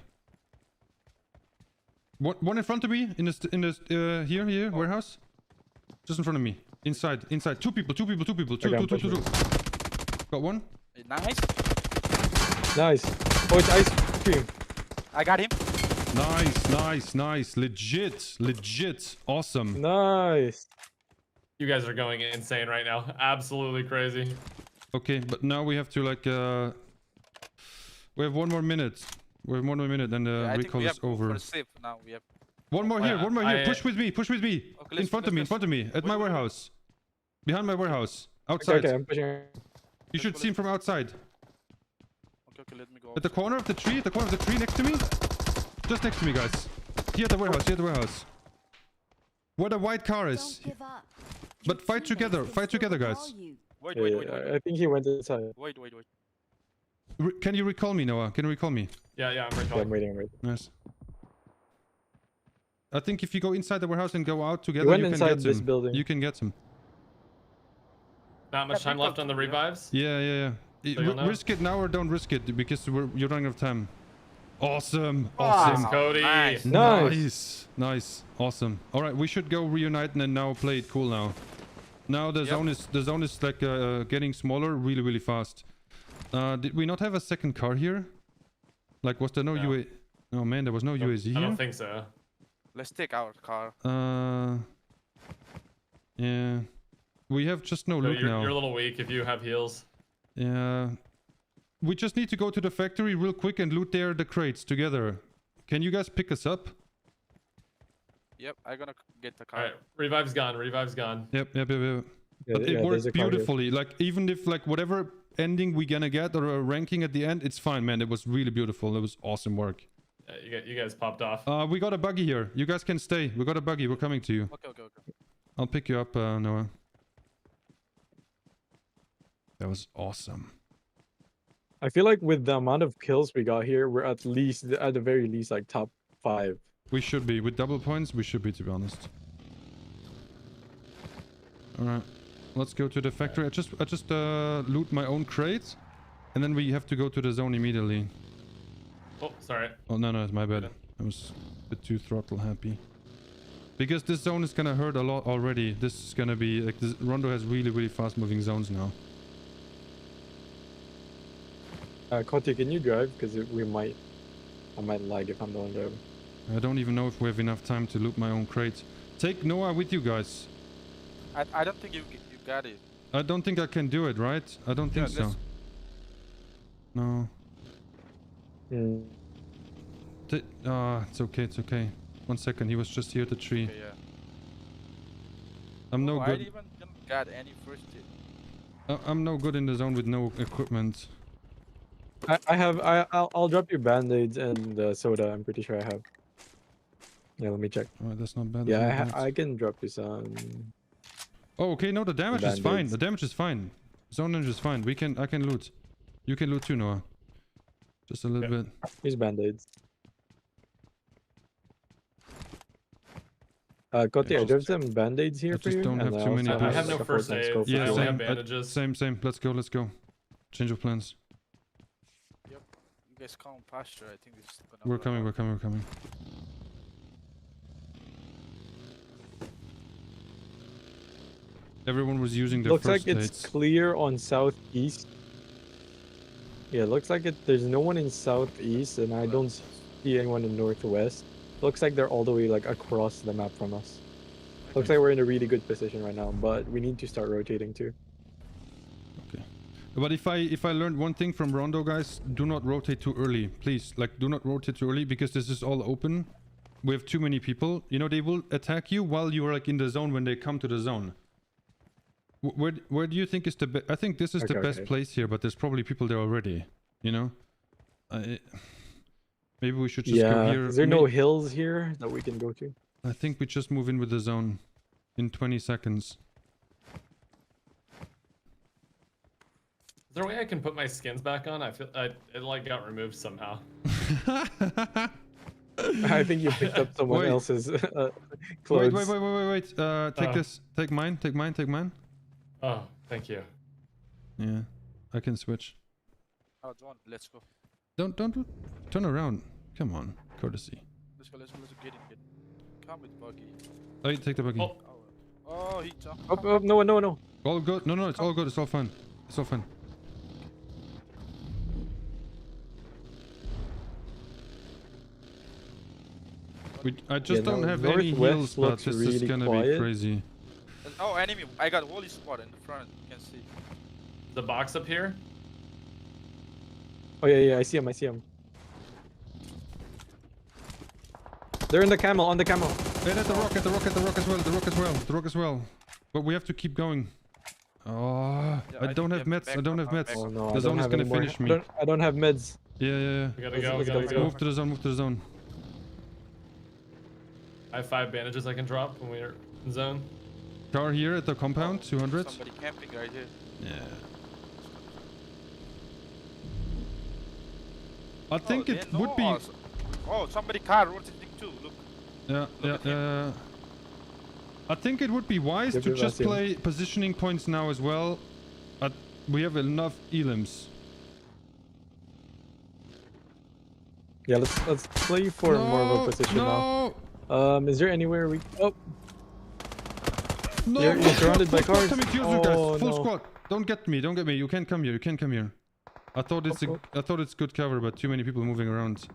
One in front of me in the here warehouse. Just in front of me. Inside. Two people. Two. Got one. Nice. Oh, it's ice cream. I got him. Nice. Legit. Awesome. Nice. You guys are going insane right now. Absolutely crazy. Okay, but now we have to like we have 1 more minute. And the recall is over. Now we have... One more here. Push with me. Okay, in front of me. At my warehouse. Behind my warehouse. Outside. Okay, I'm pushing. You should see him from outside. Okay, let me go. At the corner of the tree. Next to me. Just next to me, guys. Here at the warehouse. Where the white car is. But fight together, guys. Wait. I think he went inside. Wait. Can you recall me, Noah? Can you recall me? Yeah, I'm recalling. Yeah, I'm waiting. Nice. I think if you go inside the warehouse and go out together, you can get this him. building. You can get him. Not much time left on the revives. Yeah. So Risk it now or don't risk it because you're running out of time. Awesome. Cody. Nice. Awesome. All right, we should go reunite and then now play it cool now. Now the zone is like getting smaller really fast. Did we not have a second car here? Like, was there no UAZ? Oh man, there was no UAZ here. I don't think so. Let's take our car. Yeah. We have just no loot now. You're a little weak if you have heals. Yeah. We just need to go to the factory real quick and loot there the crates together. Can you guys pick us up? Yep, I'm gonna get the car. Alright, revive's gone. Yep. But it worked beautifully. Like, even if like whatever ending we gonna get or a ranking at the end, it's fine, man. It was really beautiful. It was awesome work. Yeah, you guys popped off. We got a buggy here. You guys can stay. We got a buggy. We're coming to you. Okay. I'll pick you up, Noah. That was awesome. I feel like with the amount of kills we got here, we're at the very least, like top 5. We should be. With double points, we should be, to be honest. Alright. Let's go to the factory. I just loot my own crate. And then we have to go to the zone immediately. Oh, sorry. Oh, no, it's my bad. I was a bit too throttle happy. Because this zone is gonna hurt a lot already. This is gonna be... like, this Rondo has really fast moving zones now. Koti, can you drive? Because I might lag if I'm the one driving. I don't even know if we have enough time to loot my own crate. Take Noah with you guys. I don't think you got it. I don't think I can do it, right? I don't think so. No. It's okay. 1 second, he was just here at the tree. Okay, yeah. I'm no good. I even got any first hit. I'm no good in the zone with no equipment. I'll drop you band-aids and soda. I'm pretty sure I have. Yeah, let me check. Alright, that's not bad. Yeah, I can drop you some. Oh, okay. No, the damage is fine. The damage is fine. Zone damage is fine. I can loot. You can loot too, Noah. Just a little bit. Here's band-aids. Koti, I dropped some band-aids here for you. I just don't have too many. I have no first aid. Yeah, I only have bandages. Same. Let's go. Change of plans. Yep. You guys come pasture. I think this is gonna We're coming. Everyone was using their looks first like it's clear on southeast. Yeah, looks like there's no one in southeast, and I don't see anyone in northwest. Looks like they're all the way like across the map from us. Looks like we're in a really good position right now, but we need to start rotating too. Okay. But if I learned one thing from Rondo, guys, do not rotate too early, please. Like, do not rotate too early because this is all open. We have too many people. You know, they will attack you while you are like in the zone when they come to the zone. Where do you think is the best? I think this is the best place here, but there's probably people there already. You know, maybe we should just go here. Is there no hills here that we can go to? I think we just move in with the zone in 20 seconds. Is there a way I can put my skins back on? I feel it like got removed somehow. I think you picked up someone else's clothes. Wait. Take this. Take mine. Take mine. Oh, thank you. Yeah, I can switch. Oh, John, let's go. Don't turn around. Come on, courtesy. Let's go. Get in. Come with buggy. Oh, take the buggy. Oh, he jumped. Oh, no. All good. No, it's all good. It's all fun. It's all fun. I just don't have any heals, but this is gonna be crazy. Oh, enemy! I got Wally spot in the front. You can see. The box up here? Oh yeah, I see him. They're in the camel, on the camel. Hey, the rock as well. But we have to keep going. Oh, yeah, I don't have meds. Oh, no, the zone is gonna finish me. I don't have meds. Yeah. We gotta go. Move to the zone. I have 5 bandages I can drop when we're in zone. Car here at the compound, 200. Somebody camping right here. Yeah. I think it would be. Oh, somebody car rotating too. Look. Yeah. I think it would be wise to just play positioning points now as well. We have enough elims. Yeah, let's play for more of a position now. Is there anywhere we? Oh. No, you're surrounded by cars. Full squad. Don't get me. You can't come here. I thought it's good cover, but too many people moving around.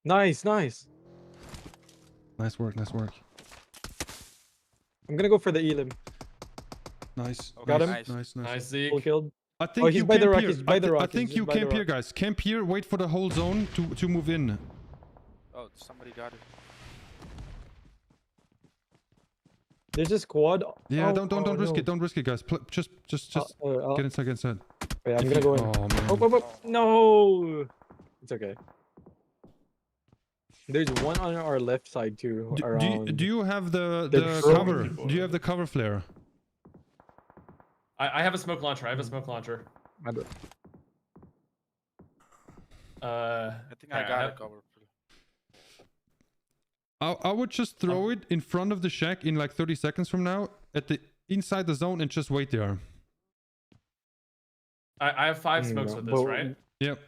Nice. Nice work. I'm gonna go for the elim. Nice. Got him. Nice, Zeke. Full killed. I think he's by the rock. He's by the rock. I think you camp here, guys. Camp here. Wait for the whole zone to move in. Oh, somebody got it. There's a squad. Yeah, don't risk it. Don't risk it, guys. Just get inside. Wait, I'm gonna go in. Oh man. Oh, no. It's okay. There's one on our left side too. Do you have the cover? Do you have the cover flare? I have a smoke launcher. I do. I think I got a cover. I would just throw it in front of the shack in like 30 seconds from now at the inside the zone and just wait there. I have 5 smokes with this, right? Yep.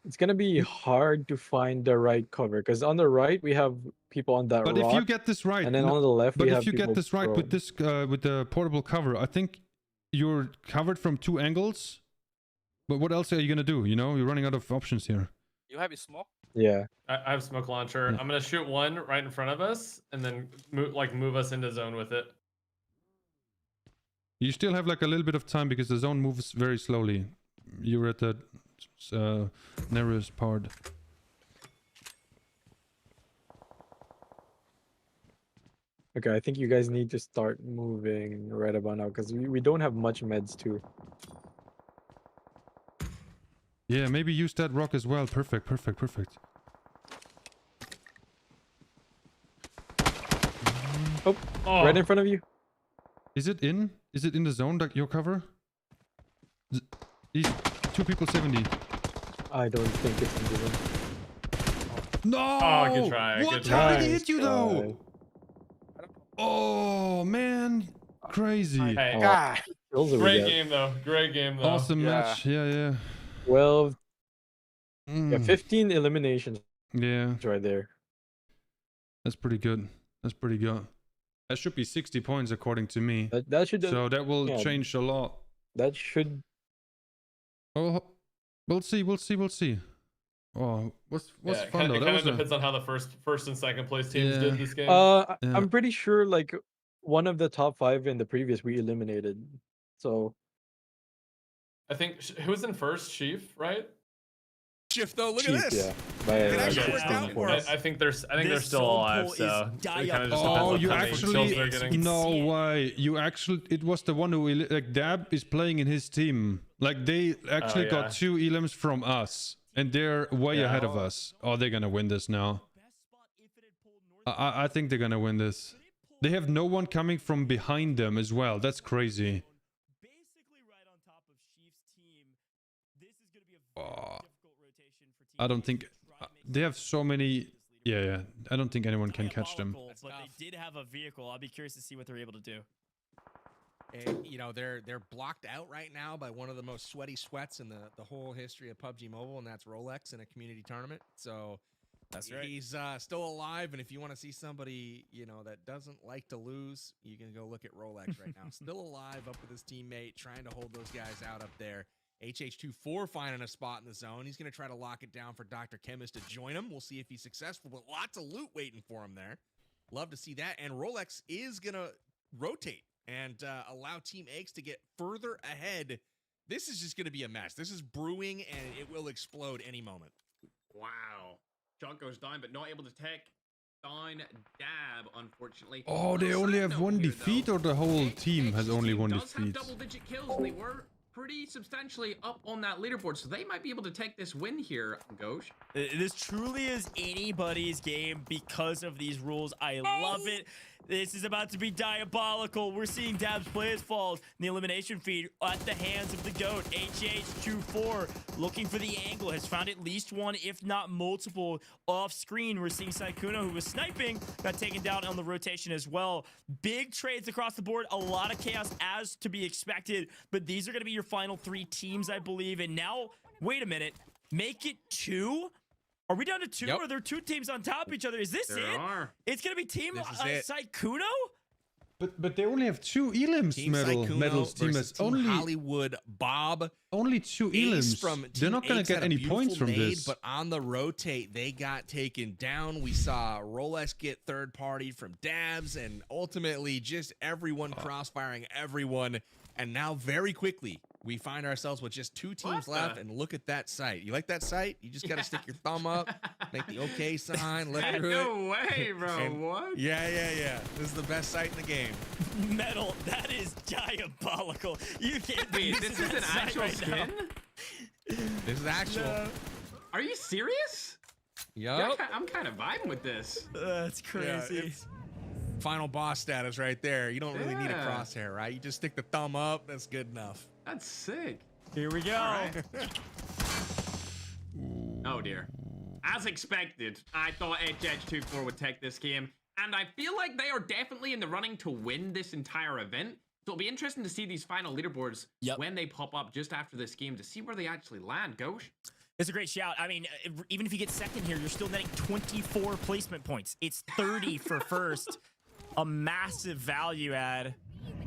It's gonna be hard to find the right cover because on the right we have people on that rock. But if you get this right, and then on the left we have if you get this right with this with the portable cover, I think you're covered from 2 angles. But what else are you gonna do? You know, you're running out of options here. You have a smoke? Yeah. I have smoke launcher. Yeah. I'm gonna shoot one right in front of us, and then move us into zone with it. You still have like a little bit of time because the zone moves very slowly. You're at the narrowest part. Okay, I think you guys need to start moving right about now because we don't have much meds too. Yeah, maybe use that rock as well. Perfect. Oh, right in front of you. Is it in the zone, like your cover? These 2 people 70. I don't think it's in the zone. No! Oh, good try. What? How did he hit you though? Oh man, crazy. Hey, great game though. Awesome match. Yeah. 12. Yeah, 15 eliminations. Yeah. It's right there. That's pretty good. That should be 60 points according to me. That should. So that will change a lot. That should. Oh, we'll see. Oh, what's Yeah, fun though? it That kind was of depends on how the first and second place teams Yeah. did this game. I'm pretty sure like one of the top 5 in the previous we eliminated. So I think who's in first, Chief, right? Chief though, look Chief, at this. yeah. By, It like, actually a worked out distinct for point. us. I think they're This still zone alive, pull so is it kind of just depends Oh, on you how many kills they're actually getting. no way. You actually it was the one who like Dab is playing in his team. Like they actually yeah. got 2 elims from us, and they're way Yeah. ahead of us. Oh, they're gonna win this now. I think they're gonna win this. They have no one coming from behind them as well. That's crazy. Oh, I don't think they have so many. Yeah. I don't think anyone can catch them. But they did have a vehicle. I'll be curious to see what they're able to do. And, you know, they're blocked out right now by one of the most sweaty sweats in the whole history of PUBG Mobile, and that's Rolex in a community tournament. So that's right. He's still alive, and if you want to see somebody, you know, that doesn't like to lose, you can go look at Rolex right now. Still alive, up with his teammate, trying to hold those guys out up there. HH24 finding a spot in the zone. He's going to try to lock it down for DrChemist to join him. We'll see if he's successful, but lots of loot waiting for him there. Love to see that. And Rolex is going to rotate and allow Team Eggs to get further ahead. This is just going to be a mess. This is brewing, and it will explode any moment. Wow. Shot goes down, but not able to take down Dab, unfortunately. Oh, they only have one defeat, or the whole team has only one defeat? Double-digit kills, and they were pretty substantially up on that leaderboard, so they might be able to take this win here, Ghosh. This truly is anybody's game because of these rules. I love it. This is about to be diabolical. We're seeing Dabs play his falls in the elimination feed at the hands of the GOAT. HH24 looking for the angle, has found at least one, if not multiple, off screen. We're seeing Sykkuno, who was sniping, got taken down on the rotation as well. Big trades across the board, a lot of chaos as to be expected, but these are going to be your final 3 teams, I believe. And now, wait a minute, make it 2? Are we down to 2? Yep. Are there 2 teams on top of each other? Is this There it? are. It's going to be team Sykkuno? But they only have 2 elims. Team Medals Sykkuno team versus has Team only HollywoodBob. only 2 elims. From They're not gonna Eggs get had a any points beautiful from nade, this. But on the rotate, they got taken down. We saw Rolex get third party from Dabs, and ultimately just everyone crossfiring everyone. And now very quickly, we find ourselves with just 2 teams left, and look at that sight. You like that sight? You just got to stick your thumb up, make the okay sign, look through it. No way, bro. And what? Yeah. This is the best sight in the game. Metal, that is diabolical. You can't be Wait, this is an actual skin? This is actual. No. Are you serious? Yup. Yeah, I'm kind of vibing with this. That's crazy. it's final boss status right there. You don't really need a Yeah. crosshair, right? You just stick the thumb up. That's good enough. That's sick. Here we go. All right. Oh dear. As expected, I thought HH24 would take this game, and I feel like they are definitely in the running to win this entire event. So it'll be interesting to see these final leaderboards when they pop up just after this game to see where they actually land. Ghosh. It's a great shout. I mean, even if you get second here, you're still netting 24 placement points. It's 30 for first. A massive value add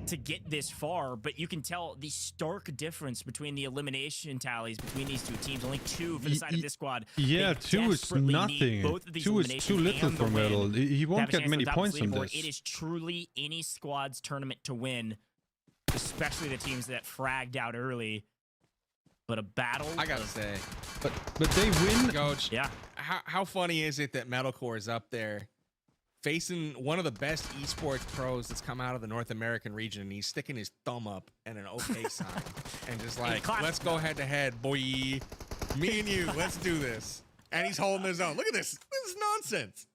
to get this far, but you can tell the stark difference between the elimination tallies between these 2 teams. Only 2 for the side of this squad. Yeah, They 2 is desperately need nothing. both of these 2 is too eliminations little and for the win Metal. He to won't have a get chance many to top points this from leaderboard. this. It is truly any squad's tournament to win, especially the teams that fragged out early. But a battle. I gotta say, but they win. Coach. Yeah. How funny is it that Medalcore is up there, facing one of the best esports pros that's come out of the North American region, and he's sticking his thumb up and an okay sign, and just like, let's go head to head, boy. Me and you, let's do this. And he's holding his own. Look at this. This is nonsense.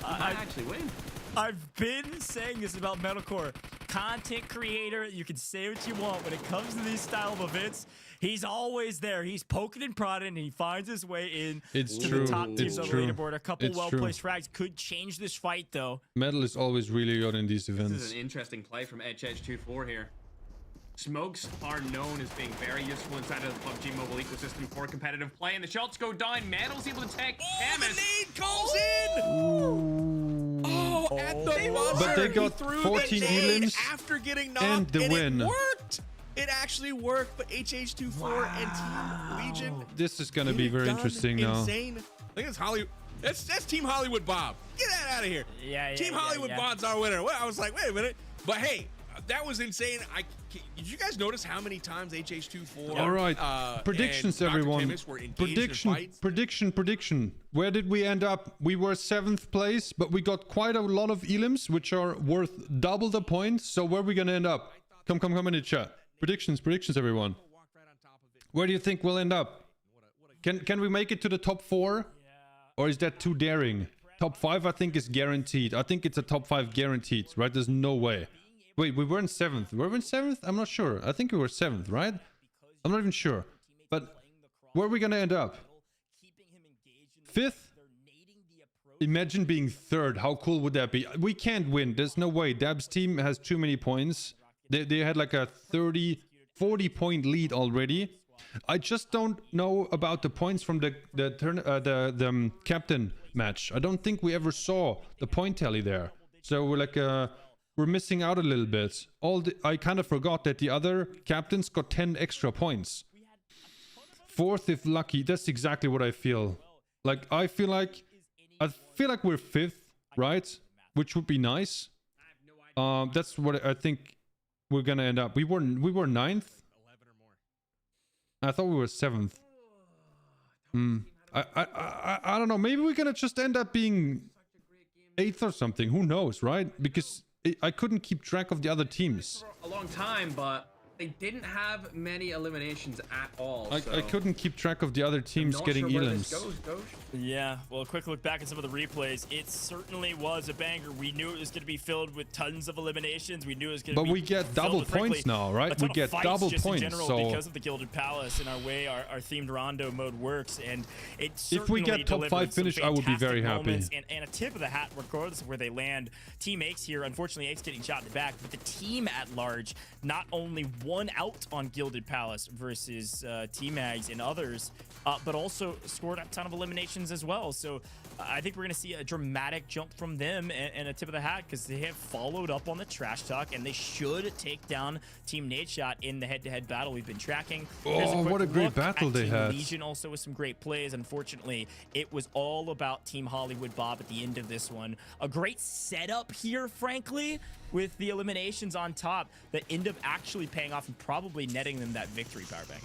I actually win. I've been saying this about Medalcore. Content creator, you can say what you want. When it comes to these style of events, he's always there. He's poking and prodding, and he finds his way in to the top teams on the leaderboard. A couple well-placed frags could change this fight, though. Metal is always really good in these This events. is an interesting play from HH24 here. Smokes are known as being very useful inside of the PUBG mobile ecosystem for competitive play, and the shots go down. Metal's able to take The nade calls in. At the buzzer, But they got he threw 14 the nade elims after getting knocked, and the win. It worked. It actually worked, but HH24 and Team Legion. This is gonna be very interesting now. Insane. I think it's Hollywood. That's Team HollywoodBob. Get that out of here. Yeah, Team HollywoodBob's our winner. Well, I was like, wait a minute. But hey, that was insane. Did you guys notice how many times HH24? All right, predictions, everyone. Prediction. Where did we end up? We were 7th place, but we got quite a lot of elims, which are worth double the points. So where are we gonna end up? Come in the chat. Predictions, everyone. Where do you think we'll end up? Can we make it to the top 4? Or is that too daring? Top 5, I think, is guaranteed. I think it's a top 5 guaranteed, right? There's no way. Wait, we weren't 7th. Were we in 7th? I'm not sure. I think we were 7th, right? I'm not even sure. But where are we gonna end up? 5th? Imagine being 3rd. How cool would that be? We can't win. There's no way. Dab's team has too many points. They had like a 40 point lead already. I just don't know about the points from the captain match. I don't think we ever saw the point tally there. So we're like we're missing out a little bit. I kind of forgot that the other captains got 10 extra points. 4th if lucky. That's exactly what I feel. Like I feel like we're 5th, right? Which would be nice. That's what I think we're gonna end up. We were 9th. I thought we were 7th. I don't know. Maybe we're gonna just end up being 8th or something. Who knows, right? Because I couldn't keep track of the other teams. A long time, but they didn't have many eliminations at all. I couldn't keep track of the other teams getting elims. Yeah, well, a quick look back at some of the replays. It certainly was a banger. We knew it was going to be filled with tons of eliminations. We knew it was going to be. But we get double points now, right? We get double points. In general, so because of the Gilded Palace and our way our themed Rondo mode works, and it if we get top 5 finish, I would be very happy. And a tip of the hat, regardless of where they land. Team X here, unfortunately, X getting shot in the back, but the team at large not only won out on Gilded Palace versus T-Mags and others, but also scored a ton of eliminations as well. So I think we're going to see a dramatic jump from them and a tip of the hat because they have followed up on the trash talk and they should take down Team Nadeshot in the head-to-head battle we've been tracking. Oh, what a great battle they had. Legion also with some great plays. Unfortunately, it was all about Team HollywoodBob at the end of this one. A great setup here, frankly, with the eliminations on top that end up actually paying off and probably netting them that victory, Powerbank.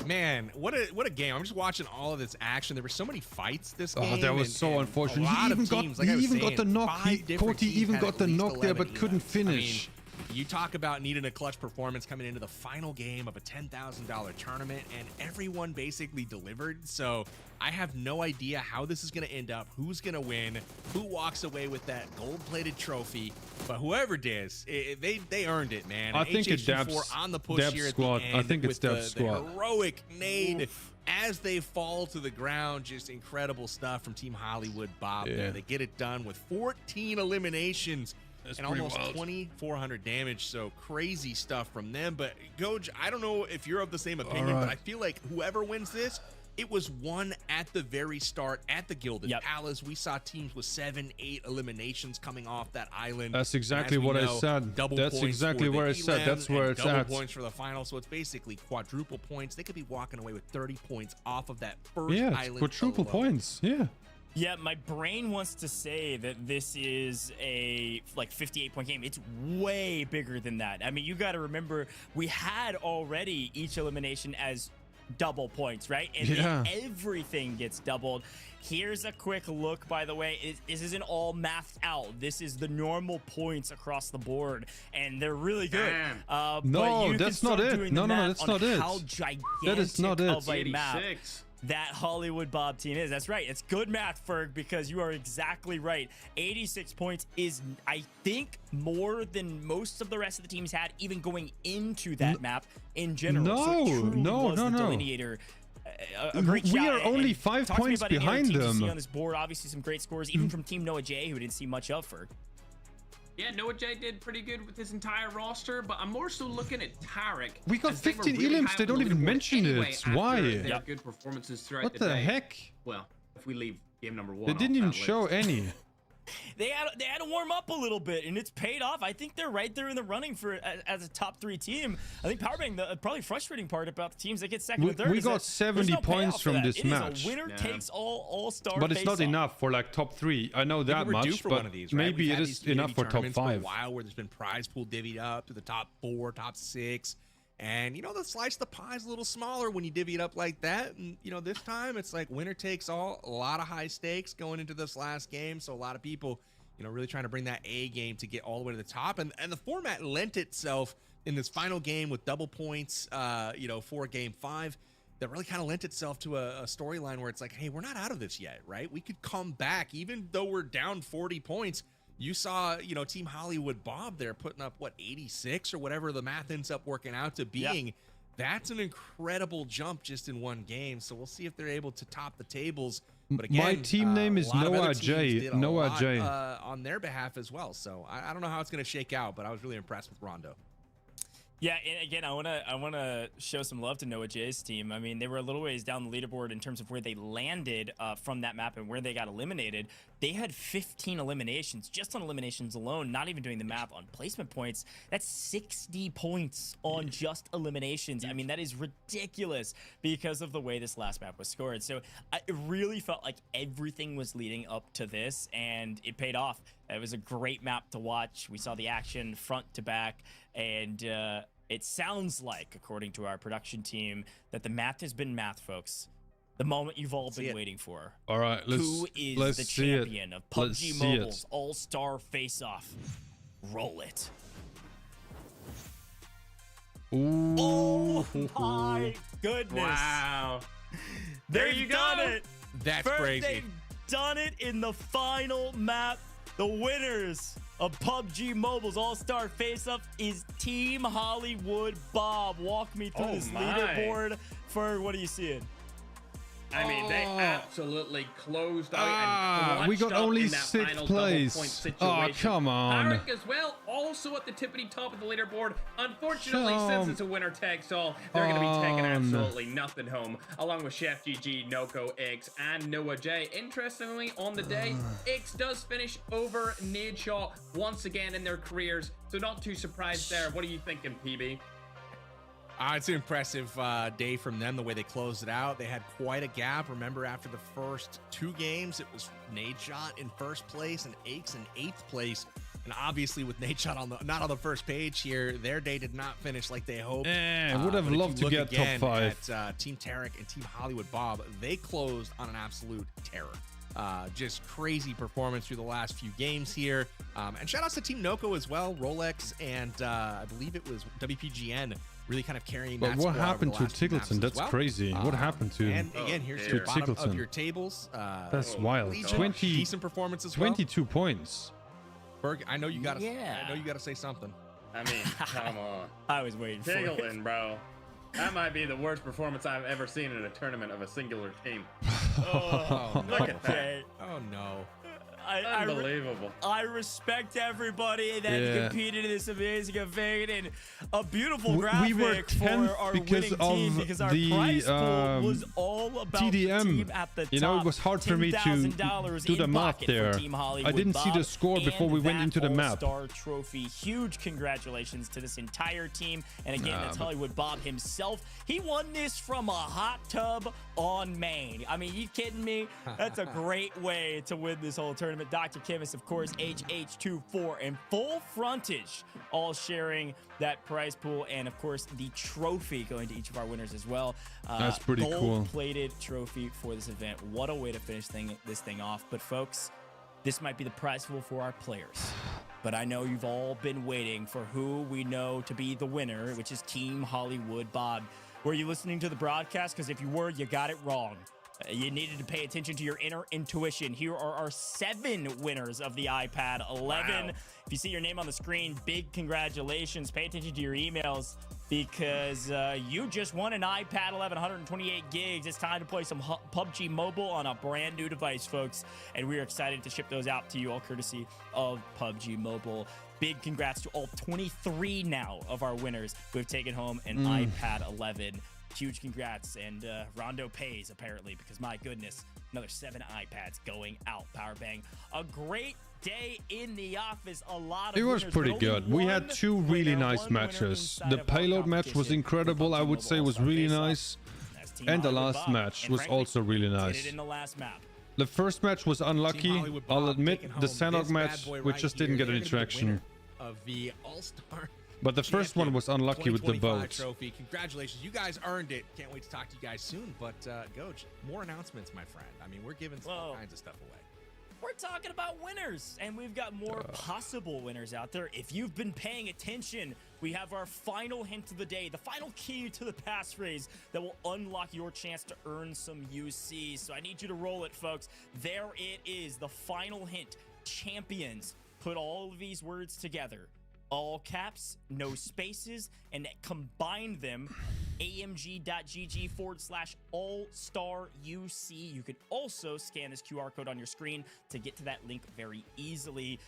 Man, what a game. I'm just watching all of this action. There were so many fights this game. Oh, that was so unfortunate. He even got the knock. Corti even got the knock there, but couldn't finish. I mean, you talk about needing a clutch performance coming into the final game of a $10,000 tournament, and everyone basically delivered. So I have no idea how this is going to end up, who's going to win, who walks away with that gold-plated trophy. But whoever does, they earned it, man. I think it's Dab's on the push here squad. At the end I think it's Dab's squad. The heroic nade as they fall to the ground. Just incredible stuff from Team HollywoodBob. Yeah. They get it done with 14 eliminations. That's and almost wild. 2,400 damage, so crazy stuff from them. But Goj, I don't know if you're of the same opinion, but I feel like whoever wins this, it was won at the very start at the Gilded Palace. We saw teams with 7-8 eliminations coming off that island. That's exactly what I said. That's exactly where I said. That's where it's at. Double points for the final, so it's basically quadruple points. They could be walking away with 30 points off of that first island. Quadruple points. Yeah. Yeah, my brain wants to say that this is a 58-point game. It's way bigger than that. I mean, you got to remember we had already each elimination as double points, right? And then everything gets doubled. Here's a quick look, by the way. This isn't all mathed out. This is the normal points across the board, and they're really good. No, that's not it. No, that's not it. How gigantic that is not it. Of a map that HollywoodBob team is. That's right. It's good math, Ferg, because you are exactly right. 86 points is, I think, more than most of the rest of the teams had, even going into that map in general. No. Delineator. A great we shot. are only 5 points behind them. On this board, obviously some great scores, even from Team Noah J, who didn't see much of Ferg. Yeah, Noah J did pretty good with his entire roster, but I'm more so looking at Tarik. We got 15 elims. They don't even mention it. Why? They have good performances throughout what the heck? Well, if we leave game number 1, they didn't even show any. They had to warm up a little bit, and it's paid off. I think they're right there in the running for as a top 3 team. I think Powerbang, the probably frustrating part about the teams that get second and third. We got 70 points from this match. It is a winner takes all-star. But it's not enough for like top 3. I know that much, but one of these, right? maybe it is enough for top 5. For a while, where there's been prize pool divvied up to the top 4, top 6. And, you know, the slice of the pie is a little smaller when you divvy it up like that. And, you know, this time it's like winner takes all. A lot of high stakes going into this last game. So a lot of people, you know, really trying to bring that A game to get all the way to the top. And the format lent itself in this final game with double points, you know, for game 5. That really kind of lent itself to a storyline where it's like, hey, we're not out of this yet, right? We could come back even though we're down 40 points. You saw, you know, Team HollywoodBob there putting up, what, 86 or whatever the math ends up working out to being. Yeah. That's an incredible jump just in one game. So we'll see if they're able to top the tables. But again, my team name is Noah J. Noah J. On their behalf as well. So I don't know how it's going to shake out, but I was really impressed with Rondo. Yeah, and again, I wanna show some love to Noah J's team. I mean, they were a little ways down the leaderboard in terms of where they landed from that map and where they got eliminated. They had 15 eliminations just on eliminations alone, not even doing the math on placement points. That's 60 points on just eliminations. I mean, that is ridiculous because of the way this last map was scored. So it really felt like everything was leading up to this, and it paid off. It was a great map to watch. We saw the action front to back, and it sounds like, according to our production team, that the math has been math, folks. The moment you've all been waiting for. All right, who is the champion of PUBG Mobile's All-Star Face-Off? Roll it. Ooh. Oh my goodness! Wow. There you got it. That's crazy. They've done it in the final map. The winners of PUBG Mobile's All-Star Face-Off is Team HollywoodBob. Walk me through this leaderboard. For what are you seeing? I mean, they absolutely closed out and we got only in that 6th final place. double point situation. Oh, come on. Tarik as well, also at the tippity top of the leaderboard. Unfortunately, since it's a winner takes all, they're going to be taking absolutely nothing home, along with Chef GG, Noko, X, and Noah J. Interestingly, on the day, X does finish over Nadeshot once again in their careers, so not too surprised there. What are you thinking, PB? It's an impressive day from them, the way they closed it out. They had quite a gap. Remember, after the first 2 games, it was Nadeshot in first place and Aches in 8th place. And obviously, with Nadeshot not on the first page here, their day did not finish like they hoped. Would have loved to get top 5. At Team Tarik and Team HollywoodBob, they closed on an absolute terror. Just crazy performance through the last few games here. And shout outs to Team Noko as well, Rolex, and I believe it was WPGN. Really kind of carrying that. But what happened to Tickleton? That's crazy. What happened to? And again, here's your bottom of your tables. That's wild. 20 decent performances. 22 points. Berg, I know you got to. I know you got to say something. I mean, come on. I was waiting for it. Tickleton, bro. That might be the worst performance I've ever seen in a tournament of a singular team. Look at that. Oh no. Unbelievable. I respect everybody that competed in this amazing event, and a beautiful graphic we were for our winning team because our prize pool was all about TDM. The team at the top. You know, it was hard for me to do the math there. I didn't see the score before we went into the map. All-Star trophy. Huge congratulations to this entire team, and again, that's HollywoodBob himself. He won this from a hot tub on Maine. I mean, you kidding me? That's a great way to win this whole tournament. DrChemist, of course, HH24, and FullFrontage, all sharing that prize pool, and of course the trophy going to each of our winners as well. That's pretty cool. Gold-plated trophy for this event. What a way to finish this thing off. But folks, this might be the prize pool for our players. But I know you've all been waiting for who we know to be the winner, which is Team HollywoodBob. Were you listening to the broadcast? Because if you were, you got it wrong. You needed to pay attention to your inner intuition. Here are our 7 winners of the iPad 11. Wow. If you see your name on the screen, big congratulations. Pay attention to your emails because you just won an iPad 11, 128 gigs. It's time to play some PUBG Mobile on a brand new device, folks. And we're excited to ship those out to you, all courtesy of PUBG Mobile. Big congrats to all 23 now of our winners who have taken home an iPad 11. Huge congrats, and Rondo pays, apparently, because my goodness, another 7 iPads going out. Powerbang. A great day in the office. A lot of It was winners, pretty but only good. We had one two really winner, nice one winner matches. inside The of our Payload match was competition incredible. for I would PUBG say was Mobile really All-Star nice. That's Team And the HollywoodBob. last match And was frankly, also really did nice. it in the last map. The first match was unlucky. HollywoodBob I'll admit taking the home Sanok this match, bad boy we right just here. didn't get They're any gonna be the traction. winner Of the All-Star But the first one was unlucky with the 2025 boat. trophy. Congratulations, you guys earned it. Can't wait to talk to you guys soon. But Goach, more announcements, my friend. I mean, we're giving all kinds of stuff away. We're talking about winners, and we've got more possible winners out there. If you've been paying attention, we have our final hint of the day, the final key to the passphrase that will unlock your chance to earn some UC. So I need you to roll it, folks. There it is, the final hint. Champions. Put all of these words together. All caps, no spaces, and combine them. amg.gg/all-star-UC. You can also scan this QR code on your screen to get to that link very easily.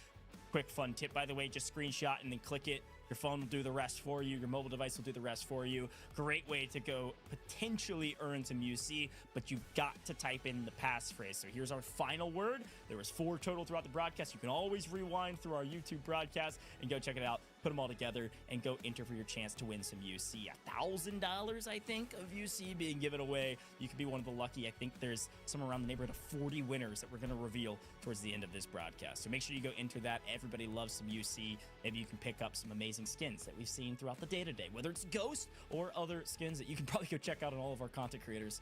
Quick fun tip, by the way, just screenshot and then click it. Your phone will do the rest for you. Your mobile device will do the rest for you. Great way to go potentially earn some UC, but you've got to type in the passphrase. So here's our final word. There was 4 total throughout the broadcast. You can always rewind through our YouTube broadcast and go check it out. Put them all together and go enter for your chance to win some UC. $1,000, I think, of UC being given away. You could be one of the lucky. I think there's somewhere around the neighborhood of 40 winners that we're going to reveal towards the end of this broadcast. So make sure you go enter that. Everybody loves some UC. Maybe you can pick up some amazing skins that we've seen throughout the day-to-day, whether it's Ghost or other skins that you can probably go check out on all of our content creators'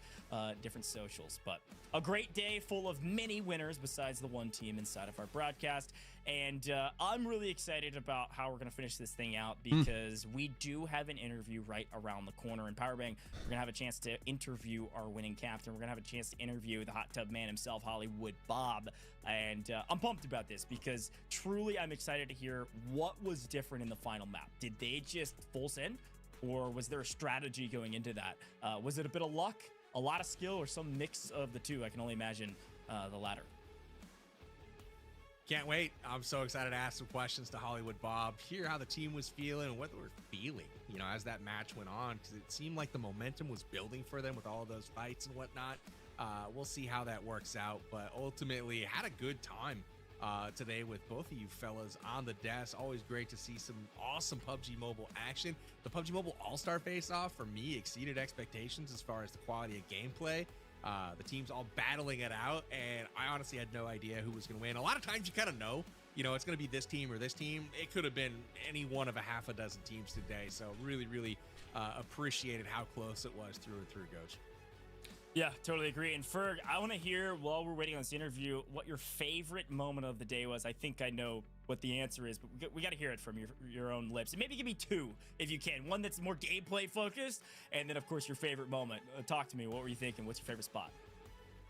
different socials. But a great day full of many winners besides the one team inside of our broadcast. And I'm really excited about how we're going to finish this thing out because we do have an interview right around the corner. In Powerbang, we're going to have a chance to interview our winning captain. We're going to have a chance to interview the hot tub man himself, HollywoodBob. And I'm pumped about this because truly I'm excited to hear what was different in the final map. Did they just full send, or was there a strategy going into that? Was it a bit of luck, a lot of skill, or some mix of the two? I can only imagine the latter. Can't wait. I'm so excited to ask some questions to HollywoodBob, hear how the team was feeling and what they were feeling, you know, as that match went on, because it seemed like the momentum was building for them with all of those fights and whatnot. We'll see how that works out, but ultimately had a good time today with both of you fellas on the desk. Always great to see some awesome PUBG Mobile action. The PUBG Mobile All-Star Face-Off for me exceeded expectations as far as the quality of gameplay. The team's all battling it out, and I honestly had no idea who was going to win. A lot of times you kind of know, you know, it's going to be this team or this team. It could have been any one of a half a dozen teams today, so really, really appreciated how close it was through and through, Coach. Yeah, totally agree. And Ferg, I want to hear, while we're waiting on this interview, what your favorite moment of the day was. I think I know what the answer is, but we got to hear it from your own lips. And maybe give me 2 if you can. One that's more gameplay focused, and then, of course, your favorite moment. Talk to me. What were you thinking? What's your favorite spot?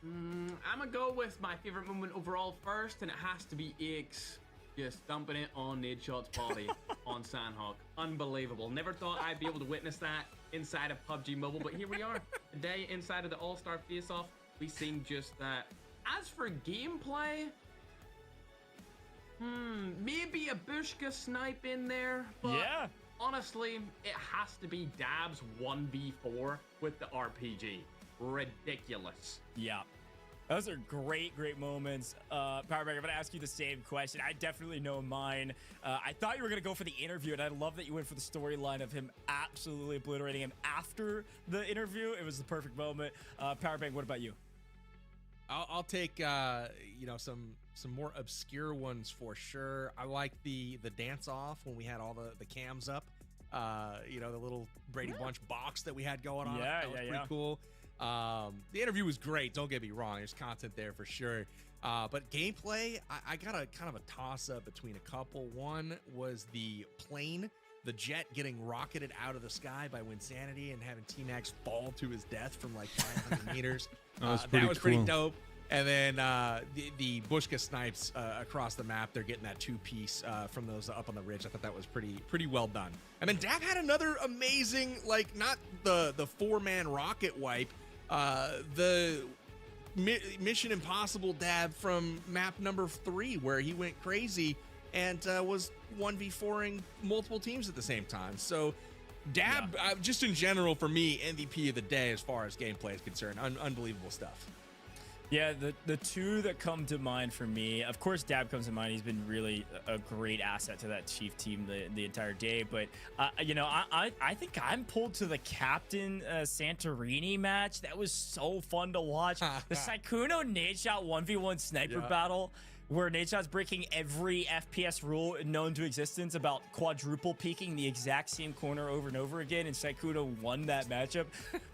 I'm going to go with my favorite moment overall first, and it has to be Ix just dumping it on Nadeshot's body on Sandhawk. Unbelievable. Never thought I'd be able to witness that inside of PUBG Mobile, but here we are. Today, inside of the All-Star Face-Off, we've seen just that. As for gameplay, maybe a Bushka snipe in there, but yeah, honestly, it has to be Dab's 1v4 with the RPG. Ridiculous. Yeah. Those are great, great moments. Powerbank, I'm going to ask you the same question. I definitely know mine. I thought you were going to go for the interview, and I love that you went for the storyline of him absolutely obliterating him after the interview. It was the perfect moment. Powerbank, what about you? I'll take you know, some more obscure ones for sure. I like the dance off when we had all the cams up. You know, the little Brady Bunch box that we had going on. That was pretty cool. The interview was great, don't get me wrong, there's content there for sure, but gameplay, I got a kind of a toss-up between a couple. One was the plane, the jet getting rocketed out of the sky by Wynnsanity and having T-Max fall to his death from like 500 meters. That was pretty dope. And then the Bushka snipes across the map, they're getting that 2-piece from those up on the ridge. I thought that was pretty well done. And then Dab had another amazing, like, not the 4-man rocket wipe, the Mission Impossible Dab from map number 3, where he went crazy and was 1v4ing multiple teams at the same time. So Dab, just in general, for me, MVP of the day as far as gameplay is concerned. Unbelievable stuff. Yeah, the two that come to mind for me, of course, Dab comes to mind. He's been really a great asset to that Chief team the entire day. But, you know, I think I'm pulled to the Captain Santorini match. That was so fun to watch. The Sykkuno Nadeshot 1v1 sniper battle, where Nadeshot's breaking every FPS rule known to existence about quadruple peeking the exact same corner over and over again, and Sykkuno won that matchup,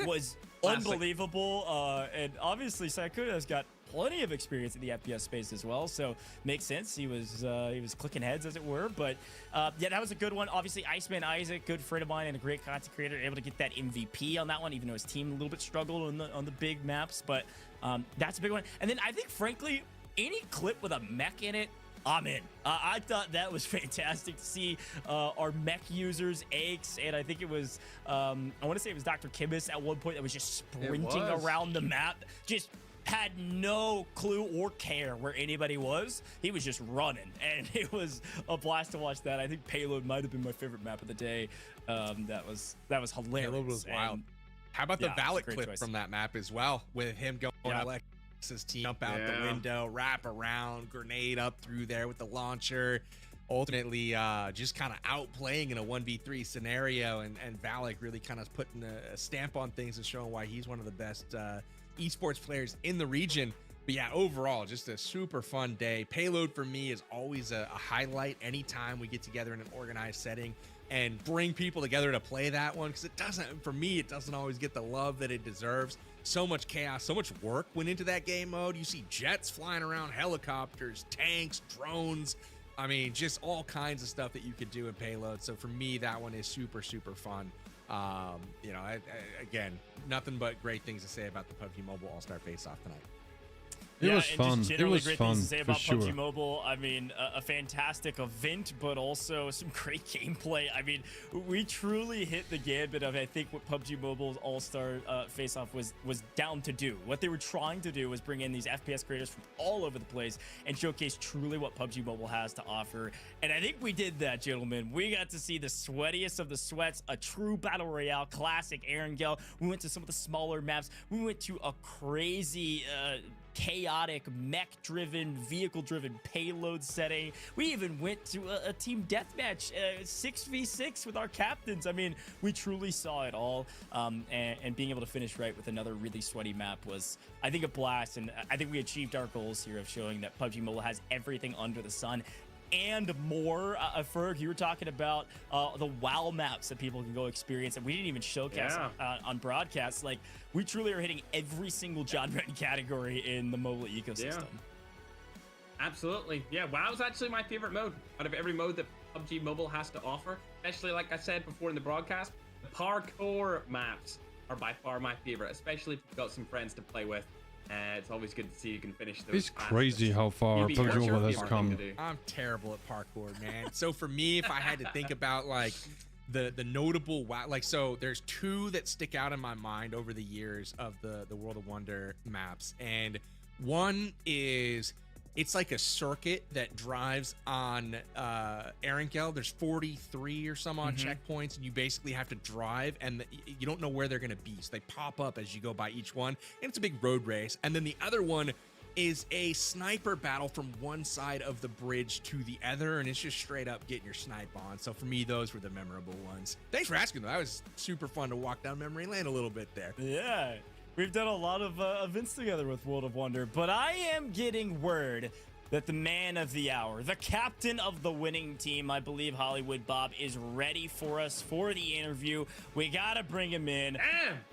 was unbelievable. And obviously Sykkuno has got plenty of experience in the FPS space as well, so makes sense. He was clicking heads, as it were. But yeah, that was a good one. Obviously, Iceman Isaac, good friend of mine and a great content creator, able to get that MVP on that one, even though his team a little bit struggled on the big maps. But that's a big one. And then I think, frankly, any clip with a mech in it, I'm in. I thought that was fantastic to see our mech users, Aches, and I think it was, I want to say it was DrChemist at one point that was just sprinting around the map, just had no clue or care where anybody was. He was just running, and it was a blast to watch that. I think Payload might have been my favorite map of the day. That was hilarious. Payload was wild. How about the Valic clip from that map as well, with him going his team jump out the window, wrap around, grenade up through there with the launcher, ultimately just kind of outplaying in a 1v3 scenario, and Valic really kind of putting a stamp on things and showing why he's one of the best esports players in the region. But yeah, overall, just a super fun day. Payload for me is always a highlight anytime we get together in an organized setting and bring people together to play that one, because it doesn't always get the love that it deserves. So much chaos, so much work went into that game mode. You see jets flying around, helicopters, tanks, drones. I mean, just all kinds of stuff that you could do in Payload. So for me, that one is super, super fun. You know, again, nothing but great things to say about the PUBG Mobile All-Star Face-Off tonight. It was fun. It was great things to say about PUBG Mobile. I mean, a fantastic event, but also some great gameplay. I mean, we truly hit the gambit of, I think, what PUBG Mobile's All-Star Face-Off was down to do. What they were trying to do was bring in these FPS creators from all over the place and showcase truly what PUBG Mobile has to offer. And I think we did that, gentlemen. We got to see the sweatiest of the sweats, a true Battle Royale, classic Erangel. We went to some of the smaller maps. We went to a crazy chaotic mech-driven, vehicle-driven payload setting. We even went to a team deathmatch, 6v6 with our captains. I mean, we truly saw it all, and being able to finish right with another really sweaty map was, I think, a blast. And I think we achieved our goals here of showing that PUBG Mobile has everything under the sun and more. Ferg, you were talking about the WoW maps that people can go experience, and we didn't even showcase on broadcast. Like, we truly are hitting every single genre and category in the mobile ecosystem. Absolutely. Yeah, WoW's actually my favorite mode out of every mode that PUBG Mobile has to offer. Especially, like I said before in the broadcast, the parkour maps are by far my favorite, especially if you've got some friends to play with. It's always good to see you can finish those. It's crazy how far PUBG Mobile has come. I'm terrible at parkour, man. So for me, if I had to think about like the notable WoW, like, so there's two that stick out in my mind over the years of the World of Wonder maps, and one is, it's like a circuit that drives on Erangel. There's 43 or some odd checkpoints, and you basically have to drive, and you don't know where they're gonna be, so they pop up as you go by each one, and it's a big road race. And then the other one is a sniper battle from one side of the bridge to the other, and it's just straight up getting your snipe on. So for me, those were the memorable ones. Thanks for asking, though. That was super fun to walk down memory lane a little bit there. Yeah. We've done a lot of events together with World of Wonder, but I am getting word that the man of the hour, the captain of the winning team, I believe HollywoodBob, is ready for us for the interview. We gotta bring him in.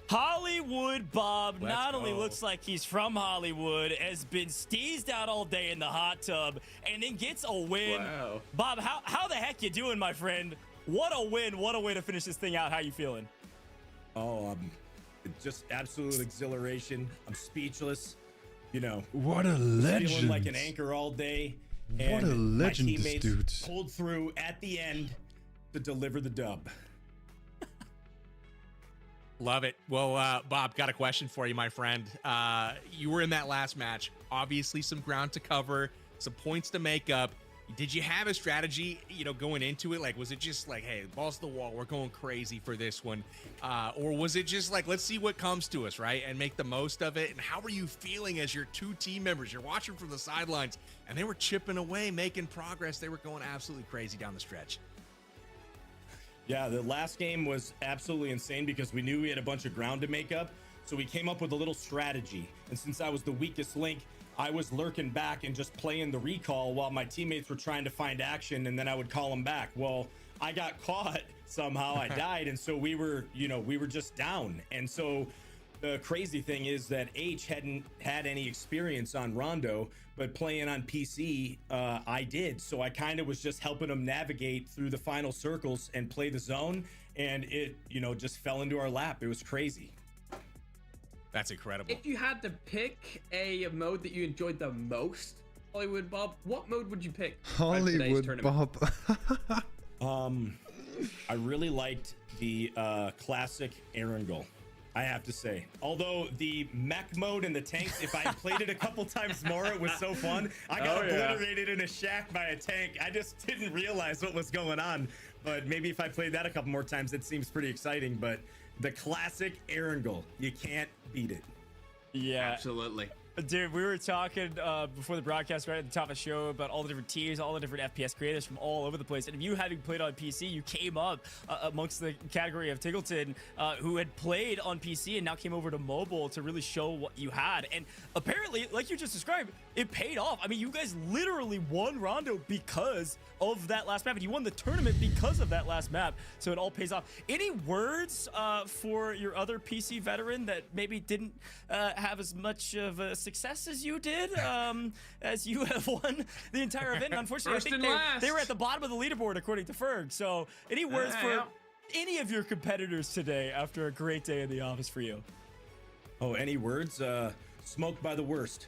HollywoodBob not only looks like he's from Hollywood, has been steezed out all day in the hot tub, and then gets a win. Wow. Bob, how the heck you doing, my friend? What a win. What a way to finish this thing out. How you feeling? Oh, just absolute exhilaration. I'm speechless. You know, what a legend. Feeling like an anchor all day. What a legend, this dude. Pulled through at the end to deliver the dub. Love it. Well, Bob, got a question for you, my friend. You were in that last match. Obviously, some ground to cover, some points to make up. Did you have a strategy, you know, going into it? Like, was it just like, hey, balls to the wall, we're going crazy for this one? Or was it just like, let's see what comes to us, right? And make the most of it? And how were you feeling as your two team members? You're watching from the sidelines, and they were chipping away, making progress. They were going absolutely crazy down the stretch. Yeah, the last game was absolutely insane because we knew we had a bunch of ground to make up. So we came up with a little strategy. And since I was the weakest link, I was lurking back and just playing the recall while my teammates were trying to find action, and then I would call them back. Well, I got caught somehow. I died, and so we were just down. And so the crazy thing is that H hadn't had any experience on Rondo, but playing on PC, I did. So I kind of was just helping them navigate through the final circles and play the zone, and it, just fell into our lap. It was crazy. That's incredible. If you had to pick a mode that you enjoyed the most, HollywoodBob, what mode would you pick? HollywoodBob. I really liked the classic Erangel, I have to say. Although the mech mode and the tanks, if I played it a couple times more, it was so fun. I got obliterated in a shack by a tank. I just didn't realize what was going on. But maybe if I played that a couple more times, it seems pretty exciting. But the classic Erangel, you can't beat it. Yeah, absolutely. Dude, we were talking before the broadcast, right at the top of the show, about all the different tiers, all the different FPS creators from all over the place. And if you having played on PC, you came up amongst the category of Tiggleton, who had played on PC and now came over to mobile to really show what you had. And apparently, like you just described, it paid off. I mean, you guys literally won Rondo because of that last map, and you won the tournament because of that last map. So it all pays off. Any words for your other PC veteran that maybe didn't have as much of a success as you did, as you have won the entire event? Unfortunately, I think they were at the bottom of the leaderboard according to Ferg. So any words for any of your competitors today after a great day in the office for you? Oh, any words? Smoked by the worst.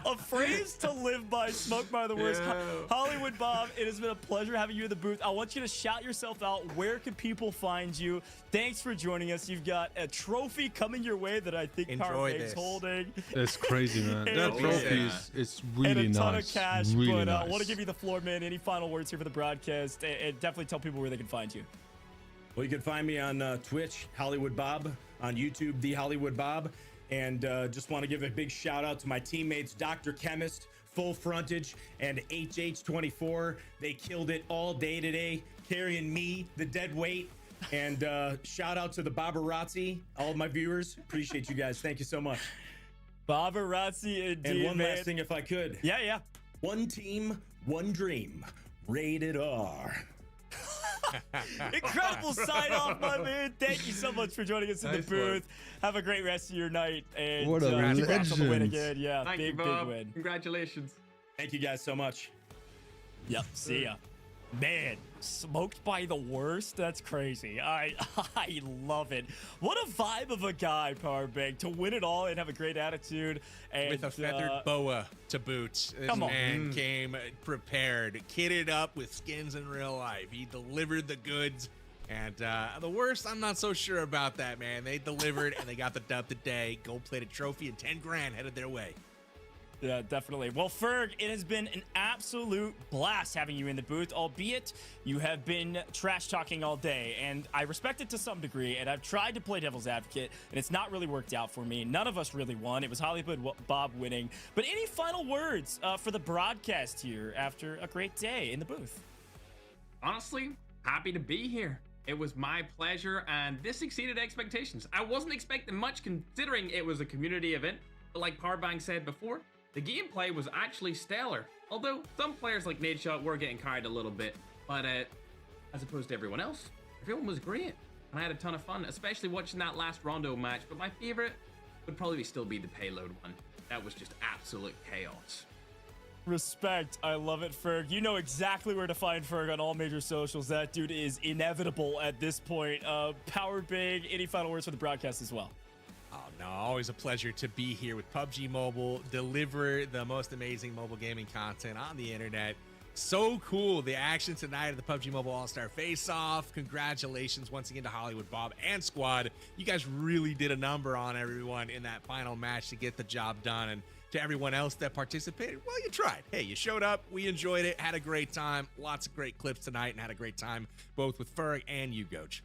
A phrase to live by, smoked by the worst. Yeah. HollywoodBob, it has been a pleasure having you in the booth. I want you to shout yourself out. Where can people find you? Thanks for joining us. You've got a trophy coming your way that I think Powerbank's holding. It's crazy, man. That trophy is really nice. And a ton of cash. Really but I nice. want to give you the floor, man. Any final words here for the broadcast? And definitely tell people where they can find you. Well, you can find me on Twitch, HollywoodBob, on YouTube, The HollywoodBob. And just want to give a big shout out to my teammates, DrChemist, FullFrontage, and HH24. They killed it all day today, carrying me, the dead weight. And shout out to the Babarazzi, all of my viewers. Appreciate you guys. Thank you so much. Babarazzi, indeed. And one last thing, if I could. Yeah. One team, one dream. Rated R. Incredible sign off, my man. Thank you so much for joining us in the booth. Have a great rest of your night. And what a congrats on the win legend. again. Yeah, Thank big you, Bob. win. Congratulations. Thank you guys so much. Yep, see ya. Man, smoked by the worst? That's crazy. I love it. What a vibe of a guy, Powerbank, to win it all and have a great attitude. And, with a feathered boa to boot. This man came prepared, kitted up with skins in real life. He delivered the goods. And the worst, I'm not so sure about that, man. They delivered and they got the dub today. Gold-plated trophy and 10 grand headed their way. Yeah, definitely. Well, Ferg, it has been an absolute blast having you in the booth, albeit you have been trash talking all day, and I respect it to some degree, and I've tried to play devil's advocate, and it's not really worked out for me. None of us really won. It was HollywoodBob winning. But any final words for the broadcast here after a great day in the booth? Honestly, happy to be here. It was my pleasure, and this exceeded expectations. I wasn't expecting much considering it was a community event, but like Powerbank said before, the gameplay was actually stellar, although some players like Nadeshot were getting carried a little bit, but as opposed to everyone else, everyone was great, and I had a ton of fun, especially watching that last Rondo match, but my favorite would probably still be the Payload one. That was just absolute chaos. Respect. I love it, Ferg. You know exactly where to find Ferg on all major socials. That dude is inevitable at this point. Powered Big, any final words for the broadcast as well? Oh, no, always a pleasure to be here with PUBG Mobile, deliver the most amazing mobile gaming content on the internet. So cool, the action tonight of the PUBG Mobile All-Star Face-Off. Congratulations once again to HollywoodBob and squad. You guys really did a number on everyone in that final match to get the job done. And to everyone else that participated, well, you tried. Hey, you showed up. We enjoyed it. Had a great time. Lots of great clips tonight and had a great time both with Ferg and you, Goach.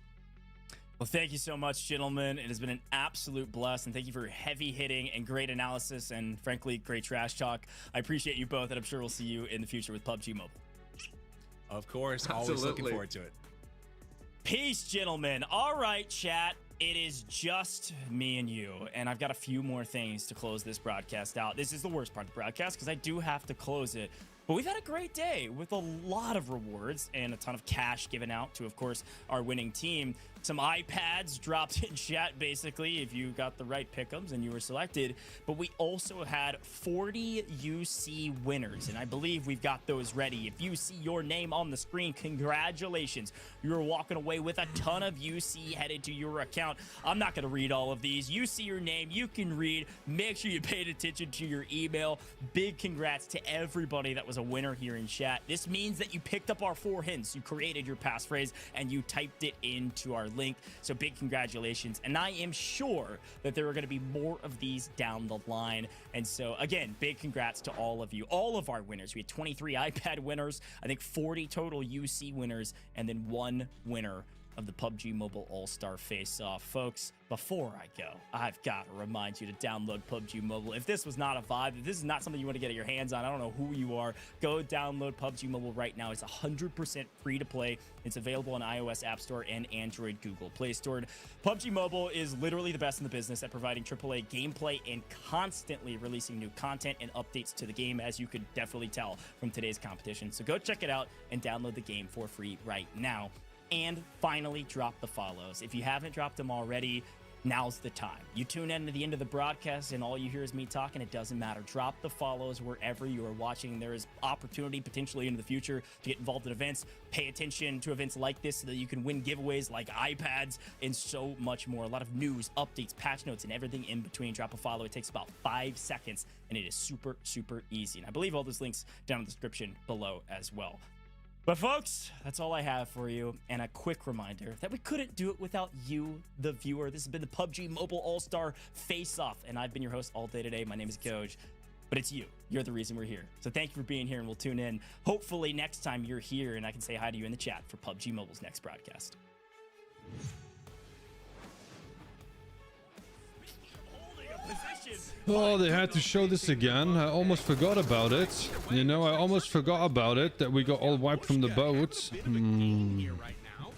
Well, thank you so much, gentlemen. It has been an absolute blast, and thank you for your heavy hitting and great analysis and, frankly, great trash talk. I appreciate you both, and I'm sure we'll see you in the future with PUBG Mobile. Of course. Always looking forward to it. Peace, gentlemen. All right, chat. It is just me and you, and I've got a few more things to close this broadcast out. This is the worst part of the broadcast because I do have to close it. But we've had a great day with a lot of rewards and a ton of cash given out to, of course, our winning team. Some iPads dropped in chat, basically, if you got the right pick'ems and you were selected. But we also had 40 UC winners, and I believe we've got those ready. If you see your name on the screen, congratulations. You're walking away with a ton of UC headed to your account. I'm not going to read all of these. You see your name, you can read. Make sure you paid attention to your email. Big congrats to everybody that was a winner here in chat. This means that you picked up our 4 hints. You created your passphrase, and you typed it into our link. So big congratulations, and I am sure that there are going to be more of these down the line. And so again, big congrats to all of you, all of our winners. We had 23 iPad winners, I think 40 total UC winners, and then 1 winner of the PUBG Mobile All-Star Face-Off. Folks, before I go, I've got to remind you to download PUBG Mobile. If this was not a vibe, if this is not something you want to get your hands on, I don't know who you are, go download PUBG Mobile right now. It's 100% free to play. It's available on iOS App Store and Android Google Play Store. PUBG Mobile is literally the best in the business at providing AAA gameplay and constantly releasing new content and updates to the game, as you could definitely tell from today's competition. So go check it out and download the game for free right now. And finally, drop the follows. If you haven't dropped them already, now's the time. You tune in to the end of the broadcast and all you hear is me talking. It doesn't matter. Drop the follows wherever you are watching. There is opportunity potentially into the future to get involved in events. Pay attention to events like this so that you can win giveaways like iPads and so much more. A lot of news, updates, patch notes, and everything in between. Drop a follow. It takes about 5 seconds, and it is super, super easy. And I believe all those links down in the description below as well. But folks, that's all I have for you, and a quick reminder that we couldn't do it without you, the viewer. This has been the PUBG Mobile All-Star Face-Off, and I've been your host all day today. My name is Goj, but it's you. You're the reason we're here. So thank you for being here, and we'll tune in. Hopefully next time you're here, and I can say hi to you in the chat for PUBG Mobile's next broadcast. Oh, they had to show this again. I almost forgot about it. You know, I almost forgot about it, that we got all wiped from the boat. Right now,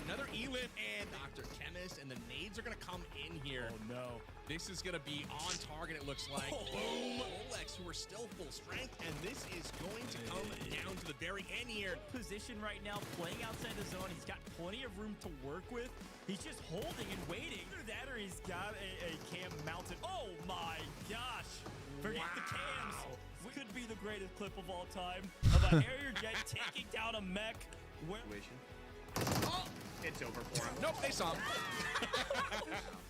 another elim and DrChemist, and the nades are going to come in here. Oh, no. This is going to be on target, it looks like. Boom! Rolex, who are still full strength, and this is going to come down to the very end here. Position right now, playing outside the zone. He's got plenty of room to work with. He's just holding and waiting. Either that or he's got a cam mounted. Oh my gosh! Forget the cams. Could be the greatest clip of all time of a Harrier jet taking down a mech. Oh, it's over for him. Nope, they saw him.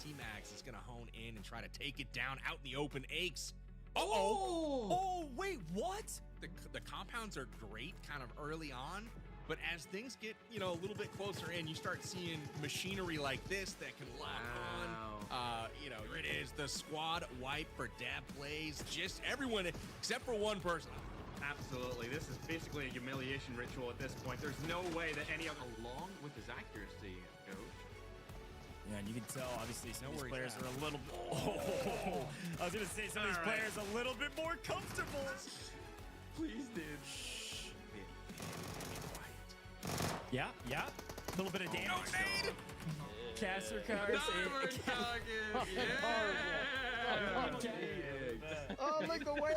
T-Max is going to hone in and try to take it down out in the open. Aches. Oh, wait, what? The compounds are great kind of early on, but as things get, you know, a little bit closer in, you start seeing machinery like this that can lock on. You know, it is the squad wipe for dab plays. Just everyone except for one person. Absolutely. This is basically a humiliation ritual at this point. There's no way that any other, along with his accuracy, Coach. Yeah, and you can tell, obviously, some of these players are a little... Oh, I was going to say some of these players a little bit more comfortable. Please, dude. Shh. Yeah. A little bit of damage. No, Caster cars. Oh, look away!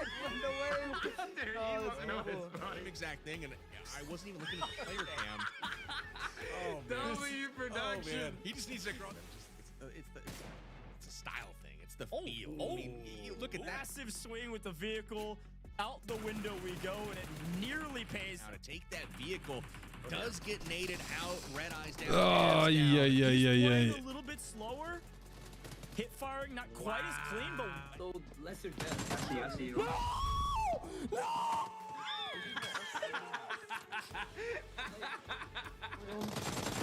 Same exact thing, and I wasn't even looking at the player cam. Oh, man. W production. Oh, man. He just needs to grow. It's a style thing. It's the feel. I mean, look at that. Massive swing with the vehicle. Out the window we go, and it nearly pays. Now to take that vehicle does get naded out. Red eyes down. Oh, yeah. A little bit slower. Hip firing not quite as clean, but So lesser death. I see. No!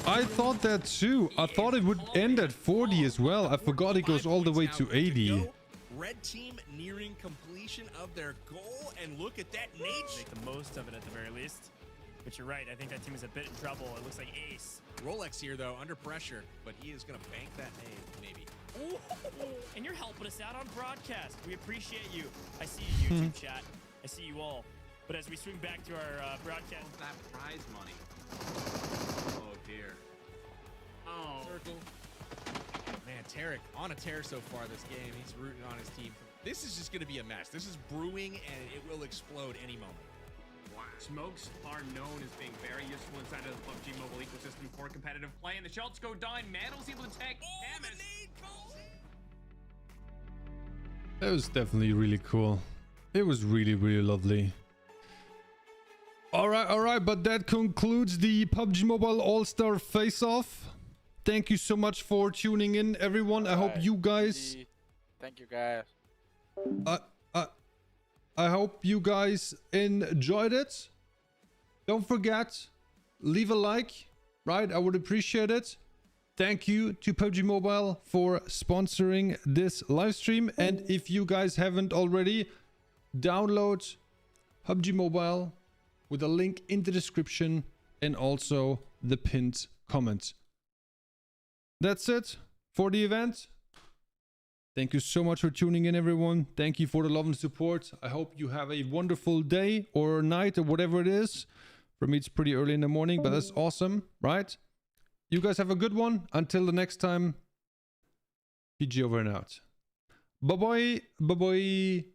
I thought that too. I thought it would end at 40 as well. I forgot it goes all the way to 80. red team nearing completion of their goal, and look at that nade. Make the most of it at the very least. But you're right, I think that team is a bit in trouble. It looks like Ace. Rolex here, though, under pressure, but he is going to bank that nade, maybe. Ooh, and you're helping us out on broadcast. We appreciate you. I see you, YouTube chat. I see you all. But as we swing back to our broadcast. That prize money. Oh, dear. Oh. Circle. Man, Tarik on a tear so far this game. He's rooting on his team. This is just going to be a mess. This is brewing, and it will explode any moment. Wow. Smokes are known as being very useful inside of the PUBG mobile ecosystem for competitive play, and the shots go down. Mandal's able to take That was definitely really cool. It was really, really lovely. All right, but that concludes the PUBG Mobile All-Star Face-Off. Thank you so much for tuning in, everyone. I hope you guys... Thank you, guys. I hope you guys enjoyed it. Don't forget, leave a like, right? I would appreciate it. Thank you to PUBG Mobile for sponsoring this live stream. And if you guys haven't already, download PUBG Mobile with a link in the description and also the pinned comment. That's it for the event. Thank you so much for tuning in, everyone. Thank you for the love and support. I hope you have a wonderful day or night or whatever it is. For me, it's pretty early in the morning, but that's awesome, right? You guys have a good one. Until the next time, PG over and out. Bye-bye. Bye-bye.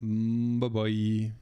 Bye-bye.